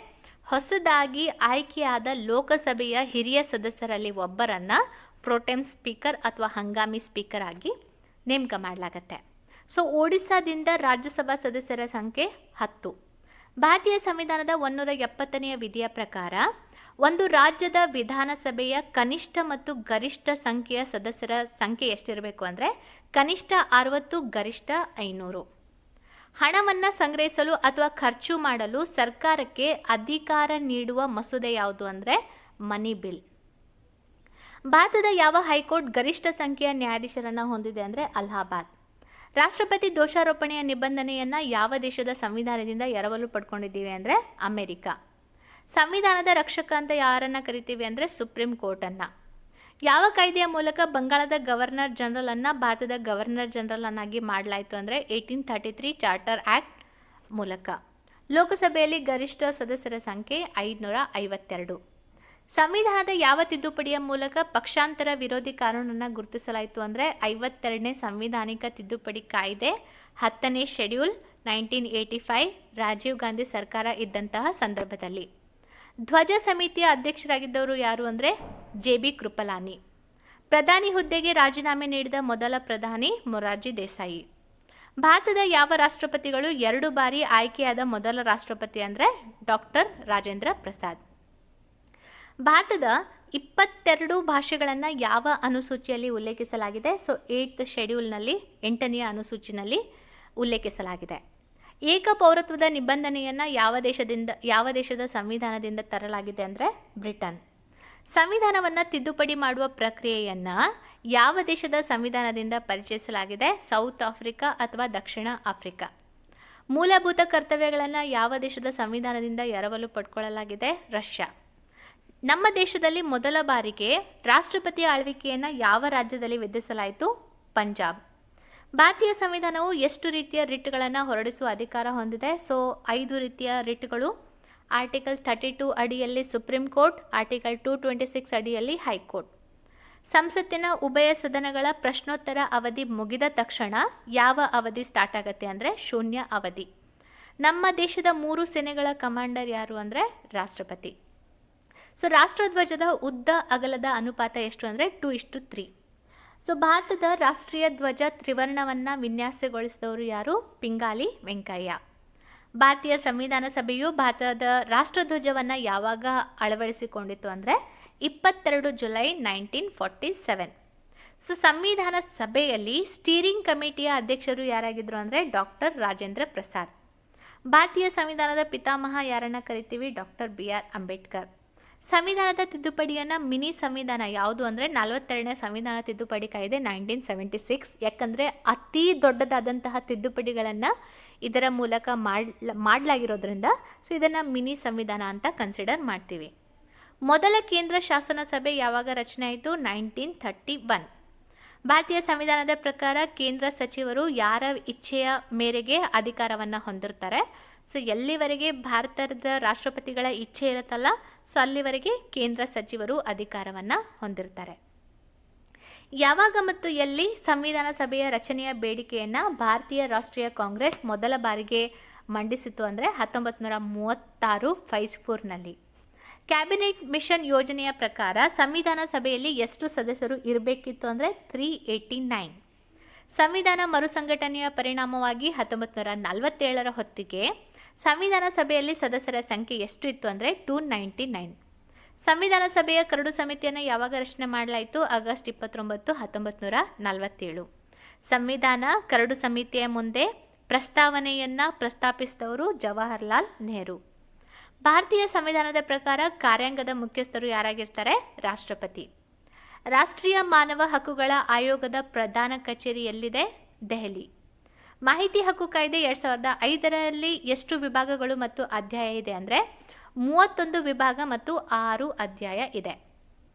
[SPEAKER 1] ಹೊಸದಾಗಿ ಆಯ್ಕೆಯಾದ ಲೋಕಸಭೆಯ ಹಿರಿಯ ಸದಸ್ಯರಲ್ಲಿ ಒಬ್ಬರನ್ನು ಪ್ರೋಟೆಮ್ ಸ್ಪೀಕರ್ ಅಥವಾ ಹಂಗಾಮಿ ಸ್ಪೀಕರ್ ಆಗಿ ನೇಮಕ ಮಾಡಲಾಗತ್ತೆ. ಸೊ ಒಡಿಸ್ಸಾದಿಂದ ರಾಜ್ಯಸಭಾ ಸದಸ್ಯರ ಸಂಖ್ಯೆ 10. ಭಾರತೀಯ ಸಂವಿಧಾನದ 170ನೇ ವಿಧಿಯ ಪ್ರಕಾರ ಒಂದು ರಾಜ್ಯದ ವಿಧಾನಸಭೆಯ ಕನಿಷ್ಠ ಮತ್ತು ಗರಿಷ್ಠ ಸಂಖ್ಯೆಯ ಸದಸ್ಯರ ಸಂಖ್ಯೆ ಎಷ್ಟಿರಬೇಕು ಅಂದರೆ ಕನಿಷ್ಠ 60, ಗರಿಷ್ಠ 500. ಹಣವನ್ನು ಸಂಗ್ರಹಿಸಲು ಅಥವಾ ಖರ್ಚು ಮಾಡಲು ಸರ್ಕಾರಕ್ಕೆ ಅಧಿಕಾರ ನೀಡುವ ಮಸೂದೆ ಯಾವುದು ಅಂದರೆ ಮನಿ ಬಿಲ್. ಭಾರತದ ಯಾವ ಹೈಕೋರ್ಟ್ ಗರಿಷ್ಠ ಸಂಖ್ಯೆಯ ನ್ಯಾಯಾಧೀಶರನ್ನು ಹೊಂದಿದೆ ಅಂದರೆ ಅಲಹಾಬಾದ್. ರಾಷ್ಟ್ರಪತಿ ದೋಷಾರೋಪಣೆಯ ನಿಬಂಧನೆಯನ್ನು ಯಾವ ದೇಶದ ಸಂವಿಧಾನದಿಂದ ಎರವಲು ಪಡ್ಕೊಂಡಿದ್ದೀವಿ ಅಂದರೆ ಅಮೆರಿಕ. ಸಂವಿಧಾನದ ರಕ್ಷಕ ಅಂತ ಯಾರನ್ನು ಕರಿತೀವಿ ಅಂದರೆ ಸುಪ್ರೀಂ ಕೋರ್ಟನ್ನು. ಯಾವ ಕಾಯ್ದೆಯ ಮೂಲಕ ಬಂಗಾಳದ ಗವರ್ನರ್ ಜನರಲ್ ಅನ್ನು ಭಾರತದ ಗವರ್ನರ್ ಜನರಲ್ ಅನ್ನಾಗಿ ಮಾಡಲಾಯಿತು ಅಂದರೆ 1833 ಚಾರ್ಟರ್ ಆ್ಯಕ್ಟ್ ಮೂಲಕ. ಲೋಕಸಭೆಯಲ್ಲಿ ಗರಿಷ್ಠ ಸದಸ್ಯರ ಸಂಖ್ಯೆ 552. ಸಂವಿಧಾನದ ಯಾವ ತಿದ್ದುಪಡಿಯ ಮೂಲಕ ಪಕ್ಷಾಂತರ ವಿರೋಧಿ ಕಾನೂನನ್ನು ಗುರುತಿಸಲಾಯಿತು ಅಂದರೆ 52ನೇ ಸಂವಿಧಾನಿಕ ತಿದ್ದುಪಡಿ ಕಾಯ್ದೆ 10ನೇ ಶೆಡ್ಯೂಲ್ 1985 ರಾಜೀವ್ ಗಾಂಧಿ ಸರ್ಕಾರ ಇದ್ದಂತಹ ಸಂದರ್ಭದಲ್ಲಿ. ಧ್ವಜ ಸಮಿತಿಯ ಅಧ್ಯಕ್ಷರಾಗಿದ್ದವರು ಯಾರು ಅಂದರೆ JB ಕೃಪಲಾನಿ. ಪ್ರಧಾನಿ ಹುದ್ದೆಗೆ ರಾಜೀನಾಮೆ ನೀಡಿದ ಮೊದಲ ಪ್ರಧಾನಿ ಮೊರಾರ್ಜಿ ದೇಸಾಯಿ. ಭಾರತದ ಯಾವ ರಾಷ್ಟ್ರಪತಿಗಳು 2 ಬಾರಿ ಆಯ್ಕೆಯಾದ ಮೊದಲ ರಾಷ್ಟ್ರಪತಿ ಅಂದರೆ ಡಾಕ್ಟರ್ ರಾಜೇಂದ್ರ ಪ್ರಸಾದ್. ಭಾರತದ 22 ಭಾಷೆಗಳನ್ನು ಯಾವ ಅನುಸೂಚಿಯಲ್ಲಿ ಉಲ್ಲೇಖಿಸಲಾಗಿದೆ? ಸೊ 8th ಶೆಡ್ಯೂಲ್ನಲ್ಲಿ 8ನೇ ಅನುಸೂಚಿನಲ್ಲಿ ಉಲ್ಲೇಖಿಸಲಾಗಿದೆ. ಏಕ ಪೌರತ್ವದ ನಿಬಂಧನೆಯನ್ನು ಯಾವ ದೇಶದ ಸಂವಿಧಾನದಿಂದ ತರಲಾಗಿದೆ ಅಂದರೆ ಬ್ರಿಟನ್. ಸಂವಿಧಾನವನ್ನು ತಿದ್ದುಪಡಿ ಮಾಡುವ ಪ್ರಕ್ರಿಯೆಯನ್ನು ಯಾವ ದೇಶದ ಸಂವಿಧಾನದಿಂದ ಪರಿಚಯಿಸಲಾಗಿದೆ? ಸೌತ್ ಆಫ್ರಿಕಾ ಅಥವಾ ದಕ್ಷಿಣ ಆಫ್ರಿಕಾ. ಮೂಲಭೂತ ಕರ್ತವ್ಯಗಳನ್ನು ಯಾವ ದೇಶದ ಸಂವಿಧಾನದಿಂದ ಎರವಲು ಪಡ್ಕೊಳ್ಳಲಾಗಿದೆ? ರಷ್ಯಾ. ನಮ್ಮ ದೇಶದಲ್ಲಿ ಮೊದಲ ಬಾರಿಗೆ ರಾಷ್ಟ್ರಪತಿ ಆಳ್ವಿಕೆಯನ್ನು ಯಾವ ರಾಜ್ಯದಲ್ಲಿ ವಿಧಿಸಲಾಯಿತು? ಪಂಜಾಬ್. ಭಾರತೀಯ ಸಂವಿಧಾನವು ಎಷ್ಟು ರೀತಿಯ ರಿಟ್ಗಳನ್ನು ಹೊರಡಿಸುವ ಅಧಿಕಾರ ಹೊಂದಿದೆ? ಸೊ 5 ರೀತಿಯ ರಿಟ್ಗಳು. ಆರ್ಟಿಕಲ್ 32 ಅಡಿಯಲ್ಲಿ ಸುಪ್ರೀಂ ಕೋರ್ಟ್, ಆರ್ಟಿಕಲ್ 226 ಅಡಿಯಲ್ಲಿ ಹೈಕೋರ್ಟ್. ಸಂಸತ್ತಿನ ಉಭಯ ಸದನಗಳ ಪ್ರಶ್ನೋತ್ತರ ಅವಧಿ ಮುಗಿದ ತಕ್ಷಣ ಯಾವ ಅವಧಿ ಸ್ಟಾರ್ಟ್ ಆಗುತ್ತೆ ಅಂದರೆ ಶೂನ್ಯ ಅವಧಿ. ನಮ್ಮ ದೇಶದ 3 ಸೇನೆಗಳ ಕಮಾಂಡರ್ ಯಾರು ಅಂದರೆ ರಾಷ್ಟ್ರಪತಿ. ಸೊ ರಾಷ್ಟ್ರಧ್ವಜದ ಉದ್ದ ಅಗಲದ ಅನುಪಾತ ಎಷ್ಟು ಅಂದರೆ 2:3. ಸೊ ಭಾರತದ ರಾಷ್ಟ್ರೀಯ ಧ್ವಜ ತ್ರಿವರ್ಣವನ್ನು ವಿನ್ಯಾಸಗೊಳಿಸಿದವರು ಯಾರು? ಪಿಂಗಾಲಿ ವೆಂಕಯ್ಯ. ಭಾರತೀಯ ಸಂವಿಧಾನ ಸಭೆಯು ಭಾರತದ ರಾಷ್ಟ್ರಧ್ವಜವನ್ನು ಯಾವಾಗ ಅಳವಡಿಸಿಕೊಂಡಿತು ಅಂದರೆ 22 ಜುಲೈ 1947. ಸೊ ಸಂವಿಧಾನ ಸಭೆಯಲ್ಲಿ ಸ್ಟೀರಿಂಗ್ ಕಮಿಟಿಯ ಅಧ್ಯಕ್ಷರು ಯಾರಾಗಿದ್ದರು ಅಂದರೆ ಡಾಕ್ಟರ್ ರಾಜೇಂದ್ರ ಪ್ರಸಾದ್. ಭಾರತೀಯ ಸಂವಿಧಾನದ ಪಿತಾಮಹ ಯಾರನ್ನ ಕರಿತೀವಿ? Doctor BR Ambedkar. ಸಂವಿಧಾನದ ತಿದ್ದುಪಡಿಯನ್ನು ಮಿನಿ ಸಂವಿಧಾನ ಯಾವುದು ಅಂದರೆ 42ನೇ ಸಂವಿಧಾನ ತಿದ್ದುಪಡಿ ಕಾಯ್ದೆ 1976. ಯಾಕಂದರೆ ಅತಿ ದೊಡ್ಡದಾದಂತಹ ತಿದ್ದುಪಡಿಗಳನ್ನು ಇದರ ಮೂಲಕ ಮಾಡಲಾಗಿರೋದ್ರಿಂದ ಸೊ ಇದನ್ನು ಮಿನಿ ಸಂವಿಧಾನ ಅಂತ ಕನ್ಸಿಡರ್ ಮಾಡ್ತೀವಿ. ಮೊದಲ ಕೇಂದ್ರ ಶಾಸನ ಸಭೆ ಯಾವಾಗ ರಚನೆ ಆಯಿತು? 1931. ಭಾರತೀಯ ಸಂವಿಧಾನದ ಪ್ರಕಾರ ಕೇಂದ್ರ ಸಚಿವರು ಯಾರ ಇಚ್ಛೆಯ ಮೇರೆಗೆ ಅಧಿಕಾರವನ್ನು ಹೊಂದಿರ್ತಾರೆ? ಸೊ ಎಲ್ಲಿವರೆಗೆ ಭಾರತದ ರಾಷ್ಟ್ರಪತಿಗಳ ಇಚ್ಛೆ ಇರುತ್ತಲ್ಲ ಸೊ ಅಲ್ಲಿವರೆಗೆ ಕೇಂದ್ರ ಸಚಿವರು ಅಧಿಕಾರವನ್ನು ಹೊಂದಿರ್ತಾರೆ. ಯಾವಾಗ ಮತ್ತು ಎಲ್ಲಿ ಸಂವಿಧಾನ ಸಭೆಯ ರಚನೆಯ ಬೇಡಿಕೆಯನ್ನು ಭಾರತೀಯ ರಾಷ್ಟ್ರೀಯ ಕಾಂಗ್ರೆಸ್ ಮೊದಲ ಬಾರಿಗೆ ಮಂಡಿಸಿತು ಅಂದರೆ 1936 ಫೇಸ್ 4ನಲ್ಲಿ. ಕ್ಯಾಬಿನೆಟ್ ಮಿಷನ್ ಯೋಜನೆಯ ಪ್ರಕಾರ ಸಂವಿಧಾನ ಸಭೆಯಲ್ಲಿ ಎಷ್ಟು ಸದಸ್ಯರು ಇರಬೇಕಿತ್ತು ಅಂದರೆ 389. ಸಂವಿಧಾನ ಮರುಸಂಘಟನೆಯ ಪರಿಣಾಮವಾಗಿ 1947ರ ಹೊತ್ತಿಗೆ ಸಂವಿಧಾನ ಸಭೆಯಲ್ಲಿ ಸದಸ್ಯರ ಸಂಖ್ಯೆ ಎಷ್ಟು ಇತ್ತು ಅಂದರೆ 299. ಸಂವಿಧಾನ ಸಭೆಯ ಕರಡು ಸಮಿತಿಯನ್ನು ಯಾವಾಗ ರಚನೆ ಮಾಡಲಾಯಿತು? ಆಗಸ್ಟ್ 29, 1947. ಸಂವಿಧಾನ ಕರಡು ಸಮಿತಿಯ ಮುಂದೆ ಪ್ರಸ್ತಾವನೆಯನ್ನು ಪ್ರಸ್ತಾಪಿಸಿದವರು ಜವಾಹರ್ಲಾಲ್ ನೆಹರು. ಭಾರತೀಯ ಸಂವಿಧಾನದ ಪ್ರಕಾರ ಕಾರ್ಯಾಂಗದ ಮುಖ್ಯಸ್ಥರು ಯಾರಾಗಿರ್ತಾರೆ? ರಾಷ್ಟ್ರಪತಿ. ರಾಷ್ಟ್ರೀಯ ಮಾನವ ಹಕ್ಕುಗಳ ಆಯೋಗದ ಪ್ರಧಾನ ಕಚೇರಿ ಎಲ್ಲಿದೆ? ದೆಹಲಿ. ಮಾಹಿತಿ ಹಕ್ಕು ಕಾಯ್ದೆ 2005ರಲ್ಲಿ ಎಷ್ಟು ವಿಭಾಗಗಳು ಮತ್ತು ಅಧ್ಯಾಯ ಇದೆ ಅಂದರೆ 31 ವಿಭಾಗ ಮತ್ತು 6 ಅಧ್ಯಾಯ ಇದೆ.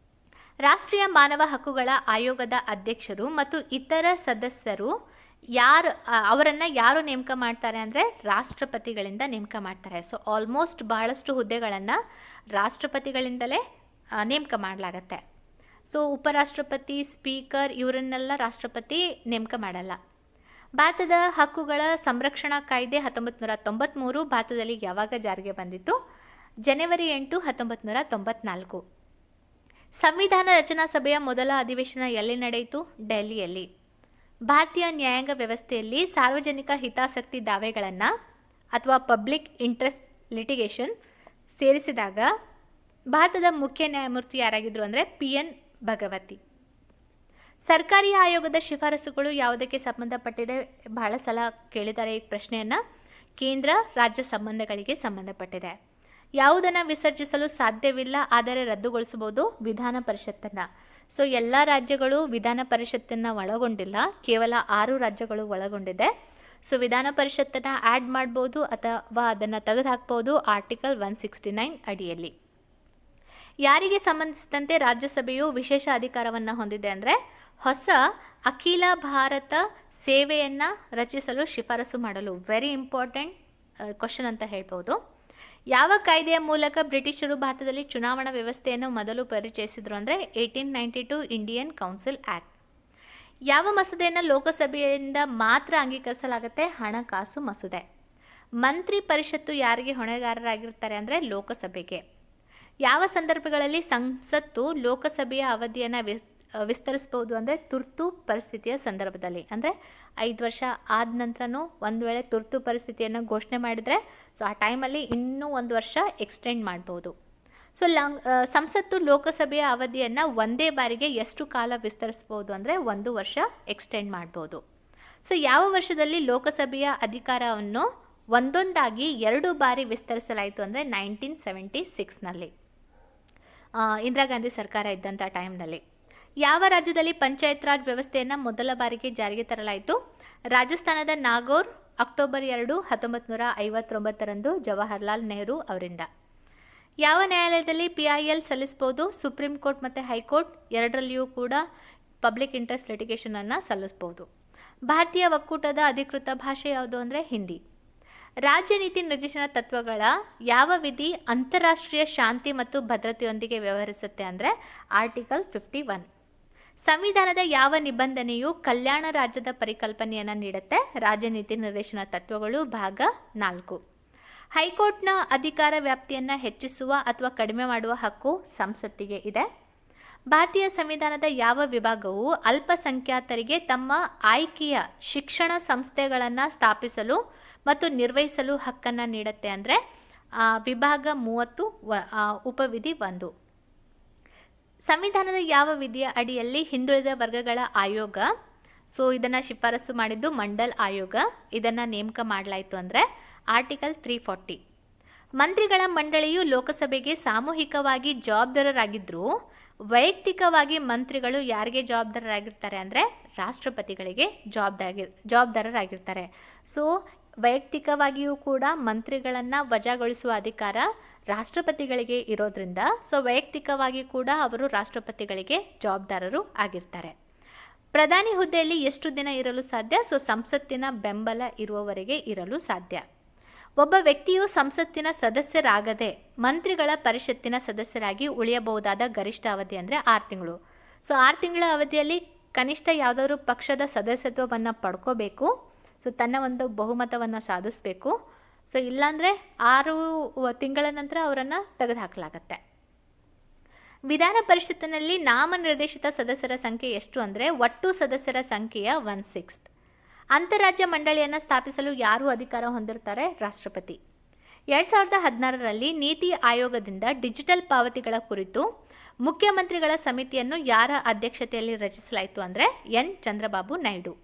[SPEAKER 1] ರಾಷ್ಟ್ರೀಯ ಮಾನವ ಹಕ್ಕುಗಳ ಆಯೋಗದ ಅಧ್ಯಕ್ಷರು ಮತ್ತು ಇತರ ಸದಸ್ಯರು ಅವರನ್ನು ಯಾರು ನೇಮಕ ಮಾಡ್ತಾರೆ ಅಂದರೆ ರಾಷ್ಟ್ರಪತಿಗಳಿಂದ ನೇಮಕ ಮಾಡ್ತಾರೆ. ಸೊ ಆಲ್ಮೋಸ್ಟ್ ಬಹಳಷ್ಟು ಹುದ್ದೆಗಳನ್ನು ರಾಷ್ಟ್ರಪತಿಗಳಿಂದಲೇ ನೇಮಕ ಮಾಡಲಾಗತ್ತೆ. ಸೊ ಉಪರಾಷ್ಟ್ರಪತಿ, ಸ್ಪೀಕರ್ ಇವರನ್ನೆಲ್ಲ ರಾಷ್ಟ್ರಪತಿ ನೇಮಕ ಮಾಡಲ್ಲ. ಭಾರತದ ಹಕ್ಕುಗಳ ಸಂರಕ್ಷಣಾ ಕಾಯ್ದೆ 1993 ಭಾರತದಲ್ಲಿ ಯಾವಾಗ ಜಾರಿಗೆ ಬಂದಿತ್ತು? ಜನವರಿ 8, 1994. ಸಂವಿಧಾನ ರಚನಾ ಸಭೆಯ ಮೊದಲ ಅಧಿವೇಶನ ಎಲ್ಲಿ ನಡೆಯಿತು? ಡೆಲ್ಲಿಯಲ್ಲಿ. ಭಾರತೀಯ ನ್ಯಾಯಾಂಗ ವ್ಯವಸ್ಥೆಯಲ್ಲಿ ಸಾರ್ವಜನಿಕ ಹಿತಾಸಕ್ತಿ ದಾವೆಗಳನ್ನು ಅಥವಾ ಪಬ್ಲಿಕ್ ಇಂಟ್ರೆಸ್ಟ್ ಲಿಟಿಗೇಷನ್ ಸೇರಿಸಿದಾಗ ಭಾರತದ ಮುಖ್ಯ ನ್ಯಾಯಮೂರ್ತಿ ಯಾರಾಗಿದ್ದರು ಅಂದರೆ PN ಭಗವತಿ. ಸರ್ಕಾರಿ ಆಯೋಗದ ಶಿಫಾರಸುಗಳು ಯಾವುದಕ್ಕೆ ಸಂಬಂಧಪಟ್ಟಿದೆ? ಬಹಳ ಸಲ ಕೇಳಿದ್ದಾರೆ ಈ ಪ್ರಶ್ನೆಯನ್ನು. ಕೇಂದ್ರ ರಾಜ್ಯ ಸಂಬಂಧಗಳಿಗೆ ಸಂಬಂಧಪಟ್ಟಿದೆ. ಯಾವುದನ್ನು ವಿಸರ್ಜಿಸಲು ಸಾಧ್ಯವಿಲ್ಲ ಆದರೆ ರದ್ದುಗೊಳಿಸಬಹುದು? ವಿಧಾನ ಪರಿಷತ್ತನ್ನು. ಸೊ ಎಲ್ಲ ರಾಜ್ಯಗಳು ವಿಧಾನ ಪರಿಷತ್ತನ್ನು ಒಳಗೊಂಡಿಲ್ಲ, ಕೇವಲ 6 ರಾಜ್ಯಗಳು ಒಳಗೊಂಡಿದೆ. ಸೊ ವಿಧಾನ ಪರಿಷತ್ತನ್ನು ಆ್ಯಡ್ ಮಾಡ್ಬೋದು ಅಥವಾ ಅದನ್ನು ತೆಗೆದುಹಾಕ್ಬೋದು ಆರ್ಟಿಕಲ್ 169 ಅಡಿಯಲ್ಲಿ. ಯಾರಿಗೆ ಸಂಬಂಧಿಸಿದಂತೆ ರಾಜ್ಯಸಭೆಯು ವಿಶೇಷ ಅಧಿಕಾರವನ್ನು ಹೊಂದಿದೆ ಅಂದರೆ ಹೊಸ ಅಖಿಲ ಭಾರತ ಸೇವೆಯನ್ನು ರಚಿಸಲು ಶಿಫಾರಸು ಮಾಡಲು. ವೆರಿ ಇಂಪಾರ್ಟೆಂಟ್ ಕ್ವಶನ್ ಅಂತ ಹೇಳ್ಬೋದು. ಯಾವ ಕಾಯ್ದೆಯ ಮೂಲಕ ಬ್ರಿಟಿಷರು ಭಾರತದಲ್ಲಿ ಚುನಾವಣಾ ವ್ಯವಸ್ಥೆಯನ್ನು ಮೊದಲು ಪರಿಚಯಿಸಿದರು ಅಂದರೆ 1892 ಇಂಡಿಯನ್ ಕೌನ್ಸಿಲ್ ಆ್ಯಕ್ಟ್. ಯಾವ ಮಸೂದೆಯನ್ನು ಲೋಕಸಭೆಯಿಂದ ಮಾತ್ರ ಅಂಗೀಕರಿಸಲಾಗುತ್ತೆ? ಹಣಕಾಸು ಮಸೂದೆ. ಮಂತ್ರಿ ಪರಿಷತ್ತು ಯಾರಿಗೆ ಹೊಣೆಗಾರರಾಗಿರ್ತಾರೆ ಅಂದರೆ ಲೋಕಸಭೆಗೆ. ಯಾವ ಸಂದರ್ಭಗಳಲ್ಲಿ ಸಂಸತ್ತು ಲೋಕಸಭೆಯ ಅವಧಿಯನ್ನು ವಿಸ್ತರಿಸ್ಬೋದು ಅಂದರೆ ತುರ್ತು ಪರಿಸ್ಥಿತಿಯ ಸಂದರ್ಭದಲ್ಲಿ. ಅಂದರೆ 5 ವರ್ಷ ಆದ ನಂತರನೂ ಒಂದು ವೇಳೆ ತುರ್ತು ಪರಿಸ್ಥಿತಿಯನ್ನು ಘೋಷಣೆ ಮಾಡಿದರೆ ಸೊ ಆ ಟೈಮಲ್ಲಿ ಇನ್ನೂ 1 ವರ್ಷ ಎಕ್ಸ್ಟೆಂಡ್ ಮಾಡ್ಬೋದು. ಸೊ ಸಂಸತ್ತು ಲೋಕಸಭೆಯ ಅವಧಿಯನ್ನು ಒಂದೇ ಬಾರಿಗೆ ಎಷ್ಟು ಕಾಲ ವಿಸ್ತರಿಸ್ಬೋದು ಅಂದರೆ 1 ವರ್ಷ ಎಕ್ಸ್ಟೆಂಡ್ ಮಾಡ್ಬೋದು. ಸೊ ಯಾವ ವರ್ಷದಲ್ಲಿ ಲೋಕಸಭೆಯ ಅಧಿಕಾರವನ್ನು ಒಂದೊಂದಾಗಿ 2 ಬಾರಿ ವಿಸ್ತರಿಸಲಾಯಿತು ಅಂದರೆ 1976ನಲ್ಲಿ, ಇಂದಿರಾ ಗಾಂಧಿ ಸರ್ಕಾರ ಇದ್ದಂಥ ಟೈಮ್ನಲ್ಲಿ. ಯಾವ ರಾಜ್ಯದಲ್ಲಿ ಪಂಚಾಯತ್ ರಾಜ್ ವ್ಯವಸ್ಥೆಯನ್ನು ಮೊದಲ ಬಾರಿಗೆ ಜಾರಿಗೆ ತರಲಾಯಿತು? ರಾಜಸ್ಥಾನದ ನಾಗೌರ್, ಅಕ್ಟೋಬರ್ 2, 1959ರಂದು ಜವಾಹರ್ಲಾಲ್ ನೆಹರು ಅವರಿಂದ. ಯಾವ ನ್ಯಾಯಾಲಯದಲ್ಲಿ PIL ಸಲ್ಲಿಸ್ಬೋದು? ಸುಪ್ರೀಂ ಕೋರ್ಟ್ ಮತ್ತು ಹೈಕೋರ್ಟ್ ಎರಡರಲ್ಲಿಯೂ ಕೂಡ ಪಬ್ಲಿಕ್ ಇಂಟ್ರೆಸ್ಟ್ ಲಿಟಿಗೇಷನನ್ನು ಸಲ್ಲಿಸ್ಬೋದು. ಭಾರತೀಯ ಒಕ್ಕೂಟದ ಅಧಿಕೃತ ಭಾಷೆ ಯಾವುದು ಅಂದರೆ ಹಿಂದಿ. ರಾಜ್ಯ ನೀತಿ ನಿರ್ದೇಶನ ತತ್ವಗಳ ಯಾವ ವಿಧಿ ಅಂತಾರಾಷ್ಟ್ರೀಯ ಶಾಂತಿ ಮತ್ತು ಭದ್ರತೆಯೊಂದಿಗೆ ವ್ಯವಹರಿಸುತ್ತೆ ಅಂದರೆ ಆರ್ಟಿಕಲ್ 51. ಸಂವಿಧಾನದ ಯಾವ ನಿಬಂಧನೆಯು ಕಲ್ಯಾಣ ರಾಜ್ಯದ ಪರಿಕಲ್ಪನೆಯನ್ನು ನೀಡುತ್ತೆ? ರಾಜ್ಯ ನೀತಿ ನಿರ್ದೇಶನ ತತ್ವಗಳು ಭಾಗ 4. ಹೈಕೋರ್ಟ್ನ ಅಧಿಕಾರ ವ್ಯಾಪ್ತಿಯನ್ನು ಹೆಚ್ಚಿಸುವ ಅಥವಾ ಕಡಿಮೆ ಮಾಡುವ ಹಕ್ಕು ಸಂಸತ್ತಿಗೆ ಇದೆ. ಭಾರತೀಯ ಸಂವಿಧಾನದ ಯಾವ ವಿಭಾಗವು ಅಲ್ಪಸಂಖ್ಯಾತರಿಗೆ ತಮ್ಮ ಆಯ್ಕೆಯ ಶಿಕ್ಷಣ ಸಂಸ್ಥೆಗಳನ್ನು ಸ್ಥಾಪಿಸಲು ಮತ್ತು ನಿರ್ವಹಿಸಲು ಹಕ್ಕನ್ನು ನೀಡುತ್ತೆ ಅಂದರೆ ವಿಭಾಗ 30 ಉಪವಿಧಿ 1. ಸಂವಿಧಾನದ ಯಾವ ವಿಧಿಯ ಅಡಿಯಲ್ಲಿ ಹಿಂದುಳಿದ ವರ್ಗಗಳ ಆಯೋಗ, ಸೊ ಇದನ್ನು ಶಿಫಾರಸು ಮಾಡಿದ್ದು ಮಂಡಲ್ ಆಯೋಗ, ಇದನ್ನು ನೇಮಕ ಮಾಡಲಾಯಿತು ಅಂದರೆ ಆರ್ಟಿಕಲ್ 340. ಮಂತ್ರಿಗಳ ಮಂಡಳಿಯು ಲೋಕಸಭೆಗೆ ಸಾಮೂಹಿಕವಾಗಿ ಜವಾಬ್ದಾರರಾಗಿದ್ದರೂ ವೈಯಕ್ತಿಕವಾಗಿ ಮಂತ್ರಿಗಳು ಯಾರಿಗೆ ಜವಾಬ್ದಾರರಾಗಿರ್ತಾರೆ ಅಂದರೆ ರಾಷ್ಟ್ರಪತಿಗಳಿಗೆ ಜವಾಬ್ದಾರರಾಗಿರ್ತಾರೆ. ಸೊ ವೈಯಕ್ತಿಕವಾಗಿಯೂ ಕೂಡ ಮಂತ್ರಿಗಳನ್ನು ವಜಾಗೊಳಿಸುವ ಅಧಿಕಾರ ರಾಷ್ಟ್ರಪತಿಗಳಿಗೆ ಇರೋದ್ರಿಂದ ಸೊ ವೈಯಕ್ತಿಕವಾಗಿ ಕೂಡ ಅವರು ರಾಷ್ಟ್ರಪತಿಗಳಿಗೆ ಜವಾಬ್ದಾರರು ಆಗಿರ್ತಾರೆ. ಪ್ರಧಾನಿ ಹುದ್ದೆಯಲ್ಲಿ ಎಷ್ಟು ದಿನ ಇರಲು ಸಾಧ್ಯ? ಸೊ ಸಂಸತ್ತಿನ ಬೆಂಬಲ ಇರುವವರೆಗೆ ಇರಲು ಸಾಧ್ಯ. ಒಬ್ಬ ವ್ಯಕ್ತಿಯು ಸಂಸತ್ತಿನ ಸದಸ್ಯರಾಗದೆ ಮಂತ್ರಿಗಳ ಪರಿಷತ್ತಿನ ಸದಸ್ಯರಾಗಿ ಉಳಿಯಬಹುದಾದ ಗರಿಷ್ಠ ಅವಧಿ ಅಂದರೆ 6 ತಿಂಗಳು. ಸೊ 6 ತಿಂಗಳ ಅವಧಿಯಲ್ಲಿ ಕನಿಷ್ಠ ಯಾವುದಾದ್ರೂ ಪಕ್ಷದ ಸದಸ್ಯತ್ವವನ್ನು ಪಡ್ಕೋಬೇಕು. ಸೊ ತನ್ನ ಒಂದು ಬಹುಮತವನ್ನು ಸಾಧಿಸಬೇಕು. ಸೊ ಇಲ್ಲಾಂದರೆ 6 ತಿಂಗಳ ನಂತರ ಅವರನ್ನು ತೆಗೆದುಹಾಕಲಾಗತ್ತೆ. ವಿಧಾನ ಪರಿಷತ್ತಿನಲ್ಲಿ ನಾಮನಿರ್ದೇಶಿತ ಸದಸ್ಯರ ಸಂಖ್ಯೆ ಎಷ್ಟು ಅಂದರೆ ಒಟ್ಟು ಸದಸ್ಯರ ಸಂಖ್ಯೆಯ 1/6. ಅಂತಾರಾಜ್ಯ ಮಂಡಳಿಯನ್ನು ಸ್ಥಾಪಿಸಲು ಯಾರು ಅಧಿಕಾರ ಹೊಂದಿರ್ತಾರೆ? ರಾಷ್ಟ್ರಪತಿ. 2016ರಲ್ಲಿ ನೀತಿ ಆಯೋಗದಿಂದ ಡಿಜಿಟಲ್ ಪಾವತಿಗಳ ಕುರಿತು ಮುಖ್ಯಮಂತ್ರಿಗಳ ಸಮಿತಿಯನ್ನು ಯಾರ ಅಧ್ಯಕ್ಷತೆಯಲ್ಲಿ ರಚಿಸಲಾಯಿತು ಅಂದರೆ ಎನ್ ಚಂದ್ರಬಾಬು ನಾಯ್ಡು.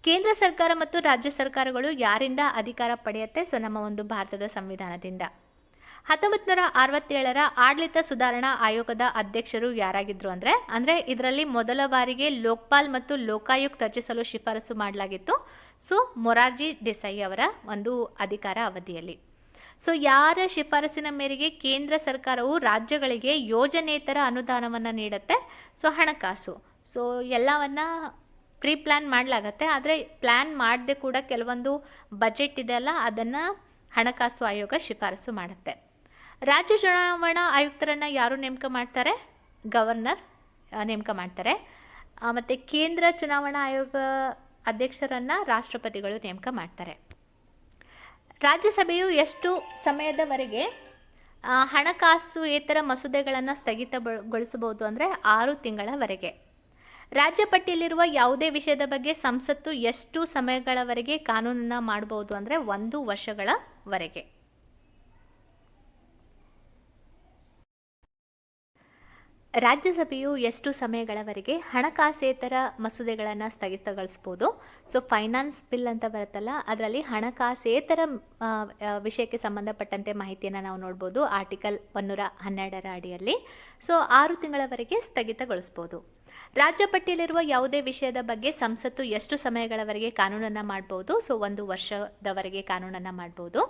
[SPEAKER 1] ಕೇಂದ್ರ ಸರ್ಕಾರ ಮತ್ತು ರಾಜ್ಯ ಸರ್ಕಾರಗಳು ಯಾರಿಂದ ಅಧಿಕಾರ ಪಡೆಯುತ್ತೆ? ಸೊ ನಮ್ಮ ಒಂದು ಭಾರತದ ಸಂವಿಧಾನದಿಂದ. 1967ರ ಆಡಳಿತ ಸುಧಾರಣಾ ಆಯೋಗದ ಅಧ್ಯಕ್ಷರು ಯಾರಾಗಿದ್ದರು ಅಂದರೆ ಇದರಲ್ಲಿ ಮೊದಲ ಬಾರಿಗೆ ಲೋಕ್ಪಾಲ್ ಮತ್ತು ಲೋಕಾಯುಕ್ತ ರಚಿಸಲು ಶಿಫಾರಸು ಮಾಡಲಾಗಿತ್ತು. ಸೊ ಮೊರಾರ್ಜಿ ದೇಸಾಯಿ ಅವರ ಒಂದು ಅಧಿಕಾರ ಅವಧಿಯಲ್ಲಿ. ಸೊ ಯಾರ ಶಿಫಾರಸಿನ ಮೇರೆಗೆ ಕೇಂದ್ರ ಸರ್ಕಾರವು ರಾಜ್ಯಗಳಿಗೆ ಯೋಜನೇತರ ಅನುದಾನವನ್ನು ನೀಡುತ್ತೆ? ಸೊ ಹಣಕಾಸು. ಸೊ ಎಲ್ಲವನ್ನ ಪ್ರೀ ಪ್ಲ್ಯಾನ್ ಮಾಡಲಾಗತ್ತೆ, ಆದರೆ ಪ್ಲ್ಯಾನ್ ಮಾಡದೆ ಕೂಡ ಕೆಲವೊಂದು ಬಜೆಟ್ ಇದೆಯಲ್ಲ ಅದನ್ನು ಹಣಕಾಸು ಆಯೋಗ ಶಿಫಾರಸು ಮಾಡುತ್ತೆ. ರಾಜ್ಯ ಚುನಾವಣಾ ಆಯುಕ್ತರನ್ನು ಯಾರು ನೇಮಕ ಮಾಡ್ತಾರೆ? ಗವರ್ನರ್ ನೇಮಕ ಮಾಡ್ತಾರೆ. ಮತ್ತು ಕೇಂದ್ರ ಚುನಾವಣಾ ಆಯೋಗ ಅಧ್ಯಕ್ಷರನ್ನು ರಾಷ್ಟ್ರಪತಿಗಳು ನೇಮಕ ಮಾಡ್ತಾರೆ. ರಾಜ್ಯಸಭೆಯು ಎಷ್ಟು ಸಮಯದವರೆಗೆ ಹಣಕಾಸು ಮಸೂದೆಗಳನ್ನು ಸ್ಥಗಿತಗೊಳಿಸಬಹುದು ಅಂದರೆ 6 ತಿಂಗಳವರೆಗೆ. ರಾಜ್ಯ ಪಟ್ಟಿಯಲ್ಲಿರುವ ಯಾವುದೇ ವಿಷಯದ ಬಗ್ಗೆ ಸಂಸತ್ತು ಎಷ್ಟು ಸಮಯಗಳವರೆಗೆ ಕಾನೂನನ್ನು ಮಾಡಬಹುದು ಅಂದರೆ 1 ವರ್ಷಗಳವರೆಗೆ. ರಾಜ್ಯಸಭೆಯು ಎಷ್ಟು ಸಮಯಗಳವರೆಗೆ ಹಣಕಾಸೇತರ ಮಸೂದೆಗಳನ್ನು ಸ್ಥಗಿತಗೊಳಿಸ್ಬೋದು? ಸೊ ಫೈನಾನ್ಸ್ ಬಿಲ್ ಅಂತ ಬರುತ್ತಲ್ಲ ಅದರಲ್ಲಿ ಹಣಕಾಸೇತರ ವಿಷಯಕ್ಕೆ ಸಂಬಂಧಪಟ್ಟಂತೆ ಮಾಹಿತಿಯನ್ನು ನಾವು ನೋಡ್ಬೋದು ಆರ್ಟಿಕಲ್ 112ರ ಅಡಿಯಲ್ಲಿ. ಸೊ 6 ತಿಂಗಳವರೆಗೆ ಸ್ಥಗಿತಗೊಳಿಸ್ಬೋದು. ರಾಜ್ಯ ಪಟ್ಟಿಯಲ್ಲಿರುವ ಯಾವುದೇ ವಿಷಯದ ಬಗ್ಗೆ ಸಂಸತ್ತು ಎಷ್ಟು ಸಮಯಗಳವರೆಗೆ ಕಾನೂನನ್ನು ಮಾಡ್ಬೋದು? ಸೊ 1 ವರ್ಷದವರೆಗೆ ಕಾನೂನನ್ನು ಮಾಡ್ಬೋದು.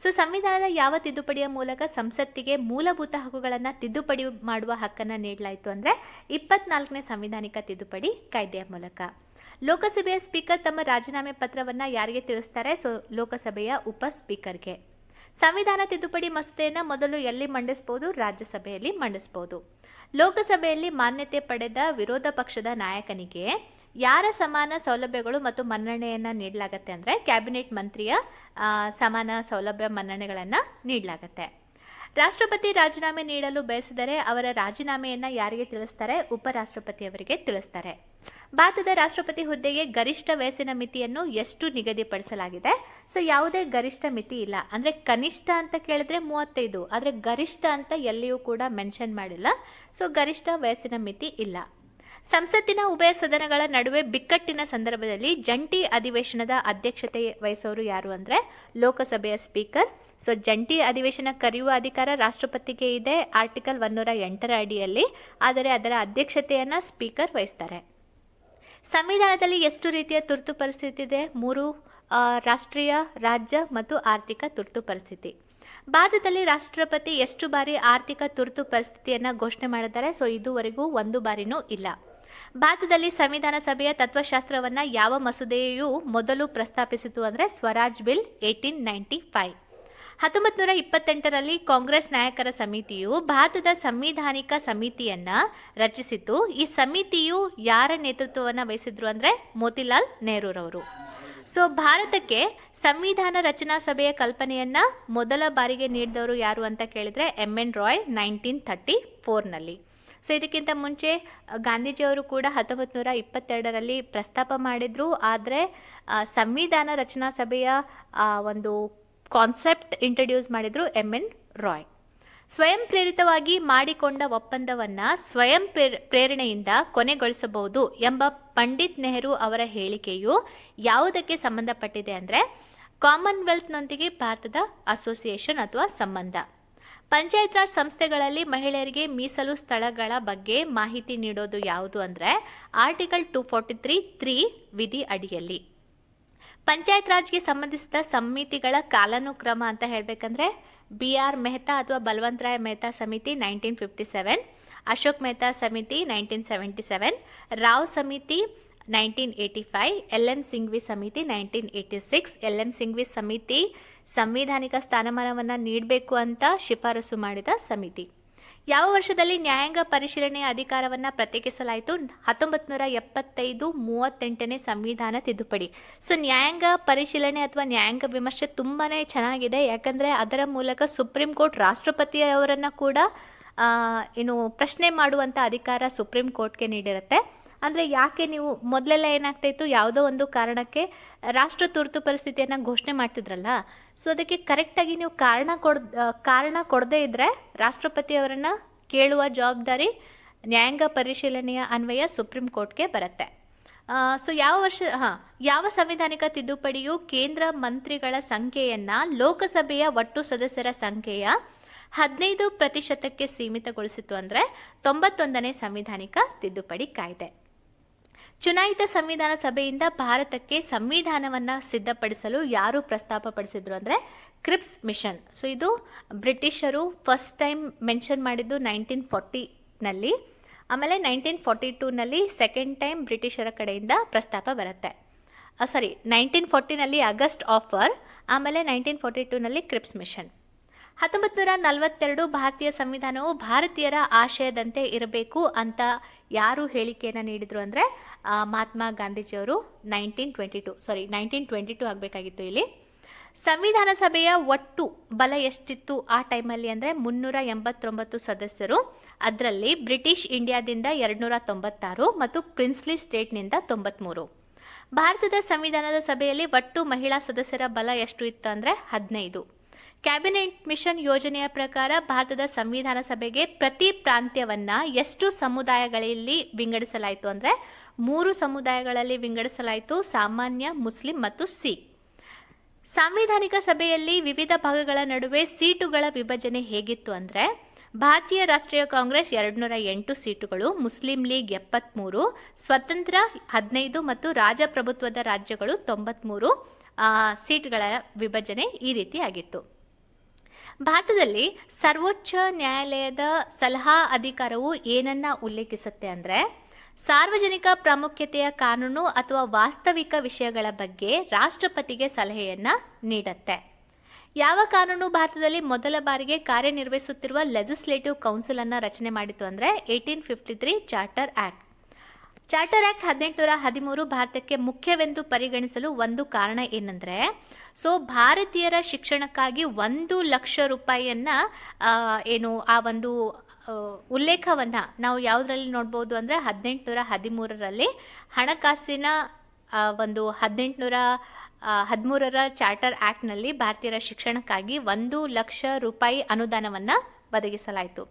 [SPEAKER 1] ಸೊ ಸಂವಿಧಾನದ ಯಾವ ತಿದ್ದುಪಡಿಯ ಮೂಲಕ ಸಂಸತ್ತಿಗೆ ಮೂಲಭೂತ ಹಕ್ಕುಗಳನ್ನು ತಿದ್ದುಪಡಿ ಮಾಡುವ ಹಕ್ಕನ್ನು ನೀಡಲಾಯಿತು ಅಂದರೆ 24ನೇ ಸಂವಿಧಾನಿಕ ತಿದ್ದುಪಡಿ ಕಾಯ್ದೆಯ ಮೂಲಕ. ಲೋಕಸಭೆಯ ಸ್ಪೀಕರ್ ತಮ್ಮ ರಾಜೀನಾಮೆ ಪತ್ರವನ್ನು ಯಾರಿಗೆ ತಿಳಿಸ್ತಾರೆ? ಸೊ ಲೋಕಸಭೆಯ ಉಪ ಸ್ಪೀಕರ್ಗೆ. ಸಂವಿಧಾನ ತಿದ್ದುಪಡಿ ಮಸೂದೆಯನ್ನು ಮೊದಲು ಎಲ್ಲಿ ಮಂಡಿಸ್ಬೋದು? ರಾಜ್ಯಸಭೆಯಲ್ಲಿ ಮಂಡಿಸ್ಬೋದು. ಲೋಕಸಭೆಯಲ್ಲಿ ಮಾನ್ಯತೆ ಪಡೆದ ವಿರೋಧ ಪಕ್ಷದ ನಾಯಕನಿಗೆ ಯಾರ ಸಮಾನ ಸೌಲಭ್ಯಗಳು ಮತ್ತು ಮನ್ನಣೆಯನ್ನು ನೀಡಲಾಗತ್ತೆ ಅಂದರೆ ಕ್ಯಾಬಿನೆಟ್ ಮಂತ್ರಿಯ ಸಮಾನ ಸೌಲಭ್ಯ ಮನ್ನಣೆಗಳನ್ನು ನೀಡಲಾಗತ್ತೆ. ರಾಷ್ಟ್ರಪತಿ ರಾಜೀನಾಮೆ ನೀಡಲು ಬಯಸಿದರೆ ಅವರ ರಾಜೀನಾಮೆಯನ್ನು ಯಾರಿಗೆ ತಿಳಿಸ್ತಾರೆ? ಉಪರಾಷ್ಟ್ರಪತಿಯವರಿಗೆ ತಿಳಿಸ್ತಾರೆ. ಭಾರತದ ರಾಷ್ಟ್ರಪತಿ ಹುದ್ದೆಗೆ ಗರಿಷ್ಠ ವಯಸ್ಸಿನ ಮಿತಿಯನ್ನು ಎಷ್ಟು ನಿಗದಿಪಡಿಸಲಾಗಿದೆ? ಸೊ ಯಾವುದೇ ಗರಿಷ್ಠ ಮಿತಿ ಇಲ್ಲ. ಅಂದರೆ ಕನಿಷ್ಠ ಅಂತ ಕೇಳಿದ್ರೆ 35, ಆದರೆ ಗರಿಷ್ಠ ಅಂತ ಎಲ್ಲಿಯೂ ಕೂಡ ಮೆನ್ಷನ್ ಮಾಡಿಲ್ಲ. ಸೊ ಗರಿಷ್ಠ ವಯಸ್ಸಿನ ಮಿತಿ ಇಲ್ಲ. ಸಂಸತ್ತಿನ ಉಭಯ ಸದನಗಳ ನಡುವೆ ಬಿಕ್ಕಟ್ಟಿನ ಸಂದರ್ಭದಲ್ಲಿ ಜಂಟಿ ಅಧಿವೇಶನದ ಅಧ್ಯಕ್ಷತೆ ವಹಿಸೋರು ಯಾರು ಅಂದರೆ ಲೋಕಸಭೆಯ ಸ್ಪೀಕರ್. ಸೊ ಜಂಟಿ ಅಧಿವೇಶನ ಕರೆಯುವ ಅಧಿಕಾರ ರಾಷ್ಟ್ರಪತಿಗೆ ಇದೆ ಆರ್ಟಿಕಲ್ 108 ಅಡಿಯಲ್ಲಿ, ಆದರೆ ಅದರ ಅಧ್ಯಕ್ಷತೆಯನ್ನು ಸ್ಪೀಕರ್ ವಹಿಸ್ತಾರೆ. ಸಂವಿಧಾನದಲ್ಲಿ ಎಷ್ಟು ರೀತಿಯ ತುರ್ತು ಪರಿಸ್ಥಿತಿ ಇದೆ? 3: ರಾಷ್ಟ್ರೀಯ, ರಾಜ್ಯ ಮತ್ತು ಆರ್ಥಿಕ ತುರ್ತು ಪರಿಸ್ಥಿತಿ. ಭಾರತದಲ್ಲಿ ರಾಷ್ಟ್ರಪತಿ ಎಷ್ಟು ಬಾರಿ ಆರ್ಥಿಕ ತುರ್ತು ಪರಿಸ್ಥಿತಿಯನ್ನು ಘೋಷಣೆ ಮಾಡಿದ್ದಾರೆ? ಸೊ ಇದುವರೆಗೂ ಒಂದು ಬಾರಿನೂ ಇಲ್ಲ. ಭಾರತದಲ್ಲಿ ಸಂವಿಧಾನ ಸಭೆಯ ತತ್ವಶಾಸ್ತ್ರವನ್ನು ಯಾವ ಮಸೂದೆಯು ಮೊದಲು ಪ್ರಸ್ತಾಪಿಸಿತು ಅಂದರೆ ಸ್ವರಾಜ್ ಬಿಲ್ 1895. 1928ರಲ್ಲಿ ಕಾಂಗ್ರೆಸ್ ನಾಯಕರ ಸಮಿತಿಯು ಭಾರತದ ಸಂವಿಧಾನಿಕ ಸಮಿತಿಯನ್ನು ರಚಿಸಿತು. ಈ ಸಮಿತಿಯು ಯಾರ ನೇತೃತ್ವವನ್ನು ವಹಿಸಿದ್ರು ಅಂದರೆ ಮೋತಿಲಾಲ್ ನೆಹರೂರವರು. ಸೊ ಭಾರತಕ್ಕೆ ಸಂವಿಧಾನ ರಚನಾ ಸಭೆಯ ಕಲ್ಪನೆಯನ್ನು ಮೊದಲ ಬಾರಿಗೆ ನೀಡಿದವರು ಯಾರು ಅಂತ ಕೇಳಿದರೆ MN ರಾಯ್ 1934ನಲ್ಲಿ. ಸೊ ಇದಕ್ಕಿಂತ ಮುಂಚೆ ಗಾಂಧೀಜಿಯವರು ಕೂಡ 1922ರಲ್ಲಿ ಪ್ರಸ್ತಾಪ ಮಾಡಿದರು. ಆದರೆ ಸಂವಿಧಾನ ರಚನಾ ಸಭೆಯ ಒಂದು ಕಾನ್ಸೆಪ್ಟ್ ಇಂಟ್ರಡ್ಯೂಸ್ ಮಾಡಿದರು MN ರಾಯ್. ಸ್ವಯಂ ಪ್ರೇರಿತವಾಗಿ ಮಾಡಿಕೊಂಡ ಒಪ್ಪಂದವನ್ನು ಸ್ವಯಂ ಪ್ರೇರಣೆಯಿಂದ ಕೊನೆಗೊಳಿಸಬಹುದು ಎಂಬ ಪಂಡಿತ್ ನೆಹರು ಅವರ ಹೇಳಿಕೆಯು ಯಾವುದಕ್ಕೆ ಸಂಬಂಧಪಟ್ಟಿದೆ ಅಂದರೆ ಕಾಮನ್ವೆಲ್ತ್ನೊಂದಿಗೆ ಭಾರತದ ಅಸೋಸಿಯೇಷನ್ ಅಥವಾ ಸಂಬಂಧ. ಪಂಚಾಯತ್ ರಾಜ್ ಸಂಸ್ಥೆಗಳಲ್ಲಿ ಮಹಿಳೆಯರಿಗೆ ಮೀಸಲು ಸ್ಥಳಗಳ ಬಗ್ಗೆ ಮಾಹಿತಿ ನೀಡೋದು ಯಾವುದು ಅಂದರೆ ಆರ್ಟಿಕಲ್ 243(3) ವಿಧಿ ಅಡಿಯಲ್ಲಿ. ಪಂಚಾಯತ್ ರಾಜ್ಗೆ ಸಂಬಂಧಿಸಿದ ಸಮಿತಿಗಳ ಕಾಲಾನುಕ್ರಮ ಅಂತ ಹೇಳಬೇಕಂದ್ರೆ BR ಮೆಹ್ತಾ ಅಥವಾ ಬಲವಂತ್ ರಾಯ್ ಮೆಹ್ತಾ ಸಮಿತಿ 1957, ಅಶೋಕ್ ಮೆಹ್ತಾ ಸಮಿತಿ 1977, ರಾವ್ ಸಮಿತಿ 1985, LM ಸಿಂಘ್ವಿ ಸಮಿತಿ 1986. LM ಸಿಂಘ್ವಿ ಸಮಿತಿ ಸಂವಿಧಾನಿಕ ಸ್ಥಾನಮಾನವನ್ನು ನೀಡಬೇಕು ಅಂತ ಶಿಫಾರಸು ಮಾಡಿದ ಸಮಿತಿ. ಯಾವ ವರ್ಷದಲ್ಲಿ ನ್ಯಾಯಾಂಗ ಪರಿಶೀಲನೆಯ ಅಧಿಕಾರವನ್ನು ಪ್ರತ್ಯೇಕಿಸಲಾಯಿತು? 1975-38ನೇ ಸಂವಿಧಾನ ತಿದ್ದುಪಡಿ. ಸೊ ನ್ಯಾಯಾಂಗ ಪರಿಶೀಲನೆ ಅಥವಾ ನ್ಯಾಯಾಂಗ ವಿಮರ್ಶೆ ತುಂಬಾ ಚೆನ್ನಾಗಿದೆ, ಯಾಕಂದರೆ ಅದರ ಮೂಲಕ ಸುಪ್ರೀಂ ಕೋರ್ಟ್ ರಾಷ್ಟ್ರಪತಿಯವರನ್ನು ಕೂಡ ಪ್ರಶ್ನೆ ಮಾಡುವಂಥ ಅಧಿಕಾರ ಸುಪ್ರೀಂ ಕೋರ್ಟ್ಗೆ ನೀಡಿರುತ್ತೆ. ಅಂದರೆ ಯಾಕೆ ನೀವು ಮೊದಲೆಲ್ಲ ಏನಾಗ್ತಾಯಿತ್ತು, ಯಾವುದೋ ಒಂದು ಕಾರಣಕ್ಕೆ ರಾಷ್ಟ್ರ ತುರ್ತು ಪರಿಸ್ಥಿತಿಯನ್ನು ಘೋಷಣೆ ಮಾಡ್ತಿದ್ರಲ್ಲ, ಸೊ ಅದಕ್ಕೆ ಕರೆಕ್ಟಾಗಿ ನೀವು ಕಾರಣ ಕೊಡದೇ ಇದ್ದರೆ ರಾಷ್ಟ್ರಪತಿಯವರನ್ನು ಕೇಳುವ ಜವಾಬ್ದಾರಿ ನ್ಯಾಯಾಂಗ ಪರಿಶೀಲನೆಯ ಅನ್ವಯ ಸುಪ್ರೀಂ ಕೋರ್ಟ್ಗೆ ಬರುತ್ತೆ. ಸೊ ಯಾವ ಸಂವಿಧಾನಿಕ ತಿದ್ದುಪಡಿಯು ಕೇಂದ್ರ ಮಂತ್ರಿಗಳ ಸಂಖ್ಯೆಯನ್ನು ಲೋಕಸಭೆಯ ಒಟ್ಟು ಸದಸ್ಯರ ಸಂಖ್ಯೆಯ 15% ಸೀಮಿತಗೊಳಿಸಿತು ಅಂದರೆ 91ನೇ ಸಂವಿಧಾನಿಕ ತಿದ್ದುಪಡಿ ಕಾಯ್ದೆ. ಚುನಾಯಿತ ಸಂವಿಧಾನ ಸಭೆಯಿಂದ ಭಾರತಕ್ಕೆ ಸಂವಿಧಾನವನ್ನು ಸಿದ್ಧಪಡಿಸಲು ಯಾರು ಪ್ರಸ್ತಾಪಪಡಿಸಿದ್ರು ಅಂದರೆ ಕ್ರಿಪ್ಸ್ ಮಿಷನ್. ಸೊ ಇದು ಬ್ರಿಟಿಷರು ಫಸ್ಟ್ ಟೈಮ್ ಮೆನ್ಷನ್ ಮಾಡಿದ್ದು 1940ನಲ್ಲಿ, ಆಮೇಲೆ 1942ನಲ್ಲಿ ಸೆಕೆಂಡ್ ಟೈಮ್ ಬ್ರಿಟಿಷರ ಕಡೆಯಿಂದ ಪ್ರಸ್ತಾಪ ಬರುತ್ತೆ. 1940ನಲ್ಲಿ ಆಗಸ್ಟ್ ಆಫರ್, ಆಮೇಲೆ 1942ನಲ್ಲಿ ಕ್ರಿಪ್ಸ್ ಮಿಷನ್. 1942 ಭಾರತೀಯ ಸಂವಿಧಾನವು ಭಾರತೀಯರ ಆಶಯದಂತೆ ಇರಬೇಕು ಅಂತ ಯಾರು ಹೇಳಿಕೆಯನ್ನು ನೀಡಿದರು ಅಂದರೆ ಮಹಾತ್ಮ ಗಾಂಧೀಜಿಯವರು 1922 ಆಗಬೇಕಾಗಿತ್ತು ಇಲ್ಲಿ. ಸಂವಿಧಾನ ಸಭೆಯ ಒಟ್ಟು ಬಲ ಎಷ್ಟಿತ್ತು ಆ ಟೈಮಲ್ಲಿ ಅಂದರೆ 389 ಸದಸ್ಯರು. ಅದರಲ್ಲಿ ಬ್ರಿಟಿಷ್ ಇಂಡಿಯಾದಿಂದ 296 ಮತ್ತು ಪ್ರಿನ್ಸ್ಲಿ ಸ್ಟೇಟ್ನಿಂದ 93. ಭಾರತದ ಸಂವಿಧಾನದ ಸಭೆಯಲ್ಲಿ ಒಟ್ಟು ಮಹಿಳಾ ಸದಸ್ಯರ ಬಲ ಎಷ್ಟು ಇತ್ತು ಅಂದರೆ 15. ಕ್ಯಾಬಿನೆಟ್ ಮಿಷನ್ ಯೋಜನೆಯ ಪ್ರಕಾರ ಭಾರತದ ಸಂವಿಧಾನ ಸಭೆಗೆ ಪ್ರತಿ ಪ್ರಾಂತ್ಯವನ್ನು ಎಷ್ಟು ಸಮುದಾಯಗಳಲ್ಲಿ ವಿಂಗಡಿಸಲಾಯಿತು ಅಂದರೆ 3 ಸಮುದಾಯಗಳಲ್ಲಿ ವಿಂಗಡಿಸಲಾಯಿತು: ಸಾಮಾನ್ಯ, ಮುಸ್ಲಿಂ ಮತ್ತು ಸಿಖ್. ಸಾಂವಿಧಾನಿಕ ಸಭೆಯಲ್ಲಿ ವಿವಿಧ ಭಾಗಗಳ ನಡುವೆ ಸೀಟುಗಳ ವಿಭಜನೆ ಹೇಗಿತ್ತು ಅಂದರೆ ಭಾರತೀಯ ರಾಷ್ಟ್ರೀಯ ಕಾಂಗ್ರೆಸ್ 208 ಸೀಟುಗಳು, ಮುಸ್ಲಿಂ ಲೀಗ್ 73, ಸ್ವತಂತ್ರ 15 ಮತ್ತು ರಾಜಪ್ರಭುತ್ವದ ರಾಜ್ಯಗಳು 93 ಸೀಟ್ಗಳ ವಿಭಜನೆ ಈ ರೀತಿ ಆಗಿತ್ತು. ಭಾರತದಲ್ಲಿ ಸರ್ವೋಚ್ಚ ನ್ಯಾಯಾಲಯದ ಸಲಹಾ ಅಧಿಕಾರವು ಏನನ್ನ ಉಲ್ಲೇಖಿಸುತ್ತೆ ಅಂದರೆ ಸಾರ್ವಜನಿಕ ಪ್ರಾಮುಖ್ಯತೆಯ ಕಾನೂನು ಅಥವಾ ವಾಸ್ತವಿಕ ವಿಷಯಗಳ ಬಗ್ಗೆ ರಾಷ್ಟ್ರಪತಿಗೆ ಸಲಹೆಯನ್ನು ನೀಡುತ್ತೆ. ಯಾವ ಕಾನೂನು ಭಾರತದಲ್ಲಿ ಮೊದಲ ಬಾರಿಗೆ ಕಾರ್ಯನಿರ್ವಹಿಸುತ್ತಿರುವ ಲೆಜಿಸ್ಲೇಟಿವ್ ಕೌನ್ಸಿಲ್ ಅನ್ನು ರಚನೆ ಮಾಡಿತು ಅಂದರೆ 1853 ಚಾರ್ಟರ್ ಆ್ಯಕ್ಟ್. ಚಾರ್ಟರ್ ಆಕ್ಟ್ 1813 ಭಾರತಕ್ಕೆ ಮುಖ್ಯವೆಂದು ಪರಿಗಣಿಸಲು ಒಂದು ಕಾರಣ ಏನಂದರೆ, ಭಾರತೀಯರ ಶಿಕ್ಷಣಕ್ಕಾಗಿ 1,00,000 ರೂಪಾಯಿಯನ್ನ ಏನು ಆ ಒಂದು ಉಲ್ಲೇಖವನ್ನು ನಾವು ಯಾವುದರಲ್ಲಿ ನೋಡ್ಬೋದು ಅಂದರೆ 1813ರಲ್ಲಿ ಹಣಕಾಸಿನ ಒಂದು 1813ರ ಚಾರ್ಟರ್ ಆ್ಯಕ್ಟ್ನಲ್ಲಿ ಭಾರತೀಯರ ಶಿಕ್ಷಣಕ್ಕಾಗಿ 1,00,000 ರೂಪಾಯಿ ಅನುದಾನವನ್ನು ಒದಗಿಸಲಾಯಿತು.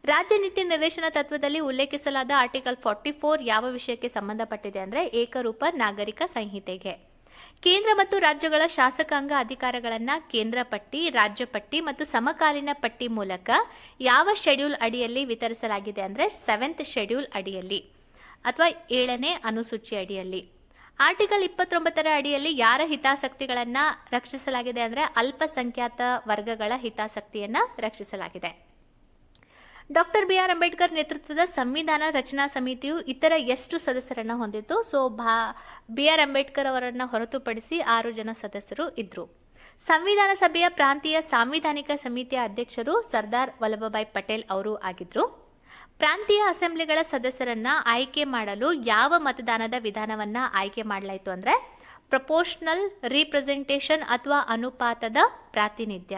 [SPEAKER 1] ರಾಜ್ಯ ನೀತಿ ನಿರ್ದೇಶನ ತತ್ವದಲ್ಲಿ ಉಲ್ಲೇಖಿಸಲಾದ ಆರ್ಟಿಕಲ್ 44 ಯಾವ ವಿಷಯಕ್ಕೆ ಸಂಬಂಧಪಟ್ಟಿದೆ ಅಂದರೆ ಏಕರೂಪ ನಾಗರಿಕ ಸಂಹಿತೆಗೆ. ಕೇಂದ್ರ ಮತ್ತು ರಾಜ್ಯಗಳ ಶಾಸಕಾಂಗ ಅಧಿಕಾರಗಳನ್ನು ಕೇಂದ್ರ ಪಟ್ಟಿ, ರಾಜ್ಯ ಪಟ್ಟಿ ಮತ್ತು ಸಮಕಾಲೀನ ಪಟ್ಟಿ ಮೂಲಕ ಯಾವ ಶೆಡ್ಯೂಲ್ ಅಡಿಯಲ್ಲಿ ವಿತರಿಸಲಾಗಿದೆ ಅಂದರೆ 7th ಶೆಡ್ಯೂಲ್ ಅಡಿಯಲ್ಲಿ ಅಥವಾ 7ನೇ ಅನುಸೂಚಿ ಅಡಿಯಲ್ಲಿ. ಆರ್ಟಿಕಲ್ 29ರ ಅಡಿಯಲ್ಲಿ ಯಾರ ಹಿತಾಸಕ್ತಿಗಳನ್ನು ರಕ್ಷಿಸಲಾಗಿದೆ ಅಂದರೆ ಅಲ್ಪಸಂಖ್ಯಾತ ವರ್ಗಗಳ ಹಿತಾಸಕ್ತಿಯನ್ನು ರಕ್ಷಿಸಲಾಗಿದೆ. ಡಾಕ್ಟರ್ ಬಿ ಆರ್ ಅಂಬೇಡ್ಕರ್ ನೇತೃತ್ವದ ಸಂವಿಧಾನ ರಚನಾ ಸಮಿತಿಯು ಇತರ ಎಷ್ಟು ಸದಸ್ಯರನ್ನು ಹೊಂದಿತ್ತು? ಬಿ ಆರ್ ಅಂಬೇಡ್ಕರ್ ಅವರನ್ನು ಹೊರತುಪಡಿಸಿ 6 ಜನ ಸದಸ್ಯರು ಇದ್ದರು. ಸಂವಿಧಾನ ಸಭೆಯ ಪ್ರಾಂತೀಯ ಸಾಂವಿಧಾನಿಕ ಸಮಿತಿಯ ಅಧ್ಯಕ್ಷರು ಸರ್ದಾರ್ ವಲ್ಲಭಭಾಯ್ ಪಟೇಲ್ ಅವರು ಆಗಿದ್ದರು. ಪ್ರಾಂತೀಯ ಅಸೆಂಬ್ಲಿಗಳ ಸದಸ್ಯರನ್ನ ಆಯ್ಕೆ ಮಾಡಲು ಯಾವ ಮತದಾನದ ವಿಧಾನವನ್ನ ಆಯ್ಕೆ ಮಾಡಲಾಯಿತು ಅಂದರೆ ಪ್ರಪೋರ್ಷನಲ್ ರೀಪ್ರೆಸೆಂಟೇಷನ್ ಅಥವಾ ಅನುಪಾತದ ಪ್ರಾತಿನಿಧ್ಯ.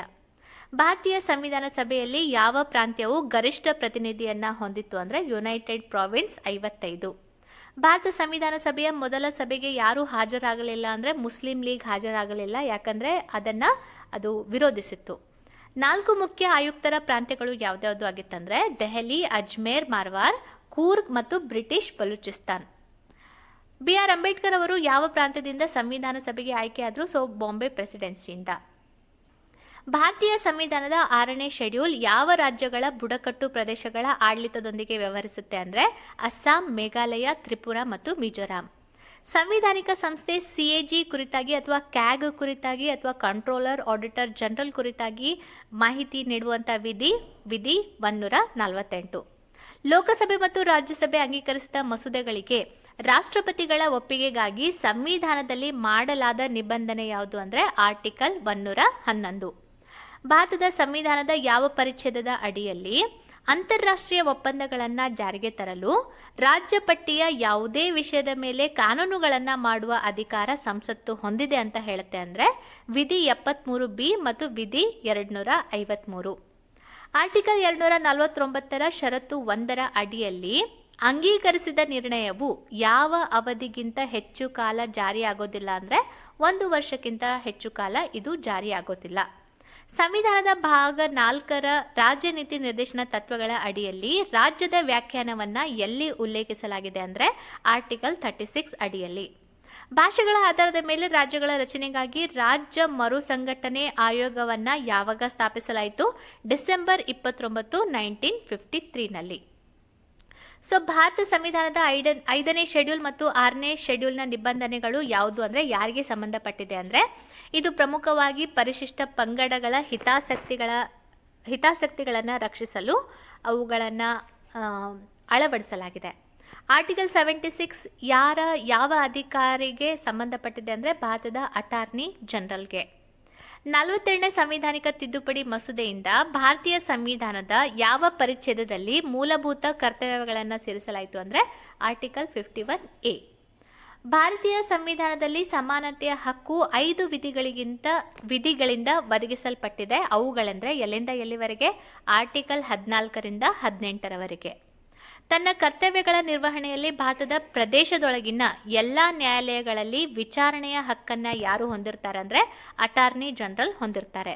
[SPEAKER 1] ಭಾರತೀಯ ಸಂವಿಧಾನ ಸಭೆಯಲ್ಲಿ ಯಾವ ಪ್ರಾಂತ್ಯವು ಗರಿಷ್ಠ ಪ್ರತಿನಿಧಿಯನ್ನ ಹೊಂದಿತ್ತು ಅಂದರೆ ಯುನೈಟೆಡ್ ಪ್ರಾವಿನ್ಸ್ 55. ಭಾರತ ಸಂವಿಧಾನ ಸಭೆಯ ಮೊದಲ ಸಭೆಗೆ ಯಾರು ಹಾಜರಾಗಲಿಲ್ಲ ಅಂದರೆ ಮುಸ್ಲಿಂ ಲೀಗ್ ಹಾಜರಾಗಲಿಲ್ಲ, ಯಾಕಂದರೆ ಅದು ವಿರೋಧಿಸಿತ್ತು. 4 ಮುಖ್ಯ ಆಯುಕ್ತರ ಪ್ರಾಂತ್ಯಗಳು ಯಾವ್ದಾವುದು ಆಗಿತ್ತಂದರೆ ದೆಹಲಿ, ಅಜ್ಮೇರ್, ಮಾರ್ವಾರ್, ಕೂರ್ಗ್ ಮತ್ತು British Baluchistan. B R Ambedkar ಅವರು ಯಾವ ಪ್ರಾಂತ್ಯದಿಂದ ಸಂವಿಧಾನ ಸಭೆಗೆ ಆಯ್ಕೆಯಾದರು? ಬಾಂಬೆ ಪ್ರೆಸಿಡೆನ್ಸಿಯಿಂದ. ಭಾರತೀಯ ಸಂವಿಧಾನದ 6ನೇ ಶೆಡ್ಯೂಲ್ ಯಾವ ರಾಜ್ಯಗಳ ಬುಡಕಟ್ಟು ಪ್ರದೇಶಗಳ ಆಡಳಿತದೊಂದಿಗೆ ವ್ಯವಹರಿಸುತ್ತೆ ಅಂದರೆ ಅಸ್ಸಾಂ, ಮೇಘಾಲಯ, ತ್ರಿಪುರಾ ಮತ್ತು ಮಿಜೋರಾಂ. ಸಂವಿಧಾನಿಕ ಸಂಸ್ಥೆ CAG ಕುರಿತಾಗಿ ಅಥವಾ ಕ್ಯಾಗ್ ಕುರಿತಾಗಿ ಅಥವಾ ಕಂಟ್ರೋಲರ್ ಆಡಿಟರ್ ಜನರಲ್ ಕುರಿತಾಗಿ ಮಾಹಿತಿ ನೀಡುವಂಥ ವಿಧಿ 148. ಲೋಕಸಭೆ ಮತ್ತು ರಾಜ್ಯಸಭೆ ಅಂಗೀಕರಿಸಿದ ಮಸೂದೆಗಳಿಗೆ ರಾಷ್ಟ್ರಪತಿಗಳ ಒಪ್ಪಿಗೆಗಾಗಿ ಸಂವಿಧಾನದಲ್ಲಿ ಮಾಡಲಾದ ನಿಬಂಧನೆ ಯಾವುದು ಅಂದರೆ ಆರ್ಟಿಕಲ್ 111. ಭಾರತದ ಸಂವಿಧಾನದ ಯಾವ ಪರಿಚ್ಛೇದದ ಅಡಿಯಲ್ಲಿ ಅಂತಾರಾಷ್ಟ್ರೀಯ ಒಪ್ಪಂದಗಳನ್ನು ಜಾರಿಗೆ ತರಲು ರಾಜ್ಯ ಪಟ್ಟಿಯ ಯಾವುದೇ ವಿಷಯದ ಮೇಲೆ ಕಾನೂನುಗಳನ್ನು ಮಾಡುವ ಅಧಿಕಾರ ಸಂಸತ್ತು ಹೊಂದಿದೆ ಅಂತ ಹೇಳುತ್ತೆ ಅಂದರೆ ವಿಧಿ 73B ಮತ್ತು ವಿಧಿ 253. ಆರ್ಟಿಕಲ್ 249ರ ಷರತ್ತು 1ರ ಅಡಿಯಲ್ಲಿ ಅಂಗೀಕರಿಸಿದ ನಿರ್ಣಯವು ಯಾವ ಅವಧಿಗಿಂತ ಹೆಚ್ಚು ಕಾಲ ಜಾರಿಯಾಗೋದಿಲ್ಲ ಅಂದರೆ 1 ವರ್ಷಕ್ಕಿಂತ ಹೆಚ್ಚು ಕಾಲ ಇದು ಜಾರಿಯಾಗೋದಿಲ್ಲ. ಸಂವಿಧಾನದ ಭಾಗ 4ರ ರಾಜ್ಯ ನೀತಿ ನಿರ್ದೇಶನ ತತ್ವಗಳ ಅಡಿಯಲ್ಲಿ ರಾಜ್ಯದ ವ್ಯಾಖ್ಯಾನವನ್ನು ಎಲ್ಲಿ ಉಲ್ಲೇಖಿಸಲಾಗಿದೆ ಅಂದರೆ ಆರ್ಟಿಕಲ್ 36 ಅಡಿಯಲ್ಲಿ. ಭಾಷೆಗಳ ಆಧಾರದ ಮೇಲೆ ರಾಜ್ಯಗಳ ರಚನೆಗಾಗಿ ರಾಜ್ಯ ಮರುಸಂಘಟನೆ ಆಯೋಗವನ್ನು ಯಾವಾಗ ಸ್ಥಾಪಿಸಲಾಯಿತು? ಡಿಸೆಂಬರ್ 29, 1953ನಲ್ಲಿ. ಭಾರತ ಸಂವಿಧಾನದ 5ನೇ ಶೆಡ್ಯೂಲ್ ಮತ್ತು 6ನೇ ಶೆಡ್ಯೂಲ್ನ ನಿಬಂಧನೆಗಳು ಯಾವುದು ಅಂದರೆ ಯಾರಿಗೆ ಸಂಬಂಧಪಟ್ಟಿದೆ ಅಂದರೆ ಇದು ಪ್ರಮುಖವಾಗಿ ಪರಿಶಿಷ್ಟ ಪಂಗಡಗಳ ಹಿತಾಸಕ್ತಿಗಳನ್ನು ರಕ್ಷಿಸಲು ಅವುಗಳನ್ನು ಅಳವಡಿಸಲಾಗಿದೆ. ಆರ್ಟಿಕಲ್ 76 ಯಾವ ಅಧಿಕಾರಿಗೆ ಸಂಬಂಧಪಟ್ಟಿದೆ ಅಂದರೆ ಭಾರತದ ಅಟಾರ್ನಿ ಜನರಲ್ಗೆ. 42ನೇ ಸಂವಿಧಾನಿಕ ತಿದ್ದುಪಡಿ ಮಸೂದೆಯಿಂದ ಭಾರತೀಯ ಸಂವಿಧಾನದ ಯಾವ ಪರಿಚ್ಛೇದದಲ್ಲಿ ಮೂಲಭೂತ ಕರ್ತವ್ಯಗಳನ್ನು ಸೇರಿಸಲಾಯಿತು ಅಂದರೆ ಆರ್ಟಿಕಲ್ 51A. ಭಾರತೀಯ ಸಂವಿಧಾನದಲ್ಲಿ ಸಮಾನತೆಯ ಹಕ್ಕು 5 ವಿಧಿಗಳಿಂದ ಒದಗಿಸಲ್ಪಟ್ಟಿದೆ. ಅವುಗಳೆಂದರೆ ಎಲ್ಲಿಂದ ಎಲ್ಲಿವರೆಗೆ? ಆರ್ಟಿಕಲ್ 14ರಿಂದ 18ರವರೆಗೆ. ತನ್ನ ಕರ್ತವ್ಯಗಳ ನಿರ್ವಹಣೆಯಲ್ಲಿ ಭಾರತದ ಪ್ರದೇಶದೊಳಗಿನ ಎಲ್ಲ ನ್ಯಾಯಾಲಯಗಳಲ್ಲಿ ವಿಚಾರಣೆಯ ಹಕ್ಕನ್ನು ಯಾರು ಹೊಂದಿರ್ತಾರೆ ಅಂದರೆ ಅಟಾರ್ನಿ ಜನರಲ್ ಹೊಂದಿರ್ತಾರೆ.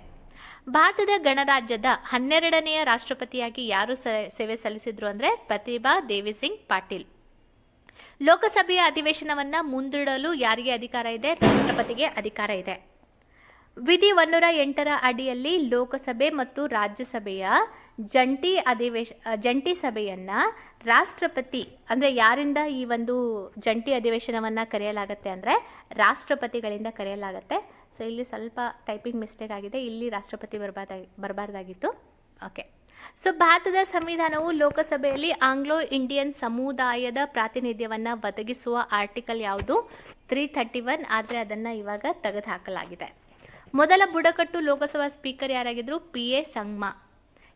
[SPEAKER 1] ಭಾರತದ ಗಣರಾಜ್ಯದ 12ನೆಯ ರಾಷ್ಟ್ರಪತಿಯಾಗಿ ಯಾರು ಸೇವೆ ಸಲ್ಲಿಸಿದ್ರು ಅಂದರೆ ಪ್ರತಿಭಾ ದೇವಿ ಸಿಂಗ್ ಪಾಟೀಲ್. ಲೋಕಸಭೆಯ ಅಧಿವೇಶನವನ್ನು ಮುಂದೂಡಲು ಯಾರಿಗೆ ಅಧಿಕಾರ ಇದೆ? ರಾಷ್ಟ್ರಪತಿಗೆ ಅಧಿಕಾರ ಇದೆ. ವಿಧಿ 108ರ ಅಡಿಯಲ್ಲಿ ಲೋಕಸಭೆ ಮತ್ತು ರಾಜ್ಯಸಭೆಯ ಜಂಟಿ ಸಭೆಯನ್ನು ರಾಷ್ಟ್ರಪತಿ ಅಂದರೆ ಯಾರಿಂದ ಈ ಒಂದು ಜಂಟಿ ಅಧಿವೇಶನವನ್ನು ಕರೆಯಲಾಗುತ್ತೆ ಅಂದರೆ ರಾಷ್ಟ್ರಪತಿಗಳಿಂದ ಕರೆಯಲಾಗುತ್ತೆ. ಇಲ್ಲಿ ಸ್ವಲ್ಪ ಟೈಪಿಂಗ್ ಮಿಸ್ಟೇಕ್ ಆಗಿದೆ, ಇಲ್ಲಿ ರಾಷ್ಟ್ರಪತಿ ಬರಬಾರ್ದಾಗಿತ್ತು. ಓಕೆ. ಭಾರತದ ಸಂವಿಧಾನವು ಲೋಕಸಭೆಯಲ್ಲಿ ಆಂಗ್ಲೋ ಇಂಡಿಯನ್ ಸಮುದಾಯದ ಪ್ರಾತಿನಿಧ್ಯವನ್ನು ಒದಗಿಸುವ ಆರ್ಟಿಕಲ್ ಯಾವುದು? 331. ಆದರೆ ಅದನ್ನು ಇವಾಗ ತೆಗೆದುಹಾಕಲಾಗಿದೆ. ಮೊದಲ ಬುಡಕಟ್ಟು ಲೋಕಸಭಾ ಸ್ಪೀಕರ್ ಯಾರಾಗಿದ್ದರು? PA ಸಂಗ್ಮಾ.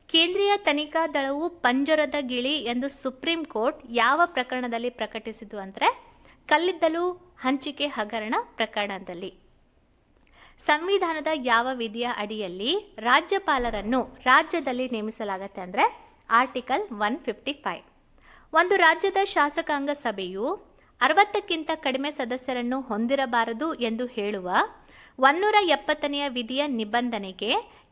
[SPEAKER 1] ಕೇಂದ್ರೀಯ ತನಿಖಾ ದಳವು ಪಂಜರದ ಗಿಳಿ ಎಂದು ಸುಪ್ರೀಂ ಕೋರ್ಟ್ ಯಾವ ಪ್ರಕರಣದಲ್ಲಿ ಪ್ರಕಟಿಸಿತು ಅಂದರೆ ಕಲ್ಲಿದ್ದಲು ಹಂಚಿಕೆ ಹಗರಣ ಪ್ರಕರಣದಲ್ಲಿ. ಸಂವಿಧಾನದ ಯಾವ ವಿಧಿಯ ಅಡಿಯಲ್ಲಿ ರಾಜ್ಯಪಾಲರನ್ನು ರಾಜ್ಯದಲ್ಲಿ ನೇಮಿಸಲಾಗುತ್ತೆ ಅಂದರೆ ಆರ್ಟಿಕಲ್ 155. ಒಂದು ರಾಜ್ಯದ ಶಾಸಕಾಂಗ ಸಭೆಯು 60ಕ್ಕಿಂತ ಕಡಿಮೆ ಸದಸ್ಯರನ್ನು ಹೊಂದಿರಬಾರದು ಎಂದು ಹೇಳುವ 170ನೆಯ ವಿಧಿಯ ನಿಬಂಧನೆಗೆ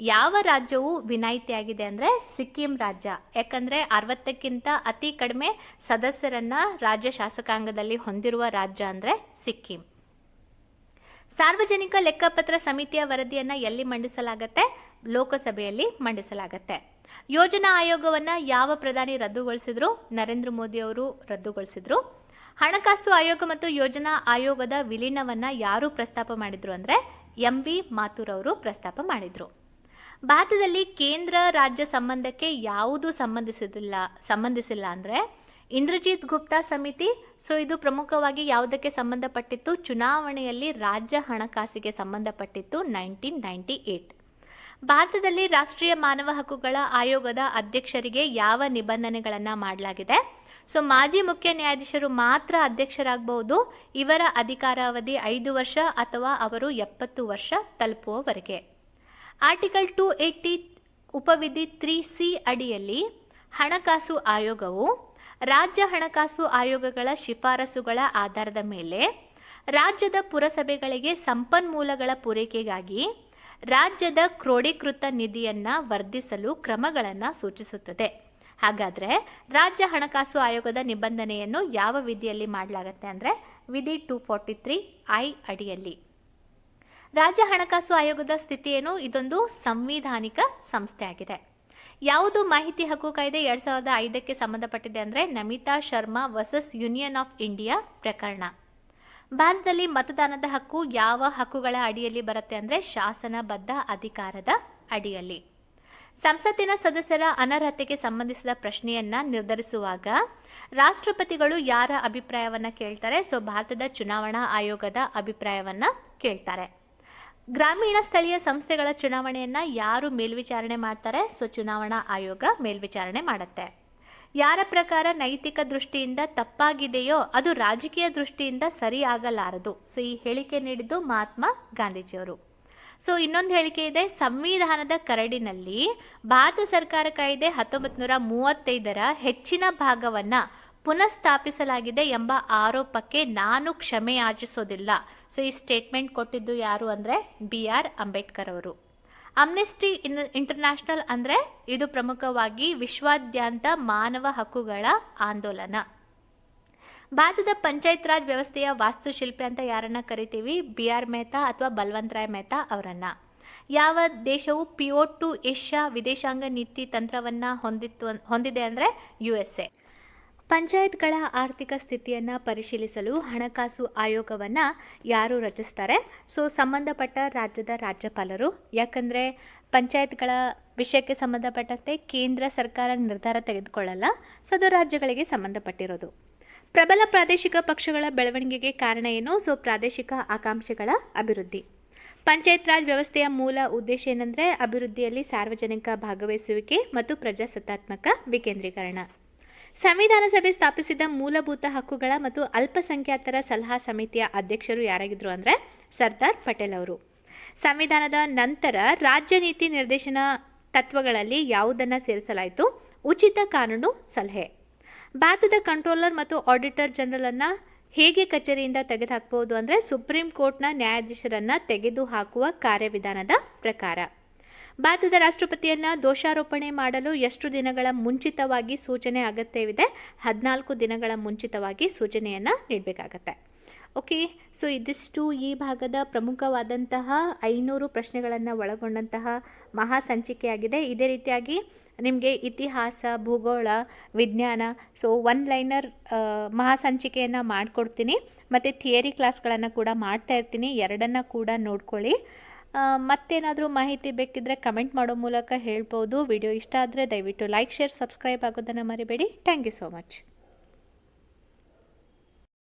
[SPEAKER 1] ಯಾವ ರಾಜ್ಯವು ವಿನಾಯಿತಿಯಾಗಿದೆ ಅಂದರೆ ಸಿಕ್ಕಿಂ ರಾಜ್ಯ. ಯಾಕಂದರೆ 60ಕ್ಕಿಂತ ಅತಿ ಕಡಿಮೆ ಸದಸ್ಯರನ್ನ ರಾಜ್ಯ ಶಾಸಕಾಂಗದಲ್ಲಿ ಹೊಂದಿರುವ ರಾಜ್ಯ ಅಂದರೆ ಸಿಕ್ಕಿಂ. ಸಾರ್ವಜನಿಕ ಲೆಕ್ಕಪತ್ರ ಸಮಿತಿಯ ವರದಿಯನ್ನು ಎಲ್ಲಿ ಮಂಡಿಸಲಾಗುತ್ತೆ? ಲೋಕಸಭೆಯಲ್ಲಿ ಮಂಡಿಸಲಾಗುತ್ತೆ. ಯೋಜನಾ ಆಯೋಗವನ್ನು ಯಾವ ಪ್ರಧಾನಿ ರದ್ದುಗೊಳಿಸಿದ್ರು? ನರೇಂದ್ರ ಮೋದಿ ಅವರು ರದ್ದುಗೊಳಿಸಿದ್ರು. ಹಣಕಾಸು ಆಯೋಗ ಮತ್ತು ಯೋಜನಾ ಆಯೋಗದ ವಿಲೀನವನ್ನು ಯಾರು ಪ್ರಸ್ತಾಪ ಮಾಡಿದ್ರು ಅಂದರೆ MV ಮಾಥುರ್ ಅವರು ಪ್ರಸ್ತಾಪ ಮಾಡಿದ್ರು. ಭಾರತದಲ್ಲಿ ಕೇಂದ್ರ ರಾಜ್ಯ ಸಂಬಂಧಕ್ಕೆ ಯಾವುದು ಸಂಬಂಧಿಸಿಲ್ಲ ಅಂದರೆ ಇಂದ್ರಜಿತ್ ಗುಪ್ತಾ ಸಮಿತಿ. ಸೊ ಇದು ಪ್ರಮುಖವಾಗಿ ಯಾವುದಕ್ಕೆ ಸಂಬಂಧಪಟ್ಟಿತ್ತು? ಚುನಾವಣೆಯಲ್ಲಿ ರಾಜ್ಯ ಹಣಕಾಸಿಗೆ ಸಂಬಂಧಪಟ್ಟಿತ್ತು 1998. ಭಾರತದಲ್ಲಿ ರಾಷ್ಟ್ರೀಯ ಮಾನವ ಹಕ್ಕುಗಳ ಆಯೋಗದ ಅಧ್ಯಕ್ಷರಿಗೆ ಯಾವ ನಿಬಂಧನೆಗಳನ್ನು ಮಾಡಲಾಗಿದೆ? ಸೊ ಮಾಜಿ ಮುಖ್ಯ ನ್ಯಾಯಾಧೀಶರು ಮಾತ್ರ ಅಧ್ಯಕ್ಷರಾಗಬಹುದು. ಇವರ ಅಧಿಕಾರಾವಧಿ 5 ವರ್ಷ ಅಥವಾ ಅವರು 70 ವರ್ಷ ತಲುಪುವವರೆಗೆ. ಆರ್ಟಿಕಲ್ 280 ಉಪವಿಧಿ 3C ಅಡಿಯಲ್ಲಿ ಹಣಕಾಸು ಆಯೋಗವು ರಾಜ್ಯ ಹಣಕಾಸು ಆಯೋಗಗಳ ಶಿಫಾರಸುಗಳ ಆಧಾರದ ಮೇಲೆ ರಾಜ್ಯದ ಪುರಸಭೆಗಳಿಗೆ ಸಂಪನ್ಮೂಲಗಳ ಪೂರೈಕೆಗಾಗಿ ರಾಜ್ಯದ ಕ್ರೋಢೀಕೃತ ನಿಧಿಯನ್ನು ವರ್ಧಿಸಲು ಕ್ರಮಗಳನ್ನು ಸೂಚಿಸುತ್ತದೆ. ಹಾಗಾದರೆ ರಾಜ್ಯ ಹಣಕಾಸು ಆಯೋಗದ ನಿಬಂಧನೆಯನ್ನು ಯಾವ ವಿಧಿಯಲ್ಲಿ ಮಾಡಲಾಗುತ್ತೆ ಅಂದರೆ ವಿಧಿ 243I ಅಡಿಯಲ್ಲಿ. ರಾಜ್ಯ ಹಣಕಾಸು ಆಯೋಗದ ಸ್ಥಿತಿ ಏನು? ಇದೊಂದು ಸಂವಿಧಾನಿಕ ಸಂಸ್ಥೆ ಆಗಿದೆ. ಯಾವುದು ಮಾಹಿತಿ ಹಕ್ಕು ಕಾಯ್ದೆ 2005ಕ್ಕೆ ಸಂಬಂಧಪಟ್ಟಿದೆ ಅಂದರೆ Namita Sharma versus Union of India ಪ್ರಕರಣ. ಭಾರತದಲ್ಲಿ ಮತದಾನದ ಹಕ್ಕು ಯಾವ ಹಕ್ಕುಗಳ ಅಡಿಯಲ್ಲಿ ಬರುತ್ತೆ ಅಂದರೆ ಶಾಸನಬದ್ಧ ಅಧಿಕಾರದ ಅಡಿಯಲ್ಲಿ. ಸಂಸತ್ತಿನ ಸದಸ್ಯರ ಅನರ್ಹತೆಗೆ ಸಂಬಂಧಿಸಿದ ಪ್ರಶ್ನೆಯನ್ನ ನಿರ್ಧರಿಸುವಾಗ ರಾಷ್ಟ್ರಪತಿಗಳು ಯಾರ ಅಭಿಪ್ರಾಯವನ್ನು ಕೇಳ್ತಾರೆ? ಸೊ ಭಾರತದ ಚುನಾವಣಾ ಆಯೋಗದ ಅಭಿಪ್ರಾಯವನ್ನ ಕೇಳ್ತಾರೆ. ಗ್ರಾಮೀಣ ಸ್ಥಳೀಯ ಸಂಸ್ಥೆಗಳ ಚುನಾವಣೆಯನ್ನ ಯಾರು ಮೇಲ್ವಿಚಾರಣೆ ಮಾಡ್ತಾರೆ? ಸೊ ಚುನಾವಣಾ ಆಯೋಗ ಮೇಲ್ವಿಚಾರಣೆ ಮಾಡುತ್ತೆ. ಯಾರ ಪ್ರಕಾರ ನೈತಿಕ ದೃಷ್ಟಿಯಿಂದ ತಪ್ಪಾಗಿದೆಯೋ ಅದು ರಾಜಕೀಯ ದೃಷ್ಟಿಯಿಂದ ಸರಿಯಾಗಲಾರದು. ಸೊ ಈ ಹೇಳಿಕೆ ನೀಡಿದ್ದು ಮಹಾತ್ಮ ಗಾಂಧೀಜಿಯವರು. ಸೊ ಇನ್ನೊಂದು ಹೇಳಿಕೆ ಇದೆ, ಸಂವಿಧಾನದ ಕರಡಿನಲ್ಲಿ ಭಾರತ ಸರ್ಕಾರ ಕಾಯ್ದೆ 1935ರ ಹೆಚ್ಚಿನ ಭಾಗವನ್ನು ಪುನಃಸ್ಥಾಪಿಸಲಾಗಿದೆ ಎಂಬ ಆರೋಪಕ್ಕೆ ನಾನು ಕ್ಷಮೆ ಯಾಚಿಸೋದಿಲ್ಲ. ಸೊ ಈ ಸ್ಟೇಟ್ಮೆಂಟ್ ಕೊಟ್ಟಿದ್ದು ಯಾರು ಅಂದರೆ BR ಅಂಬೇಡ್ಕರ್ ಅವರು. ಅಮ್ನೆಸ್ಟಿ ಇಂಟರ್ನ್ಯಾಷನಲ್ ಅಂದರೆ ಇದು ಪ್ರಮುಖವಾಗಿ ವಿಶ್ವಾದ್ಯಂತ ಮಾನವ ಹಕ್ಕುಗಳ ಆಂದೋಲನ. ಭಾರತದ ಪಂಚಾಯತ್ ರಾಜ್ ವ್ಯವಸ್ಥೆಯ ವಾಸ್ತುಶಿಲ್ಪಿ ಅಂತ ಯಾರನ್ನ ಕರಿತೀವಿ? BR ಮೆಹ್ತಾ ಅಥವಾ ಬಲ್ವಂತ್ ರಾಯ್ ಮೆಹ್ತಾ ಅವರನ್ನ. ಯಾವ ದೇಶವು ಪಿವೋಟ್ ಟು ಏಷ್ಯಾ ವಿದೇಶಾಂಗ ನೀತಿ ತಂತ್ರವನ್ನು ಹೊಂದಿದೆ ಅಂದರೆ USA. ಪಂಚಾಯತ್ಗಳ ಆರ್ಥಿಕ ಸ್ಥಿತಿಯನ್ನು ಪರಿಶೀಲಿಸಲು ಹಣಕಾಸು ಆಯೋಗವನ್ನು ಯಾರು ರಚಿಸ್ತಾರೆ? ಸೊ ಸಂಬಂಧಪಟ್ಟ ರಾಜ್ಯದ ರಾಜ್ಯಪಾಲರು. ಯಾಕಂದರೆ ಪಂಚಾಯತ್ಗಳ ವಿಷಯಕ್ಕೆ ಸಂಬಂಧಪಟ್ಟಂತೆ ಕೇಂದ್ರ ಸರ್ಕಾರ ನಿರ್ಧಾರ ತೆಗೆದುಕೊಳ್ಳಲ್ಲ. ಸೊ ಅದು ರಾಜ್ಯಗಳಿಗೆ ಸಂಬಂಧಪಟ್ಟಿರೋದು. ಪ್ರಬಲ ಪ್ರಾದೇಶಿಕ ಪಕ್ಷಗಳ ಬೆಳವಣಿಗೆಗೆ ಕಾರಣ ಏನು? ಸೊ ಪ್ರಾದೇಶಿಕ ಆಕಾಂಕ್ಷೆಗಳ ಅಭಿವೃದ್ಧಿ. ಪಂಚಾಯತ್ ರಾಜ್ ವ್ಯವಸ್ಥೆಯ ಮೂಲ ಉದ್ದೇಶ ಏನಂದರೆ ಅಭಿವೃದ್ಧಿಯಲ್ಲಿ ಸಾರ್ವಜನಿಕ ಭಾಗವಹಿಸುವಿಕೆ ಮತ್ತು ಪ್ರಜಾಸತ್ತಾತ್ಮಕ ವಿಕೇಂದ್ರೀಕರಣ. ಸಂವಿಧಾನ ಸಭೆ ಸ್ಥಾಪಿಸಿದ ಮೂಲಭೂತ ಹಕ್ಕುಗಳ ಮತ್ತು ಅಲ್ಪಸಂಖ್ಯಾತರ ಸಲಹಾ ಸಮಿತಿಯ ಅಧ್ಯಕ್ಷರು ಯಾರಾಗಿದ್ರು ಅಂದರೆ ಸರ್ದಾರ್ ಪಟೇಲ್ ಅವರು. ಸಂವಿಧಾನದ ನಂತರ ರಾಜ್ಯ ನೀತಿ ನಿರ್ದೇಶನ ತತ್ವಗಳಲ್ಲಿ ಯಾವುದನ್ನು ಸೇರಿಸಲಾಯಿತು? ಉಚಿತ ಕಾನೂನು ಸಲಹೆ. ಭಾರತದ ಕಂಟ್ರೋಲರ್ ಮತ್ತು ಆಡಿಟರ್ ಜನರಲನ್ನು ಹೇಗೆ ಕಚೇರಿಯಿಂದ ತೆಗೆದುಹಾಕಬಹುದು ಅಂದರೆ ಸುಪ್ರೀಂ ಕೋರ್ಟ್ನ ನ್ಯಾಯಾಧೀಶರನ್ನು ತೆಗೆದುಹಾಕುವ ಕಾರ್ಯವಿಧಾನದ ಪ್ರಕಾರ. ಭಾರತದ ರಾಷ್ಟ್ರಪತಿಯನ್ನು ದೋಷಾರೋಪಣೆ ಮಾಡಲು ಎಷ್ಟು ದಿನಗಳ ಮುಂಚಿತವಾಗಿ ಸೂಚನೆ ಅಗತ್ಯವಿದೆ? 14 ದಿನಗಳ ಮುಂಚಿತವಾಗಿ ಸೂಚನೆಯನ್ನು ನೀಡಬೇಕಾಗತ್ತೆ. ಓಕೆ, ಸೊ ಇದಿಷ್ಟು ಈ ಭಾಗದ ಪ್ರಮುಖವಾದಂತಹ 500 ಪ್ರಶ್ನೆಗಳನ್ನು ಒಳಗೊಂಡಂತಹ ಮಹಾ ಸಂಚಿಕೆಯಾಗಿದೆ. ಇದೇ ರೀತಿಯಾಗಿ ನಿಮಗೆ ಇತಿಹಾಸ, ಭೂಗೋಳ, ವಿಜ್ಞಾನ, ಸೊ 1 ಲೈನರ್ ಮಹಾ ಸಂಚಿಕೆಯನ್ನು ಮಾಡಿಕೊಡ್ತೀನಿ. ಮತ್ತು ಥಿಯರಿ ಕ್ಲಾಸ್ಗಳನ್ನು ಕೂಡ ಮಾಡ್ತಾ ಇರ್ತೀನಿ. ಎರಡನ್ನು ಕೂಡ ನೋಡ್ಕೊಳ್ಳಿ. ಮತ್ತೇನಾದರೂ ಮಾಹಿತಿ ಬೇಕಿದ್ದರೆ ಕಮೆಂಟ್ ಮಾಡೋ ಮೂಲಕ ಹೇಳ್ಬೋದು. ವಿಡಿಯೋ ಇಷ್ಟ ಆದರೆ ದಯವಿಟ್ಟು ಲೈಕ್, ಶೇರ್, ಸಬ್ಸ್ಕ್ರೈಬ್ ಆಗೋದನ್ನು ಮರಿಬೇಡಿ. Thank you so much.